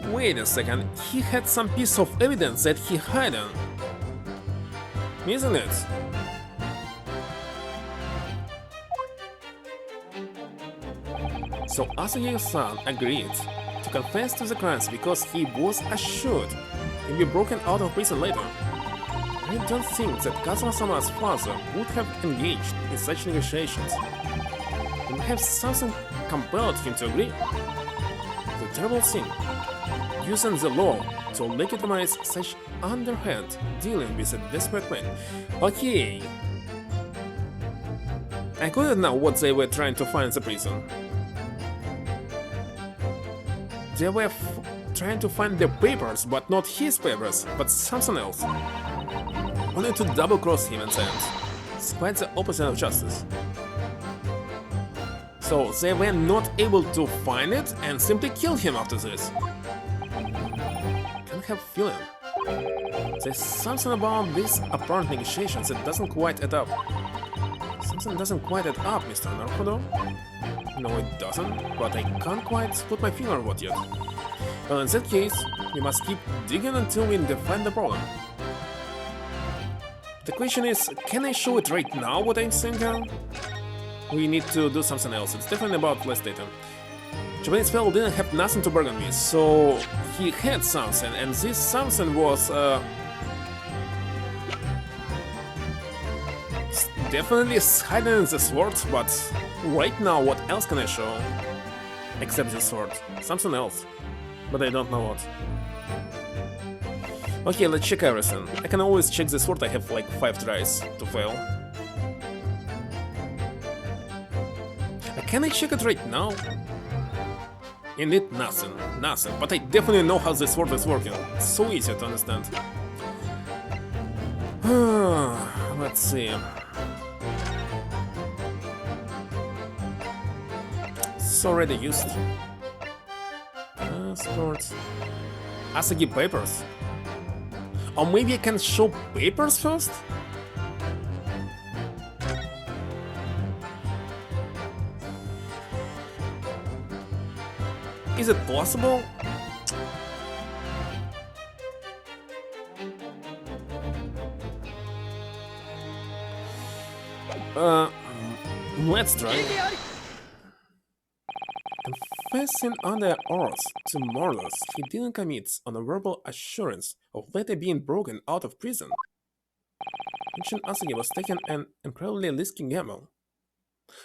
Wait a second, he had some piece of evidence that he hidden, isn't it? So Asagi-san agreed to confess to the crimes because he was assured he'd be broken out of prison later. I don't think that Kazuma-sama's father would have engaged in such negotiations. Perhaps something compelled him to agree. The terrible thing, using the law to legitimize such underhand dealing with a desperate man. Okay. I couldn't know what they were trying to find in the prison. They were trying to find the papers, but not his papers, but something else. Only to double-cross him in the end. It's quite the opposite of justice. So they were not able to find it and simply killed him after this. Can't have feeling. There's something about these apparent negotiations that doesn't quite add up. Something doesn't quite add up, Mr. Naruhodo. No, it doesn't, but I can't quite put my finger on what yet. Well, in that case, we must keep digging until we define the problem. The question is, can I show it right now what I'm saying here? We need to do something else. It's definitely about less data. Japanese fellow didn't have nothing to bargain with, so he had something, and this something was definitely hiding in the sword, but right now what else can I show? Except the sword. Something else. But I don't know what. Okay, let's check everything. I can always check the sword, I have like 5 tries to fail. Can I check it right now? Indeed, nothing. But I definitely know how this sword is working. It's so easy to understand. Let's see. It's already used. Passports. Asagi papers. Or maybe I can show papers first? Is it possible? Let's try. Confessing under oath to murders he didn't commit on a verbal assurance of later being broken out of prison. Ancient Asagi was taking an incredibly risky gamble.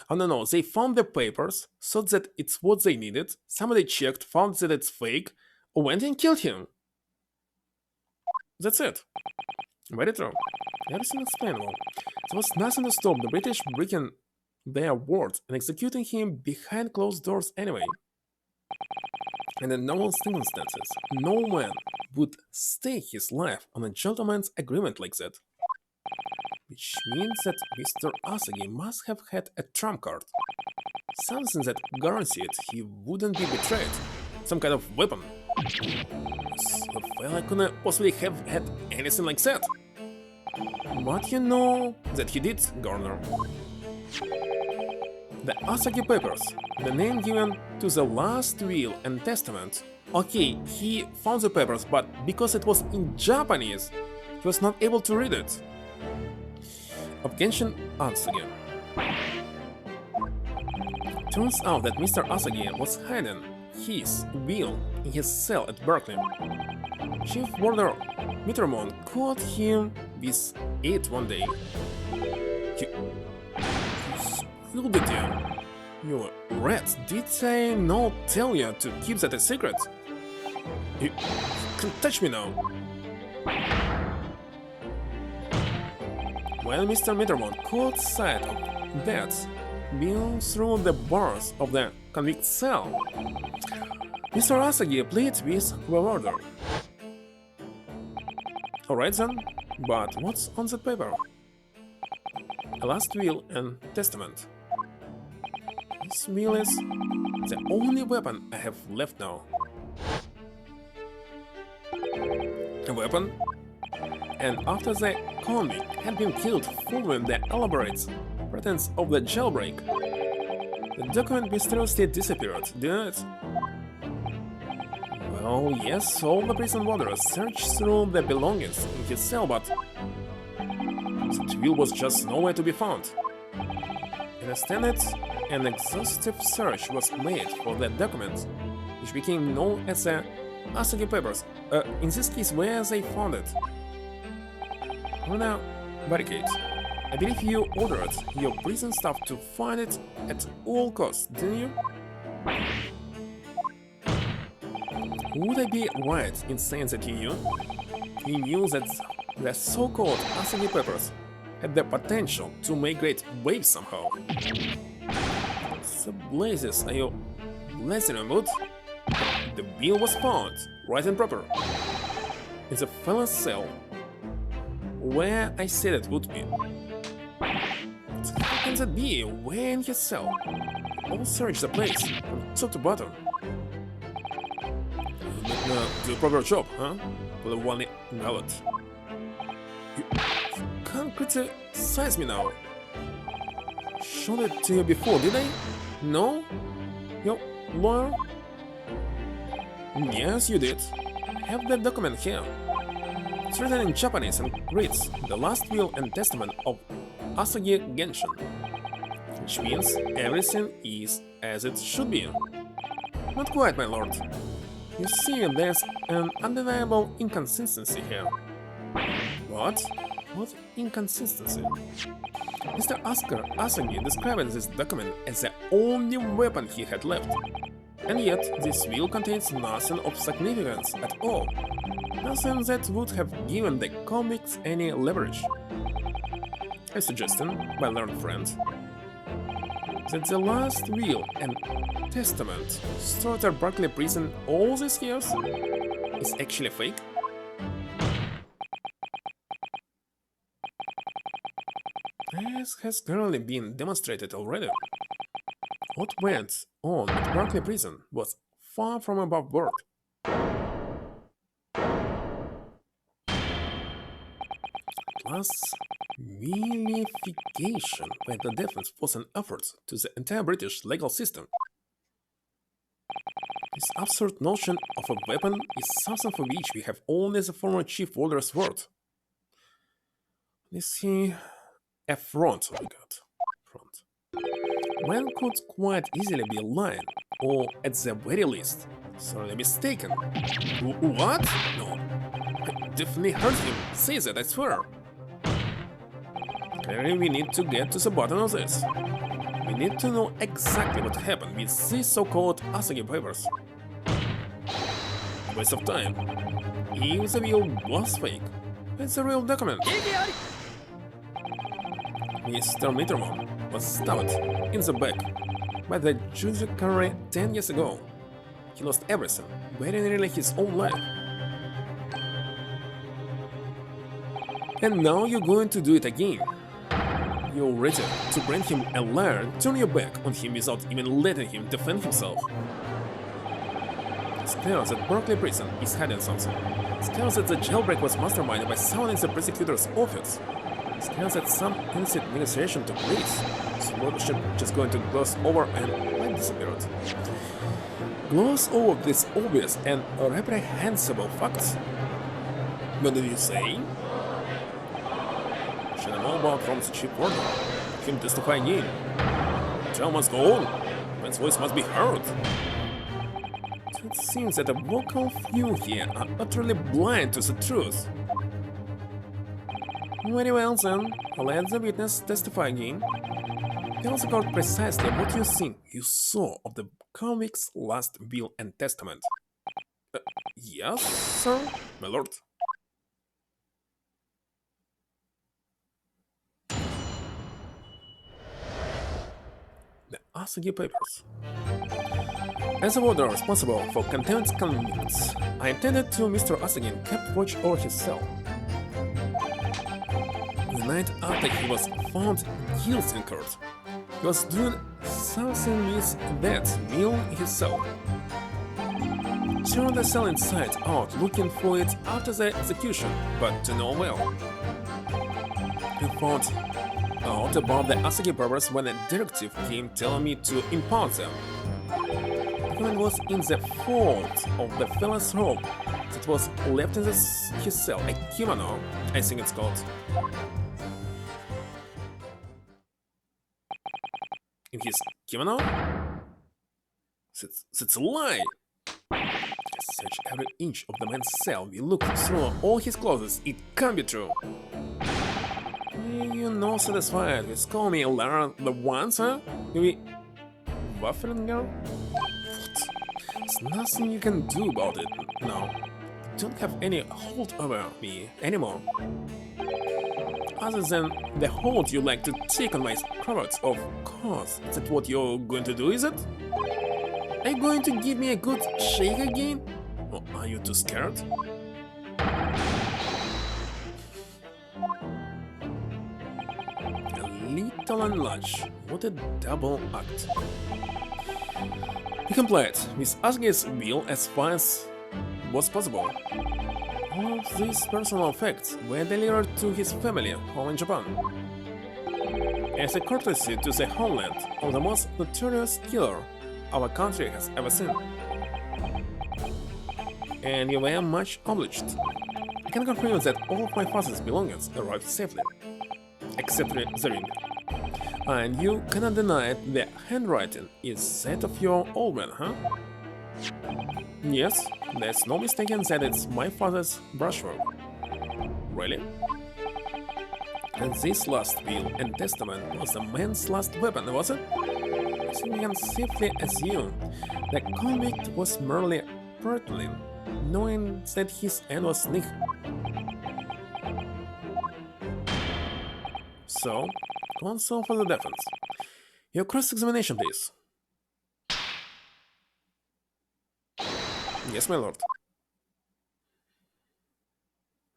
Oh no, they found the papers, thought that it's what they needed, somebody checked, found that it's fake, went and killed him. That's it. Very true. Everything explainable. There was nothing to stop the British breaking their word and executing him behind closed doors anyway. And in normal circumstances, no man would stake his life on a gentleman's agreement like that. Which means that Mr. Asagi must have had a trump card. Something that guaranteed he wouldn't be betrayed. Some kind of weapon. So, well, I couldn't possibly have had anything like that. But you know that he did, Garner. The Asagi papers, the name given to the last will and testament. Okay, he found the papers, but because it was in Japanese, he was not able to read it. Of Genshin Asagi. Turns out that Mr. Asagi was hiding his will in his cell at Berkeley. Chief Warder Mittermon caught him with it one day. He spilled it you. You rats, did I not tell you to keep that a secret? You can't touch me now. When Mr. Mittermon caught sight of that being through the bars of the convict cell, Mr. Asagi pleaded with the warder. Alright then, but what's on that paper? A last will and testament. This will is the only weapon I have left now. A weapon? And after the convict had been killed following the elaborate pretense of the jailbreak, the document mysteriously disappeared, didn't it? Well, yes, all the prison warderers searched through the belongings in his cell, but that will was just nowhere to be found. Instead, an exhaustive search was made for the documents, which became known as the Asagi papers, in this case where they found it. Now, Barricade, I believe you ordered your prison staff to find it at all costs, didn't you? Would I be right in saying that you knew? You knew that the so-called Asagi papers had the potential to make great waves somehow. So blazes, are you blazing a mood? The bill was found, right and proper, in the felon's cell, where I said it would be. But how can that be? Where in his cell? I'll search the place from top to bottom. Do a proper job, huh? With a one mallet. You can't criticize me now. Showed it to you before, did I? No? Your lawyer? Yes, you did. Have the document here. It's written in Japanese and reads the last will and testament of Asagi Genshin, which means everything is as it should be. Not quite, my lord. You see, there's an undeniable inconsistency here. What? What inconsistency? Mr. Asagi described this document as the only weapon he had left. And yet, this will contains nothing of significance at all. Nothing that would have given the convicts any leverage. I suggested, my learned friend, that the last will and testament stored at Berkeley prison all these years is actually fake. As has clearly been demonstrated already, what went on at Berkeley prison was far from above board. Plus, vilification by the defense was an effort to the entire British legal system. This absurd notion of a weapon is something for which we have only the former chief warder's word. Is he a front? Oh my god. Front. One could quite easily be lying, or at the very least, sorely mistaken. What? No. I definitely heard him say that, I swear. Clearly, we need to get to the bottom of this. We need to know exactly what happened with these so-called Asagi papers. Waste of time. If the will was fake, it's a real document. Mr. Mitterman was stabbed in the back by the judiciary 10 years ago. He lost everything, very nearly his own life. And now you're going to do it again. You're ready to bring him a liar, turn your back on him without even letting him defend himself. It's clear that Berkeley prison is hiding something. It's clear that the jailbreak was masterminded by someone in the prosecutor's office. It's clear that some innocent negotiation took place. So we're just going to gloss over and let disappear. Gloss over these obvious and reprehensible facts. What did you say? Should I know about Rom's chief order? Him testify again. Trial must go on. Man's voice must be heard. It seems that a vocal few here are utterly blind to the truth. Very well then, let the witness testify again. Tell the court precisely what you think you saw of the convict's last will and testament. Yes, sir, my lord. The Asagi papers. As a warder responsible for contained convicts, I intended to Mr. Asagi kept watch over his cell. The night after he was found guilty in court, he was doing something with that will in his cell. Turned the cell inside out looking for it after the execution, but to no avail. He found out about the Asagi brothers when a detective came telling me to impound them. The document was in the fold of the fellow's robe that was left in his cell, a kimono, I think it's called. In his kimono? That's a lie! I searched every inch of the man's cell. We looked through all his clothes. It can't be true. You're not satisfied with calling me Kuluk01's, huh? You waffling girl? What? There's nothing you can do about it now. You don't have any hold over me anymore. Other than the hold you like to take on my cravats, of course. Is that what you're going to do, is it? Are you going to give me a good shake again? Or are you too scared? Little and large, what a double act. He complied with Asagi's will as far as was possible. All of these personal effects were delivered to his family home in Japan. As a courtesy to the homeland of the most notorious killer our country has ever seen. And you were much obliged. I can confirm that all of my father's belongings arrived safely, except the ring. And you cannot deny it, the handwriting is that of your old man, huh? Yes, there's no mistaking that it's my father's brushwork. Really? And this last will and testament was the man's last weapon, was it? I think we can safely assume the convict was merely prattling, knowing that his end was near. So, counsel for the defense. Your cross-examination, please. Yes, my lord.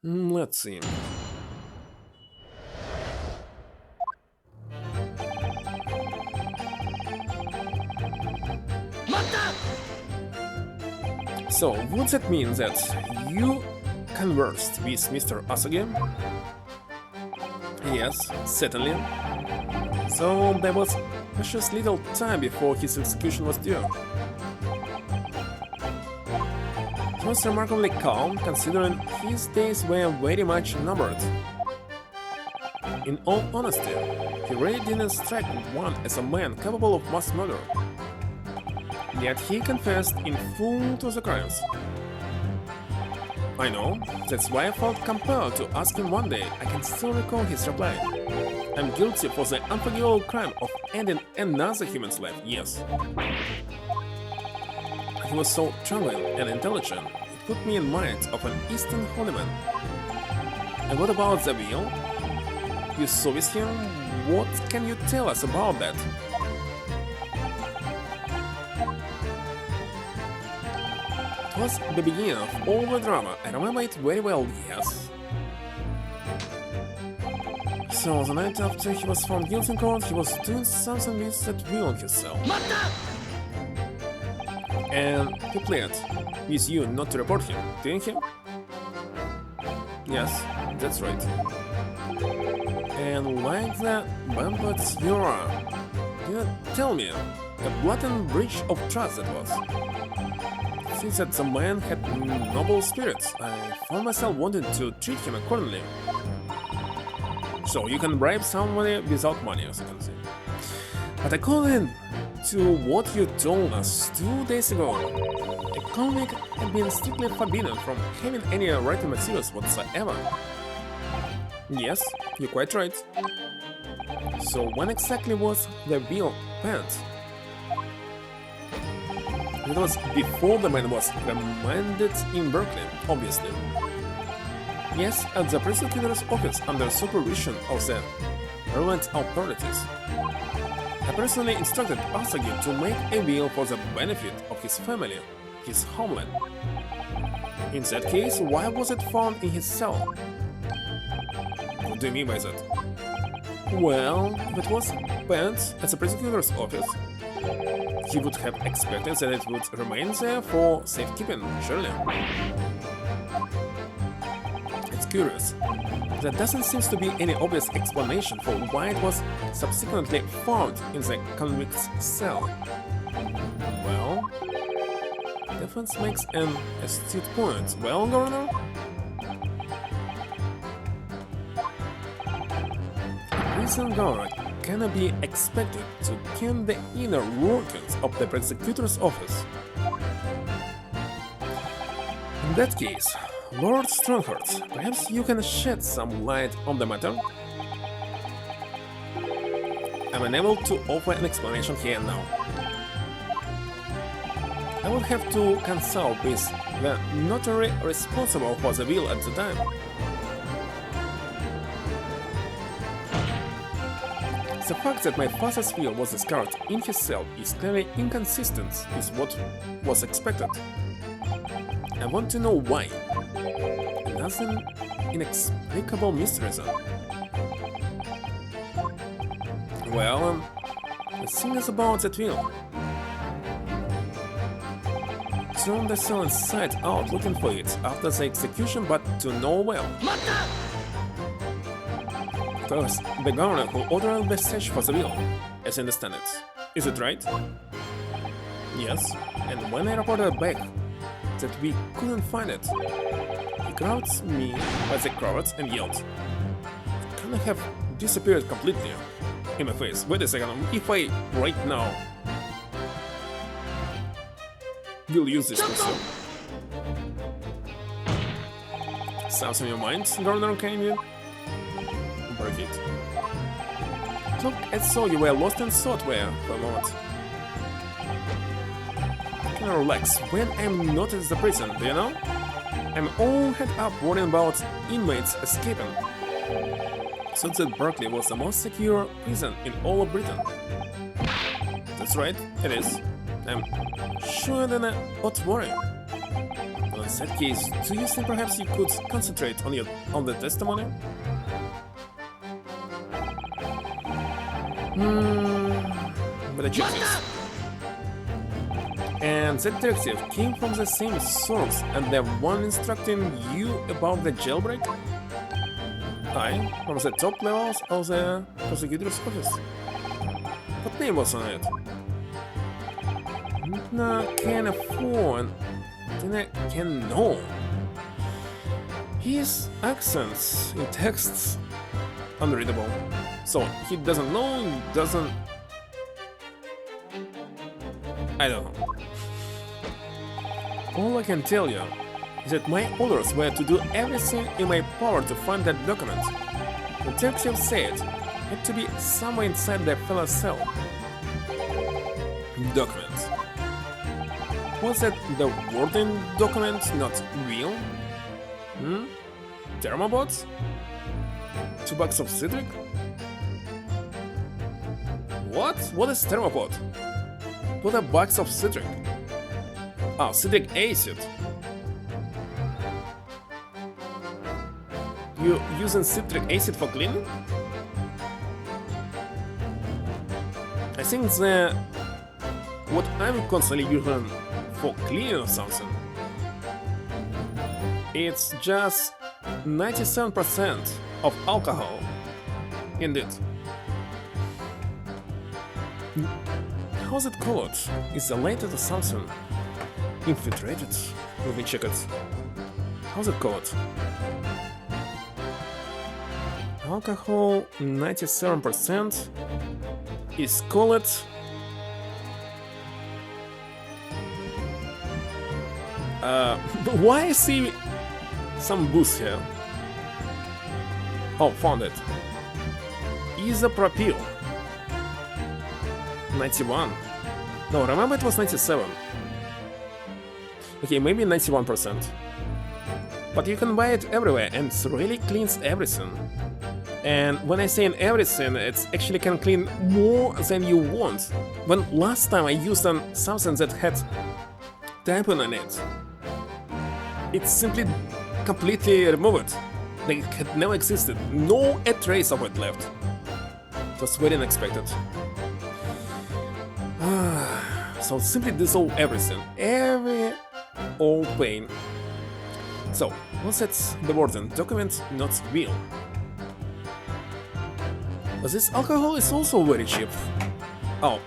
Let's see. So, would that mean that you conversed with Mr. Asagi? Yes, certainly. So there was precious little time before his execution was due. He was remarkably calm, considering his days were very much numbered. In all honesty, he really didn't strike one as a man capable of mass murder. Yet he confessed in full to the crimes. I know, that's why I felt compelled to ask him one day. I can still recall his reply. I'm guilty for the unforgivable crime of ending another human's life, yes. He was so tranquil and intelligent, it put me in mind of an Eastern holyman. And what about the wheel? You saw with him? What can you tell us about that? It was the beginning of all the drama. I remember it very well, yes. So, the night after he was found guilty in court, he was doing something with that wheel on himself. And he pleaded with you not to report him, didn't he? Yes, that's right. And like the Bumpets you are, you tell me, a blatant breach of trust that was. Since that the man had noble spirits, I found myself wanting to treat him accordingly. So you can bribe somebody without money, as you can see. But according to what you told us 2 days ago, a convict had been strictly forbidden from having any writing materials whatsoever. Yes, you're quite right. So when exactly was the will penned? It was before the man was remanded in Berkeley, obviously. Yes, at the prosecutor's office under supervision of the relevant authorities. I personally instructed Asagi to make a will for the benefit of his family, his homeland. In that case, why was it found in his cell? What do you mean by that? Well, if it was penned at the prosecutor's office, he would have expected that it would remain there for safekeeping, surely. It's curious. There doesn't seem to be any obvious explanation for why it was subsequently found in the convict's cell. Well, defense makes an astute point. Well, Governor? A prison guard cannot be expected to ken the inner workings of the prosecutor's office. In that case, Lord Strongheart, perhaps you can shed some light on the matter? I'm unable to offer an explanation here now. I would have to consult with the notary responsible for the will at the time. The fact that my father's will was discovered in his cell is clearly inconsistent with what was expected. I want to know why. Another inexplicable mystery then. Well, the thing is about that will. Turn the cell inside out looking for it after the execution, but to no avail. First, the governor who ordered the search for the will, as I understand it. Is it right? Yes, and when I reported back that we couldn't find it, he grabbed me by the cravats and yelled. Can I have disappeared completely? In my face. Wait a second, if I, right now, will use this myself. Sounds in your mind, Governor Canyon? Break it. Look, I saw you were lost in software for a moment. Can I relax when I'm not at the prison, do you know? I'm all head up worrying about inmates escaping. So that Berkeley was the most secure prison in all of Britain. That's right, it is. I'm sure that I ought to worry. Well, in that case, do you think perhaps you could concentrate on the testimony? But I check this. And that directive came from the same source and the one instructing you about the jailbreak? Aye, from the top levels of the prosecutor's office. What name was on it? No, can afford. Then I can know. His accents in texts unreadable. So he doesn't know, doesn't. I don't know. All I can tell you is that my orders were to do everything in my power to find that document. The detective said had to be somewhere inside the fellow cell. Document. Was that the warden document, not real? Thermobots? 2 bucks of citric? What? What is thermobot? What are bucks of citric? Oh, citric acid. You using citric acid for cleaning? I think what I'm constantly using for cleaning or something, it's just 97% of alcohol. Indeed. How's it called? Is it related to something? Infiltrated? Let me check it. How's it called? Alcohol 97% is called why I see some booze here? Oh, found it. Isopropyl. 91. No, remember it was 97. Okay, maybe 91%. But you can buy it everywhere and it really cleans everything. And when I say in everything, it actually can clean more than you want. When last time I used something that had tampon on it, it simply completely removed it. Like it had never existed. No a trace of it left. It was very unexpected. So simply dissolve everything. Every old pain. So, once that's the warden document, not real. But this alcohol is also very cheap. Oh,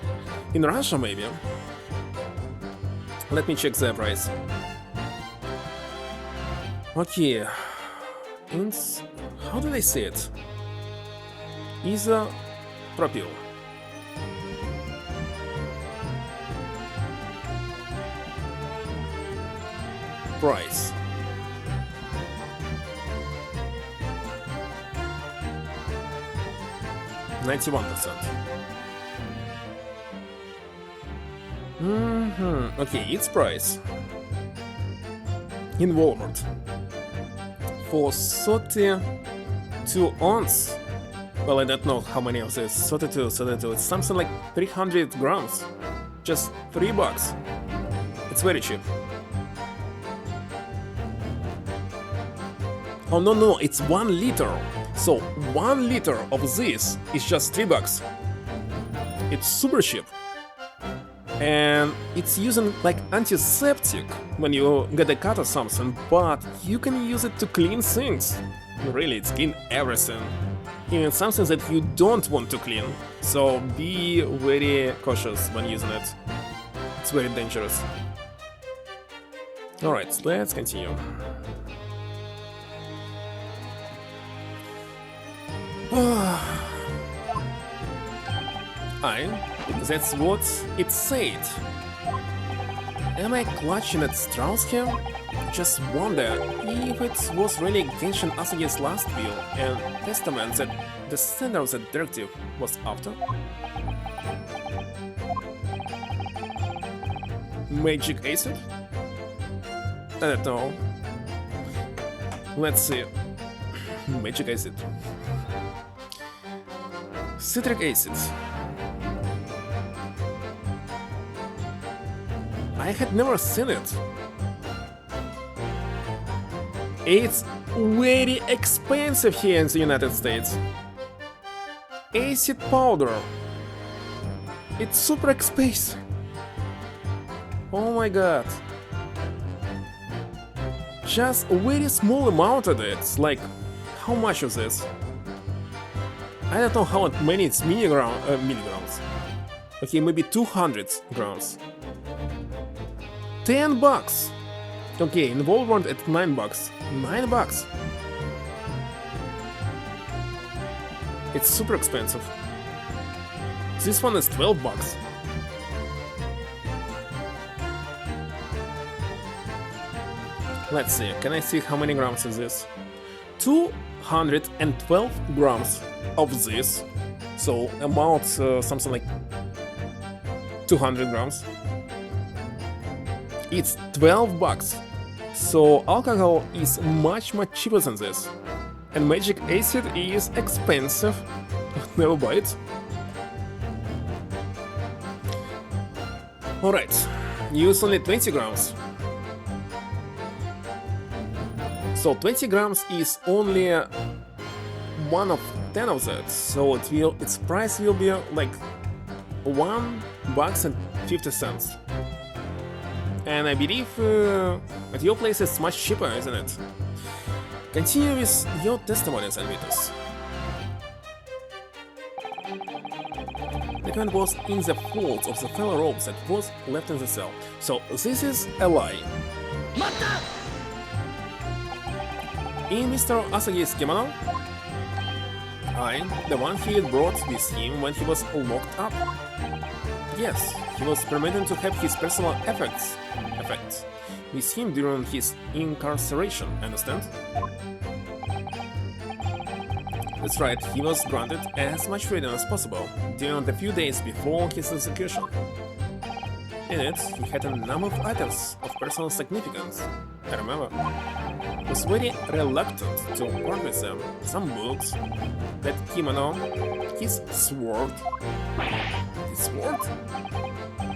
in Russia maybe. Let me check the price. Okay, how do they say it? Isopropyl. Price. $91%. Okay, its price in Walmart for 32 ounce. Well, I don't know how many of this. 32, it's something like 300 grams. Just $3. It's very cheap. Oh no, it's 1 liter. So 1 liter of this is just $3. It's super cheap. And it's using like antiseptic when you get a cut or something, but you can use it to clean things. Really, it's clean everything. Even something that you don't want to clean. So be very cautious when using it. It's very dangerous. Alright, let's continue. That's what it said. Am I clutching at straws here? Just wonder if it was really Genshin Asugi's last will and testament that the sender of the directive was after? Magic acid? I don't know. Let's see. Magic acid. Citric acid. I had never seen it. It's very expensive here in the United States. Acid powder. It's super expensive. Oh my god. Just a very small amount of it. Like, how much is this? I don't know how many it's milligrams. Okay, maybe 200 grams. $10. Okay, in Walmart at $9. $9. It's super expensive. This one is $12. Let's see, can I see how many grams is this? 212 grams of this So about something like 200 grams. It's 12 bucks. So alcohol is much cheaper than this. And magic acid is expensive. Never buy it. Alright, use only 20 grams. So 20 grams is only one of 10 of that, so its price will be like $1.50. And I believe at your place it's much cheaper, isn't it? Continue with your testimonies and videos. The coin was in the folds of the fellow robe that was left in the cell. So this is a lie. In Mr. Asagi's kimono, the one he had brought with him when he was locked up. Yes, he was permitted to have his personal effects with him during his incarceration, understand? That's right, he was granted as much freedom as possible during the few days before his execution. In it, he had a number of items of personal significance. I remember. He was very reluctant to part with them. Some books, that kimono, his sword. His sword?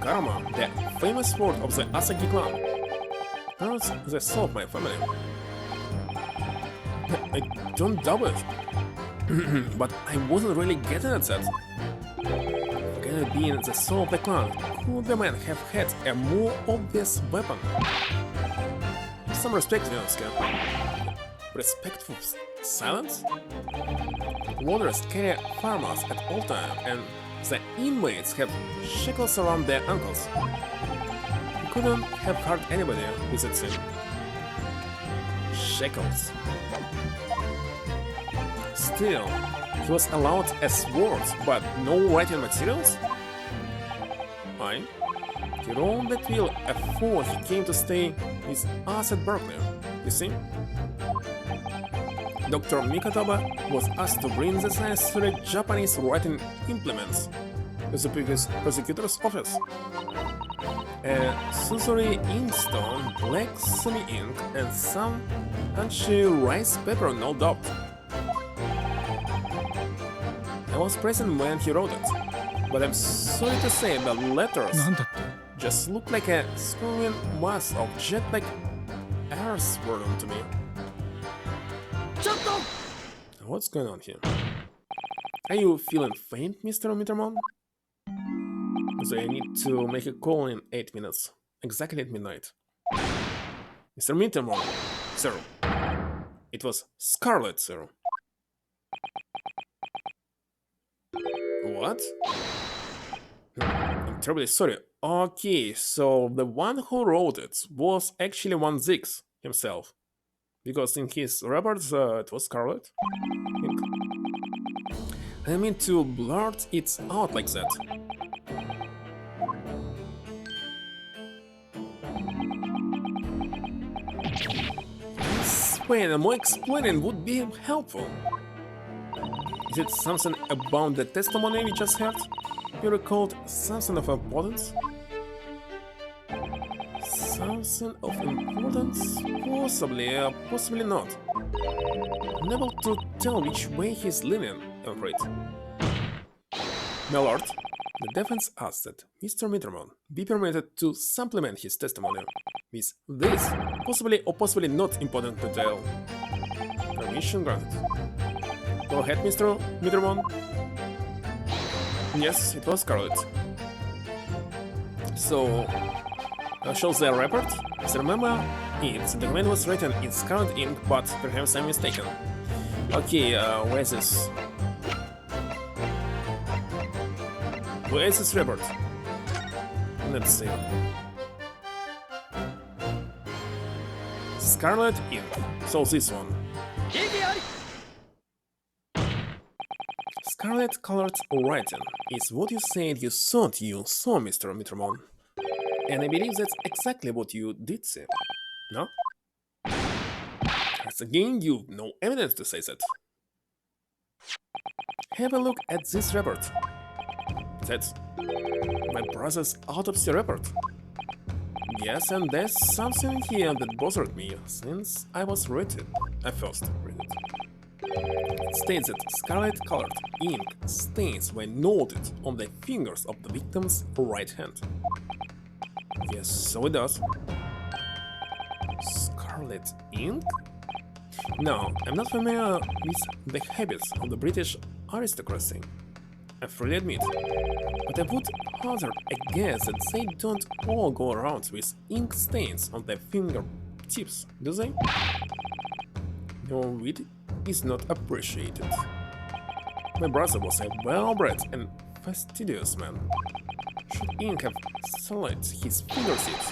Karma, the famous sword of the Asagi clan. That's the soul of my family. I don't doubt it. But I wasn't really getting at that. Forget being the soul of the clan, could the man have had a more obvious weapon? Some respect, Vinoska. Respectful silence? Warders carry farmers at all times, and the inmates have shackles around their ankles. He couldn't have hurt anybody with it, shackles. Still, he was allowed a sword, but no writing materials? He wrote that will before he came to stay with us at Berkeley, you see? Dr. Mikatoba was asked to bring the necessary Japanese writing implements to the previous prosecutor's office. A sensory inkstone, black semi-ink, and some punchy rice paper, no doubt. I was present when he wrote it, but I'm sorry to say the letters just look like a screaming mass of jet-like air swirling to me. What's going on here? Are you feeling faint, Mr. Mitterman? So I need to make a call in 8 minutes, exactly at midnight. Mr. Mitterman, sir. It was Scarlet, sir. What? I'm terribly sorry. Okay, so the one who wrote it was actually 1-6 himself. Because in his reports it was Scarlet. I mean to blurt it out like that. Wait, more explaining would be helpful. Is it something about the testimony we just heard? You recalled something of importance? Something of importance? Possibly, possibly not. Unable to tell which way he's leaning, I'm afraid. My lord, the defense asked that Mr. Mitterman be permitted to supplement his testimony with this possibly or possibly not important detail. Permission granted. Go ahead, Mr. Mitterman. Yes, it was Scarlet. So, I'll show the report. As I remember it, the document was written in Scarlet ink, but perhaps I'm mistaken. Okay, where is this? Where is this report? Let's see. Scarlet ink. So this one. Scarlet colored writing is what you said you thought you saw, Mr. Mitterman. And I believe that's exactly what you did see. No? As again, you've no evidence to say that. Have a look at this report. That's my brother's autopsy report. Yes, and there's something here that bothered me since I was reading. I first read it. It states that scarlet-colored ink stains were noted on the fingers of the victim's right hand. Yes, so it does. Scarlet ink? No, I'm not familiar with the habits of the British aristocracy, I freely admit, but I would hazard a guess that they don't all go around with ink stains on their fingertips, do they? Your wit is not appreciated. My brother was a well-bred and fastidious man. Should ink have sullied his fingertips,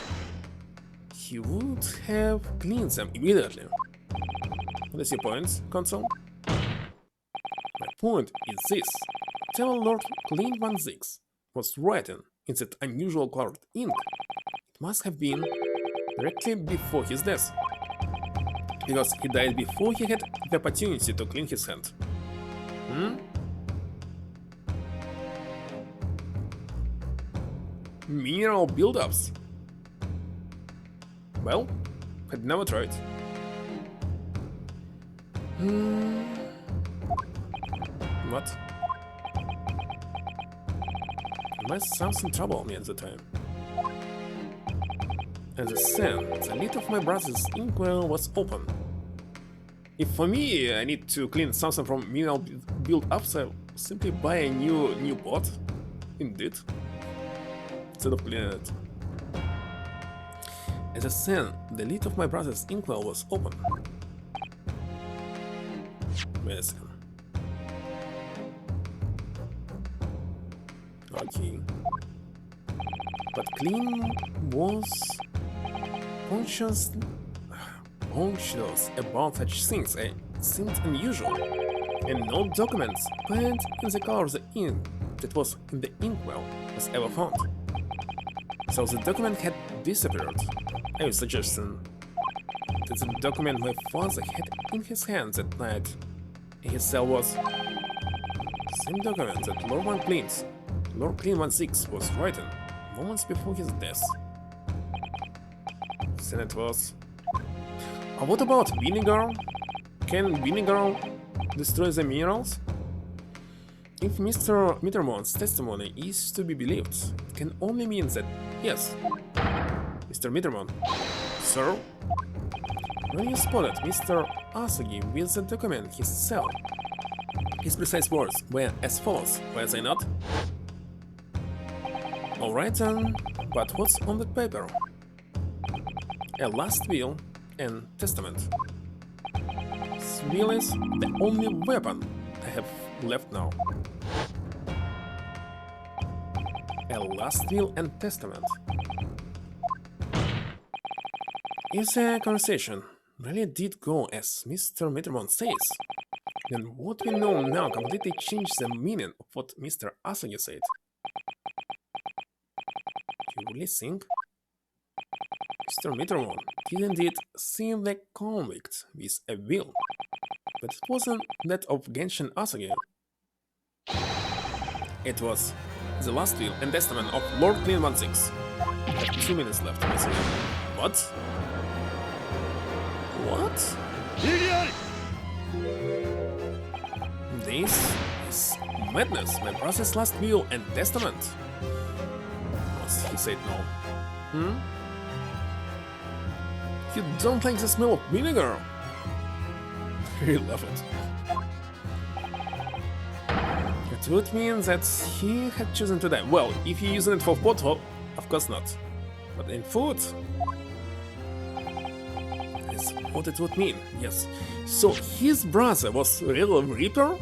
he would have cleaned them immediately. What is your point, Consul? My point is this. Tell Lord Kuluk01's was written in that unusual colored ink. It must have been directly before his death, because he died before he had the opportunity to clean his hand. Mineral buildups? Well, I'd never tried. What? Unless something troubled me at the time. As I said, the lid of my brother's inkwell was open. If for me I need to clean something from mineral build-ups, I'll simply buy a new pot. Indeed. Instead of cleaning it. As I said, the lid of my brother's inkwell was open. Wait a second. Okay. But Clean was conscious about such things. It seemed unusual, and no documents painted in the color of the ink that was in the inkwell was ever found. So the document had disappeared. I was suggesting that the document my father had in his hand that night in his cell was the same document that Lord Kuluk01's was written moments before his death. Then it was... what about vinegar? Can vinegar destroy the minerals? If Mr. Mittermann's testimony is to be believed, it can only mean that, yes, Mr. Mittermann, sir, when you spotted Mr. Asagi with the document in his cell, his precise words were as follows, were they not? Alright then, but what's on the paper? A last will and testament. This will is the only weapon I have left now. A last will and testament. If the conversation really did go as Mr. Mittermann says, then what we know now completely changed the meaning of what Mr. Asagi said. You really think Mr. Mittermann did indeed see the convict with a will, but it wasn't that of Genshin Asagi. It was the last will and testament of Lord Kuluk01's. I have 2 minutes left. What? What? This is madness. My brother's last will and testament. He said no. You don't like the smell of vinegar? He loved it. It would mean that he had chosen to die. Well, if he using it for pot, of course not. But in food... that's what it would mean, yes. So his brother was real Reaper?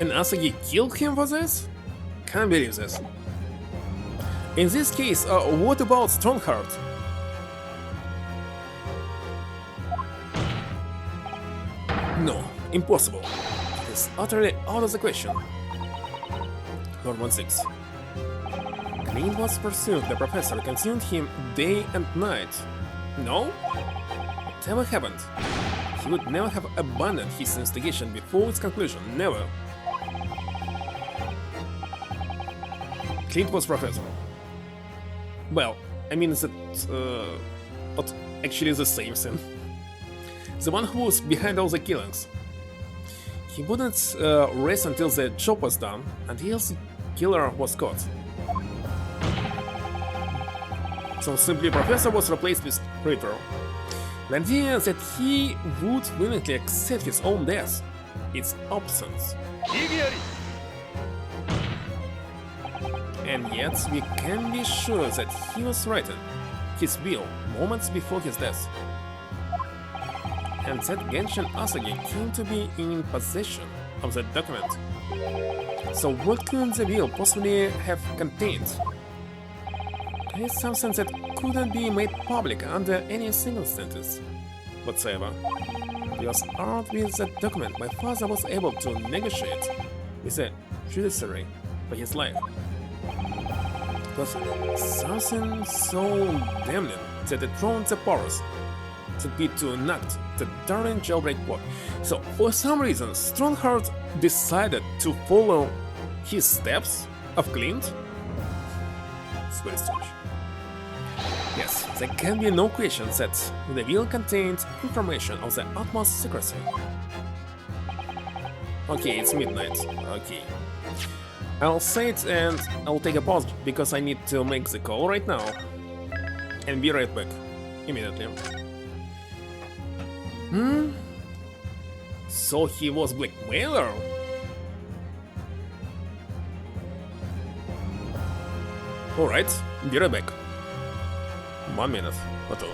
And Asagi killed him for this? Can't believe this. In this case, what about Strongheart? No, impossible. It is utterly out of the question. Lord 16. Clint was pursued, the professor consumed him day and night. No? Whatever happened, he would never have abandoned his investigation before its conclusion, never. Clint was professor. Well, I mean that, but actually the same thing. The one who was behind all the killings. He wouldn't rest until the job was done, until the killer was caught. So simply Professor was replaced with Ritter. The idea that he would willingly accept his own death, its absence. And yet we can be sure that he was writing his will moments before his death. And that Genshin Asagi came to be in possession of that document. So what could the will possibly have contained? It's something that couldn't be made public under any circumstances whatsoever. Because armed with that document, my father was able to negotiate with the judiciary for his life. It was something so damning that it thrown the powers that be to enact the darling jailbreak plot. So, for some reason, Strongheart decided to follow his steps of Clint? It's very strange. Yes, there can be no question that the will contained information of the utmost secrecy. Okay, it's midnight. Okay. I'll say it and I'll take a pause because I need to make the call right now. And be right back. Immediately. So he was blackmailer? Alright, be right back. 1 minute or two.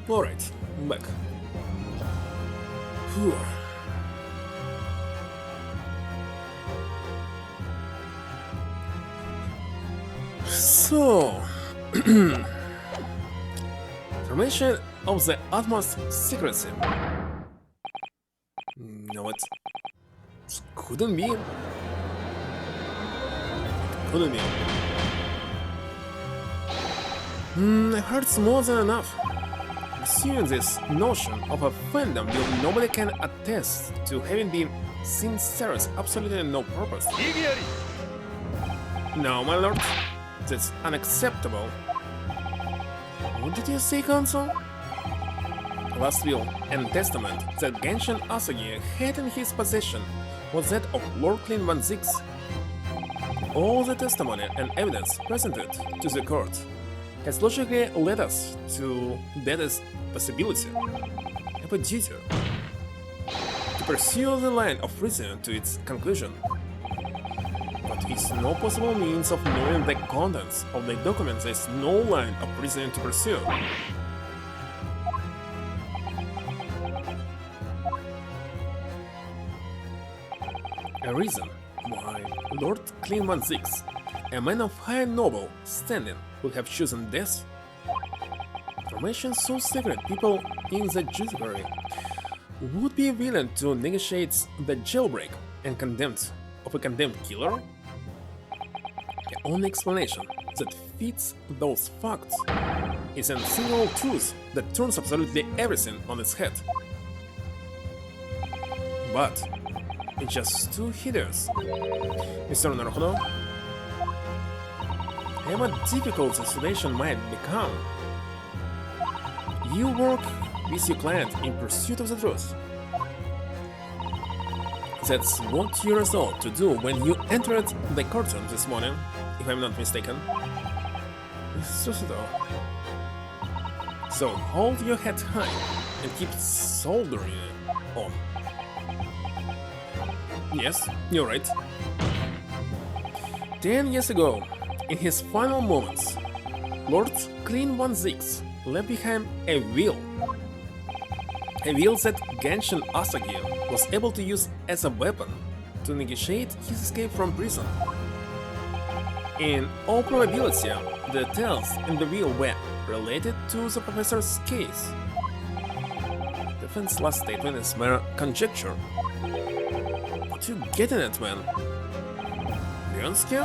Alright, I'm back. Whew. So, information of the utmost secrecy. No, it couldn't be. It couldn't be. I heard it's more than enough. Pursuing this notion of a fandom where nobody can attest to having been sincere is absolutely no purpose. No, my lord, that's unacceptable. What did you say, Council? Last will and testament that Genshin Asagi had in his possession was that of Lord Kuluk01's. All the testimony and evidence presented to the court has logically led us to that as possibility, have a duty to pursue the line of reasoning to its conclusion. But is no possible means of knowing the contents of the document. There is no line of reasoning to pursue. A reason why Lord Kuluk01's, a man of high noble standing, would have chosen death? Information so secret people in the judiciary would be willing to negotiate the jailbreak and condemned of a condemned killer? The only explanation that fits those facts is a single truth that turns absolutely everything on its head. but it's just too hideous. Mr. Naruhodo, how difficult the situation might become. You work with your client in pursuit of the truth. That's what you resolved to do when you entered the courtroom this morning, if I'm not mistaken. So hold your head high and keep soldering it on. Yes, you're right. 10 years ago, in his final moments, Lord Kuluk01's left behind a will. A will that Genshin Asagi was able to use as a weapon to negotiate his escape from prison. In all probability, the details in the will were related to the professor's case. Defense's last statement is mere conjecture. What you getting at, man? Bjornsky?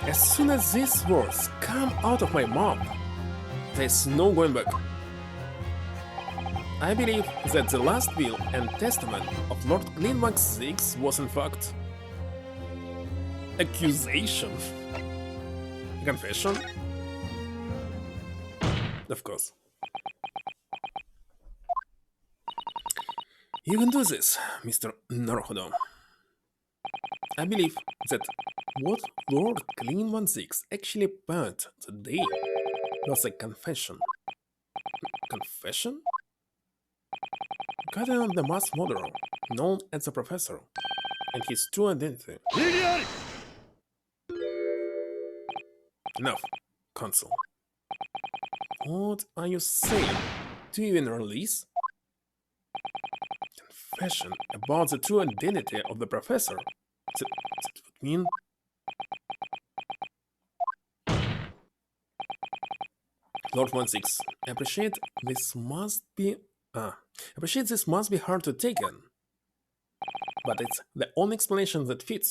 As soon as these words come out of my mouth, there's no going back. I believe that the last will and testament of Lord Kuluk01's was in fact accusation. Confession? Of course. You can do this, Mr. Naruhodo. I believe that what Lord Kuluk01's actually penned today was a confession. Confession? Regarding the mass murderer known as the Professor and his true identity. Enough, Consul. What are you saying? Do you even release? Confession about the true identity of the Professor? That would mean... Lord 16, I appreciate this must be hard to take in, but it's the only explanation that fits.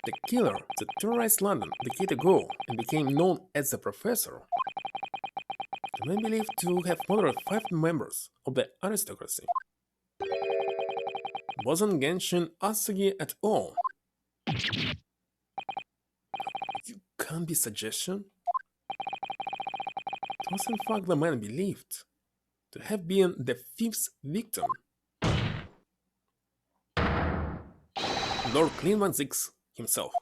The killer that terrorized London a decade ago and became known as the Professor can be believed to have murdered 5 members of the aristocracy. Wasn't Genshin Asagi at all. You can't be suggestion. It was in fact the man believed to have been the 5th victim. Lord Kuluk01's himself.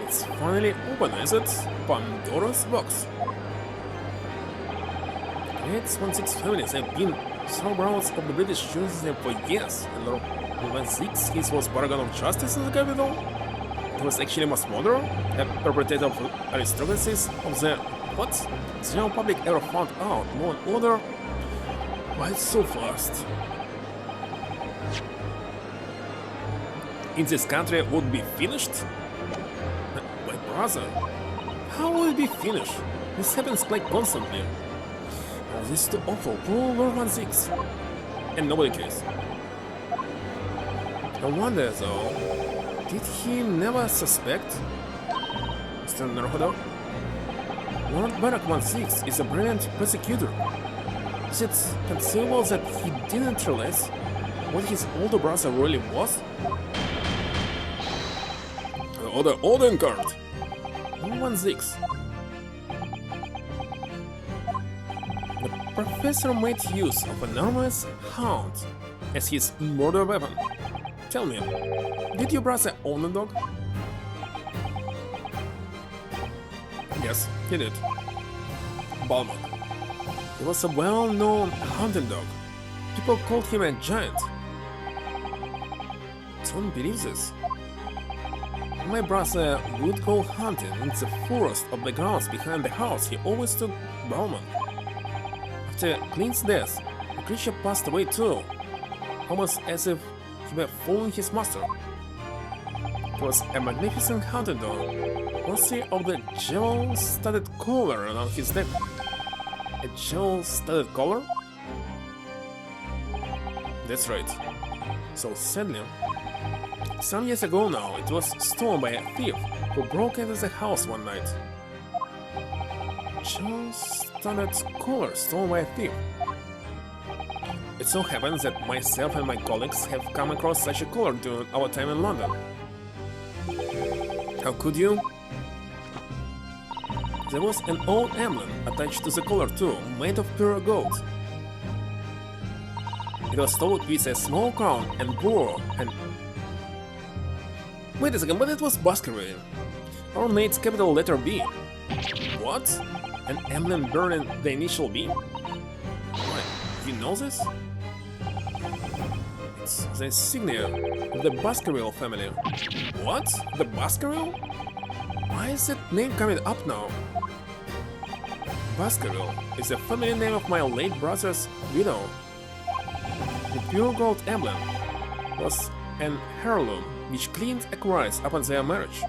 Let's finally open, is it? Pandora's box. Great 16 families have been thoroughbrowns of the British justice for years, and Lord Kuluk01's case was paragon of justice in the capital. It was actually a mass murderer, a perpetrator of aristocracies of the what? The general public ever found out law and order? Why so fast? In this country would be finished? My brother, how will it be finished? This happens quite constantly. Oh, this is too awful, poor Lord 16. And nobody cares. I wonder though, did he never suspect? Mr. Naruhodo? Lord Barak 16 is a brilliant prosecutor. Is it conceivable that he didn't realize what his older brother really was? The Odin card! 16. The professor made use of an enormous hound as his murder weapon. Tell me, did your brother own a dog? Yes, he did. Balmond. He was a well-known hunting dog. People called him a giant. Don't believe this. My brother would go hunting in the forest of the grounds behind the house. He always took Balmond. After Clint's death, the creature passed away too, almost as if he were following his master. It was a magnificent hunting dog, worthy of the jewel-studded collar around his neck. A jewel-studded collar? That's right. So sadly, some years ago now, it was stolen by a thief who broke into the house one night. Just standard collar stolen by a thief. It so happens that myself and my colleagues have come across such a collar during our time in London. How could you? There was an old emblem attached to the collar too, made of pure gold. It was topped with a small crown and burrow and... Wait a second, but it was Baskerville. Our mate's capital letter B. What? An emblem bearing the initial B? Why, you know this? It's the insignia of the Baskerville family. What? The Baskerville? Why is that name coming up now? Baskerville is the family name of my late brother's widow. The pure gold emblem was an heirloom which Clint acquired upon their marriage.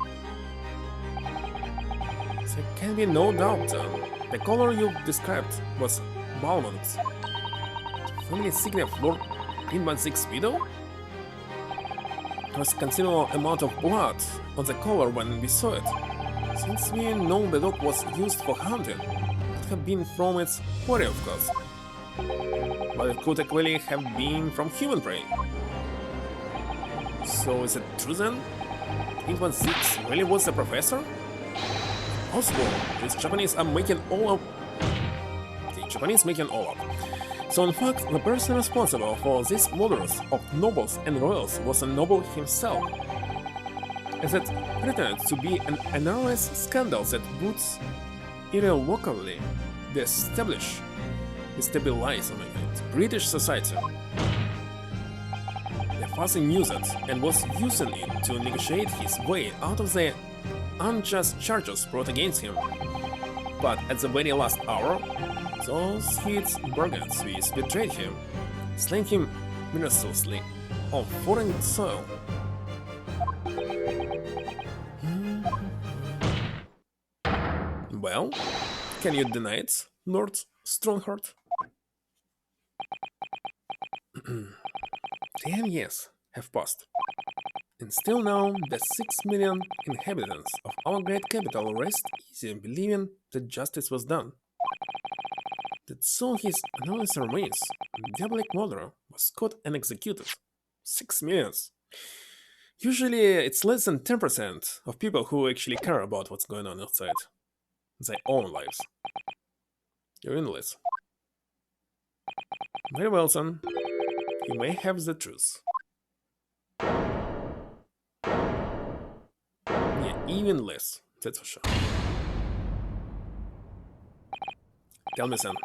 There can be no doubt then. The color you described was Balmont's. The family insignia of Lord Clint01's widow? There was a considerable amount of blood on the collar when we saw it. Since we know the dog was used for hunting, it could have been from its quarry, of course. But it could equally have been from human prey. So is it true then? Clint01 really was a professor? Also, these Japanese are making all up. The Japanese making all up. So in fact, the person responsible for these murders of nobles and royals was a noble himself. As it pretended to be an enormous scandal that would irrevocably destabilize British society. The father knew that and was using it to negotiate his way out of the unjust charges brought against him. But at the very last hour, those his bargains with betrayed him, slaying him mercilessly on foreign soil. Well, can you deny it, Lord Strongheart? 10 years have passed, and still now the 6 million inhabitants of our great capital rest easy in believing that justice was done. That soon his anonymous remains, diabolic murderer, was caught and executed. 6 millions. Usually it's less than 10% of people who actually care about what's going on outside their own lives. You're in this. Very well, son. You may have the truth. Yeah, even less, that's for sure. Tell me, son.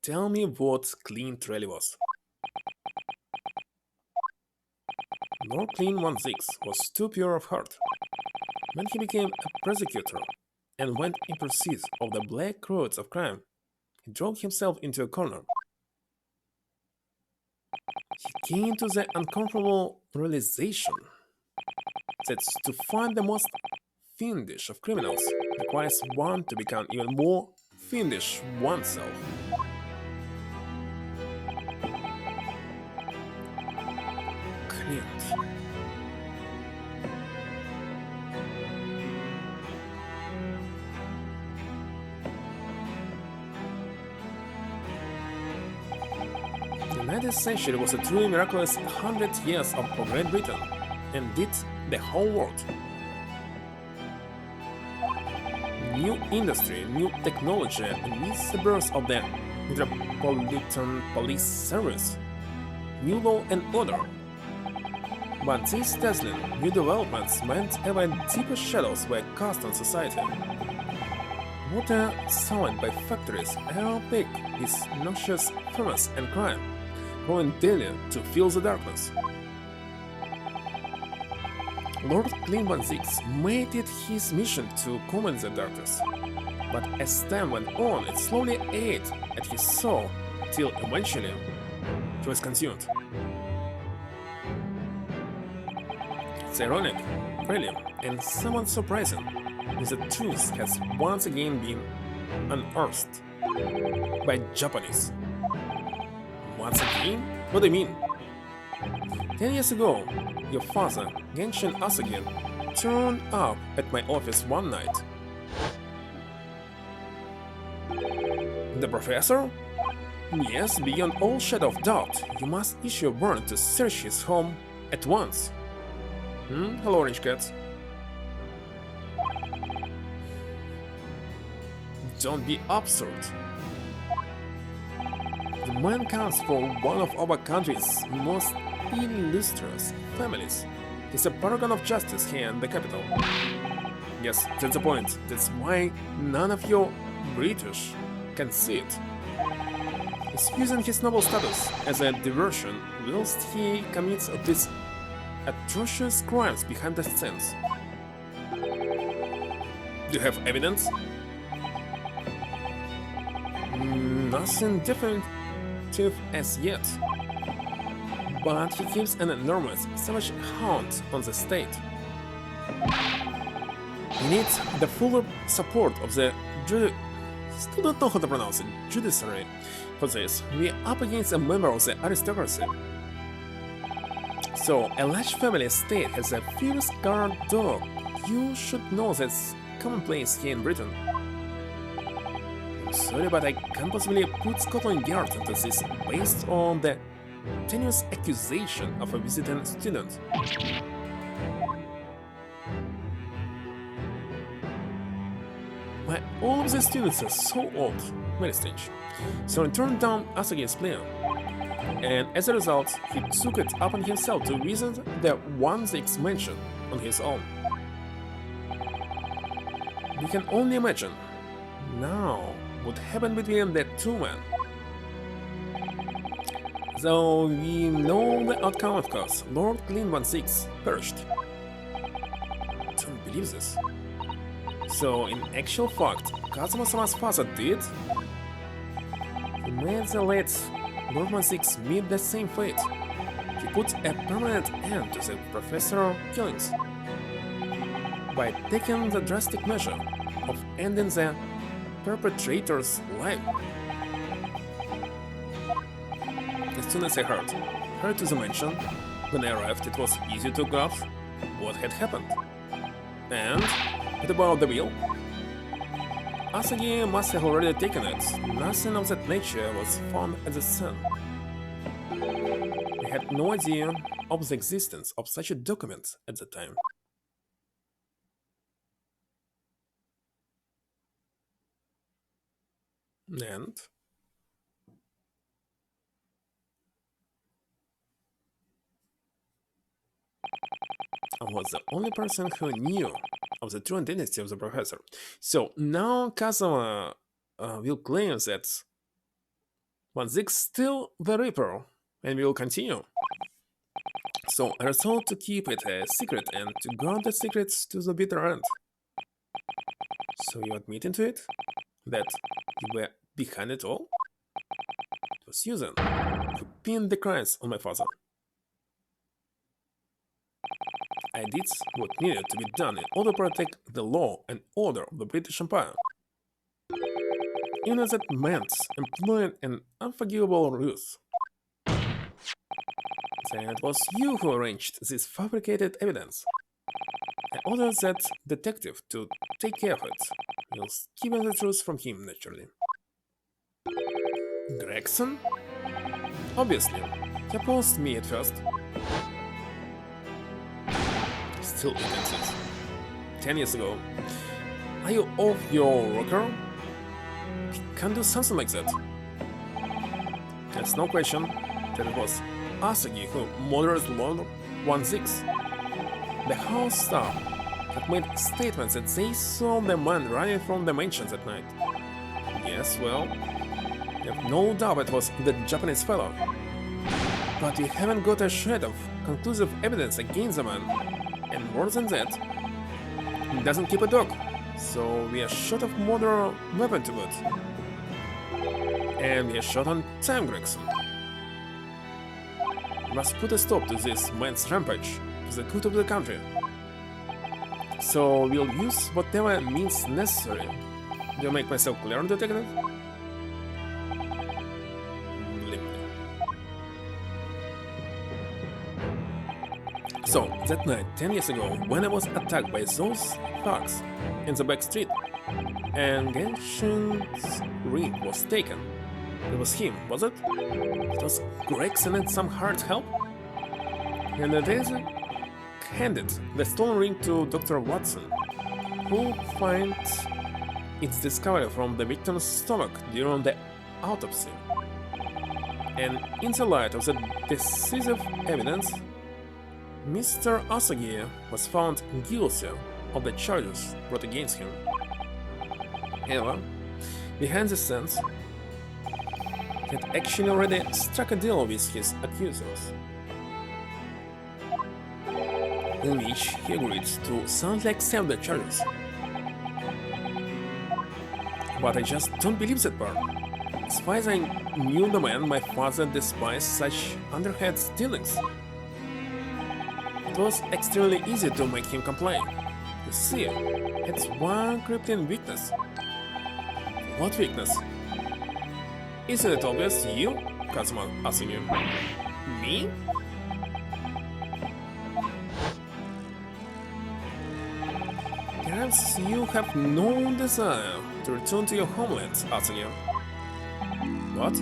Tell me what Clint really was. Lord Clint01 was too pure of heart. When he became a prosecutor and went in pursuit of the black roads of crime, he drove himself into a corner. He came to the uncomfortable realization that to find the most fiendish of criminals requires one to become even more fiendish oneself. Clint. The 19th century was a truly miraculous 100 years for Great Britain, and did the whole world. New industry, new technology, amidst the birth of the Metropolitan Police Service, new law and order. But these dazzling new developments meant ever deeper shadows were cast on society. Water sullied by factories, air big is noxious furnace and crime, growing daily to fill the darkness. Lord Clint01 made it his mission to combat the darkness, but as time went on, it slowly ate at his soul till eventually he was consumed. It's ironic, really, and somewhat surprising that the truth has once again been unearthed by Japanese. Once again? What do you mean? 10 years ago, your father, Genshin Asagi, turned up at my office one night. The professor? Yes, beyond all shadow of doubt, you must issue a warrant to search his home at once. Hello, Orange Cat. Don't be absurd. The man comes from one of our country's most illustrious families. He's a paragon of justice here in the capital. Yes, that's the point. That's why none of you British can see it. He's using his noble status as a diversion whilst he commits these atrocious crimes behind the scenes. Do you have evidence? Nothing definitive as yet. But he keeps an enormous, savage hunt on the state. He needs the full support of the still don't know how to pronounce it, judiciary. For this, we're up against a member of the aristocracy. So, a large family estate has a fierce guard dog. You should know that's commonplace here in Britain. I'm sorry, but I can't possibly put Scotland Yard into this based on the tenuous accusation of a visiting student. Why, all of the students are so old. Very strange. So he turned down Asagi's plan. And as a result, he took it upon himself to visit the 1's mansion on his own. We can only imagine now what happened between the two men. Though we know the outcome, of course, Lord Kuluk01's perished. Don't believe this. So, in actual fact, Kazuma-sama's father did? He made the late Lord 1-6 meet the same fate. He put a permanent end to the professor killings by taking the drastic measure of ending the perpetrator's life. As soon as I heard to the mansion, when I arrived it was easy to grasp what had happened. And what about the will? Asagi must have already taken it. Nothing of that nature was found at the scene. I had no idea of the existence of such a document at the time. And I was the only person who knew of the true identity of the professor. So now Kazuma will claim that 1-6 still the Reaper and will continue. So I resolved to keep it a secret and to guard the secrets to the bitter end. So you admit into it? That you were behind it all? It was Susan who pinned the crimes on my father. I did what needed to be done in order to protect the law and order of the British Empire. Even as that meant employing an unforgivable ruse. Then it was you who arranged this fabricated evidence. I ordered that detective to take care of it, whilst keeping the truth from him, naturally. Gregson? Obviously, he opposed me at first. Still intensive. 10 years ago. Are you off your rocker? Can't do something like that. There's no question that it was Asagi who murdered Lord 1-6. The house staff had made statements that they saw the man running from the mansion that night. Yes, well, I have no doubt it was the Japanese fellow. But we haven't got a shred of conclusive evidence against the man. And worse than that, he doesn't keep a dog, so we are short of modern weapon to boot. And we are short on time, Gregson. We must put a stop to this man's rampage, to the good of the country. So we'll use whatever means necessary. Do I make myself clear, detective? So, that night, 10 years ago, when I was attacked by those thugs in the back street, and Genshin's ring was taken, it was him, was it? It was Gregson and some hard help? And the Daisy handed the stolen ring to Dr. Watson, who finds its discovery from the victim's stomach during the autopsy. And in the light of the decisive evidence, Mr. Asagi was found guilty of the charges brought against him. However, behind the scenes, he had actually already struck a deal with his accusers, in which he agreed to soundly accept the charges. But I just don't believe that part. As far as I knew the man, my father despised such underhand dealings. It was extremely easy to make him complain. You see, it's one crippling weakness. What weakness? Isn't it obvious? You? Kazuma asking you. Me? Perhaps you have no desire to return to your homeland, Asunya. What?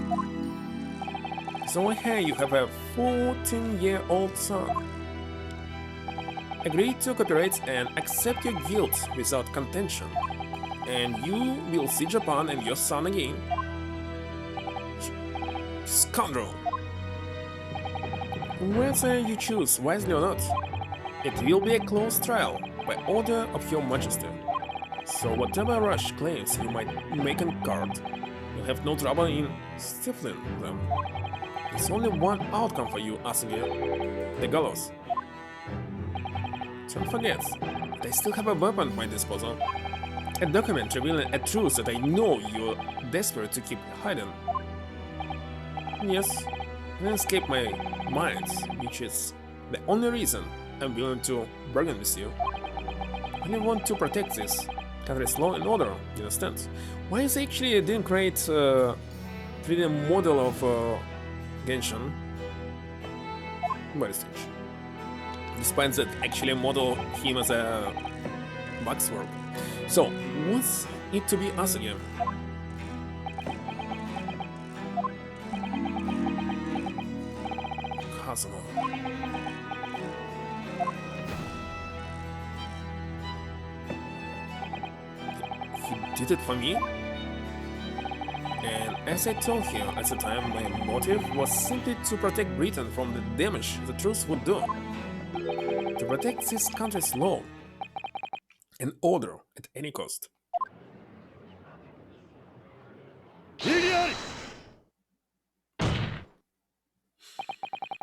So I hear you have a 14-year-old son. Agree to cooperate and accept your guilt without contention, and you will see Japan and your son again. Scoundrel! Whether you choose wisely or not, it will be a close trial by order of your majesty. So whatever rash claims you might make in court, you'll have no trouble in stifling them. There's only one outcome for you, Asunya: the gallows. Don't forget that I still have a weapon at my disposal. A document revealing a truth that I know you're desperate to keep hidden. Yes, it escaped my mind, which is the only reason I'm willing to bargain with you. I only want to protect this country's law and order, you understand? Why is actually didn't create 3D model of Genshin? Very strange. Despite that, actually model him as a boxwork. So, what's it to be us again? Kazuma. He did it for me? And as I told you at the time, my motive was simply to protect Britain from the damage the truth would do. To protect this country's law and order at any cost.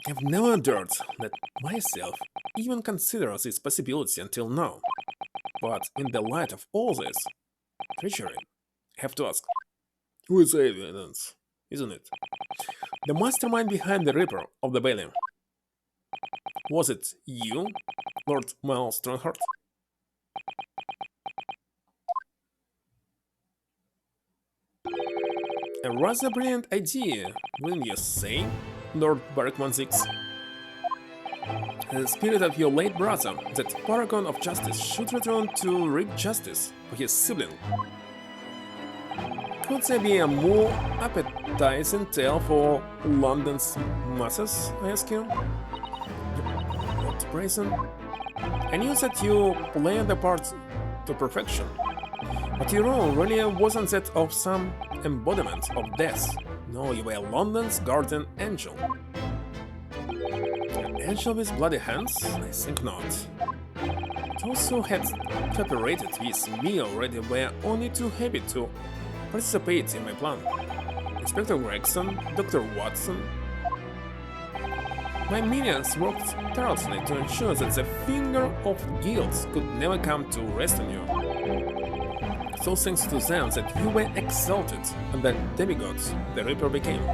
I've never dared let myself even consider this possibility until now. But in the light of all this treachery, I have to ask, who is the evidence, isn't it? The mastermind behind the Reaper of the Valley. Was it you, Lord Mal Strongheart? A rather brilliant idea, wouldn't you say, Lord Barrackman 6? The spirit of your late brother, that paragon of justice, should return to wreak justice for his sibling. Could there be a more appetizing tale for London's masses, I ask you? What reason? I knew that you played the part to perfection, but your role really wasn't that of some embodiment of death. No, you were London's guardian angel. An angel with bloody hands? I think not. Those who had cooperated with me already were only too happy to participate in my plan. Inspector Gregson, Dr. Watson. My minions worked tirelessly to ensure that the finger of guilt could never come to rest on you. So thanks to them that you were exalted and the demigod the Reaper became.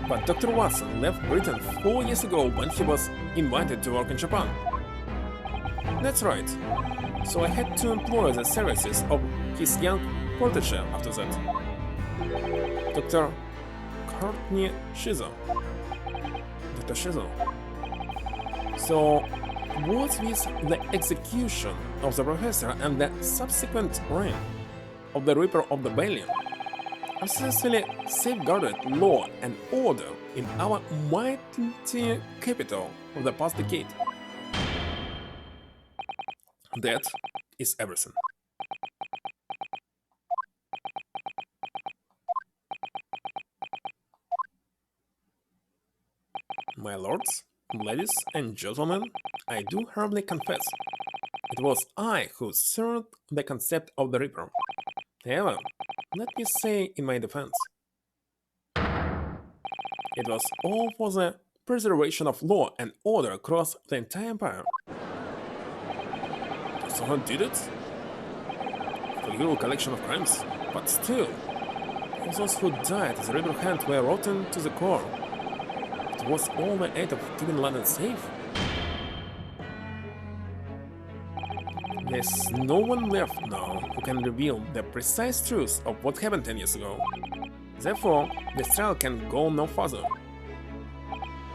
But Dr. Watson left Britain 4 years ago when he was invited to work in Japan. That's right. So I had to employ the services of his young protege after that. Dr. Courtney Shiza. The Dr. Shizu. So, what's with the execution of the professor and the subsequent reign of the Reaper of the Valiant successfully safeguarded law and order in our mighty capital of the past decade? That is everything. My lords, ladies and gentlemen, I do humbly confess, it was I who served the concept of the Reaper. However, let me say in my defense, it was all for the preservation of law and order across the entire empire. Someone did it? A little collection of crimes, but still, all those who died as a Reaper hand were rotten to the core. It was all the aid of keeping London safe. There's no one left now who can reveal the precise truth of what happened 10 years ago. Therefore, this trial can go no further.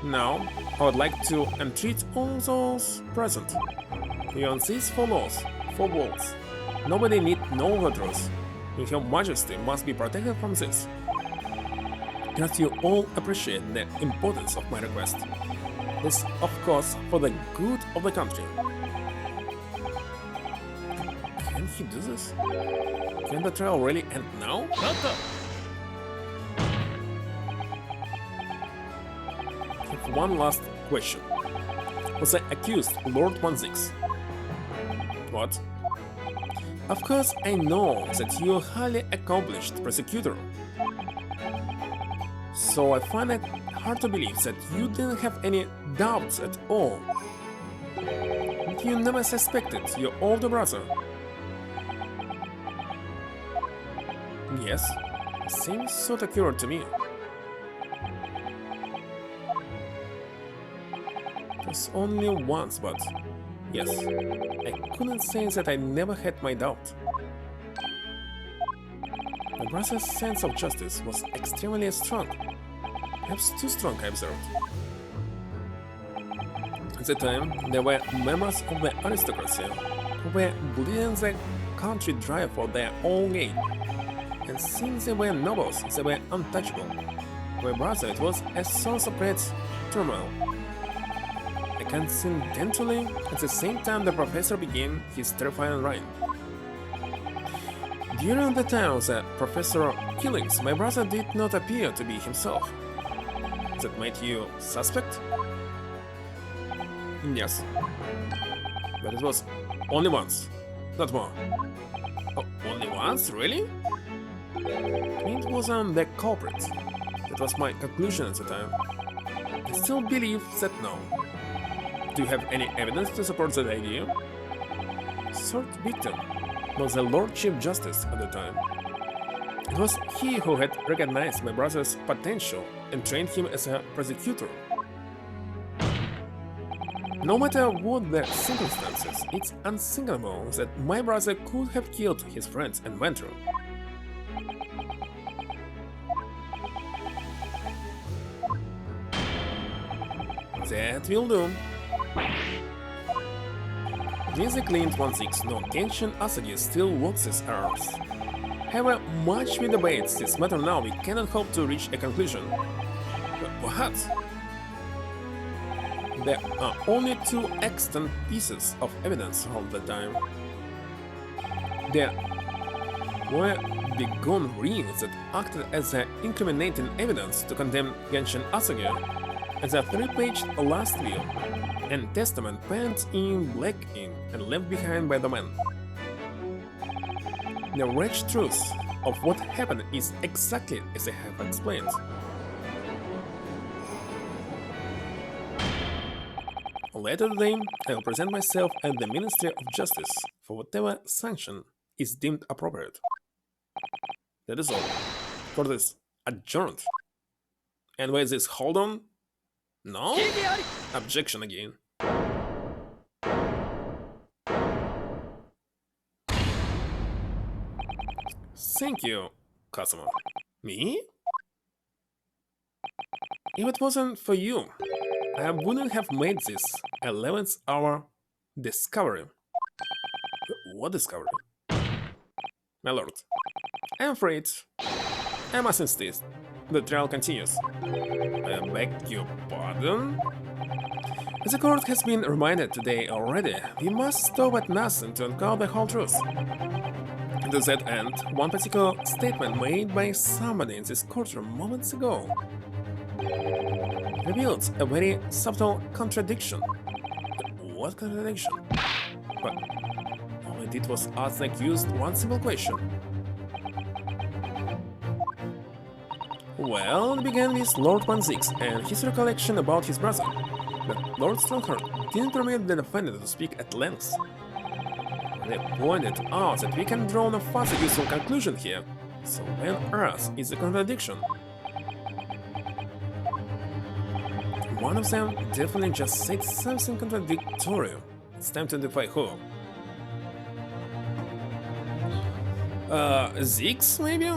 Now, I would like to entreat all those present. Beyond these four laws, four walls, nobody need know the truth. Your Majesty must be protected from this. Trust you all appreciate the importance of my request. This, of course, for the good of the country. Can he do this? Can the trial really end now? Shut up! I have one last question. Was the accused Lord 1-6? What? Of course, I know that you're a highly accomplished prosecutor. So I find it hard to believe that you didn't have any doubts at all. You never suspected your older brother. Yes, seems so accurate to me. Just only once, but yes, I couldn't say that I never had my doubt. My brother's sense of justice was extremely strong, perhaps too strong, I observed. At the time, there were members of the aristocracy who were bleeding the country dry for their own gain, and since they were nobles, they were untouchable. My brother, it was a source of great turmoil. Coincidentally, at the same time the professor began his terrifying reign. During the time of the professor killings, my brother did not appear to be himself. That made you suspect? Yes. But it was only once, not more. Oh, only once? Really? It wasn't the culprit. That was my conclusion at the time. I still believe that no. Do you have any evidence to support that idea? Third victim was the Lord Chief Justice at the time. It was he who had recognized my brother's potential and trained him as a prosecutor. No matter what the circumstances, it's unthinkable that my brother could have killed his friends and mentor. That will do. Music Linked 1-6 no Genshin Asagi still works his arms. However much we debate this matter now, we cannot hope to reach a conclusion. But perhaps there are only two extant pieces of evidence all the time. There were begun rings that acted as the incriminating evidence to condemn Genshin Asagi, and the 3-page last will and testament penned in black ink and left behind by the man. The wretched truth of what happened is exactly as I have explained. Later today, I will present myself at the Ministry of Justice for whatever sanction is deemed appropriate. That is all. For this, adjourned. And where is this hold on? No? Objection again. Thank you, customer. Me? If it wasn't for you, I wouldn't have made this 11th hour discovery. What discovery? My lord, I'm afraid I must insist. The trial continues. I beg your pardon? The court has been reminded today already. We must stop at nothing to uncover the whole truth. To that end, one particular statement made by somebody in this courtroom moments ago revealed a very subtle contradiction. What contradiction? But all I did was ask the accused one simple question. Well, it began with Lord 1's and his recollection about his brother. But Lord Strongheart didn't permit the defendant to speak at length. They pointed out that we can draw no further useful conclusion here. So when earth is a contradiction? One of them definitely just said something contradictory. It's time to identify who. Zix, maybe?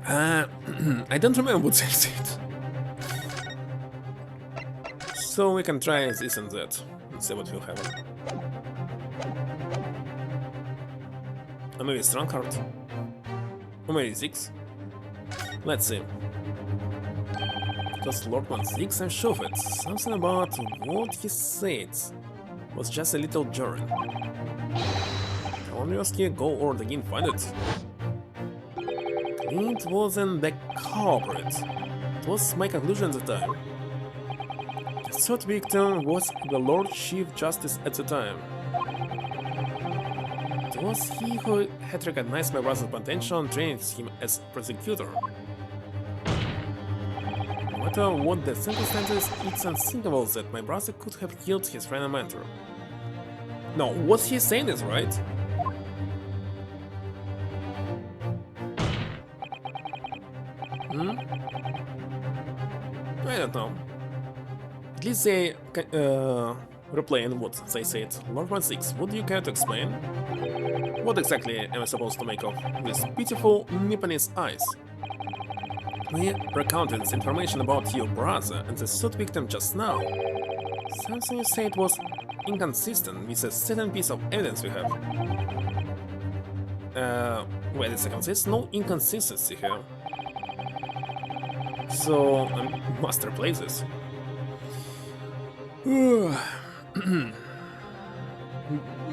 I don't remember what they said. So we can try this and that and see what will happen. Or maybe Strongheart. Or maybe Zix. Let's see. It was Lord 1's and Shofet. Something about what he said was just a little jarring. Come on, Yosuke, go or again find it. It wasn't the culprit. It was my conclusion at the time. The third victim was the Lord Chief Justice at the time. It was he who had recognized my brother's potential and trained him as prosecutor. No matter what the circumstances, it's unthinkable that my brother could have killed his friend and mentor. No, what he's saying is right. I don't know. At least they replaying what they said. Lord 1's, would you care to explain? What exactly am I supposed to make of these beautiful Nipponese eyes? We recounted this information about your brother and the third victim just now. Something you said was inconsistent with a certain piece of evidence we have. Wait a second, there's no inconsistency here. So I must replace this.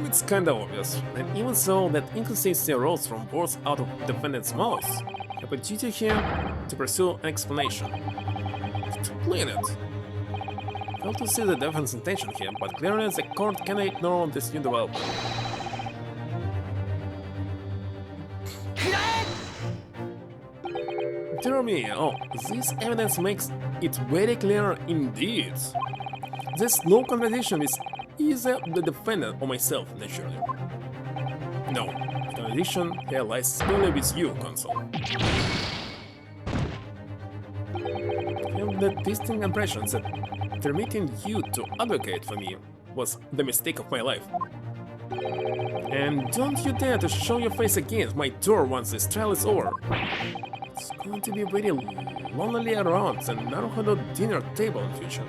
It's kinda obvious, and even so, that inconsistency arose from words out of defendant's mouth. I have a duty here to pursue an explanation. To explain it. Fail to see the defendant's intention here, but clearly the court cannot ignore this new development. Dear me, oh, this evidence makes it very clear indeed. There's no contradiction with either the defendant or myself, naturally. No, the contradiction here lies squarely with you, Consul. I have the distinct impression that permitting you to advocate for me was the mistake of my life. And don't you dare to show your face again at my door once this trial is over. It's going to be very lonely around the Naruhodo dinner table in future.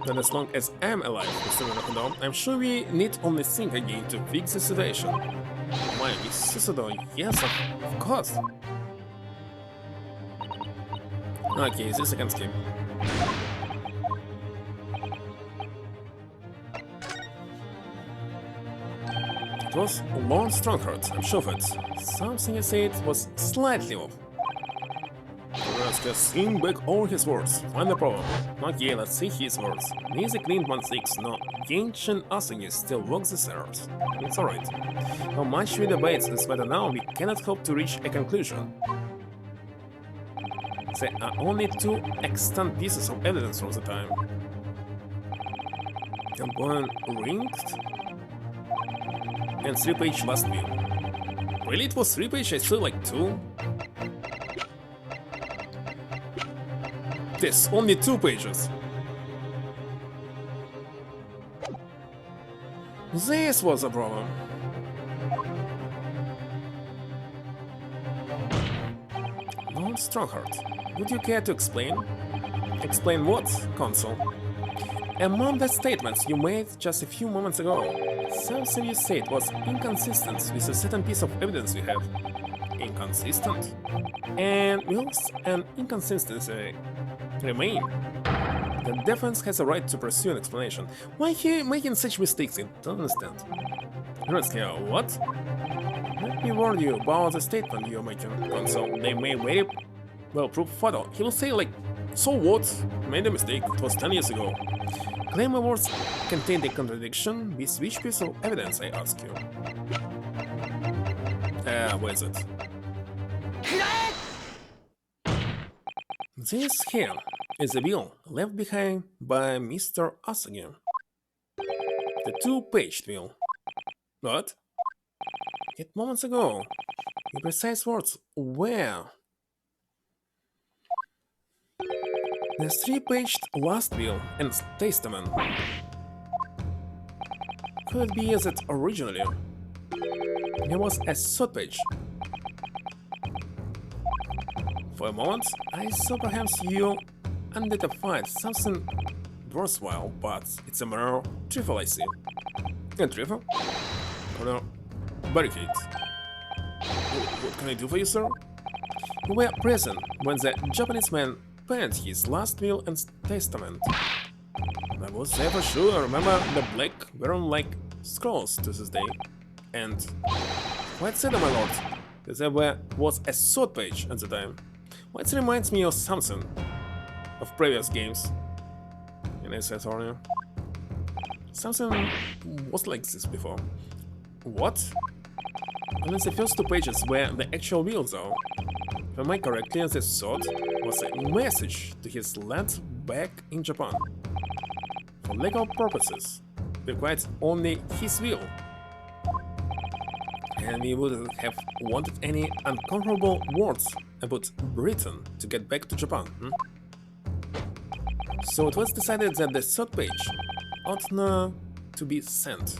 And as long as I'm alive, Mr. Naruhodo, I'm sure we need only think again to fix the situation. My Susudo, yes, of course. Okay, this I can skip. It was Lord Strongheart, I'm sure of it. Something he said was slightly off. Let's just think back all his words, find the problem. Okay, let's see his words. Neither Clint 1's nor ancient Athenians still walk these errors. It's alright. How much we debate this matter now, we cannot hope to reach a conclusion. There are only two extant pieces of evidence from the time. One ringed and 3-page last view. Really, it was 3-page? I saw like 2. This only 2 pages. This was a problem. Lord Strongheart. Would you care to explain? Explain what, Consul? Among the statements you made just a few moments ago, something you said was inconsistent with a certain piece of evidence you have. Inconsistent? And will an inconsistency remain? The defense has a right to pursue an explanation. Why are you making such mistakes? I don't understand. Rutskia, what? Let me warn you about the statement you're making, Consul. They may very well prove fatal. He will say like, so what? Made a mistake, it was 10 years ago. Claim awards contain a contradiction with which piece of evidence, I ask you? Where is it? This here is a will left behind by Mr. Asagi. The two-paged will. What? Yet moments ago, the precise words were... The three-paged last will and testament. Could it be as it originally? There was a third page. For a moment, I saw perhaps you unidentified something worthwhile, but it's a mere trifle I see. A trifle? Oh no. Barricade. What can I do for you, sir? You were present when the Japanese man penned his last will and testament. I was there for sure. Remember the black worm-like scrolls to this day. And quite sad, my lord, that there was a third page at the time. Well, it reminds me of something of previous games in Ace Attorney. Something was like this before. What? Unless the first two pages were the actual wills are. If I remember correctly, the third was a message to his land back in Japan. For legal purposes, required only his will. And we wouldn't have wanted any unconquerable words about Britain to get back to Japan, So it was decided that the third page ought not to be sent.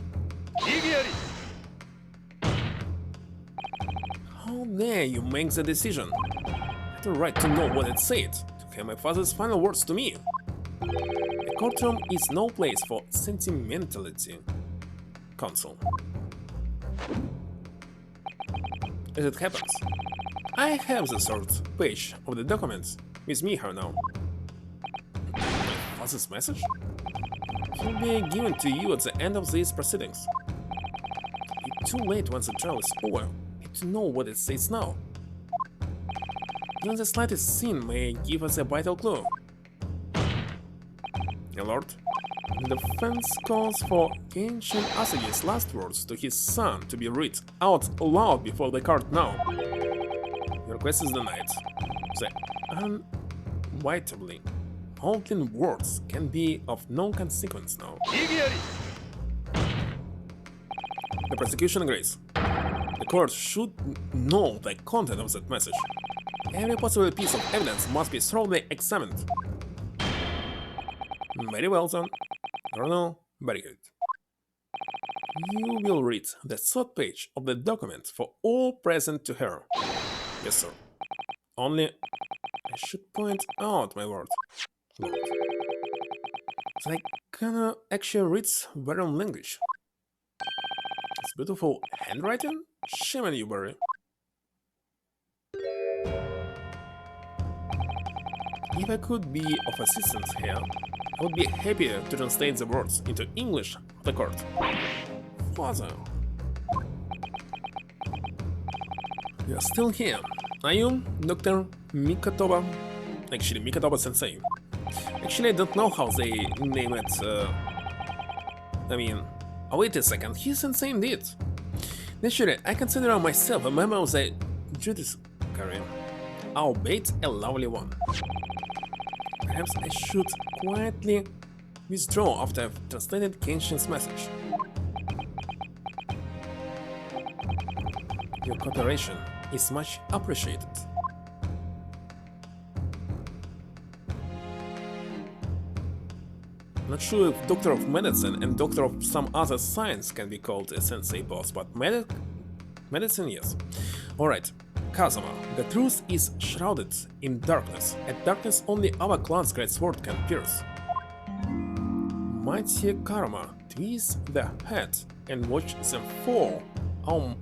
How dare you make the decision? I had the right to know what it said, to hear my father's final words to me. A courtroom is no place for sentimentality, Consul. As it happens, I have the third page of the document with me here now. My father's message? It will be given to you at the end of these proceedings. It's too late once the trial is over. You have to know what it says now. Even the slightest sin may give us a vital clue. My lord, the defense calls for ancient Asagi's last words to his son to be read out loud before the court now. Your request is denied. The unavoidably halting words can be of no consequence now. The prosecution agrees. The court should know the content of that message. Every possible piece of evidence must be thoroughly examined. Very well, son. Colonel, very good. You will read the third page of the document for all present to hear. Yes, sir. Only, I should point out, my lord, that I cannot actually read Verum language. It's beautiful handwriting? Shame on you, Barry. If I could be of assistance here, I would be happier to translate the words into English of the court. Father. You're still here, are you, Dr. Mikatoba? Actually, Mikatoba-sensei. Actually, I don't know how they name it, oh, wait a second, he's sensei indeed. Naturally, I consider myself a member of the judiciary, albeit a lovely one. Perhaps I should quietly withdraw after I've translated Kenshin's message. Your cooperation is much appreciated. Not sure if Doctor of Medicine and Doctor of some other science can be called a sensei boss, but medicine, yes. Alright, Kazuma, the truth is shrouded in darkness, a darkness only our clan's great sword can pierce. Mighty Karma twists the head and watch them fall on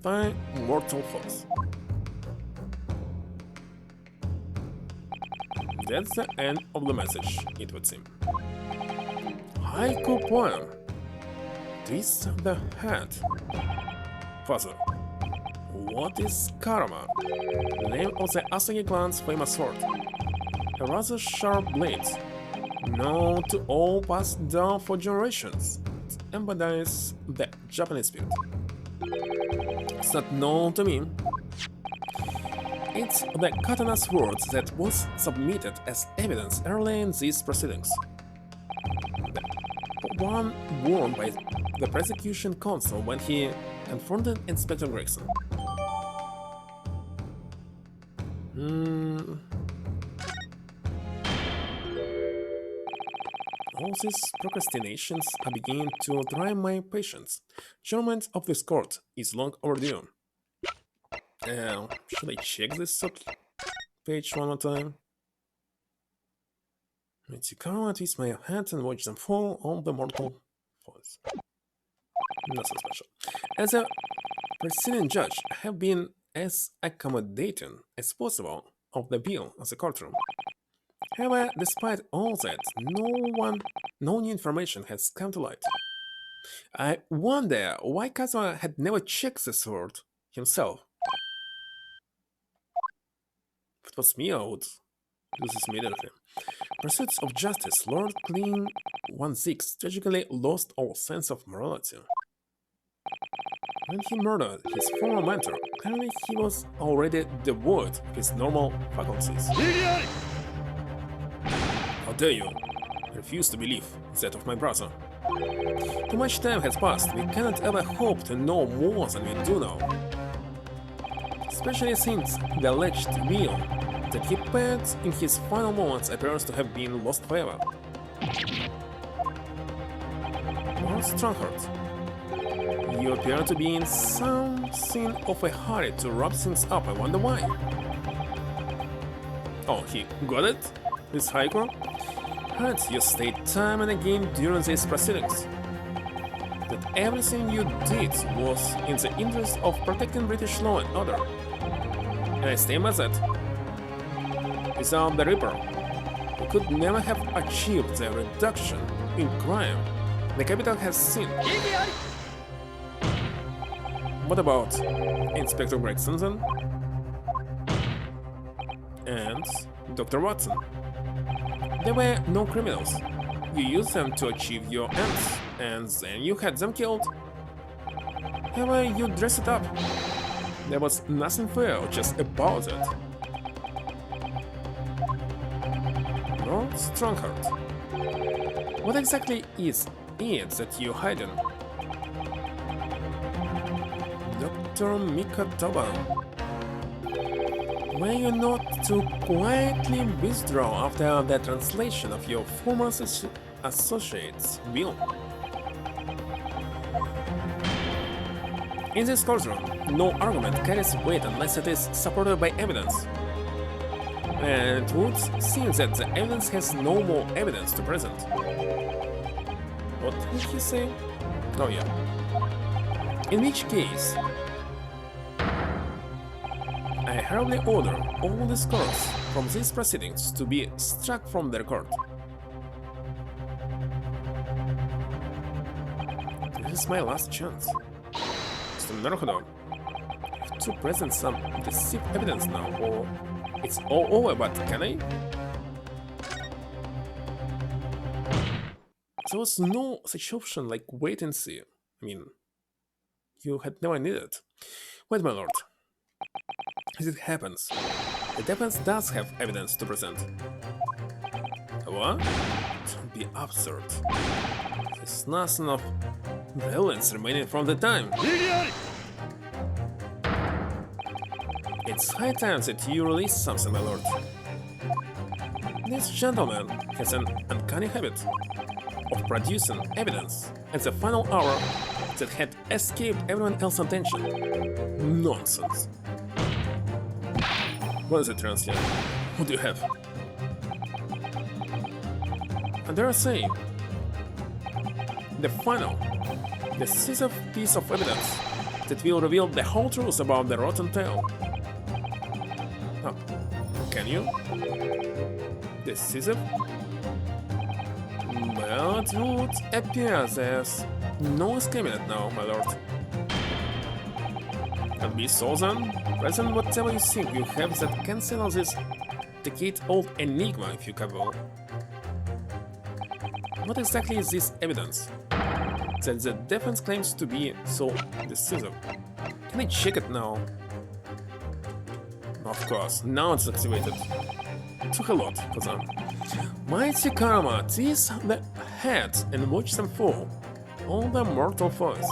thy mortal foes. That's the end of the message, it would seem. Haiku poem. Twist the head. Father. What is Karma? The name of the Asagi clan's famous sword. A rather sharp blade, known to all passed down for generations. It embodies the Japanese spirit. It's not known to me. It's the katana sword that was submitted as evidence early in these proceedings. The one worn by the prosecution counsel when he confronted Inspector Gregson. All these procrastinations are beginning to try my patience. Judgment of this court is long overdue. Should I check this page one more time? Let's see, Karma twist my head and watch them fall on the mortal foes. Nothing special. As a preceding judge, I have been as accommodating as possible of the bill as a courtroom. However, despite all that, no new information has come to light. I wonder why Kazuma had never checked the sword himself. If it was me, I would do this immediately. Pursuits of justice, Lord Kuluk01's tragically lost all sense of morality. When he murdered his former mentor, clearly he was already devoid of his normal faculties. How dare you? I refuse to believe that of my brother. Too much time has passed, we cannot ever hope to know more than we do now. Especially since the alleged will that he penned in his final moments appears to have been lost forever. Lord Strongheart, you appear to be in something of a hurry to wrap things up. I wonder why. Oh, he got it? This haiku? Heard you state time and again during these proceedings that everything you did was in the interest of protecting British law and order. And I stand by that. Without the Reaper, we could never have achieved the reduction in crime the capital has seen. What about Inspector Gregson then? And Dr. Watson? They were no criminals. You used them to achieve your ends, and then you had them killed. However, you dressed it up. There was nothing fair or just about it. Lord Strongheart, what exactly is it that you're hiding? Dr. Mikataba, were you not to quietly withdraw after the translation of your former associate's will? In this courtroom, no argument carries weight unless it is supported by evidence. And it would seem that the evidence has no more evidence to present. What did he say? Oh yeah. In which case, I hereby order all the scores from these proceedings to be struck from the record. This is my last chance. Mr. Naruhodo, I have to present some decisive evidence now, or it's all over, but can I? There was no such option like wait and see. I mean, you had never needed it. Wait, my lord. As it happens, the defense does have evidence to present. What? Don't be absurd. There's nothing of violence remaining from the time. It's high time that you release something, my lord. This gentleman has an uncanny habit of producing evidence at the final hour that had escaped everyone else's attention. Nonsense. What is it, Translate? What do you have? And they're saying the final, decisive piece of evidence that will reveal the whole truth about the rotten tail. Oh, can you? Decisive? Well, it would appear there's no escaping it now, my lord. And be so then, present whatever you think you have that can settle this decade-old enigma, if you will. What exactly is this evidence that the defense claims to be so decisive? Can I check it now? Of course, now it's activated. Took a lot for them. Mighty Karma, tease the heads and watch them fall. All the mortal foes.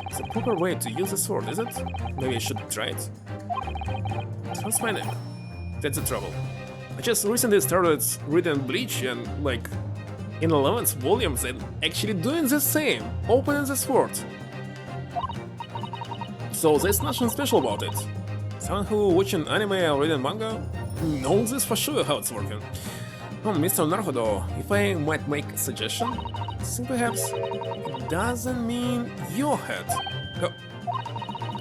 It's a proper way to use the sword, is it? Maybe I should try it. What's my name? That's the trouble. I just recently started reading Bleach and, like, in 11th volumes and actually doing the same, opening the sword. So there's nothing special about it. Someone who watching anime or reading manga knows this for sure how it's working. Oh, Mr. Naruhodo, if I might make a suggestion, think perhaps it doesn't mean your head.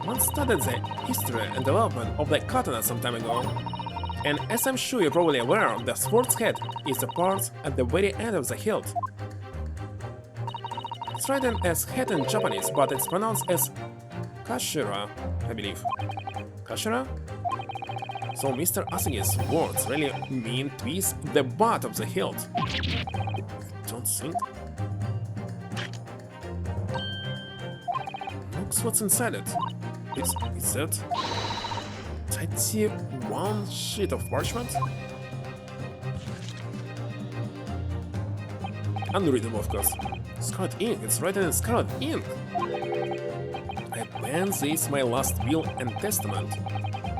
One studied the history and development of the katana some time ago, and as I'm sure you're probably aware, the sword's head is the part at the very end of the hilt. It's written as head in Japanese, but it's pronounced as kashira, I believe. Kashira? So Mr. Asagi's words really mean twist the butt of the hilt. Don't think. Looks what's inside it. It's it? Tiny one sheet of parchment? Unreadable, of course. Scarlet ink, it's written in scarlet ink. I plan this my last will and testament.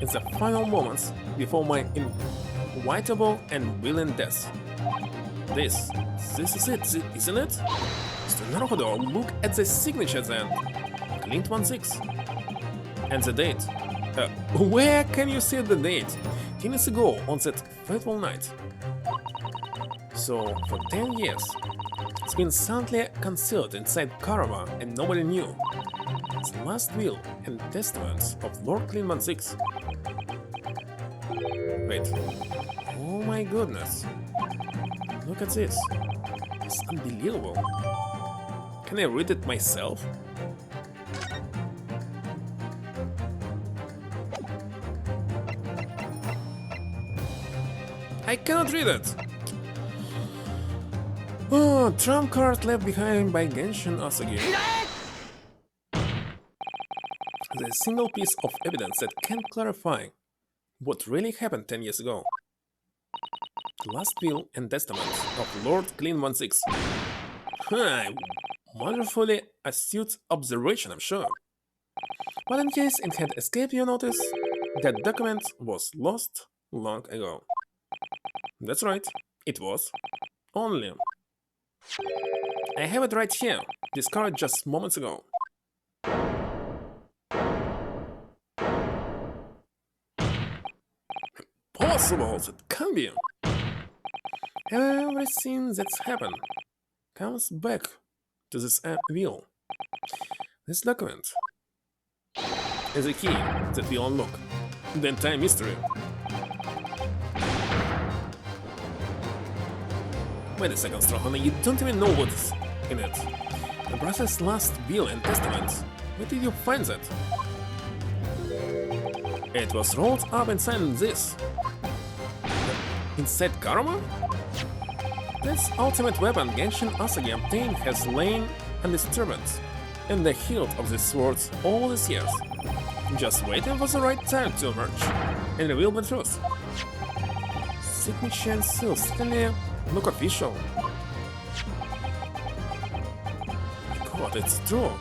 In the final moments before my inevitable and willing death. This is it, isn't it? Mr. Naruhodo, look at the signature then. Kuluk01's. And the date. Where can you see the date? 10 years ago, on that fateful night. So, for 10 years, it's been silently concealed inside Karama and nobody knew. It's the last will and testament of Lord Kuluk01's. Wait. Oh my goodness. Look at this. It's unbelievable. Can I read it myself? I cannot read it! Oh, trump card left behind by Genshin Asagi. The single piece of evidence that can clarify what really happened 10 years ago. The last will and testament of Lord Kuluk01's. Wonderfully astute observation, I'm sure. But in case it had escaped your notice, that document was lost long ago. That's right, it was. Only. I have it right here, discovered just moments ago. Possible, it can be. Everything that's happened comes back to this will. This document is a key that will unlock the entire mystery. Wait a second, Strahana, you don't even know what's in it. The brother's last will and testament. Where did you find that? It was rolled up inside this. Inside Karama? This ultimate weapon Genshin Asagi obtained has lain undisturbed in the hilt of the swords all these years, just waiting for the right time to emerge and reveal the truth. Signature and seal certainly look official. God, it's true.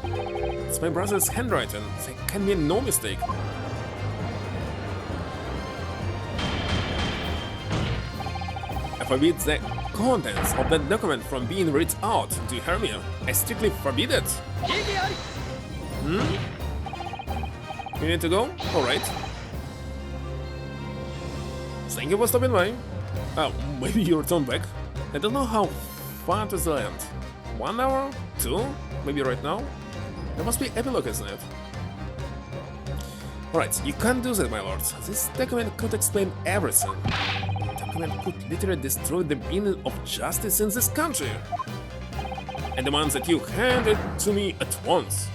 It's my brother's handwriting. There can be no mistake. I forbid the contents of that document from being read out. Do you hear me? I strictly forbid it. You need to go? Alright. Thank you for stopping by. Maybe you return back. I don't know how far to the land. 1 hour? 2? Maybe right now? There must be epilogue, isn't it? Alright, you can't do that, my lord. This document could explain everything. The document could literally destroy the meaning of justice in this country. I demand that you hand it to me at once.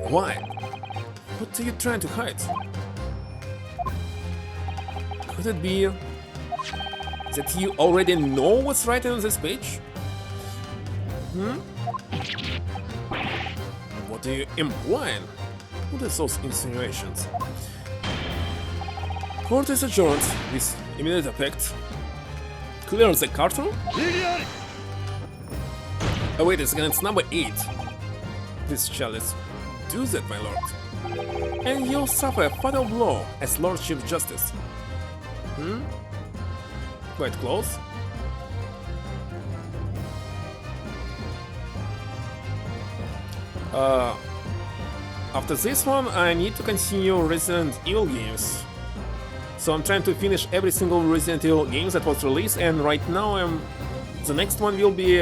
Why? What are you trying to hide? Could it be that you already know what's written on this page? What are you implying? What are those insinuations? Court is adjourned with immediate effect. Clear the courtroom? Oh wait a second, it's number 8. This chalice. Do that, my lord. And you'll suffer a fatal blow as Lord Chief Justice. Quite close. After this one, I need to continue Resident Evil games. So I'm trying to finish every single Resident Evil game that was released, and right now the next one will be...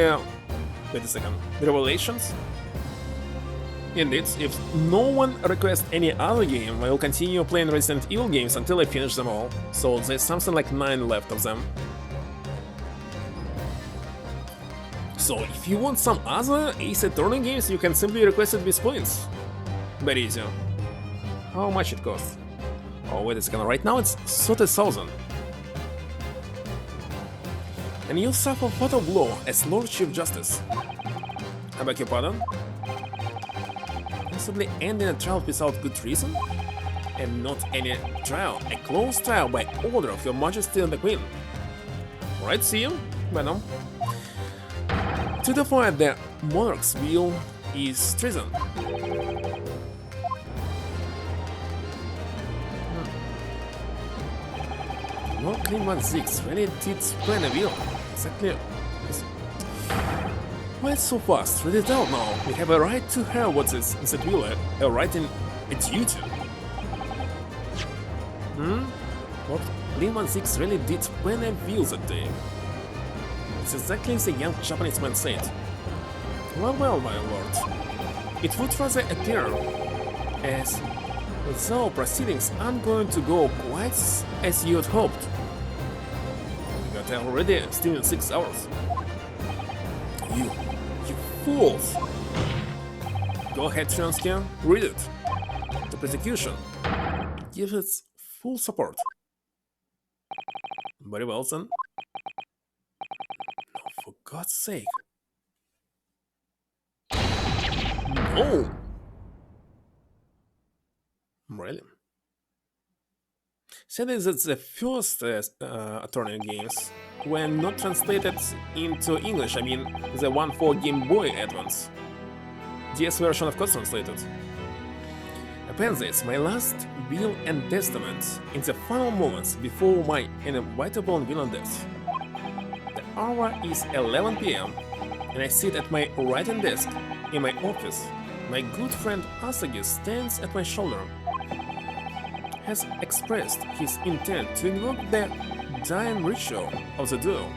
wait a second. Revelations? Indeed, if no one requests any other game, I will continue playing Resident Evil games until I finish them all. So there's something like 9 left of them. So if you want some other Ace Attorney games, you can simply request it with points. Very easy. How much it costs? Oh, wait a second, right now it's 30,000. And you suffer fatal blow as Lord Chief Justice. I beg your pardon? Possibly ending a trial without good reason? And not any trial, a closed trial by order of your Majesty the Queen. Right, see you? Venom. To defy the monarch's will is treason. No Kuluk01's really did plan a will. Exactly. Why so fast? Read it out now. We have a right to hear what is that will, a right in a duty. What Kuluk01's really did plan a will that day. It's exactly as the young Japanese man said. Well, my lord. It would rather appear as though proceedings aren't going to go quite as you had hoped. We got already still in 6 hours. You fools! Go ahead, Shensky, read it. The prosecution gives its full support. Very well, then. No, for God's sake. No! Really? Sadly, that the first attorney games were not translated into English, I mean the one for Game Boy Advance. DS version of course translated. Upon this, my last will and testament in the final moments before my inevitable villain death. The hour is 11 PM, and I sit at my writing desk in my office. My good friend Asagi stands at my shoulder. Has expressed his intent to invoke the dying ritual of the duel,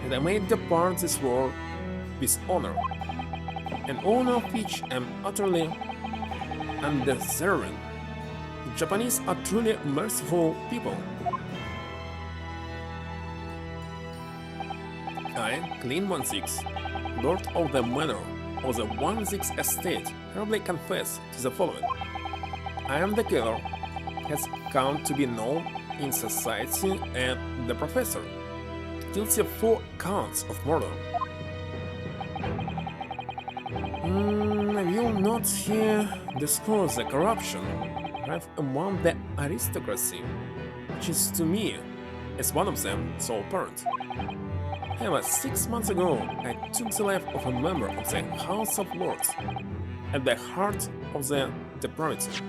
and I may depart this world with honor, an honor of which I am utterly undeserving. The Japanese are truly merciful people. I, Kuluk01's, Lord of the Manor of the 1-6 Estate, humbly confess to the following. I am the killer, has come to be known in society, and the professor, guilty of 4 counts of murder. I will not here disclose the corruption rife among the aristocracy, which is to me, as one of them, so apparent. However, 6 months ago, I took the life of a member of the House of Lords, at the heart of the depravity.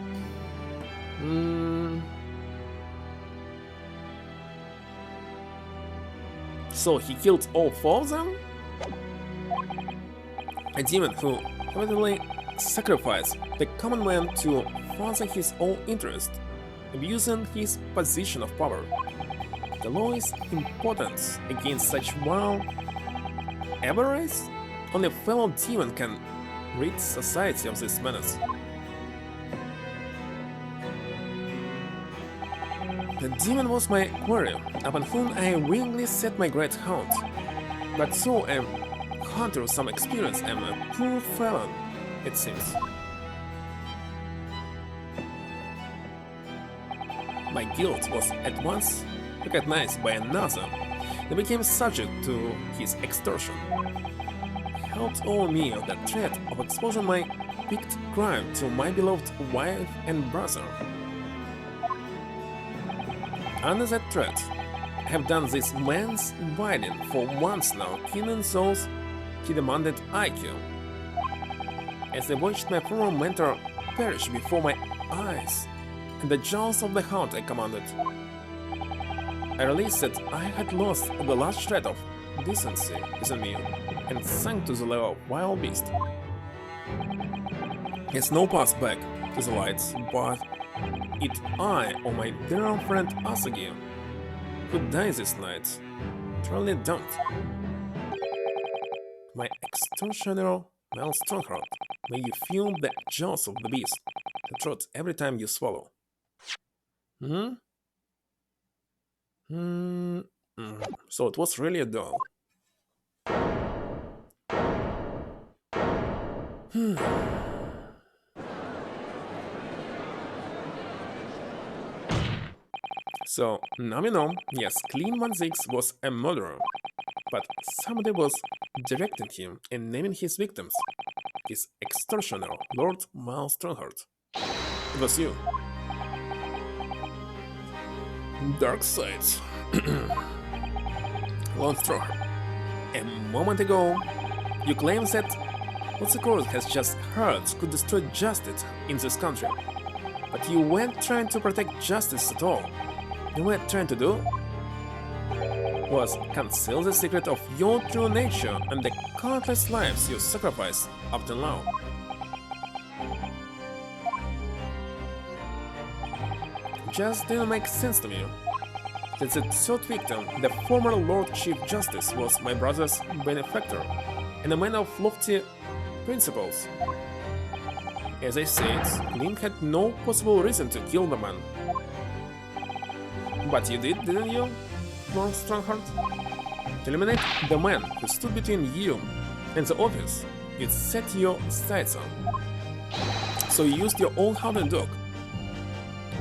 So he killed all 4 of them? A demon who evidently sacrificed the common man to further his own interest, abusing his position of power. The law is impotent against such wild avarice. Only a fellow demon can rid society of this menace. The demon was my quarry, upon whom I willingly set my great hound. But so a hunter with some experience and a poor felon, it seems. My guilt was at once recognized by another, and became subject to his extortion. He helped over me of the threat of exposing my picked crime to my beloved wife and brother. Under that threat, I have done this man's bidding for once now, killing those he demanded I kill. As I watched my former mentor perish before my eyes, and the jaws of the hound I commanded, I realized that I had lost the last shred of decency within me, and sank to the level of wild beast. There's no path back to the lights, but it I or my dear friend Asagi, who dies this night, truly don't. My extortioner, Mel Strongheart, may you feel the jaws of the beast that trots every time you swallow. So it was really a duel. So, now you know, yes, Kuluk01's was a murderer, but somebody was directing him and naming his victims. His extortioner, Lord Mal Strongheart. It was you. Dark sides. Lord Strongheart. A moment ago, you claimed that what the court has just heard could destroy justice in this country. But you weren't trying to protect justice at all. You were trying to do was conceal the secret of your true nature and the countless lives you sacrificed up till now. Just didn't make sense to me that the third victim, the former Lord Chief Justice, was my brother's benefactor and a man of lofty principles. As I said, Link had no possible reason to kill the man. But you did, didn't you, Lord Strongheart? To eliminate the man who stood between you and the obvious, you'd set your sights on. So you used your own hound and dog,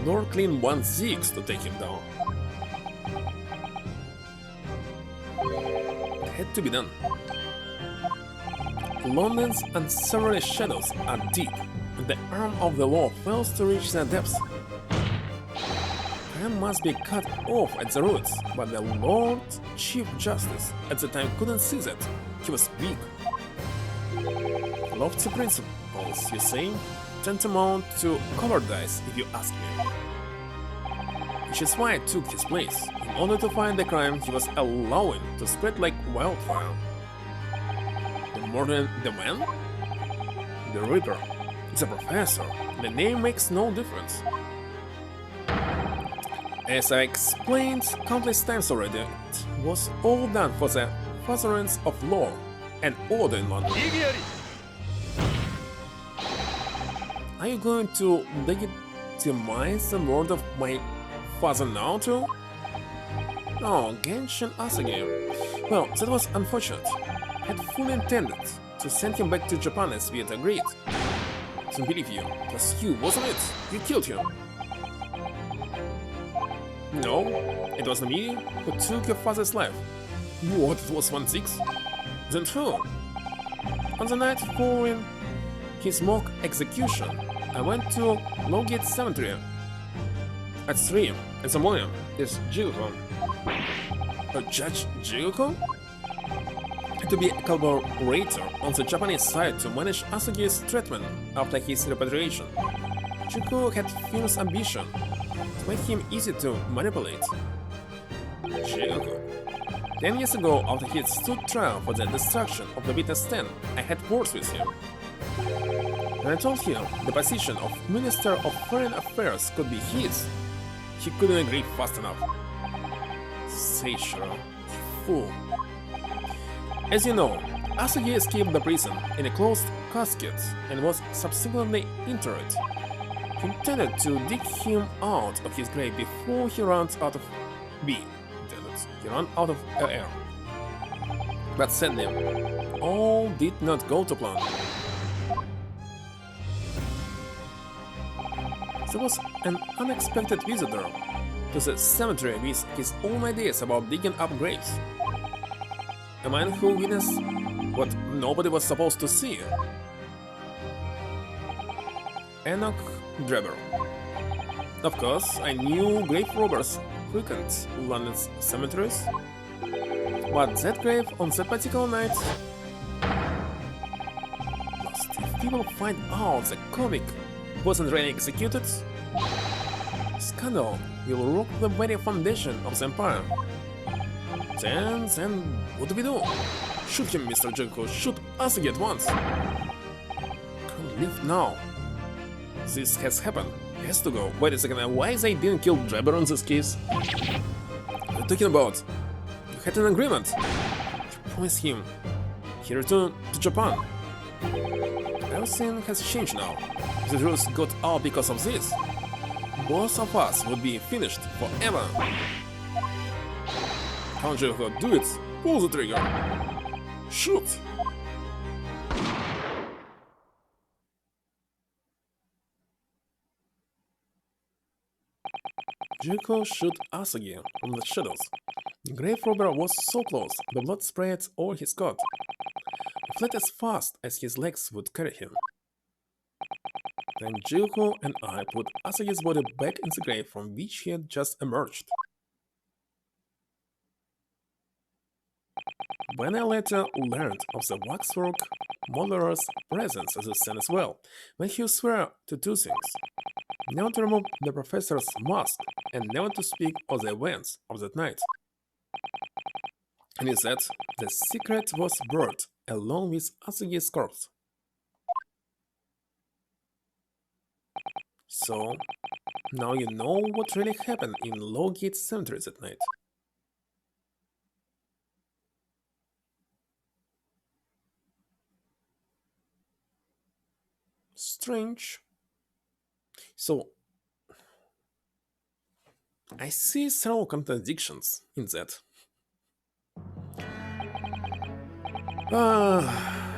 Lord Kuluk01's, to take him down. It had to be done. London's unsavory shadows are deep, and the arm of the law fails to reach their depths. Crime must be cut off at the roots, but the Lord Chief Justice at the time couldn't see that. He was weak. Lofty principles, you say, tantamount to cowardice if you ask me. Which is why I took his place, in order to find the crime he was allowing to spread like wildfire. The murdering the man? The Reaper. It's a professor. The name makes no difference. As I explained countless times already, it was all done for the furtherance of law and order in London. Are you going to legitimize the word of my father now too? Oh, Genshin Asagi. Well, that was unfortunate. I had fully intended to send him back to Japan as we had agreed. I don't believe you. It was you, wasn't it? You killed him. No, it wasn't me who took your father's life. What, it was 1-6? Then who? On the night following his mock execution, I went to Lowgate Cemetery. At 3 in the morning, there's Jigoko. Judge Jigoko? To be a collaborator on the Japanese side to manage Asagi's treatment after his repatriation. Jigoko had fierce ambition to make him easy to manipulate. Jigoko. 10 years ago, after he had stood trial for the destruction of the witness stand, I had words with him. And I told him the position of Minister of Foreign Affairs could be his he couldn't agree fast enough. Seishiro, fool. As you know, Asugi escaped the prison in a closed casket and was subsequently interred. He intended to dig him out of his grave before he runs out of air. But sadly, all did not go to plan. There was an unexpected visitor to the cemetery with his own ideas about digging up graves. A man who witnessed what nobody was supposed to see. Enoch Drebber. Of course, I knew grave robbers frequent London's cemeteries, but that grave on that particular night... Plus, if people find out the comic wasn't really executed, scandal will rock the very foundation of the empire. Then what do we do? Shoot him, Mr. Junko, shoot Asugi at once! Can't leave now. This has happened. He has to go. Wait a second, why they didn't kill Drebber in this case? What are you talking about? You had an agreement. You promised him. He returned to Japan. Everything has changed now. The rules got out because of this. Both of us would be finished forever. Can't you do it? Pull the trigger. Shoot! Junko shot Asugi from the shadows. The grave robber was so close, the blood sprayed over his coat. He fled as fast as his legs would carry him. Then Junko and I put Asugi's body back in the grave from which he had just emerged. When I later learned of the waxwork modeler's presence at the scene as well, when he swore to two things: never to remove the professor's mask and never to speak of the events of that night. And he said the secret was buried along with Asugi's corpse. So, now you know what really happened in Lowgate Cemetery that night. Strange. So, I see several contradictions in that.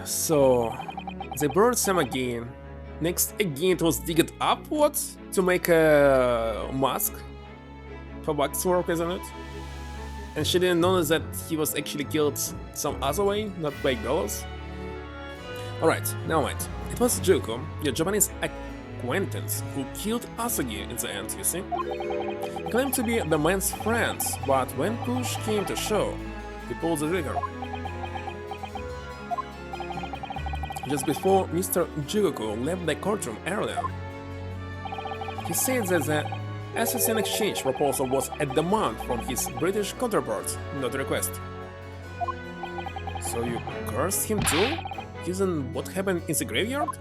So, they burned Sam again. Next, again, it was digged upward to make a mask for waxwork, isn't it? And she didn't notice that he was actually killed some other way, not by gallows. Alright, now wait. It was Junko, your Japanese acquaintance, who killed Asugi in the end, you see? He claimed to be the man's friend, but when push came to shove, he pulled the trigger. Just before Mr. Jigoku left the courtroom earlier, he said that the assassin exchange proposal was a demand from his British counterpart, not a request. So you cursed him too? Given what happened in the graveyard?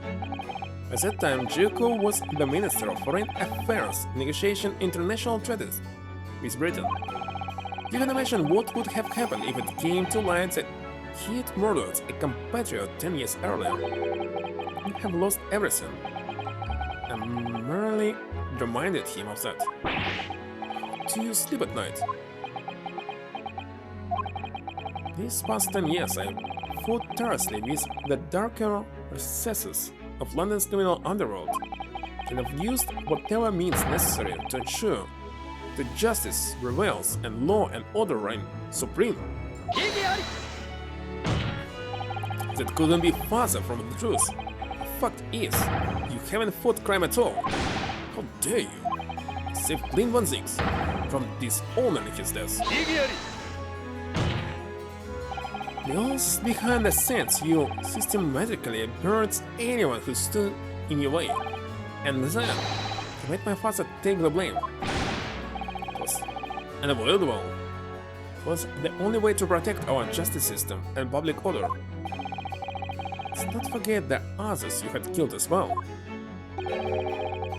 At that time, Jigoku was the Minister of Foreign Affairs, negotiating international treaties with Britain. You can imagine what would have happened if it came to light that he had murdered a compatriot 10 years earlier. He'd have lost everything. I merely reminded him of that. How do you sleep at night? These past 10 years I fought tirelessly with the darker recesses of London's criminal underworld, and have used whatever means necessary to ensure that justice prevails and law and order reign supreme. That couldn't be farther from the truth. The fact is, you haven't fought crime at all. How dare you? Save Kuluk01's from dishonoring his death. Because behind the scenes, you systematically burned anyone who stood in your way. And then, you made my father take the blame. It was unavoidable. It was the only way to protect our justice system and public order. Let's not forget the others you had killed as well.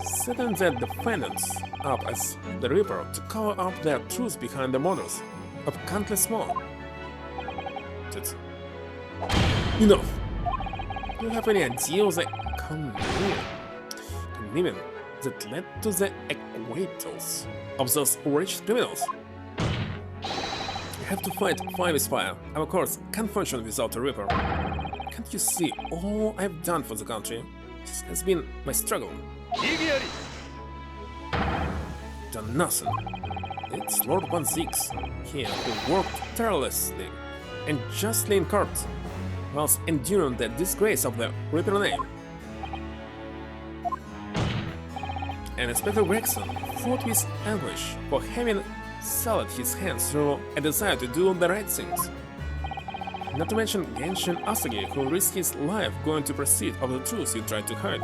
setting the defendants up as the Reaper to cover up their truth behind the murders of countless more. That's enough! Do you have any idea of the conniving that led to the acquittals of those wretched criminals? We have to fight fire with fire. Our courts can't function without a Reaper. Can't you see all I've done for the country? This has been my struggle. Done nothing. It's Lord 1's here who worked tirelessly and justly in court, whilst enduring the disgrace of the Reaper name. And Inspector Gregson fought with anguish for having sallied his hands through a desire to do the right things. Not to mention Genshin Asagi, who risked his life going to proceed of the truth you tried to hide.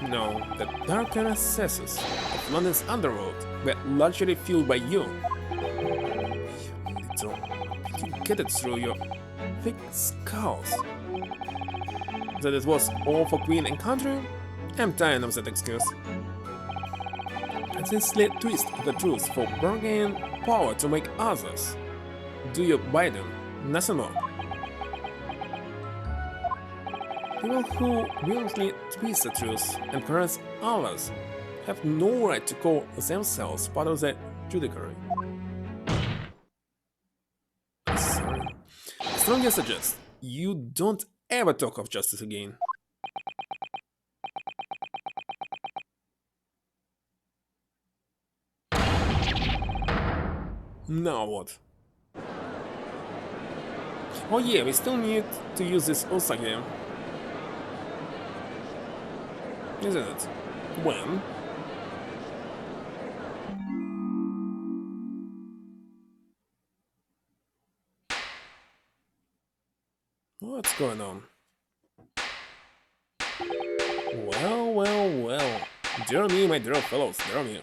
No, the darker recesses of London's underworld were largely fueled by you. You get it through your thick skulls. That it was all for Queen and country? I'm tired of that excuse. And this slight twist of the truth for bargaining power to make others do your bidding, nothing more. People who willingly twist the truth and caress others have no right to call themselves part of the judiciary. Sorry. I strongly suggest you don't ever talk of justice again. Now what? Oh yeah, we still need to use this Usagi. Isn't it? When? What's going on? Well, well, well. Dear me, my dear fellows, dear me.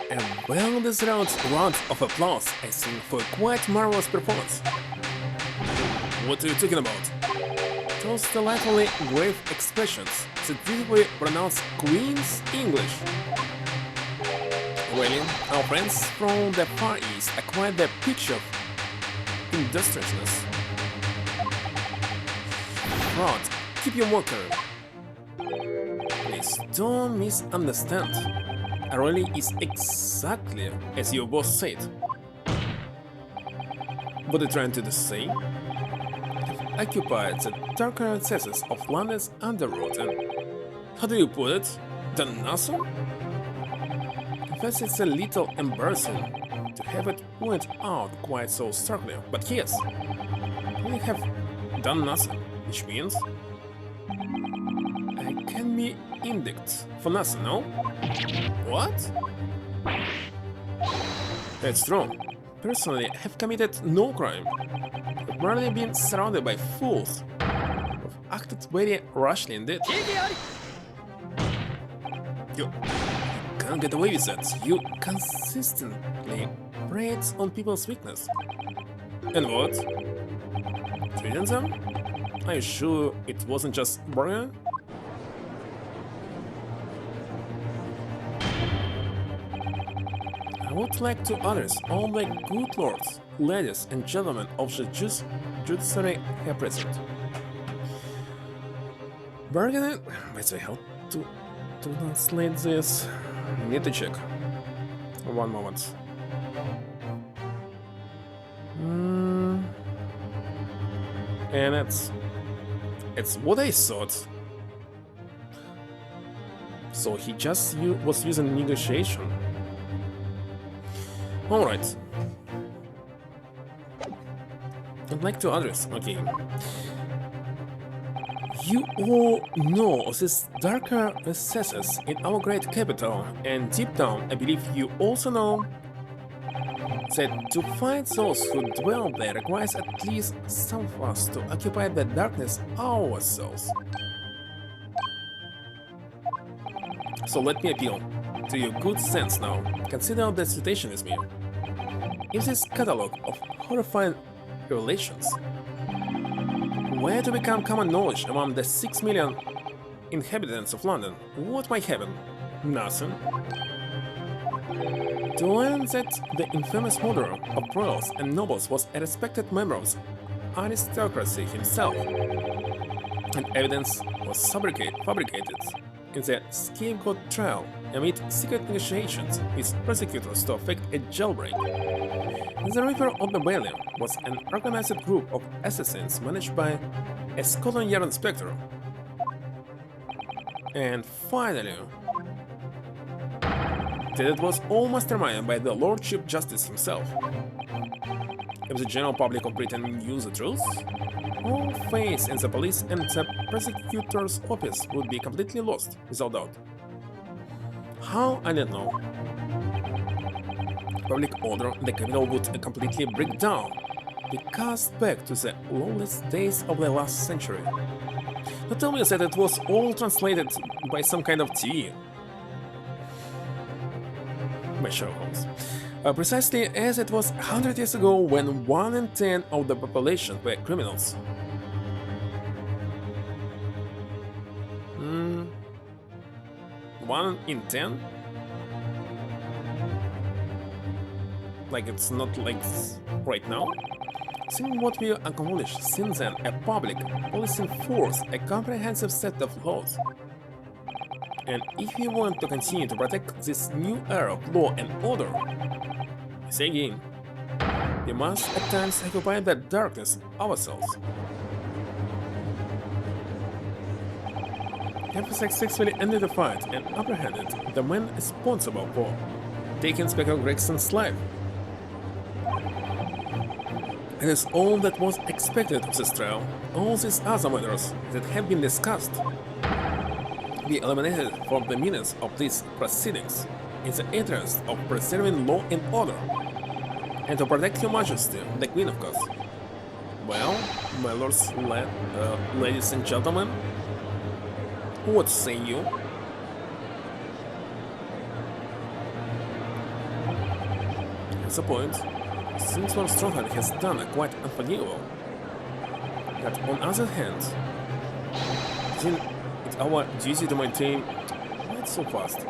And well deserved round of applause, I think, for a quite marvelous performance. What are you talking about? Those delightfully grave expressions that beautifully pronounce Queen's English. Really, our friends from the Far East acquired their picture of industriousness. Fraud, keep your mockery. Please don't misunderstand. Really is exactly as your boss said. What are you trying to say? Have occupied the darker recesses of London's underworld and, how do you put it, done nothing? Confess it's a little embarrassing to have it pointed out quite so starkly, but yes, we have done nothing, which means I can be indicted for nothing, no? What? That's wrong. Personally, I have committed no crime. I've merely been surrounded by fools who've acted very rashly indeed. You can't get away with that. You consistently preyed on people's weakness. And what? Treating them? Are you sure it wasn't just bargain? I would like to address all the good lords, ladies and gentlemen of the judiciary here present. Bargaining? Wait, I help to translate this. Need to check. One moment. And it's what I thought. So he just was using negotiation. Alright. I'd like to address, okay. You all know of these darker recesses in our great capital, and deep down I believe you also know that to fight those who dwell there requires at least some of us to occupy the darkness ourselves. So let me appeal to your good sense now. Consider the situation with me. In this catalogue of horrifying revelations, were to become common knowledge among the 6 million inhabitants of London, what might happen? Nothing. To learn that the infamous murderer of royals and nobles was a respected member of the aristocracy himself, and evidence was fabricated in the scapegoat trial amid secret negotiations with prosecutors to effect a jailbreak. The Reaper of the Bailey was an organized group of assassins managed by a Scotland Yard inspector. And finally, that it was all masterminded by the Lord Chief Justice himself. If the general public of Britain knew the truth, all faith in the police and the prosecutor's office would be completely lost, without doubt. How? I don't know. Public order in the capital would completely break down, be cast back to the lawless days of the last century. Don't tell me that it was all translated by some kind of TV. By Sherlock Holmes. Precisely as it was 100 years ago when 1 in 10 of the population were criminals. 1 in 10? Like it's not like right now? Seeing what we accomplished since then, a public policing force, a comprehensive set of laws. And if we want to continue to protect this new era of law and order, I say again, we must at times occupy the darkness ourselves. Captain successfully identified and apprehended the man responsible for taking Inspector Gregson's life. It is all that was expected of this trial. All these other matters that have been discussed be eliminated from the minutes of these proceedings in the interest of preserving law and order, and to protect Your Majesty, the Queen, of course. Well, my lords, ladies and gentlemen, what say you? That's the point. Since Lord Strongheart has done a quite unforgivable, but on the other hand, isn't it our duty to maintain... Not so fast.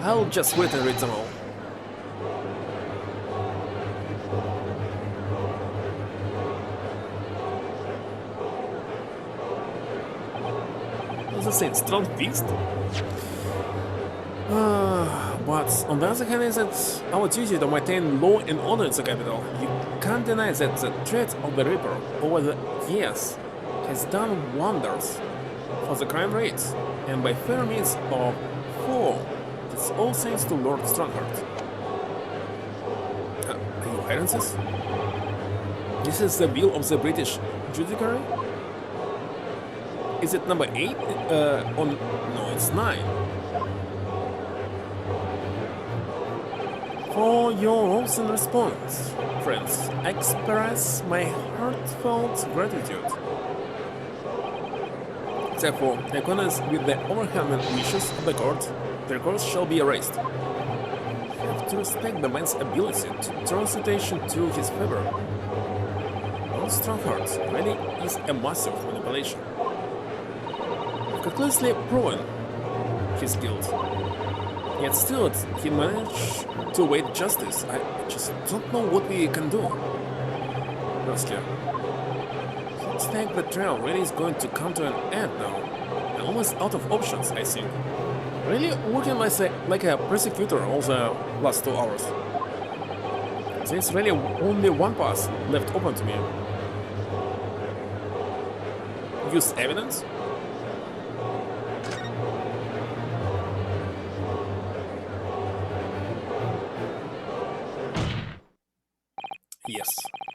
I'll just wait and read them all. What's the saying? Strong fist? But on the other hand, is it our duty to maintain law and order in the capital? You can't deny that the threat of the Reaper over the years has done wonders for the crime rates, and by fair means of foul. It's all thanks to Lord Strongheart. Are you hearing this? This is the will of the British judiciary? Is it number 8? No, it's 9. For your rules and response, friends, I express my heartfelt gratitude. Therefore, in accordance with the overwhelming wishes of the court, the records shall be erased. You have to respect the man's ability to turn situation to his favor. Lord Strongheart really is a master of manipulation. Conclusively proven his guilt. Yet still, he managed to evade justice. I just don't know what we can do. Ruskia. Looks like the trial really is going to come to an end now. I'm almost out of options, I think. Really working like a prosecutor all the last 2 hours. There's really only one path left open to me. Use evidence? Yes,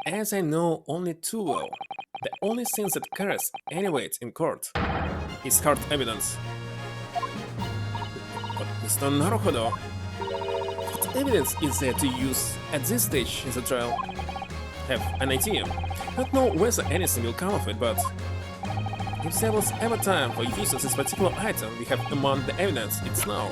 as I know only too well, the only thing that carries any weight in court is hard evidence. But Mr. Naruhodo, what evidence is there to use at this stage in the trial? Have an idea. Don't know whether anything will come of it, but if there was ever time for use of this particular item we have among the evidence, it's now.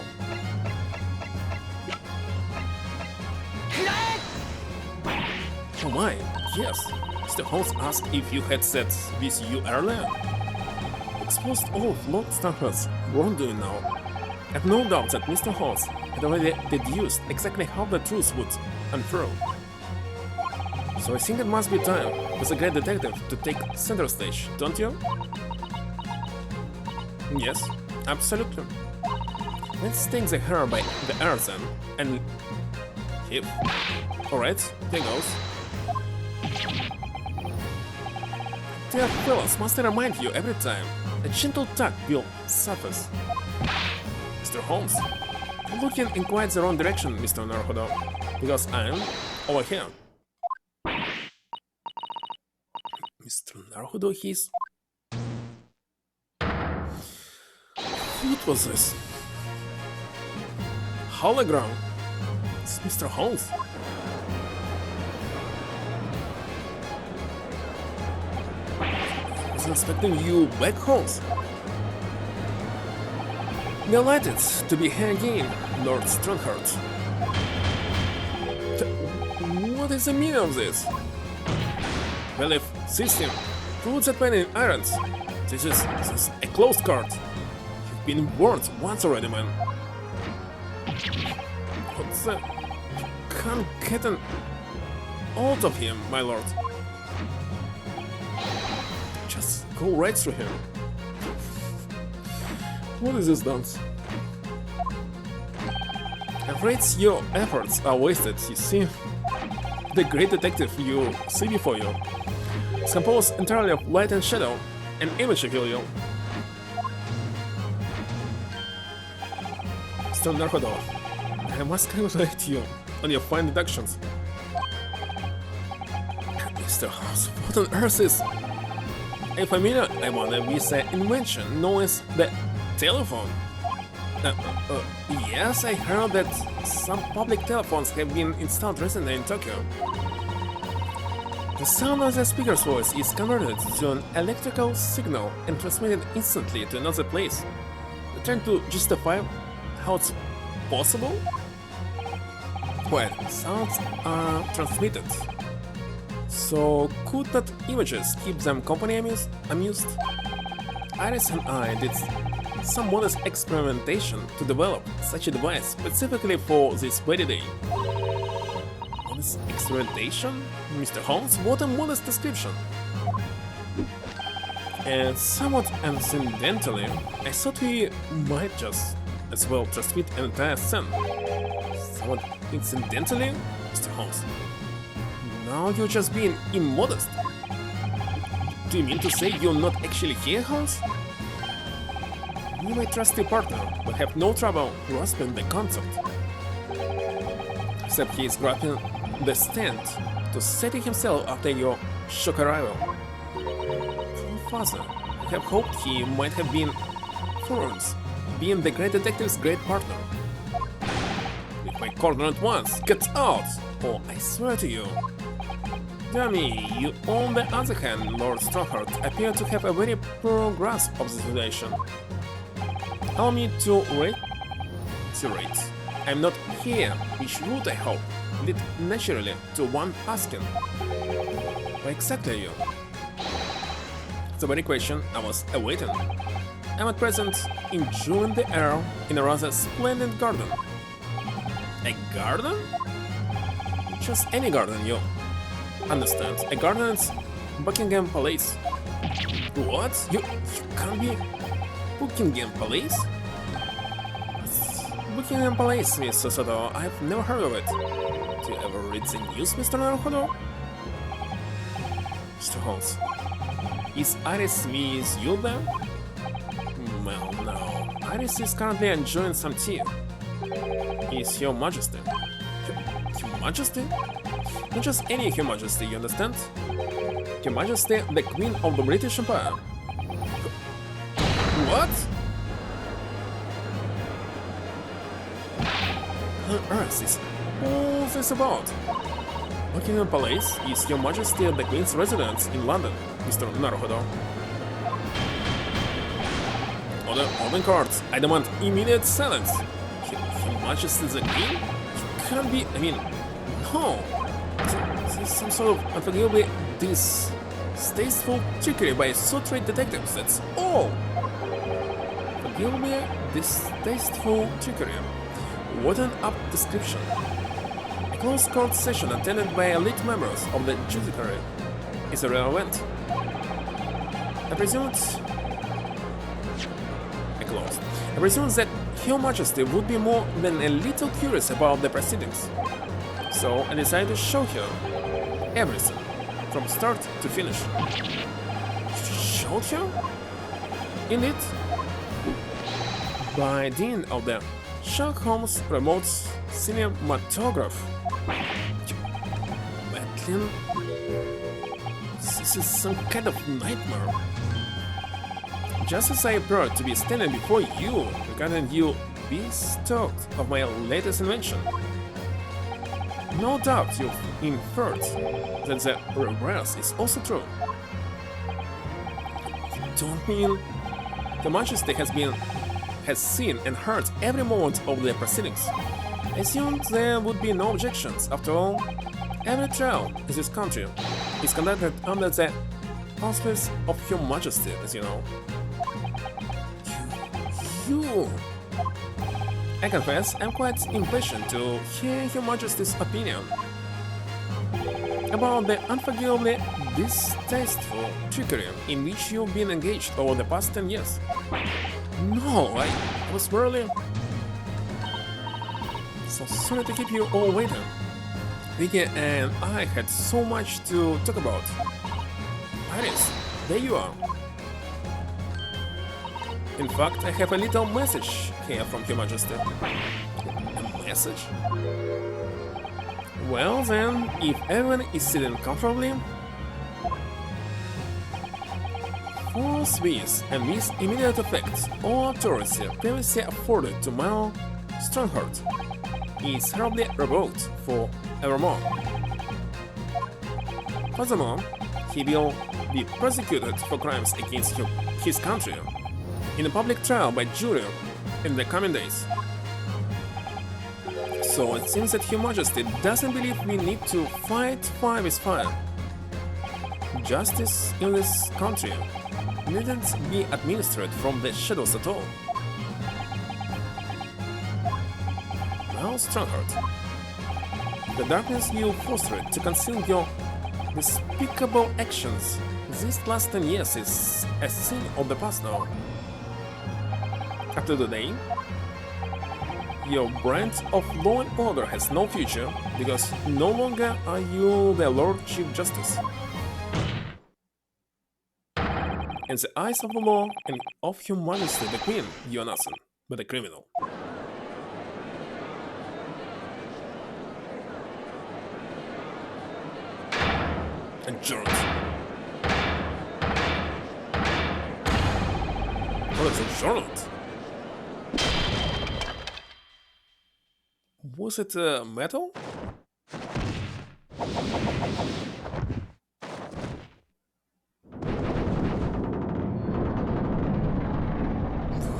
Oh my, yes. Mr. Holmes asked if you had said with you earlier. Exposed all of Lord Stanford's wrongdoing now. I have no doubt that Mr. Holmes had already deduced exactly how the truth would unfurl. So I think it must be time for the great detective to take center stage, don't you? Yes, absolutely. Let's take the hair by the earth then, and hip. Alright, here goes. Dear fellows, must I remind you every time, a gentle tug will surface. Mr. Holmes, you're looking in quite the wrong direction, Mr. Naruhodo, because I'm over here. Mr. Naruhodo, he's... What was this? Hologram? It's Mr. Holmes. I was expecting you back, Holmes. Delighted to be here again, Lord Strongheart. What is the meaning of this? Well, if system proves that many irons, this is a closed card. You've been warned once already, man. What's that? You can't get an out of him, my lord. Just go right through him. What is this dance? I'm afraid your efforts are wasted, you see. The great detective you see before you is composed entirely of light and shadow, an image of you. Mr. Naruhodo, I must congratulate you on your fine deductions. Mr. House, what on earth is... A familiar, I wonder, with the invention known as the telephone. Yes, I heard that some public telephones have been installed recently in Tokyo. The sound of the speaker's voice is converted to an electrical signal and transmitted instantly to another place. You're trying to justify how it's possible? Well, sounds are transmitted. So could that images keep them company amused? Iris and I did some modest experimentation to develop such a device specifically for this very day. Modest experimentation? Mr. Holmes, what a modest description! And somewhat incidentally, I thought we might just as well transmit an entire scene. Somewhat incidentally, Mr. Holmes. Now you're just being immodest. Do you mean to say you're not actually here, Holmes? You, my trusty partner, will have no trouble grasping the concept. Except he is grabbing the stand to steady himself after your shock arrival. Poor father, I have hoped he might have been Florence, being the great detective's great partner. Leave my corner at once, get out, or I swear to you. Dummy, you on the other hand, Lord Strongheart, appear to have a very poor grasp of the situation. Allow me to reiterate. I'm not here, which would, I hope, lead naturally to one asking. Why exactly are you? The very question I was awaiting. I'm at present enjoying the air in a rather splendid garden. A garden? Just any garden, you understand. A garden is Buckingham Palace. What? You can't be Buckingham Palace? Buckingham Palace, Mr. Soto. I've never heard of it. Do you ever read the news, Mr. Naruhodo? Mr. Holmes. Is Iris with you there? Well, no. Iris is currently enjoying some tea. Is Your Majesty. Your Majesty? Not just any Your Majesty, you understand? Your Majesty, the Queen of the British Empire. What? What on earth is all this about? Buckingham Palace is Your Majesty the Queen's residence in London, Mr. Naruhodo. Order cards, I demand immediate silence. Your Majesty the Queen? You can't be, no. There's some sort of unforgivably distasteful trickery by so-trained detectives, that's all! Unforgivably distasteful trickery. What an apt description. A closed court session attended by elite members of the judiciary is a rare event. I presumed that Her Majesty would be more than a little curious about the proceedings. So I decided to show her everything, from start to finish. Showed her? Indeed. By Dean of the Sherlock Holmes Remote Cinematograph. Madeline? This is some kind of nightmare. Just as I appeared to be standing before you, regarding you bestowed of my latest invention. No doubt you've inferred that the reverse is also true. You don't mean Her Majesty has seen and heard every moment of the proceedings. I assumed there would be no objections. After all, every trial in this country is conducted under the auspices of Her Majesty, as you know. You... I confess, I'm quite impatient to hear Her Majesty's opinion about the unforgivably distasteful trickery in which you've been engaged over the past 10 years. No, I was really... So sorry to keep you all waiting. Vicky and I had so much to talk about. Iris, there you are. In fact, I have a little message here from Her Majesty. A message? Well then, if everyone is sitting comfortably, forthwith and with immediate effect, all authority previously afforded to Mal Strongheart is hereby revoked for evermore. Furthermore, he will be prosecuted for crimes against his country in a public trial by jury in the coming days. So it seems that Her Majesty doesn't believe we need to fight fire with fire. Justice in this country needn't be administered from the shadows at all. Now, Strongheart, the darkness you fostered to conceal your despicable actions these last 10 years is a thing of the past now. After today, your brand of law and order has no future, because no longer are you the Lord Chief Justice. In the eyes of the law and of Her Majesty the Queen, you are nothing but a criminal. Adjourned. What is adjourned? Was it metal?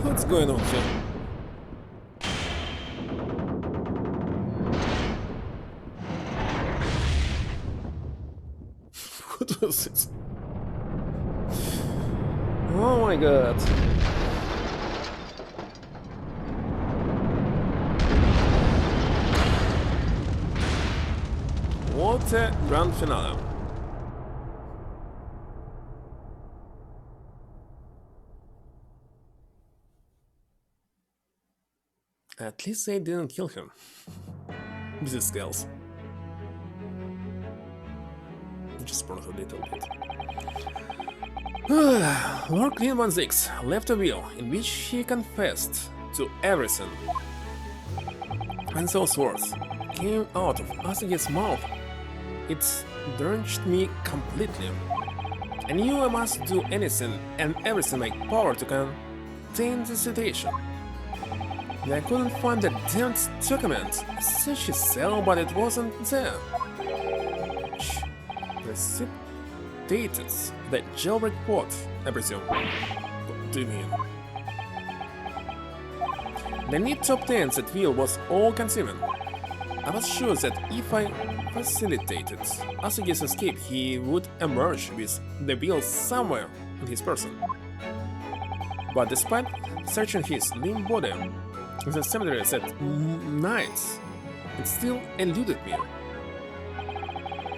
What's going on here? What was it? Oh my god. What a grand finale. At least they didn't kill him. With his skills. Just brought a little bit. Lord Kuluk01's left a will in which he confessed to everything. When those words came out of Asagi's mouth, it drenched me completely. I knew I must do anything and everything in my power to contain the situation. I couldn't find the damned document. I searched his cell, but it wasn't there. Precipitated the jailbreak port, I presume. What do you mean? The need to obtain that will was all-consuming. I was sure that if I facilitated Asugi's escape, he would emerge with the wheel somewhere on his person. But despite searching his limp body in the cemetery at nights, it still eluded me.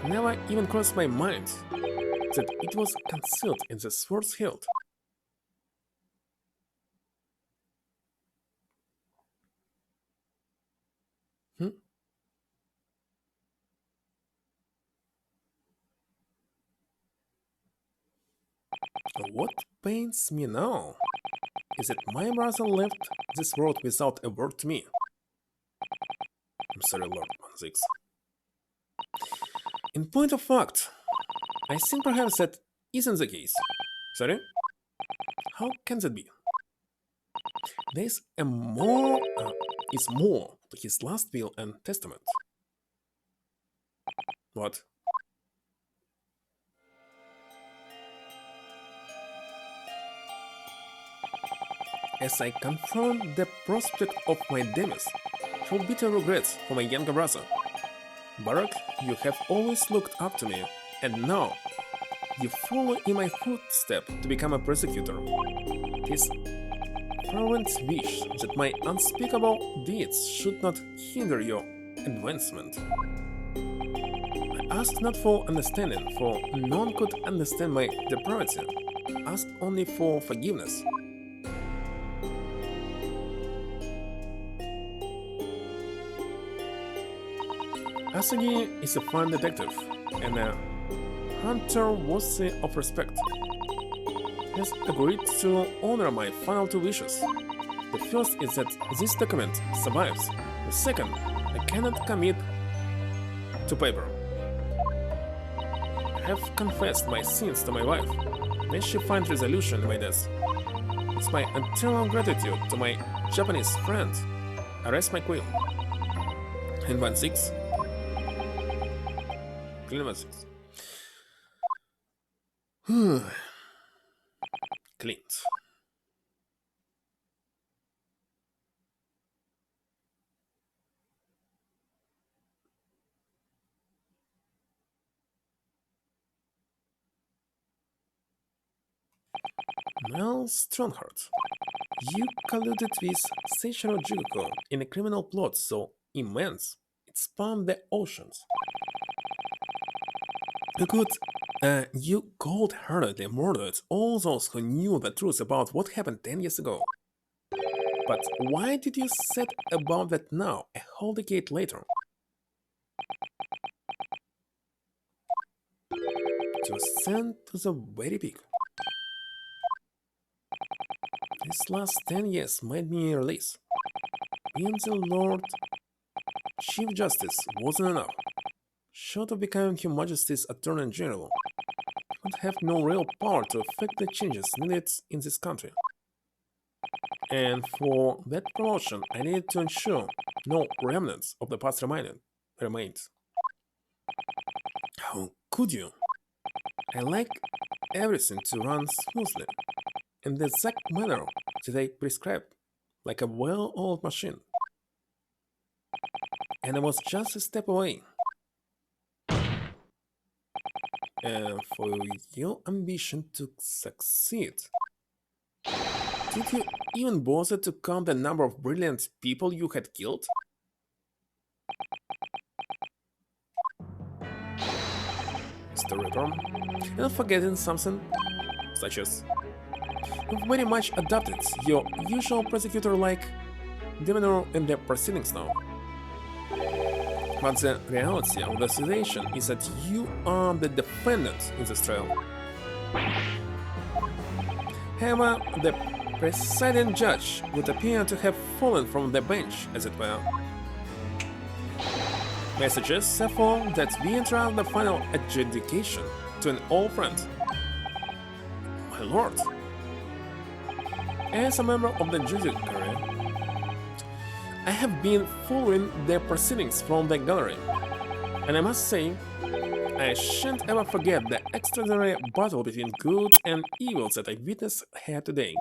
Never even crossed my mind that it was concealed in the sword's hilt. Hmm? What pains me now is that my brother left this world without a word to me. I'm sorry, Lord 16. In point of fact, I think perhaps that isn't the case. Sorry? How can that be? There's is more to his last will and testament. What? As I confront the prospect of my demise, feel bitter regrets for my younger brother. Barak, you have always looked up to me, and now you follow in my footsteps to become a prosecutor. His fervent wish that my unspeakable deeds should not hinder your advancement. I ask not for understanding, for none could understand my depravity. Ask only for forgiveness. Asagi is a fine detective and a hunter worthy of respect. He has agreed to honor my final two wishes. The first is that this document survives. The second, I cannot commit to paper. I have confessed my sins to my wife. May she find resolution in my death. It's my eternal gratitude to my Japanese friend. I rest my quill. In 1-6. Clint. Mel Strongheart, you colluded with Seishiro Jugoku in a criminal plot so immense it spanned the oceans. You cold-heartedly murdered all those who knew the truth about what happened 10 years ago. But why did you set about that now, a whole decade later? To ascend to the very peak. These last 10 years made me realize being the Lord Chief Justice wasn't enough. Short of becoming Her Majesty's Attorney General, I would have no real power to affect the changes needed in this country. And for that promotion, I needed to ensure no remnants of the past remained. How could you? I like everything to run smoothly, in the exact manner that I prescribed, like a well-oiled machine. And I was just a step away. And for your ambition to succeed, did you even bother to count the number of brilliant people you had killed? Mr. Ripper, and not forgetting something, such as you've very much adopted your usual prosecutor-like demeanor in the proceedings now. But the reality of the situation is that you are the defendant in this trial. However, the presiding judge would appear to have fallen from the bench, as it were. Messages, therefore, that we entrust the final adjudication to an old friend. My lord, as a member of the judiciary, I have been following the proceedings from the gallery, and I must say, I shan't ever forget the extraordinary battle between good and evil that I witnessed here today.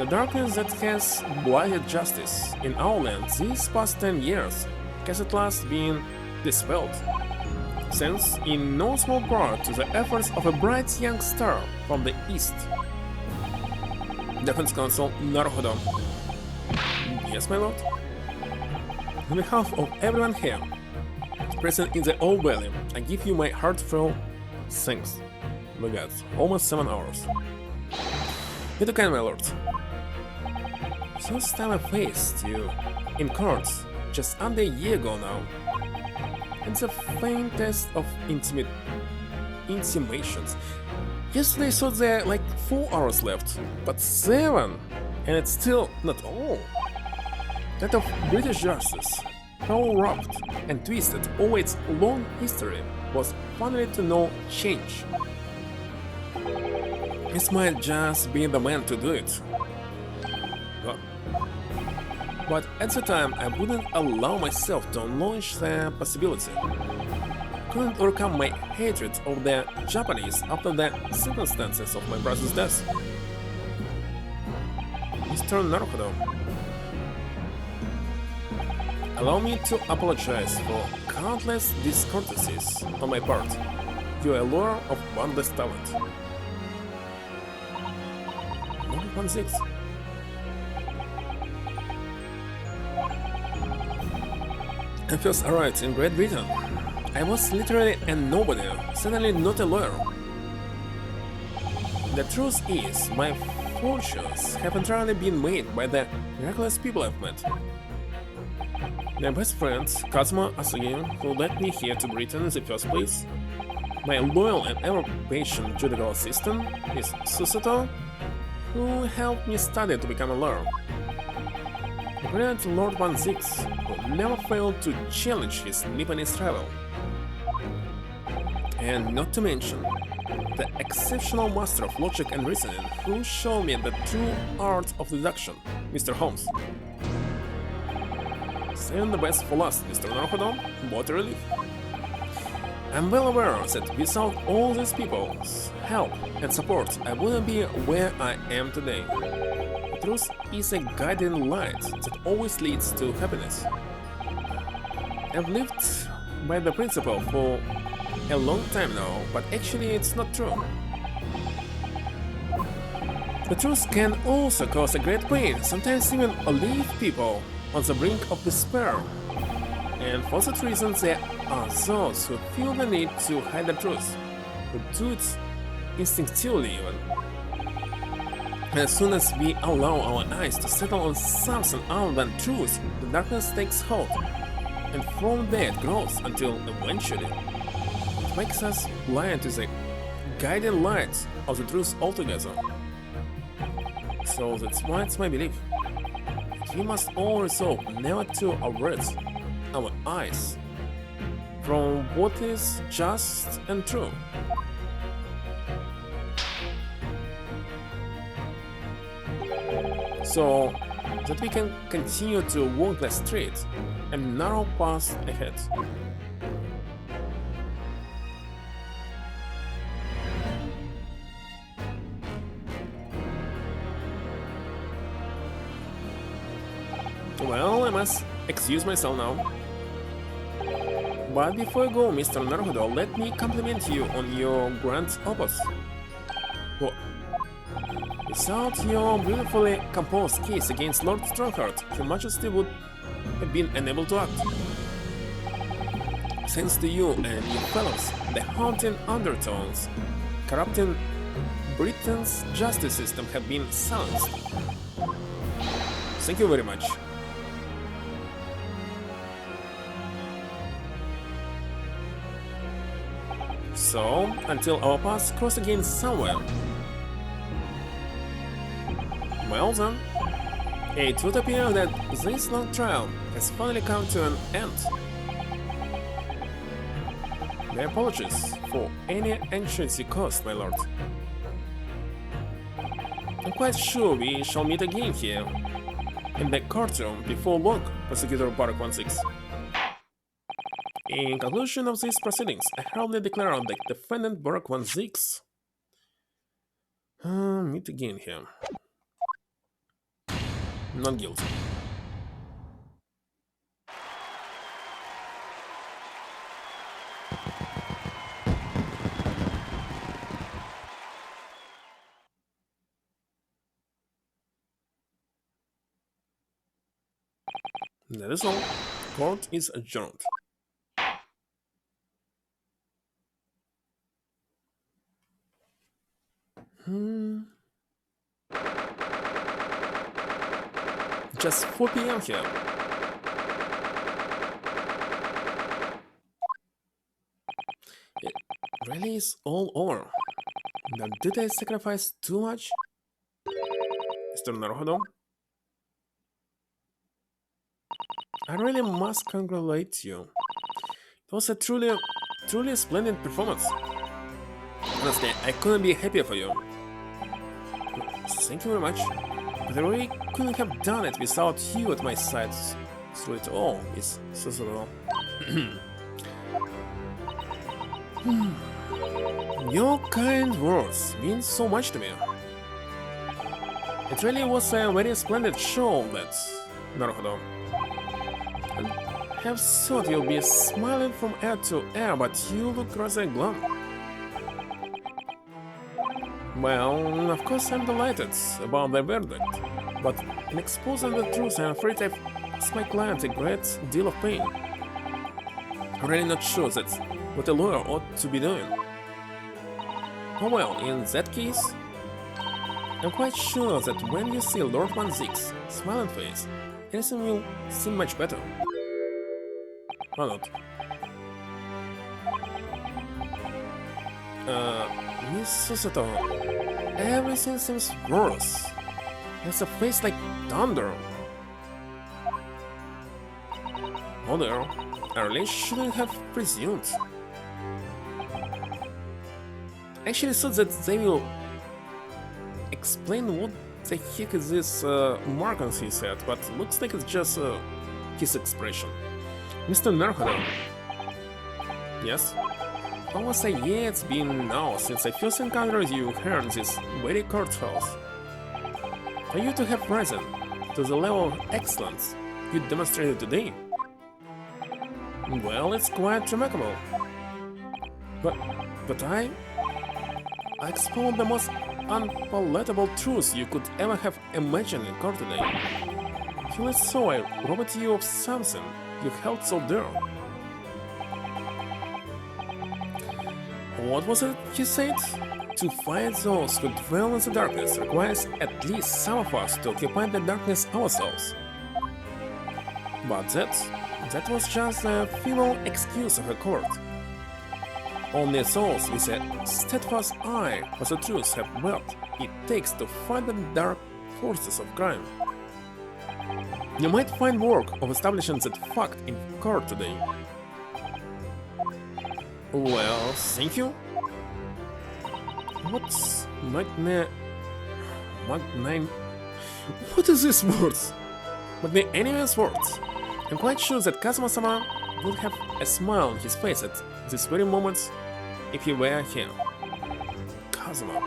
The darkness that has blighted justice in our land these past 10 years has at last been dispelled, thanks in no small part to the efforts of a bright young star from the east. Defense Council Naruhodo. Yes, my lord? On behalf of everyone here, present in the Old Valley, I give you my heartfelt thanks. My god, almost 7 hours. You too kind, my lord. First time I faced you in courts just under a year ago now. And the faintest of intimations. Yesterday I thought there like 4 hours left, but 7! And it's still not all. That of British justice, how wrapped and twisted over its long history, was finally to no change. This might just be the man to do it. But at the time, I wouldn't allow myself to launch the possibility. Couldn't overcome my hatred of the Japanese after the circumstances of my brother's death. Mr. Naruhodo, allow me to apologize for countless discourtesies on my part. You are a lawyer of boundless talent. Kuluk01's. I first arrived in Great Britain. I was literally a nobody, certainly not a lawyer. The truth is, my fortunes have entirely been made by the miraculous people I've met. My best friend, Kazuma Asugi, who led me here to Britain in the first place. My loyal and ever-patient judicial assistant, Miss Susato, who helped me study to become a lawyer. The brilliant Lord 1-6, who never failed to challenge his Nipponese rival. And not to mention, the exceptional master of logic and reasoning who showed me the true art of deduction, Mr. Holmes. Saving the best for last, Mr. Naruhodo, what a relief. I'm well aware that without all these people's help and support, I wouldn't be where I am today. The truth is a guiding light that always leads to happiness. I've lived by the principle for a long time now, but actually it's not true. The truth can also cause a great pain, sometimes even leave people on the brink of despair. And for that reason there are those who feel the need to hide the truth, who do it instinctively even. As soon as we allow our eyes to settle on something other than truth, the darkness takes hold, and from there it grows until eventually it makes us blind to the guiding light of the truth altogether. So that's why it's my belief that we must all resolve never to avert our eyes from what is just and true. So that we can continue to walk the straight and narrow path ahead. Well, I must excuse myself now. But before I go, Mr. Naruhodo, let me compliment you on your grand opus. What? Without your beautifully composed case against Lord Strongheart, Your Majesty would have been unable to act. Thanks to you and your fellows, the haunting undertones corrupting Britain's justice system have been silenced. Thank you very much. So, until our paths cross again somewhere. Well then, it would appear that this long trial has finally come to an end. My apologies for any anxiety caused, my lord. I'm quite sure we shall meet again here, in the courtroom before long, Prosecutor Kuluk01's. In conclusion of these proceedings, I hereby declare the defendant Kuluk01's meet again here. Not guilty. That is all. Court is adjourned. Just 4 p.m. here. It really is all over. Now, did I sacrifice too much? Mr. Naruhodo? I really must congratulate you. It was a truly splendid performance. Honestly, I couldn't be happier for you. Thank you very much. But I really couldn't have done it without you at my side through it all, Miss Suzuki. Your kind words mean so much to me. It really was a very splendid show, that Naruhodo. I have thought you'll be smiling from ear to ear, but you look rather glum. Well, of course I'm delighted about the verdict, but in exposing the truth I'm afraid I've caused my client a great deal of pain. I'm really not sure that's what a lawyer ought to be doing. Oh well, in that case, I'm quite sure that when you see Lord 1's smiling face, everything will seem much better. Or not. Miss Susato, everything seems worse. He has a face like thunder. Oh dear, I really shouldn't have presumed. I actually thought that they will explain what the heck is this mark on his head, but looks like it's just his expression. Mr. Naruhodo. Yes? Almost a year it's been now since I first encountered you here in this very courthouse. For you to have risen to the level of excellence you demonstrated today, well, it's quite remarkable. But I exposed the most unpalatable truths you could ever have imagined in court today. Feel so I robbed you of something you held so dear. What was it he said? To fight those who dwell in the darkness requires at least some of us to occupy the darkness ourselves. But that was just a feeble excuse of a court. Only those with a steadfast eye for the truth have what it takes to fight the dark forces of crime. You might find work of establishing that fact in court today. Well, thank you. What's What is this words? Magnanimous words. I'm quite sure that Kazuma-sama would have a smile on his face at this very moment if he were here. Kazuma.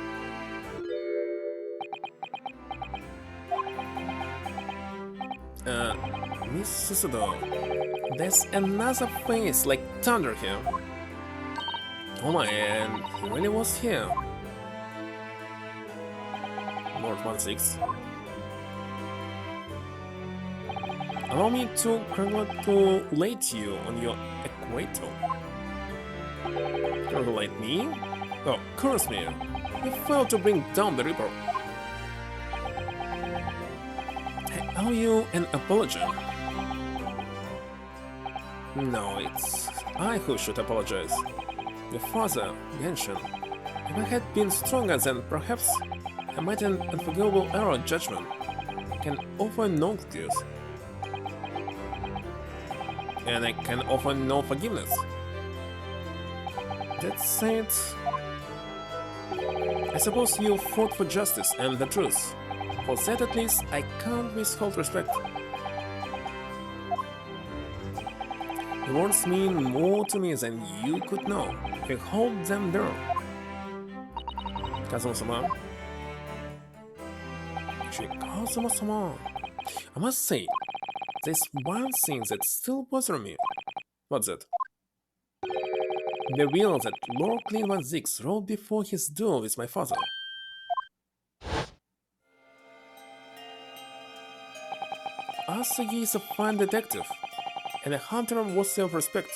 Miss Susudo, there's another face like thunder here. Oh my, and he really was here. Lord 1's. Allow me to congratulate you on your acquittal. Congratulate me? Oh, curse me! You failed to bring down the Reaper. I owe you an apology. No, it's I who should apologize. Your father, Genshin, if I had been stronger, then perhaps I made an unforgivable error in judgment. Can offer no excuse. And I can offer no forgiveness. That said, I suppose you fought for justice and the truth. For that at least, I can't withhold respect. Your words mean more to me than you could know. I hold them there. Kazuma-sama. Actually, Kazuma-sama. I must say, there's one thing that still bothers me. What's that? The wheel that Lord Kuluk01's rode before his duel with my father. Arthur is a fine detective, and a hunter worthy of respect.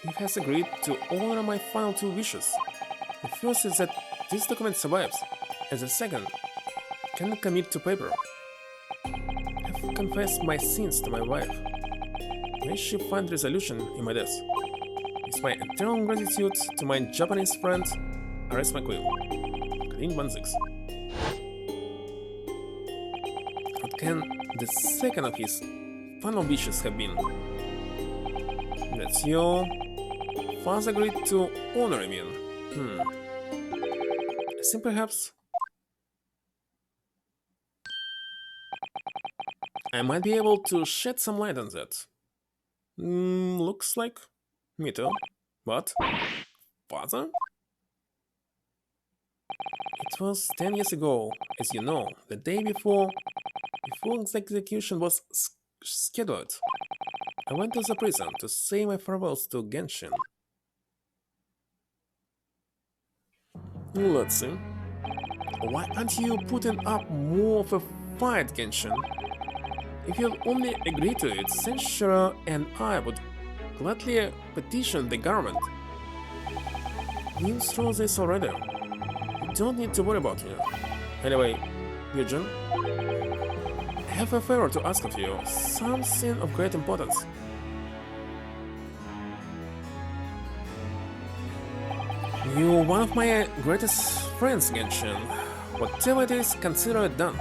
He has agreed to honor my final two wishes. The first is that this document survives, and the second, can commit to paper. I've confessed my sins to my wife. May she find resolution in my death. With my eternal gratitude to my Japanese friend, arrest my queen. Kuluk01's. What can the second of his final wishes have been? That your father agreed to honor him in. I think perhaps I might be able to shed some light on that. Looks like me too. What? Father? It was 10 years ago, as you know, the day before the execution was scheduled. I went to the prison to say my farewells to Genshin. Let's see. Why aren't you putting up more of a fight, Genshin? If you'll only agree to it, Senshiro and I would gladly petition the government. You through this already. You don't need to worry about me. Anyway, Eugene, I have a favor to ask of you, something of great importance. You're one of my greatest friends, Genshin. Whatever it is, consider it done.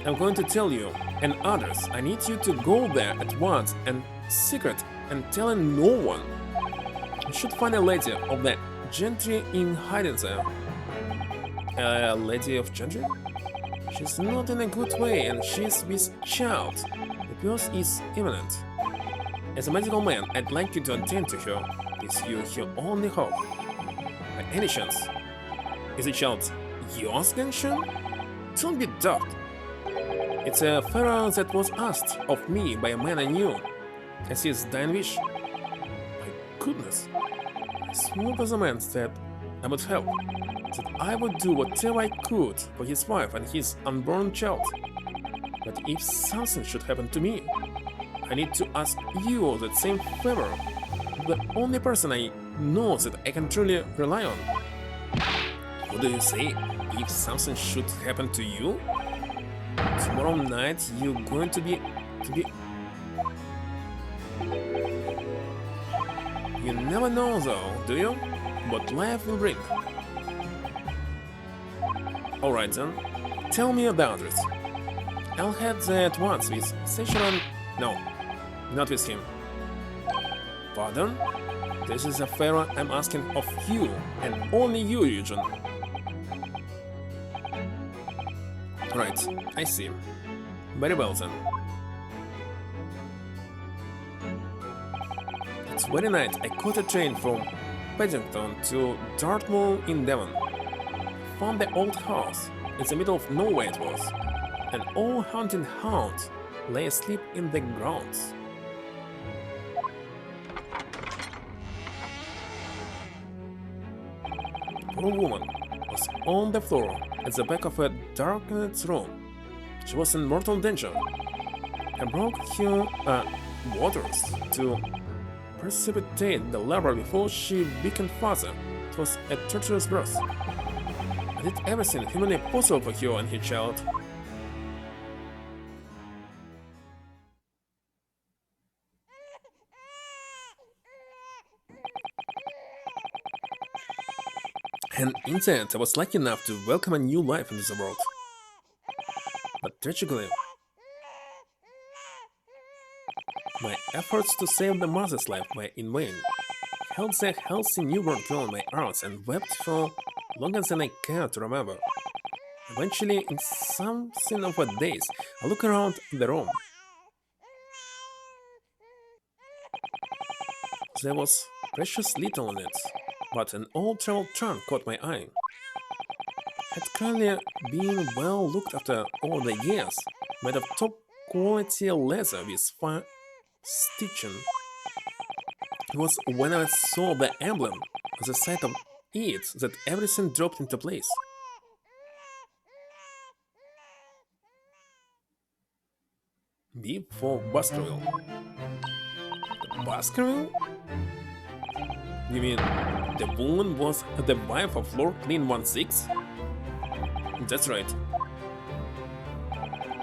I'm going to tell you, and others, I need you to go there at once and secret and telling no one. You should find a lady of the gentry in hiding there. A lady of gentry? She's not in a good way and she's with child. The birth is imminent. As a medical man, I'd like you to attend to her. Is you her only hope? By any chance, is the child yours, Genshin? Don't be daft. It's a favor that was asked of me by a man I knew, as his dying wish. My goodness, I swore to the man that I would help, that I would do whatever I could for his wife and his unborn child. But if something should happen to me, I need to ask you that same favor. The only person I know that I can truly rely on. What do you say? If something should happen to you? Tomorrow night you're going to be... You never know though, do you? What life will bring. Alright then, tell me the address. I'll head there at once with Seishiron... No, not with him. Pardon? This is a favor I'm asking of you, and only you, Eugene. Right, I see. Very well then. That very night I caught a train from Paddington to Dartmoor in Devon. Found the old house, in the middle of nowhere it was. An old hunting hound lay asleep in the grounds. Poor woman was on the floor at the back of a darkened room. She was in mortal danger. I broke her waters to precipitate the labor before she became father. It was a torturous birth. I did everything humanly possible for her and her child. And in the end, I was lucky enough to welcome a new life into the world. But tragically, my efforts to save the mother's life were in vain. I held the healthy newborn girl in my arms and wept for longer than I cared to remember. Eventually, in something over days, I look around the room. There was precious little in it, but an old travel trunk caught my eye. had clearly been well looked after over the years, made of top quality leather with fine stitching. It was when I saw the emblem, the sight of it, that everything dropped into place. B for Baskerville. Baskerville? You mean the woman was the wife of Lord Kuluk01's? That's right.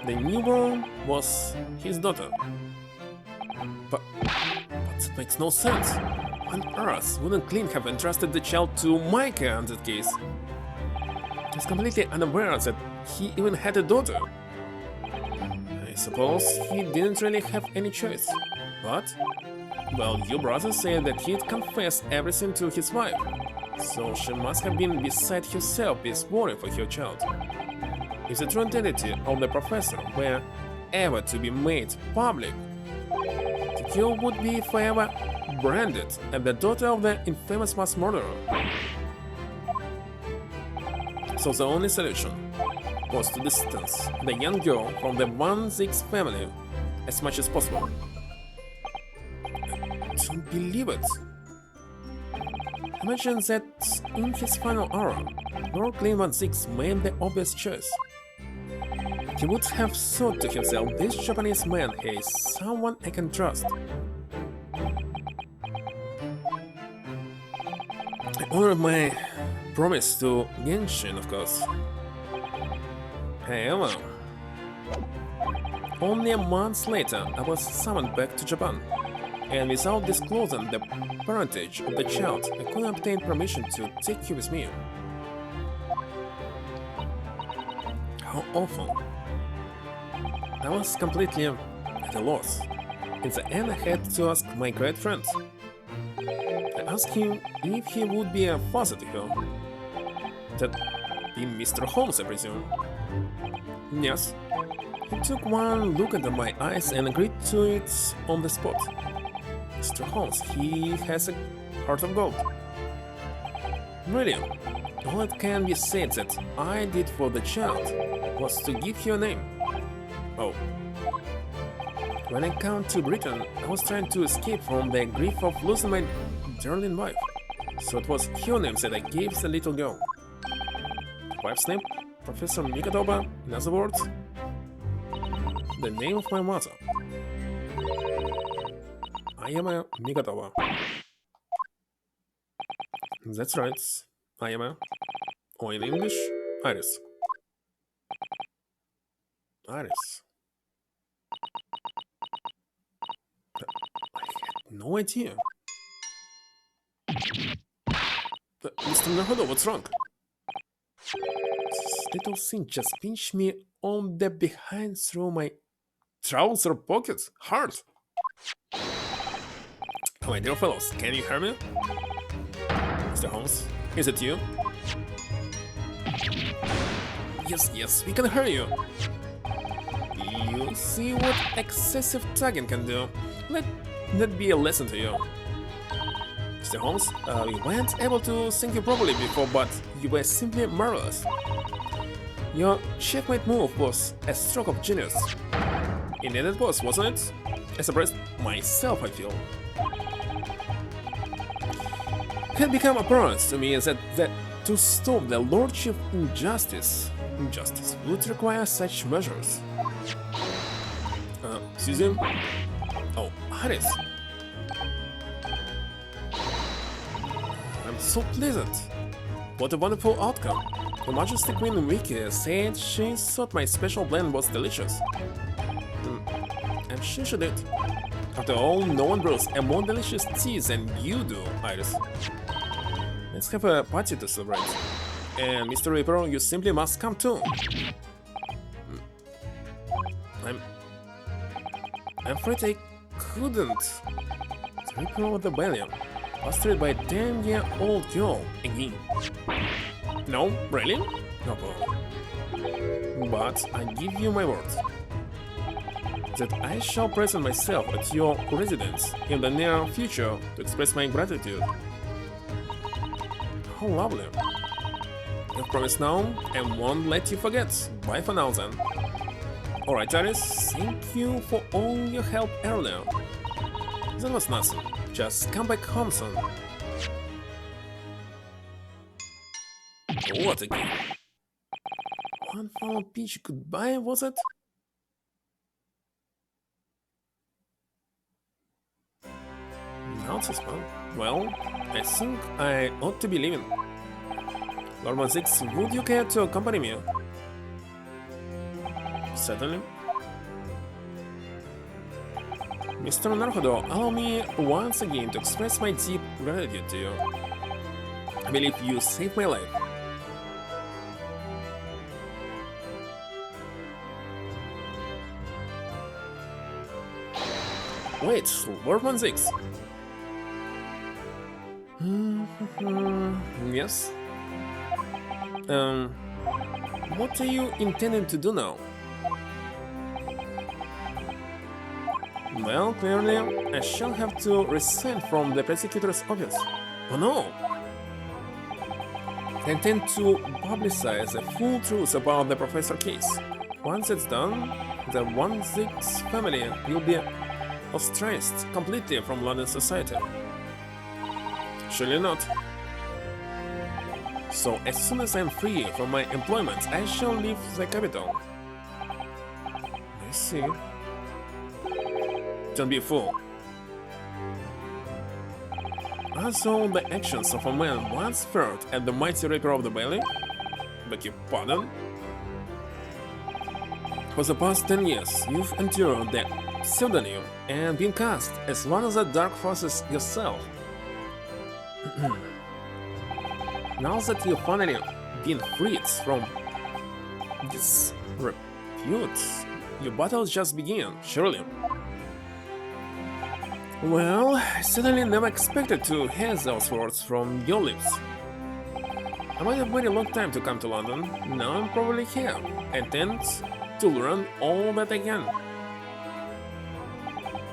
The newborn was his daughter. But that makes no sense. On earth wouldn't Clint have entrusted the child to my care in that case? He's completely unaware that he even had a daughter. I suppose he didn't really have any choice. But, well, your brother said that he'd confess everything to his wife, so she must have been beside herself with worry for her child. If the true identity of the professor were ever to be made public, the girl would be forever branded as the daughter of the infamous mass murderer. So the only solution was to distance the young girl from the 1-6 family as much as possible. I don't believe it. Imagine that in his final hour, Lord Kuluk01 made the obvious choice. He would have thought to himself, this Japanese man is someone I can trust. I honored my promise to Genshin, of course. However, only a month later I was summoned back to Japan, and without disclosing the parentage of the child, I couldn't obtain permission to take you with me. How awful. I was completely at a loss. In the end, I had to ask my great friend. I asked him if he would be a father to her. That'd be Mr. Holmes, I presume. Yes. He took one look into my eyes and agreed to it on the spot. Mr. Holmes, he has a heart of gold. Really, all that can be said that I did for the child was to give her a name. Oh. When I came to Britain, I was trying to escape from the grief of losing my darling wife. So it was her name that I gave the little girl. Wife's name? Professor Mikatoba, in other words, the name of my mother. I am a Mikatoba. That's right, I am a, or in English, Iris. Iris. I had no idea. Mr. Naruto, what's wrong? This little thing just pinched me on the behind through my trouser pocket. Hard. My dear fellows, can you hear me? Mr. Holmes, is it you? Yes, we can hear you. You see what excessive tugging can do. Let that be a lesson to you. Mr. Holmes, we weren't able to thank you properly before, but you were simply marvelous. Your checkmate move was a stroke of genius. Indeed it was, wasn't it? I surprised myself, I feel. It had become apparent to me that to stop the lordship injustice would require such measures. Susan? Oh, Iris. I'm so pleasant. What a wonderful outcome. Her Majesty Queen Wiki said she thought my special blend was delicious. And she did. After all, no one brews a more delicious tea than you do, Iris. Let's have a party to celebrate. And Mr. Reaper, you simply must come too. I'm afraid I couldn't. The Reaper of the Rebellion, frustrated by a 10-year-old girl again. No, really? No problem. But I give you my word that I shall present myself at your residence in the near future to express my gratitude. How lovely. I've promised now and won't let you forget. Bye for now then. Alright, Iris, thank you for all your help earlier. That was nothing. Just come back home soon. What again? One final pitch goodbye, was it? Now this one. Well, I think I ought to be leaving. Kuluk01's, would you care to accompany me? Certainly. Mr. Naruhodo, allow me once again to express my deep gratitude to you. I believe you saved my life. Wait, Kuluk01's. Yes? What are you intending to do now? Well, clearly, I shall have to resign from the prosecutor's office. Oh no! I intend to publicize the full truth about the professor case. Once it's done, the 1-6 family will be ostracized completely from London society. Surely not. So as soon as I'm free from my employment, I shall leave the capital. I see. Don't be a fool. Are all the actions of a man once felt at the mighty rapier of the valley? Beg your pardon? For the past 10 years, you've endured the pseudonym and been cast as one of the dark forces yourself. Now that you've finally been freed from this repute, your battles just begin, surely. Well, I certainly never expected to hear those words from your lips. I waited a very long time to come to London. Now I'm probably here, intent to learn all that I can.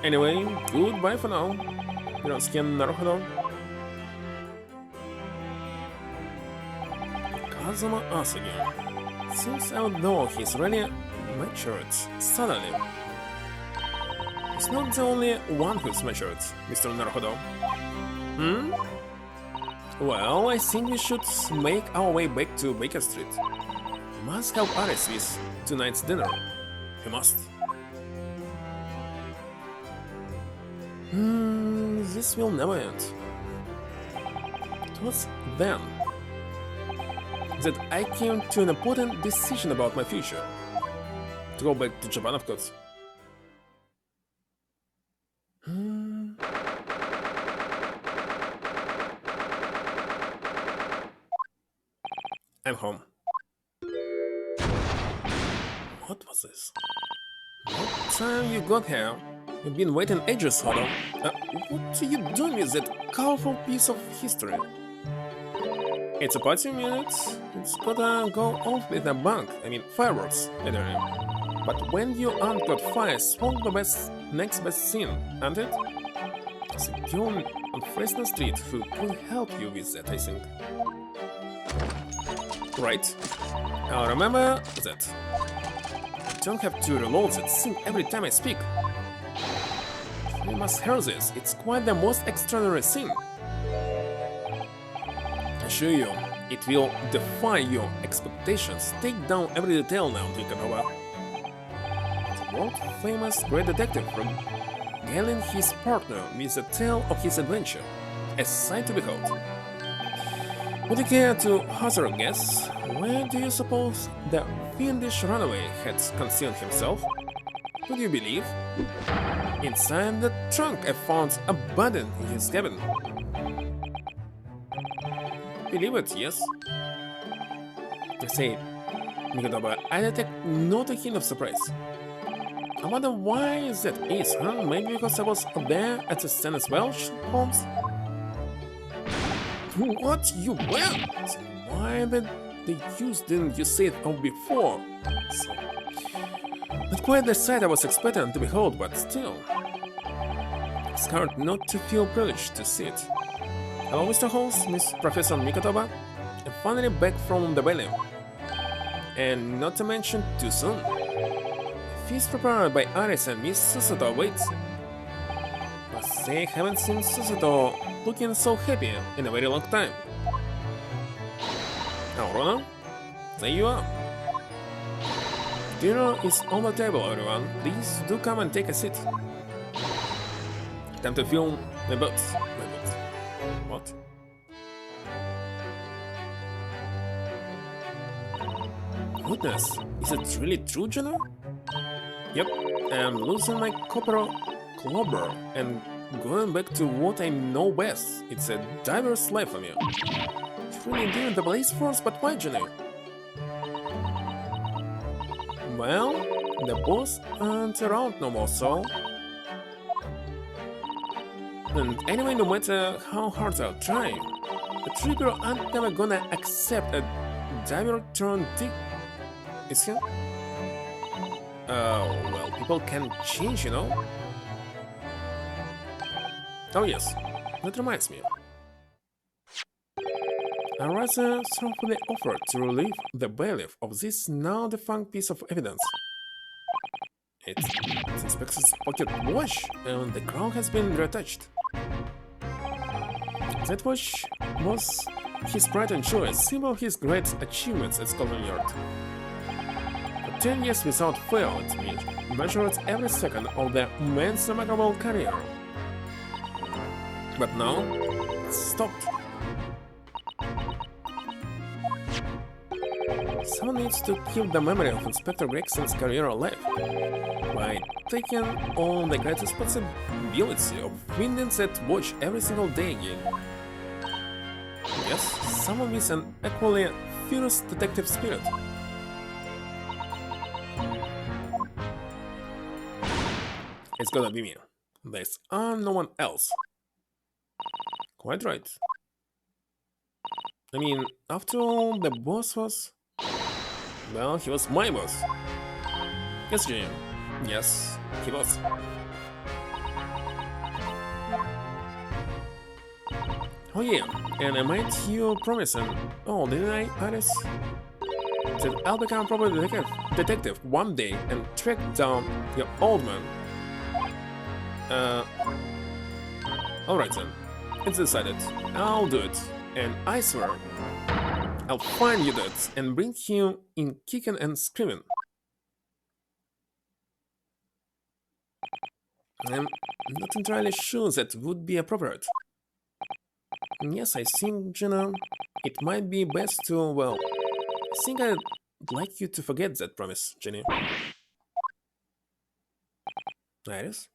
Anyway, goodbye for now. Skin Naruhodo. Kazuma Asagi. Seems although he's really matured suddenly. He's not the only one who's matured, Mr. Naruhodo. Well, I think we should make our way back to Baker Street. We must help Aris with tonight's dinner. We must. This will never end. It was then that I came to an important decision about my future. To go back to Japan, of course. I'm home. What was this? What time you got here? You've been waiting ages, Hodo. What are you doing with that colorful piece of history? It's a party minute. It's gotta go off with a bang. I mean, fireworks, literally. But when you aren't got fire, smoke the next best thing, aren't it? There's a girl on Fresno Street who could help you with that, I think. Right. I'll remember that. I don't have to reload that thing every time I speak. You must hear this. It's quite the most extraordinary thing. I assure you, it will defy your expectations. Take down every detail now, Kuluk01. The world-famous great detective regaling his partner with a tale of his adventure. A sight to behold. Would you care to hazard a guess? Where do you suppose the fiendish runaway had concealed himself? Would you believe? Inside the trunk I found a button in his cabin. Believe it, yes? I say, Mikatoba, I detect not a hint of surprise. I wonder why that is, huh? Maybe because I was there at the stand as well, Holmes? What? You went? Why the use didn't you say it all before? So, not quite the sight I was expecting to behold, but still. It's hard not to feel privileged to see it. Hello, Mr. Holmes, Miss Professor Mikatoba. A finally back from the valley. And not to mention too soon. A feast prepared by Aris and Miss Susato waits. But they haven't seen Susato looking so happy in a very long time. Now, Rona, there you are. Dinner is on the table, everyone. Please do come and take a seat. Time to film my boots. What? Goodness, is it really true, Juno? Yep, I'm losing my copper clobber and going back to what I know best. It's a diver's life for me. You really did the police force, but why, Juno? Well, the boss aren't around no more, so... And anyway, no matter how hard I'll try, the trigger aren't never gonna accept a diver turned dick, is he? Well, people can change, you know? Oh yes, that reminds me. I rather thoughtfully offered to relieve the bailiff of this now defunct piece of evidence. It's the inspector's pocket watch, and the crown has been retouched. That watch was his pride and joy, a symbol of his great achievements at Scotland Yard. For 10 years without fail, it measured every second of the man's remarkable career. But now, it's stopped. Someone needs to keep the memory of Inspector Gregson's career alive by taking on the great responsibility of winding that watch every single day again. Yes, someone with an equally fierce detective spirit. It's gonna be me. There's no one else. Quite right. I mean, after all, the boss was... Well, he was my boss. Yes, Jim. Yes, he was. Oh yeah, and I made you promise and... Oh, didn't I, Aris? That I'll become a proper detective one day and track down your old man. Alright then. It's decided. I'll do it. And I swear, I'll find you that and bring him in kicking and screaming. I'm not entirely sure that would be appropriate. Yes, I think, Gina, it might be best to, well, I think I'd like you to forget that promise, Jenny. Iris?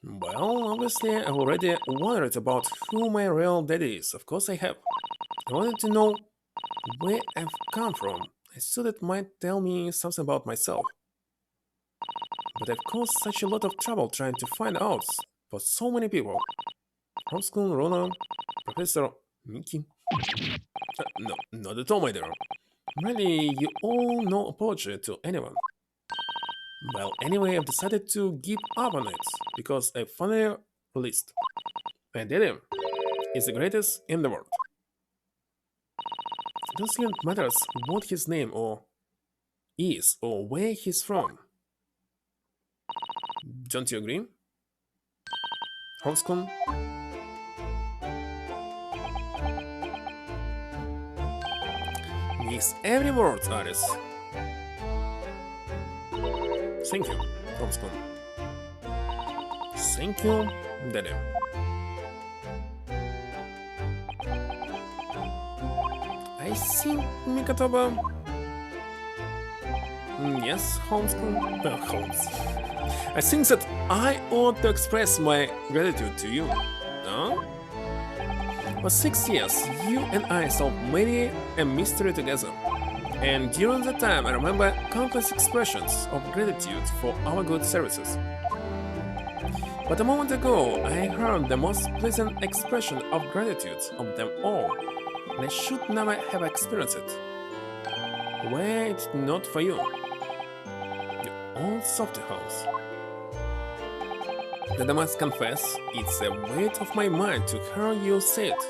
Well, obviously, I've already wondered about who my real daddy is. Of course I have. I wanted to know where I've come from. I thought it might tell me something about myself. But I've caused such a lot of trouble trying to find out for so many people. Homeschool, Rona, Professor Mickey. No, not at all, my dear. Really, you owe no apology to anyone. Well, anyway, I've decided to give up on it, because I finally released. My daddy is the greatest in the world. It doesn't matter what his name or is, or where he's from. Don't you agree? Homeschool? Yes, every word, Aris. Thank you, Homeschool. Thank you, Daddy. I think, Mikatoba... Yes, Homeschool? Holmes. I think that I ought to express my gratitude to you. No? For 6 years, you and I solved many a mystery together. And during that time, I remember countless expressions of gratitude for our good services. But a moment ago, I heard the most pleasant expression of gratitude of them all, and I should never have experienced it. Were it not for you, your old softy house. That I must confess, it's a weight off my mind to hear you say it.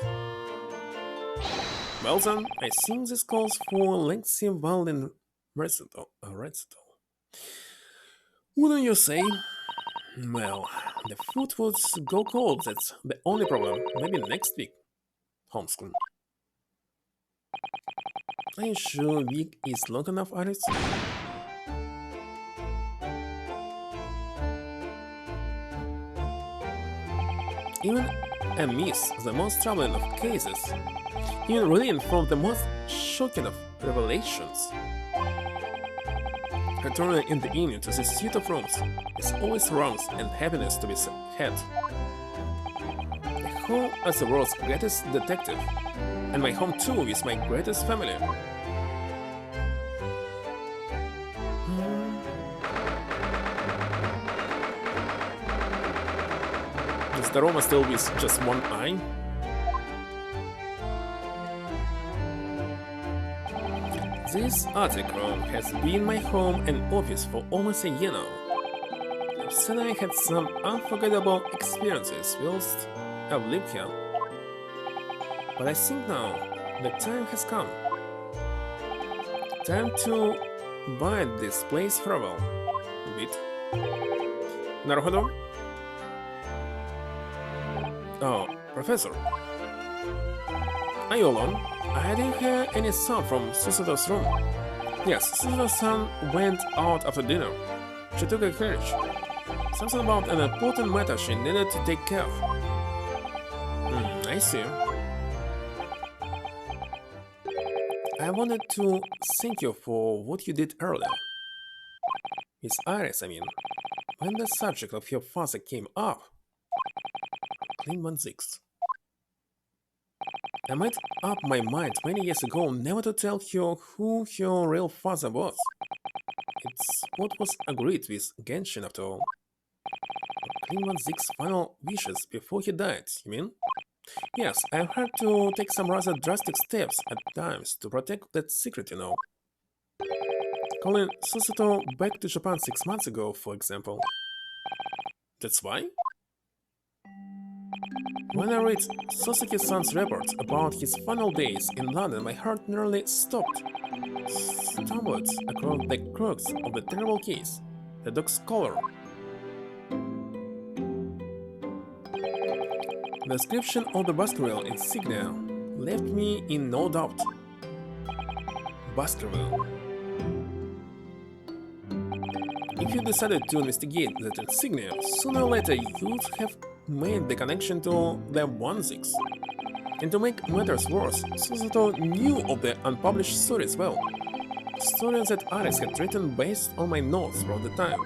Well then, I think this calls for lengthy violin recital. Wouldn't you say? Well, the food would go cold, that's the only problem. Maybe next week, homeschool. Are you sure week is long enough, Aris? Even amidst the most troubling of cases, even redeemed from the most shocking of revelations, returning in the evening to this suite of rooms is always wrongs and happiness to be had. The home as the world's greatest detective, and my home too is my greatest family. Does the Roma still with just one eye? This attic room has been my home and office for almost a year now. I've said I had some unforgettable experiences whilst I've lived here. But I think now the time has come. Time to bide this place farewell. Bit. Naruhodo? Oh, Professor. Are you alone? I didn't hear any sound from Susato's room. Yes, Susato-san went out after dinner. She took a carriage. Something about an important matter she needed to take care of. I see. I wanted to thank you for what you did earlier. Miss Iris, I mean. When the subject of your father came up, Kuluk01's. I made up my mind many years ago never to tell her who her real father was. It's what was agreed with Genshin after all. Kuluk01's final wishes before he died, you mean? Yes, I've had to take some rather drastic steps at times to protect that secret, you know. Calling Susato back to Japan 6 months ago, for example. That's why? When I read Soseki-san's report about his final days in London, my heart nearly stopped. Stumbled across the crux of the terrible case, the dog's collar. The description of the Baskerville insignia left me in no doubt. Baskerville. If you decided to investigate that insignia, sooner or later you'd have made the connection to the 1-6. And to make matters worse, Susato knew of the unpublished story as well. Stories that Ares had written based on my notes from the time.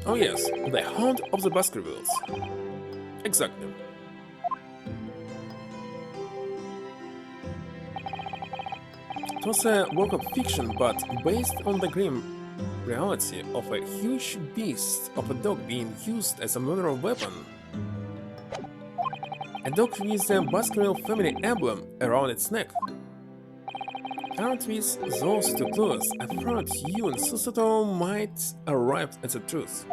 Oh yes, the Hound of the Baskervilles. Exactly. It was a work of fiction, but based on the grim reality of a huge beast of a dog being used as a murder weapon. A dog with the Baskerville family emblem around its neck. Armed with those two clues, I thought you and Susato might arrive at the truth.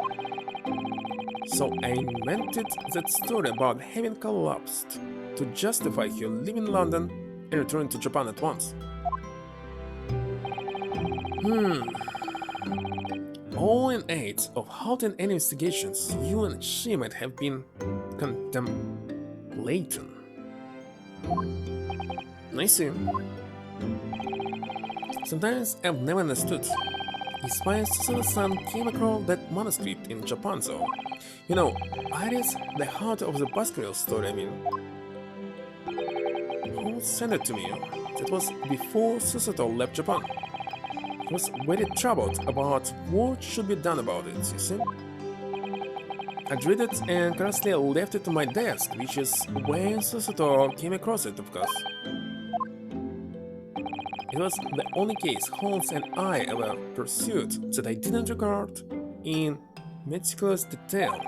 So I invented that story about having collapsed to justify you leaving London and returning to Japan at once. All in aid of halting any investigations you and she might have been contemplating. I see. Sometimes I've never understood. It's why Susato-san came across that manuscript in Japan, though. You know, Iris, the heart of the Baskerville story, I mean. Who sent it to me? That was before Susato left Japan. He was very troubled about what should be done about it, you see? I'd read it and carelessly left it on my desk, which is when Susato came across it, of course. It was the only case Holmes and I ever pursued that I didn't record in meticulous detail.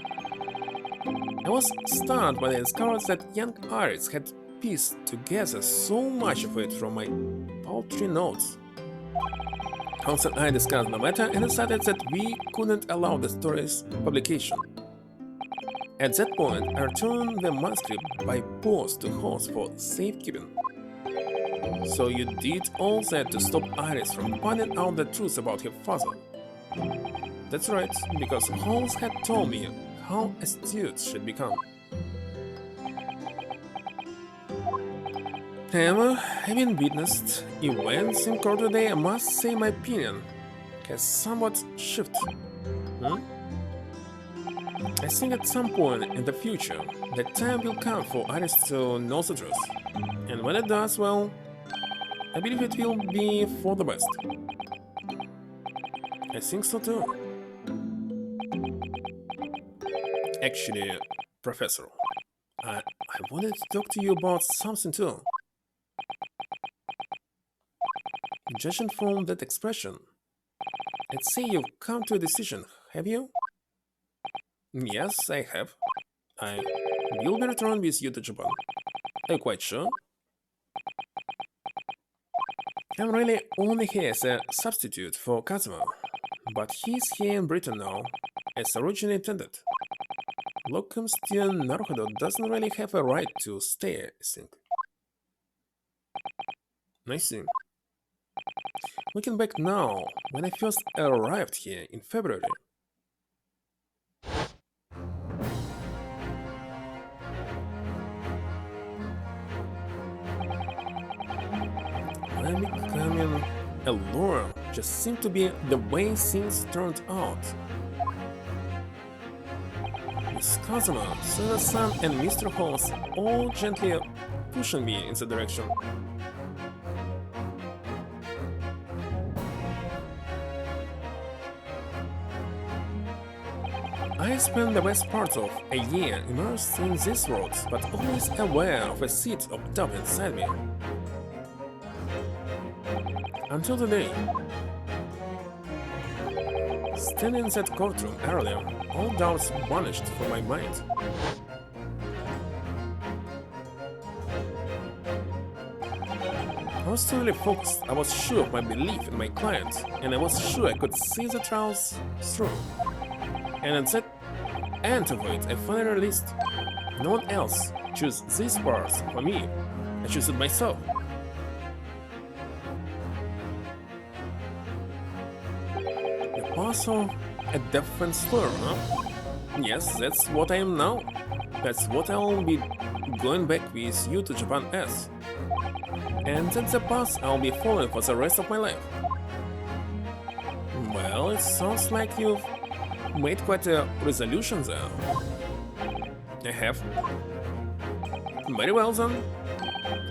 I was stunned when I discovered that young Iris had pieced together so much of it from my paltry notes. Holmes and I discussed the matter and decided that we couldn't allow the story's publication. At that point, I returned the manuscript by post to host for safekeeping. So you did all that to stop Iris from finding out the truth about her father. That's right, because Holmes had told me how astute she'd become. However, having witnessed events in court today, I must say my opinion has somewhat shifted. Hmm? I think at some point in the future, the time will come for Iris to know the truth. And when it does, well, I believe it will be for the best. I think so too. Actually, Professor, I wanted to talk to you about something too. Judging from that expression, I'd say you've come to a decision, have you? Yes, I have. I will be returning with you to Japan. Are you quite sure? I'm really only here as a substitute for Kazuma, but he's here in Britain now, as originally intended. Locum student Naruhodo doesn't really have a right to stay, I think. I see. Looking back now, when I first arrived here in February, I'm becoming a lawyer just seemed to be the way things turned out. Miss Kazuma, Suda-san, and Mr. Holmes all gently pushing me in the direction. I spent the best part of a year immersed in this world, but always aware of a seed of doubt inside me. Until today. Standing in that courtroom earlier, all doubts vanished from my mind. I was totally focused, I was sure of my belief in my client, and I was sure I could see the trials through. And at that end of it, I finally realized no one else chose these parts for me. I chose it myself. The path of a defense lawyer, huh? Yes, that's what I am now. That's what I'll be going back with you to Japan as. And that's the path I'll be following for the rest of my life. Well, it sounds like you've made quite a resolution there. I have. Very well then.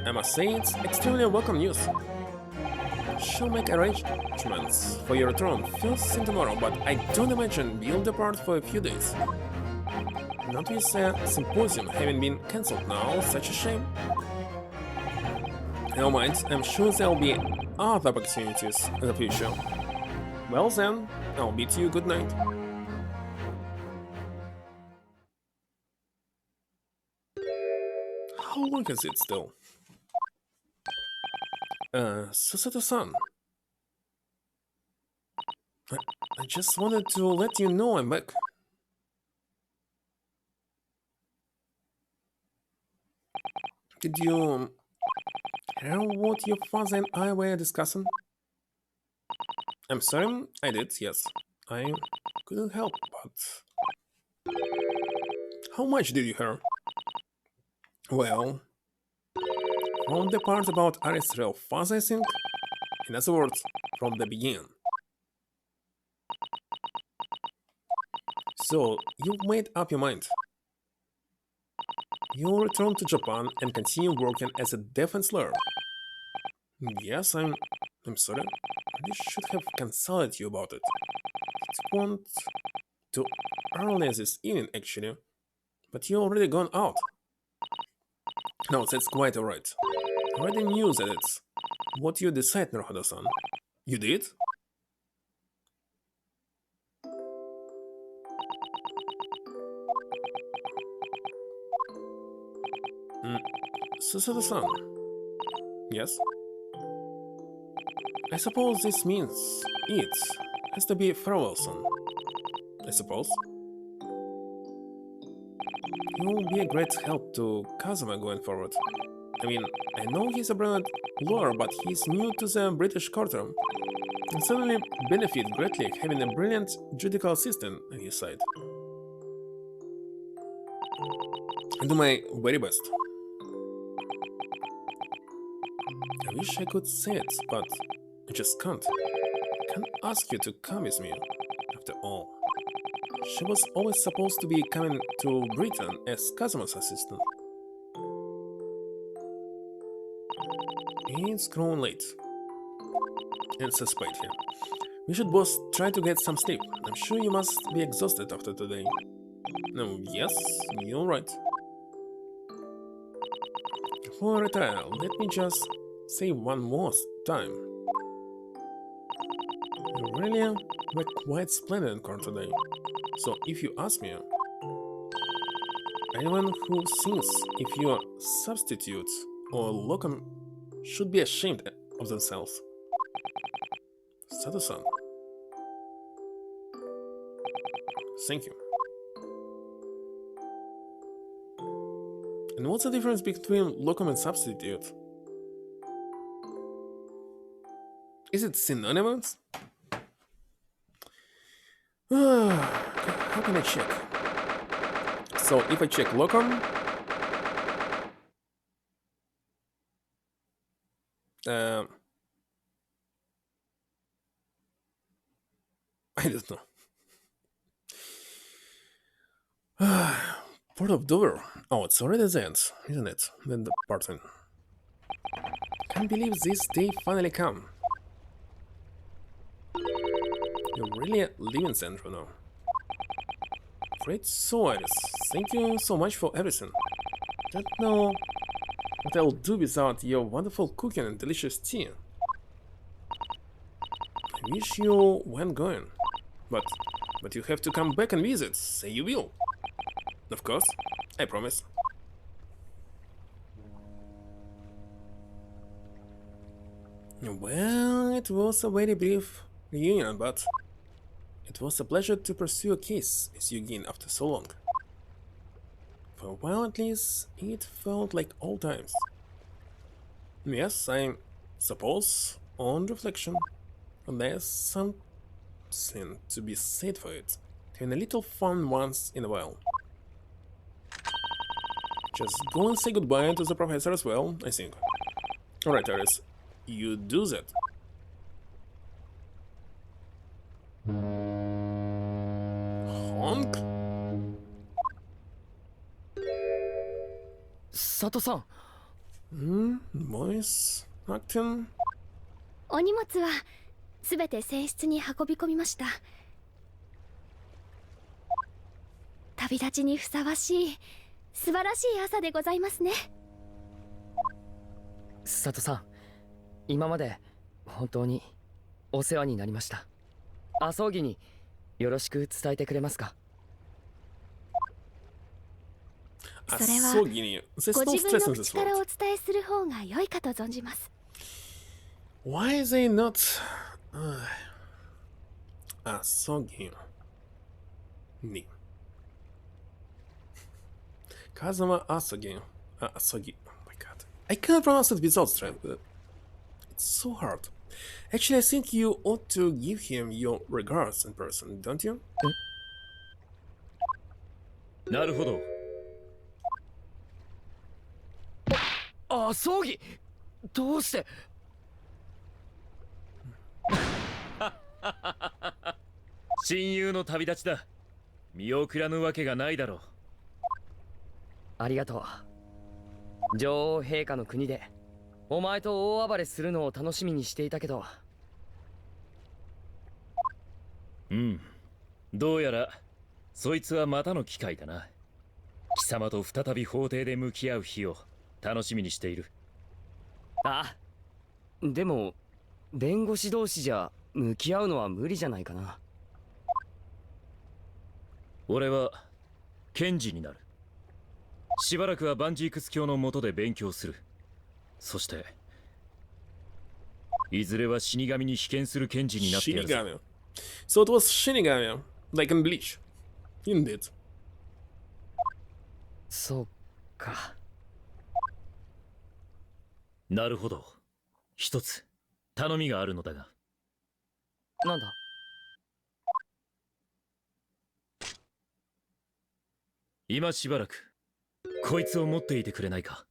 I must say it's extremely welcome news. Shall make arrangements for your return first thing tomorrow, but I don't imagine we'll depart for a few days. Not with a symposium having been cancelled now, such a shame. Never mind, I'm sure there'll be other opportunities in the future. Well then, I'll bid you good night. How long is it still? Susato-san. I just wanted to let you know I'm back. Did you hear what your father and I were discussing? I'm sorry, I did, yes. I couldn't help, but... How much did you hear? Well... From the part about Aris' real father, I think? In other words, from the beginning. So, you've made up your mind. You'll return to Japan and continue working as a defense lawyer. Yes, I'm sorry. I should have consulted you about it. It won't too early this evening, actually. But you're already gone out. No, that's quite alright. I already knew that it's what you decide, Naruhodo-san. You did? Susato-san. Yes? I suppose this means it has to be farewell soon. I suppose. He will be a great help to Kazuma going forward. I mean, I know he's a brilliant lawyer, but he's new to the British courtroom. And certainly benefit greatly having a brilliant judicial system on his side. I do my very best. I wish I could say it, but I just can't. I can't ask you to come with me, after all. She was always supposed to be coming to Britain as Kazuma's assistant. It's grown late. And suspect here. We should both try to get some sleep. I'm sure you must be exhausted after today. No, yes, you're right. Before I retire, let me just say one more time. You really were quite splendid in court today. So if you ask me, anyone who thinks if you are substitute or locum should be ashamed of themselves. Sato-san. Thank you. And what's the difference between locum and substitute? Is it synonymous? How can I check? So if I check locum, I don't know. Port of Dover. Oh, it's already the end, isn't it? Then the parting. Can't believe this day finally come. You're really living central now. Great so, Iris. Thank you so much for everything. Don't know what I'll do without your wonderful cooking and delicious tea. I wish you weren't going, but you have to come back and visit. Say you will. Of course, I promise. Well, it was a very brief reunion, but it was a pleasure to pursue a case with you again after so long. For a while at least, it felt like old times. Yes, I suppose, on reflection, there's something to be said for it. Having a little fun once in a while. Just go and say goodbye to the professor as well, I think. Alright, Iris, you do that. Honk? Sato-san. Voice acting? お荷物はすべて船室に運び込みました。旅立ちにふさわしい素晴らしい朝でございますね。佐藤さん、今まで本当にお世話になりました。麻生木によろしく伝えてくれますか？それはご自分の口からお伝えする方が良いかと存じます。Why is he not Asogi ni Kazuma Asogi Asogi. Oh my god, I can't pronounce it without strength. It's so hard. Actually, I think you ought to give him your regards in person, don't you? なるほど。麻生木、どうして？親友の旅立ちだ。見送らぬわけがないだろう。ありがとう。女王陛下の国でお前と大暴れするのを楽しみにしていたけど。うん。どうやらそいつはまたの機会だな。貴様と再び法廷で向き合う日を楽しみにしている。あ、でも弁護士同士じゃ向き合うのは無理じゃないかな。俺は検事になる。しばらくはバンジークス教の下で勉強する。そしていずれは死神に被験する検事になってやる。Shinigami. So it was Shinigami, like in Bleach. Indeed. そうか。なるほど。一つ頼みがあるのだが。なんだ？今しばらくこいつを持っていてくれないか。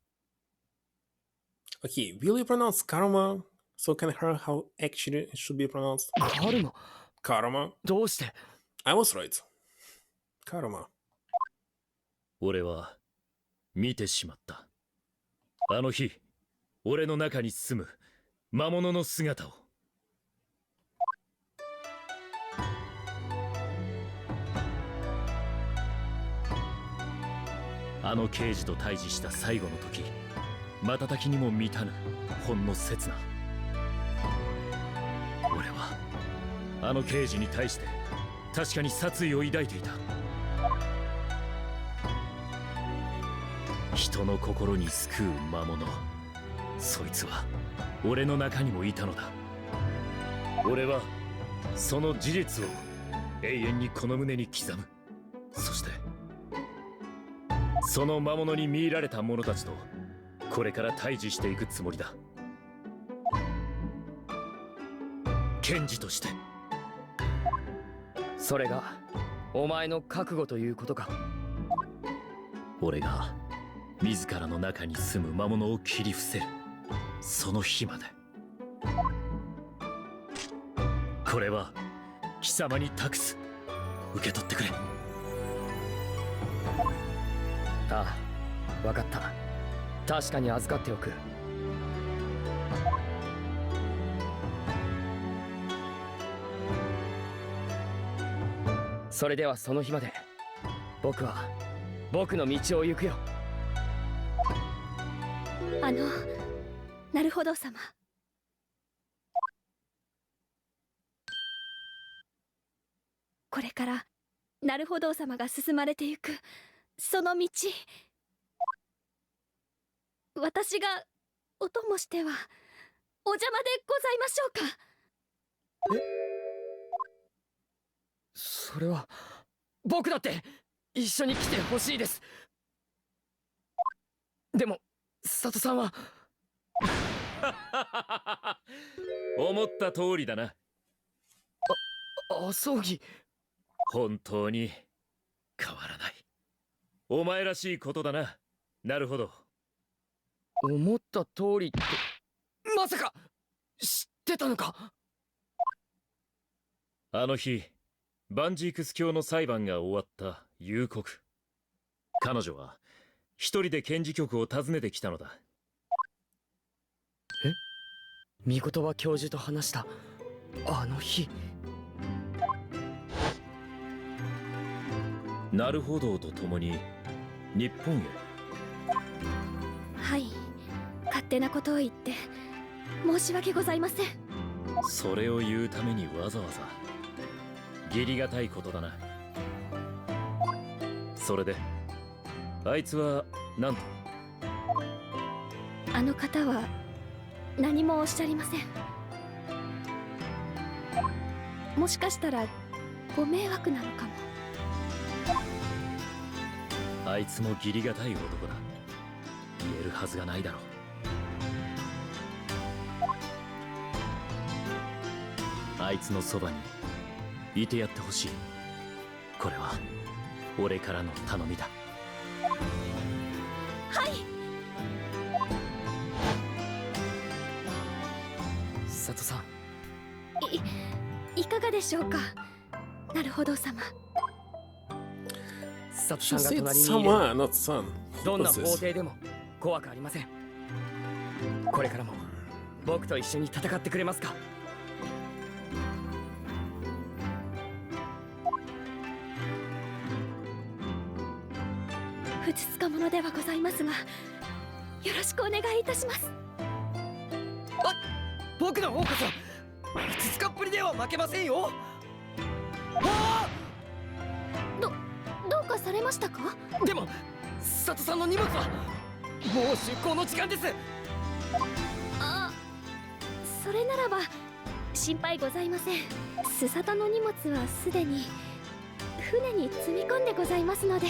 Okay, will you pronounce karma? So can I hear how actually it should be pronounced? カルマ、 Karma. どうして？ I was right. Karma. 俺は見てしまった。あの日、俺の中に住む魔物の姿を。あの刑事と対峙した最後の時、瞬きにも満たぬほんの刹那。俺はあの刑事に対して確かに殺意を抱いていた。人の心に救う魔物、そいつは俺の中にもいたのだ。俺はその事実を永遠にこの胸に刻む。そしてその魔物に見入られた者たちとこれから対峙していくつもりだ。検事として。それがお前の覚悟ということか。俺が自らの中に住む魔物を切り伏せるその日まで。これは貴様に託す。受け取ってくれ。ああ、分かった。確かに預かっておく。それではその日まで僕は僕の道を行くよ。なるほど様。これからなるほど様が進まれてゆくその道、私がお供してはお邪魔でございましょうか。それは僕だって一緒に来てほしいです。でも佐渡さんは思った通りだな。あ、葬儀。本当に変わらない。お前らしいことだな。なるほど。思った通りってまさか知ってたのか。あの日バンジークス教の裁判が終わった夕刻、彼女は一人で検事局を訪ねてきたのだ。御言葉教授と話したあの日。なるほどと共に日本へ。はい、勝手なことを言って申し訳ございません。それを言うためにわざわざ。義理がたいことだな。それであいつは何と？あの方は何もおっしゃりません。もしかしたらご迷惑なのかも。あいつも義理がたい男だ。言えるはずがないだろう。あいつのそばにいてやってほしい。これは俺からの頼みだ。はい。佐渡さん、いかがでしょうか。なるほど様。佐渡 She さん said が隣にいる。 Sama, not son. どんな What's 法 this? 廷でも怖くありません。これからも僕と一緒に戦ってくれますか。ふつつか者ではございますが、よろしくお願いいたします。僕の方こそふつつかっぷりでは負けませんよ。どうかされましたか。でも佐渡さんの荷物はもう出港の時間です。あ、それならば心配ございません。スサタの荷物はすでに船に積み込んでございますので。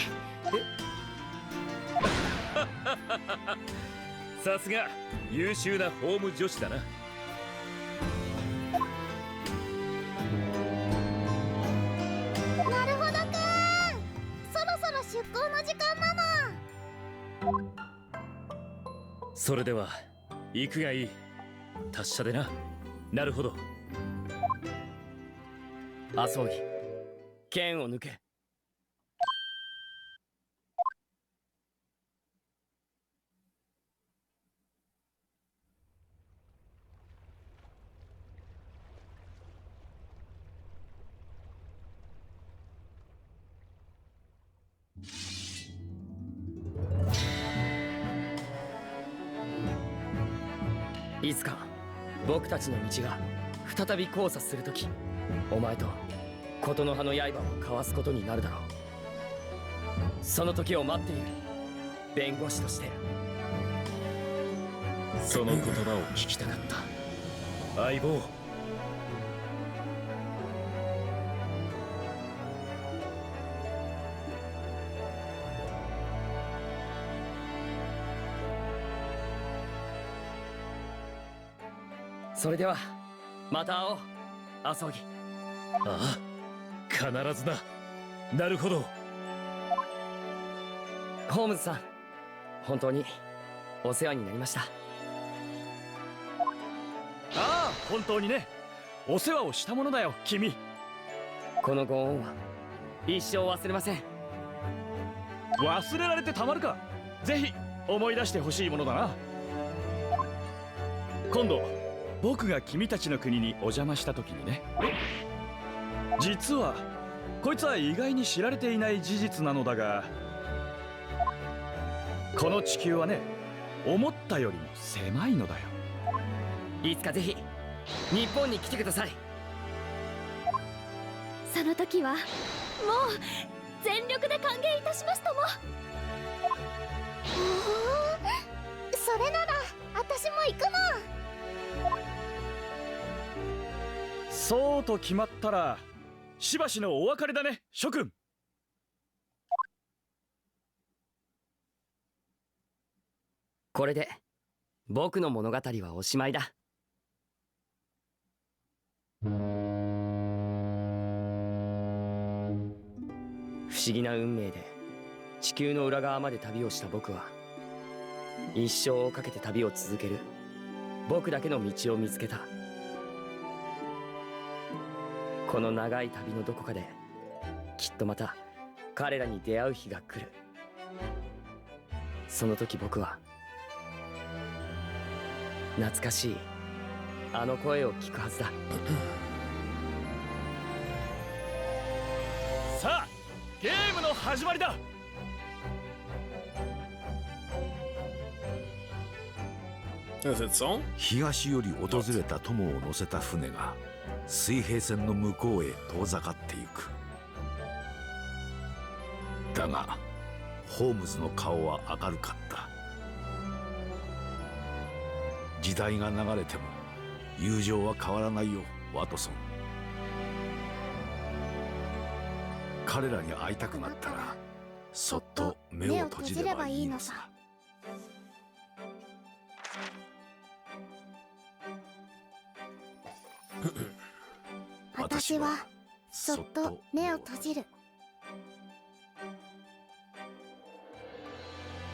さすが優秀なホーム女子だな。なるほどくん、そろそろ出航の時間なの。それでは行くがいい。達者でな。なるほど。アソギ、剣を抜け。いつか僕たちの道が再び交差するとき、お前と琴の葉の刃を交わすことになるだろう。その時を待っている弁護士として。その言葉を聞きたかった。相棒。それではまた会おう、アソギ。ああ、必ずだ。なるほど。ホームズさん、本当にお世話になりました。ああ、本当にね。お世話をしたものだよ、君。このご恩は一生忘れません。忘れられてたまるか。ぜひ思い出してほしいものだな。今度僕が君たちの国にお邪魔した時にね。実はこいつは意外に知られていない事実なのだが、この地球はね、思ったよりも狭いのだよ。いつかぜひ日本に来てください。その時はもう全力で歓迎いたしますとも。それなら私も行くの。そうと決まったらしばしのお別れだね、諸君。これで僕の物語はおしまいだ。不思議な運命で地球の裏側まで旅をした僕は、一生をかけて旅を続ける僕だけの道を見つけた。この長い旅のどこかできっとまた彼らに出会う日が来る。その時僕は懐かしいあの声を聞くはずだ。さあ、ゲームの始まりだ。Is it so? 東より訪れた友を乗せた船が水平線の向こうへ遠ざかっていく。だがホームズの顔は明るかった。時代が流れても友情は変わらないよ、ワトソン。彼らに会いたくなったらそっと目を閉じればいいのさ。私はそっと目を閉じる。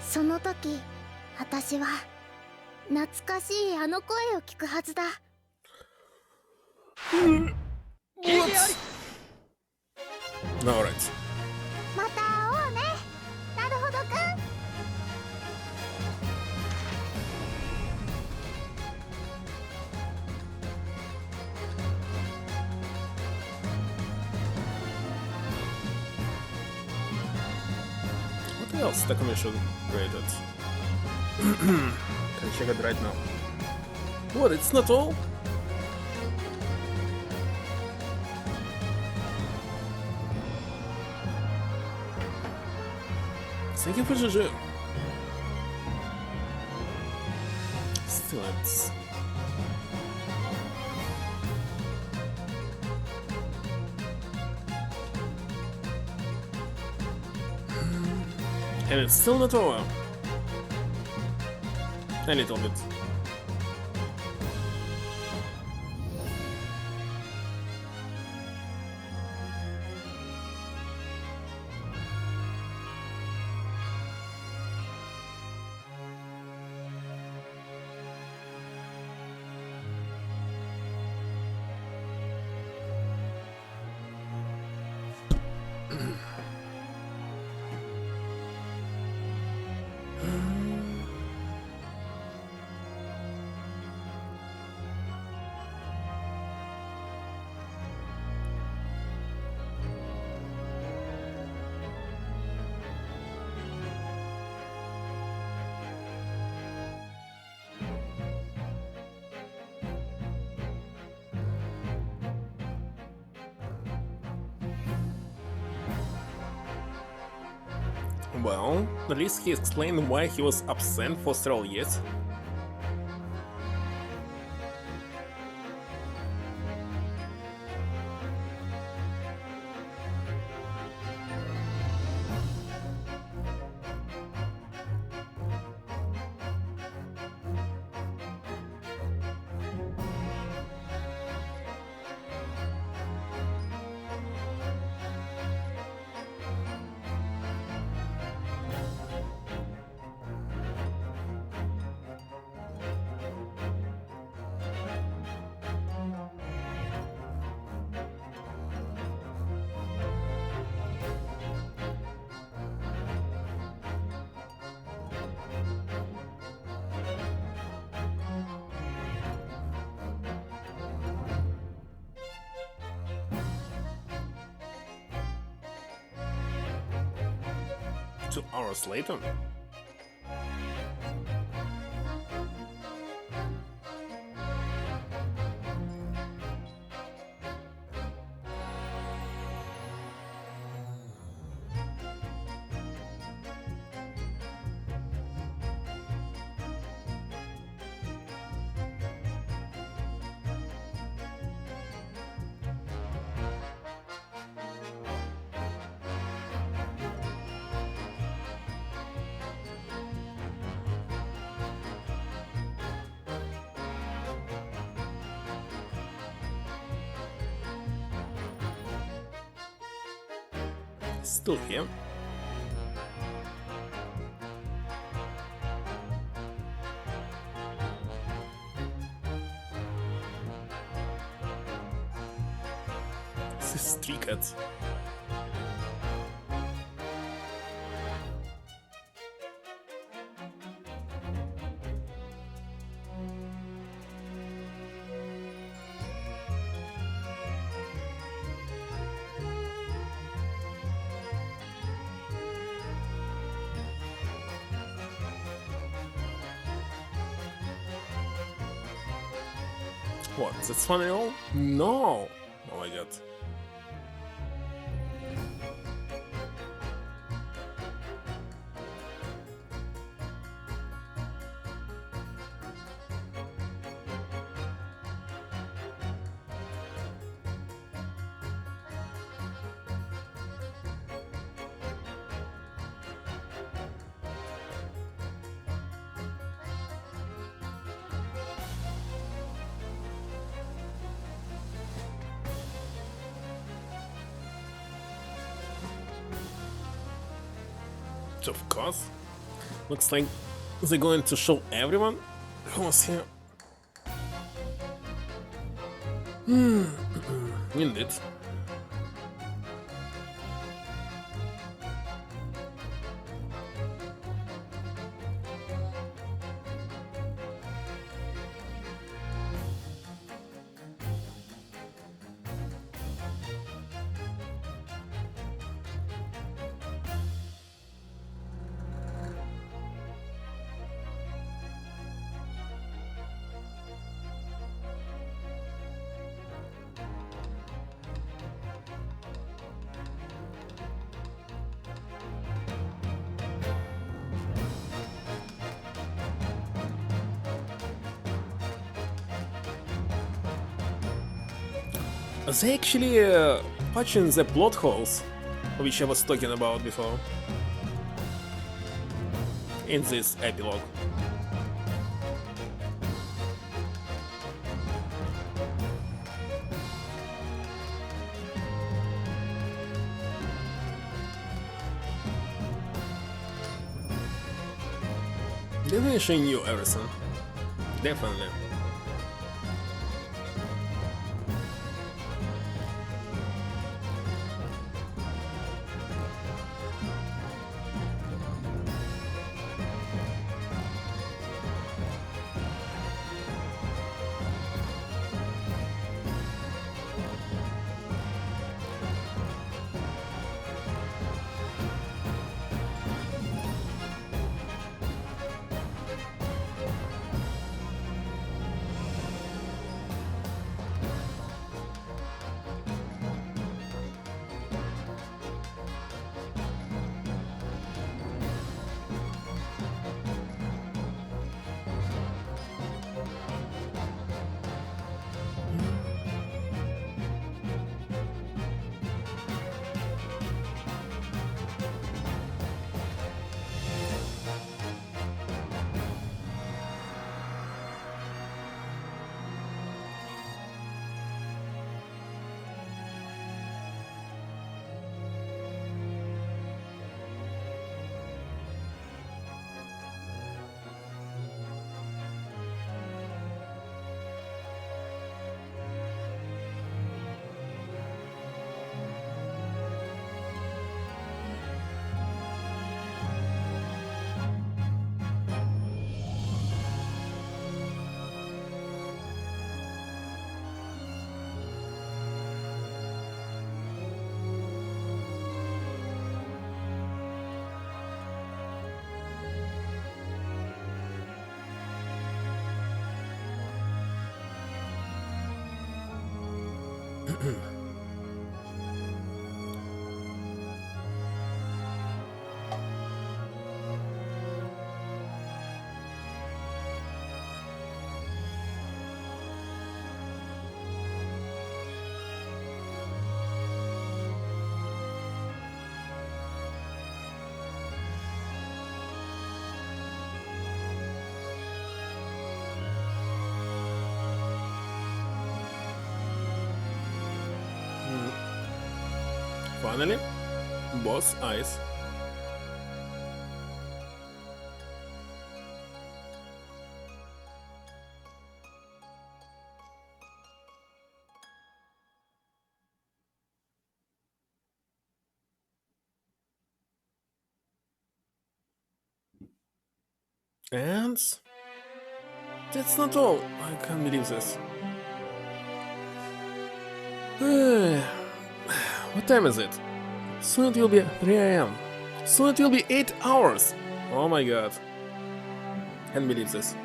その時私は懐かしいあの声を聞くはずだ。Alright. また会おうね、なるほどくん。What else the commission created? Can check it right now. What? It's not all? Thank you for GG. Still, it's... And it's still not over. A little bit. Well, at least he explained why he was absent for several years. Two hours later. Still here. This is Stray Cats. What? That's funny at all? No! Oh my god. Of course. Looks like they're going to show everyone who was here. Indeed. They actually patching the plot holes, which I was talking about before, in this epilogue. Didn't she knew everything? Definitely. Finally, both eyes. And that's not all. I can't believe this. What time is it? Soon it will be 3 a.m. Soon it will be 8 hours. Oh my god. Can't believe this.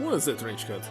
What is that range cut?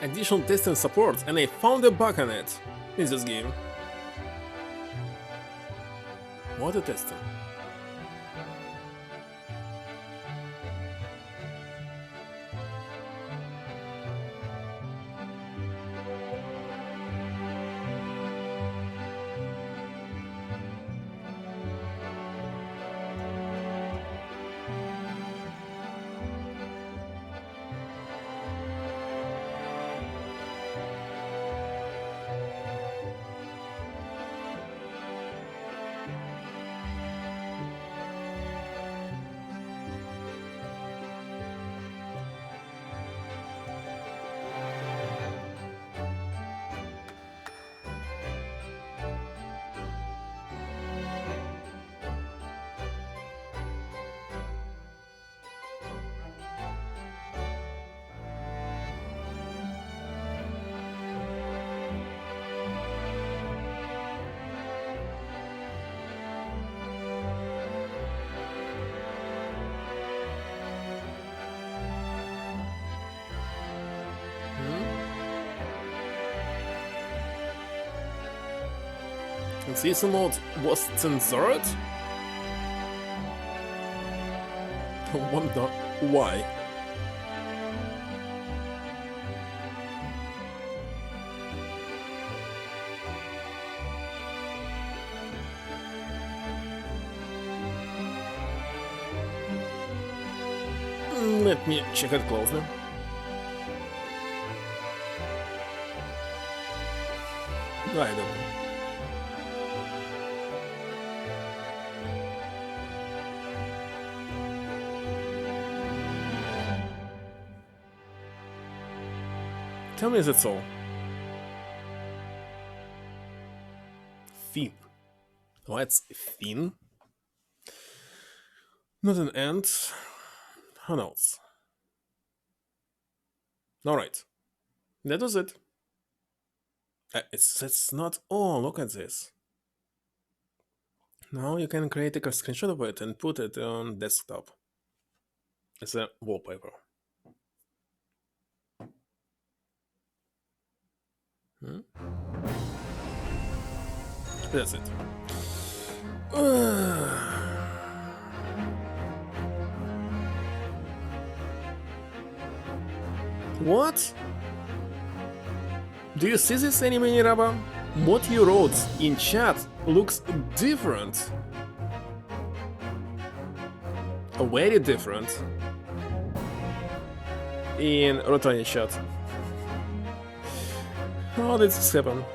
additional testing support, and I found a bug on it in this game. What a testing. And season mode was censored? I wonder why. Let me check it closely. I don't know. Tell me that's all. Fin. What's fin? Not an ant. Who knows? Alright. That was it. It's not all. Look at this. Now you can create a screenshot of it and put it on desktop. It's a wallpaper. That's it. What? Do you see this anime, Niraba? What you wrote in chat looks different. Very different. In Rotani chat. How did this happen?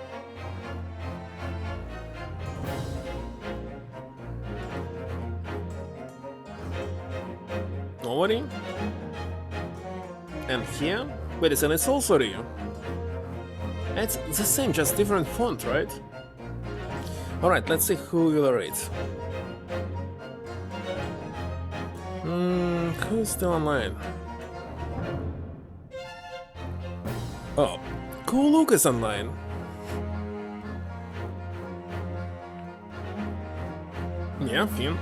Nobody? And here? Wait a second, it's also Ryu. It's the same, just different font, right? Alright, let's see who will rate. Who's still online? Oh, Kuluk is online. Yeah, Finn.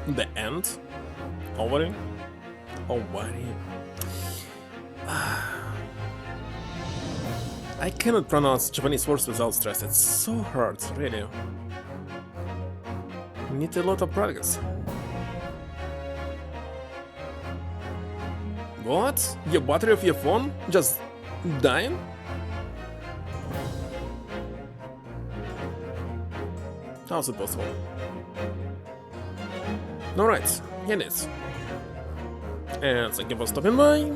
The end. Ovary. Ovary. I cannot pronounce Japanese words without stress. It's so hard, really. Need a lot of practice. What? Your battery of your phone just dying? How's it possible? Alright, it is. And thank you for stopping by,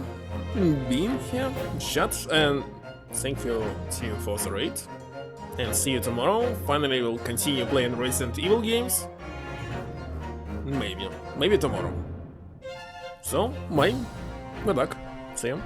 being here, chat, and thank you Team for the raid. And see you tomorrow. Finally, we'll continue playing Resident Evil games. Maybe tomorrow. So, bye. Good luck. See you.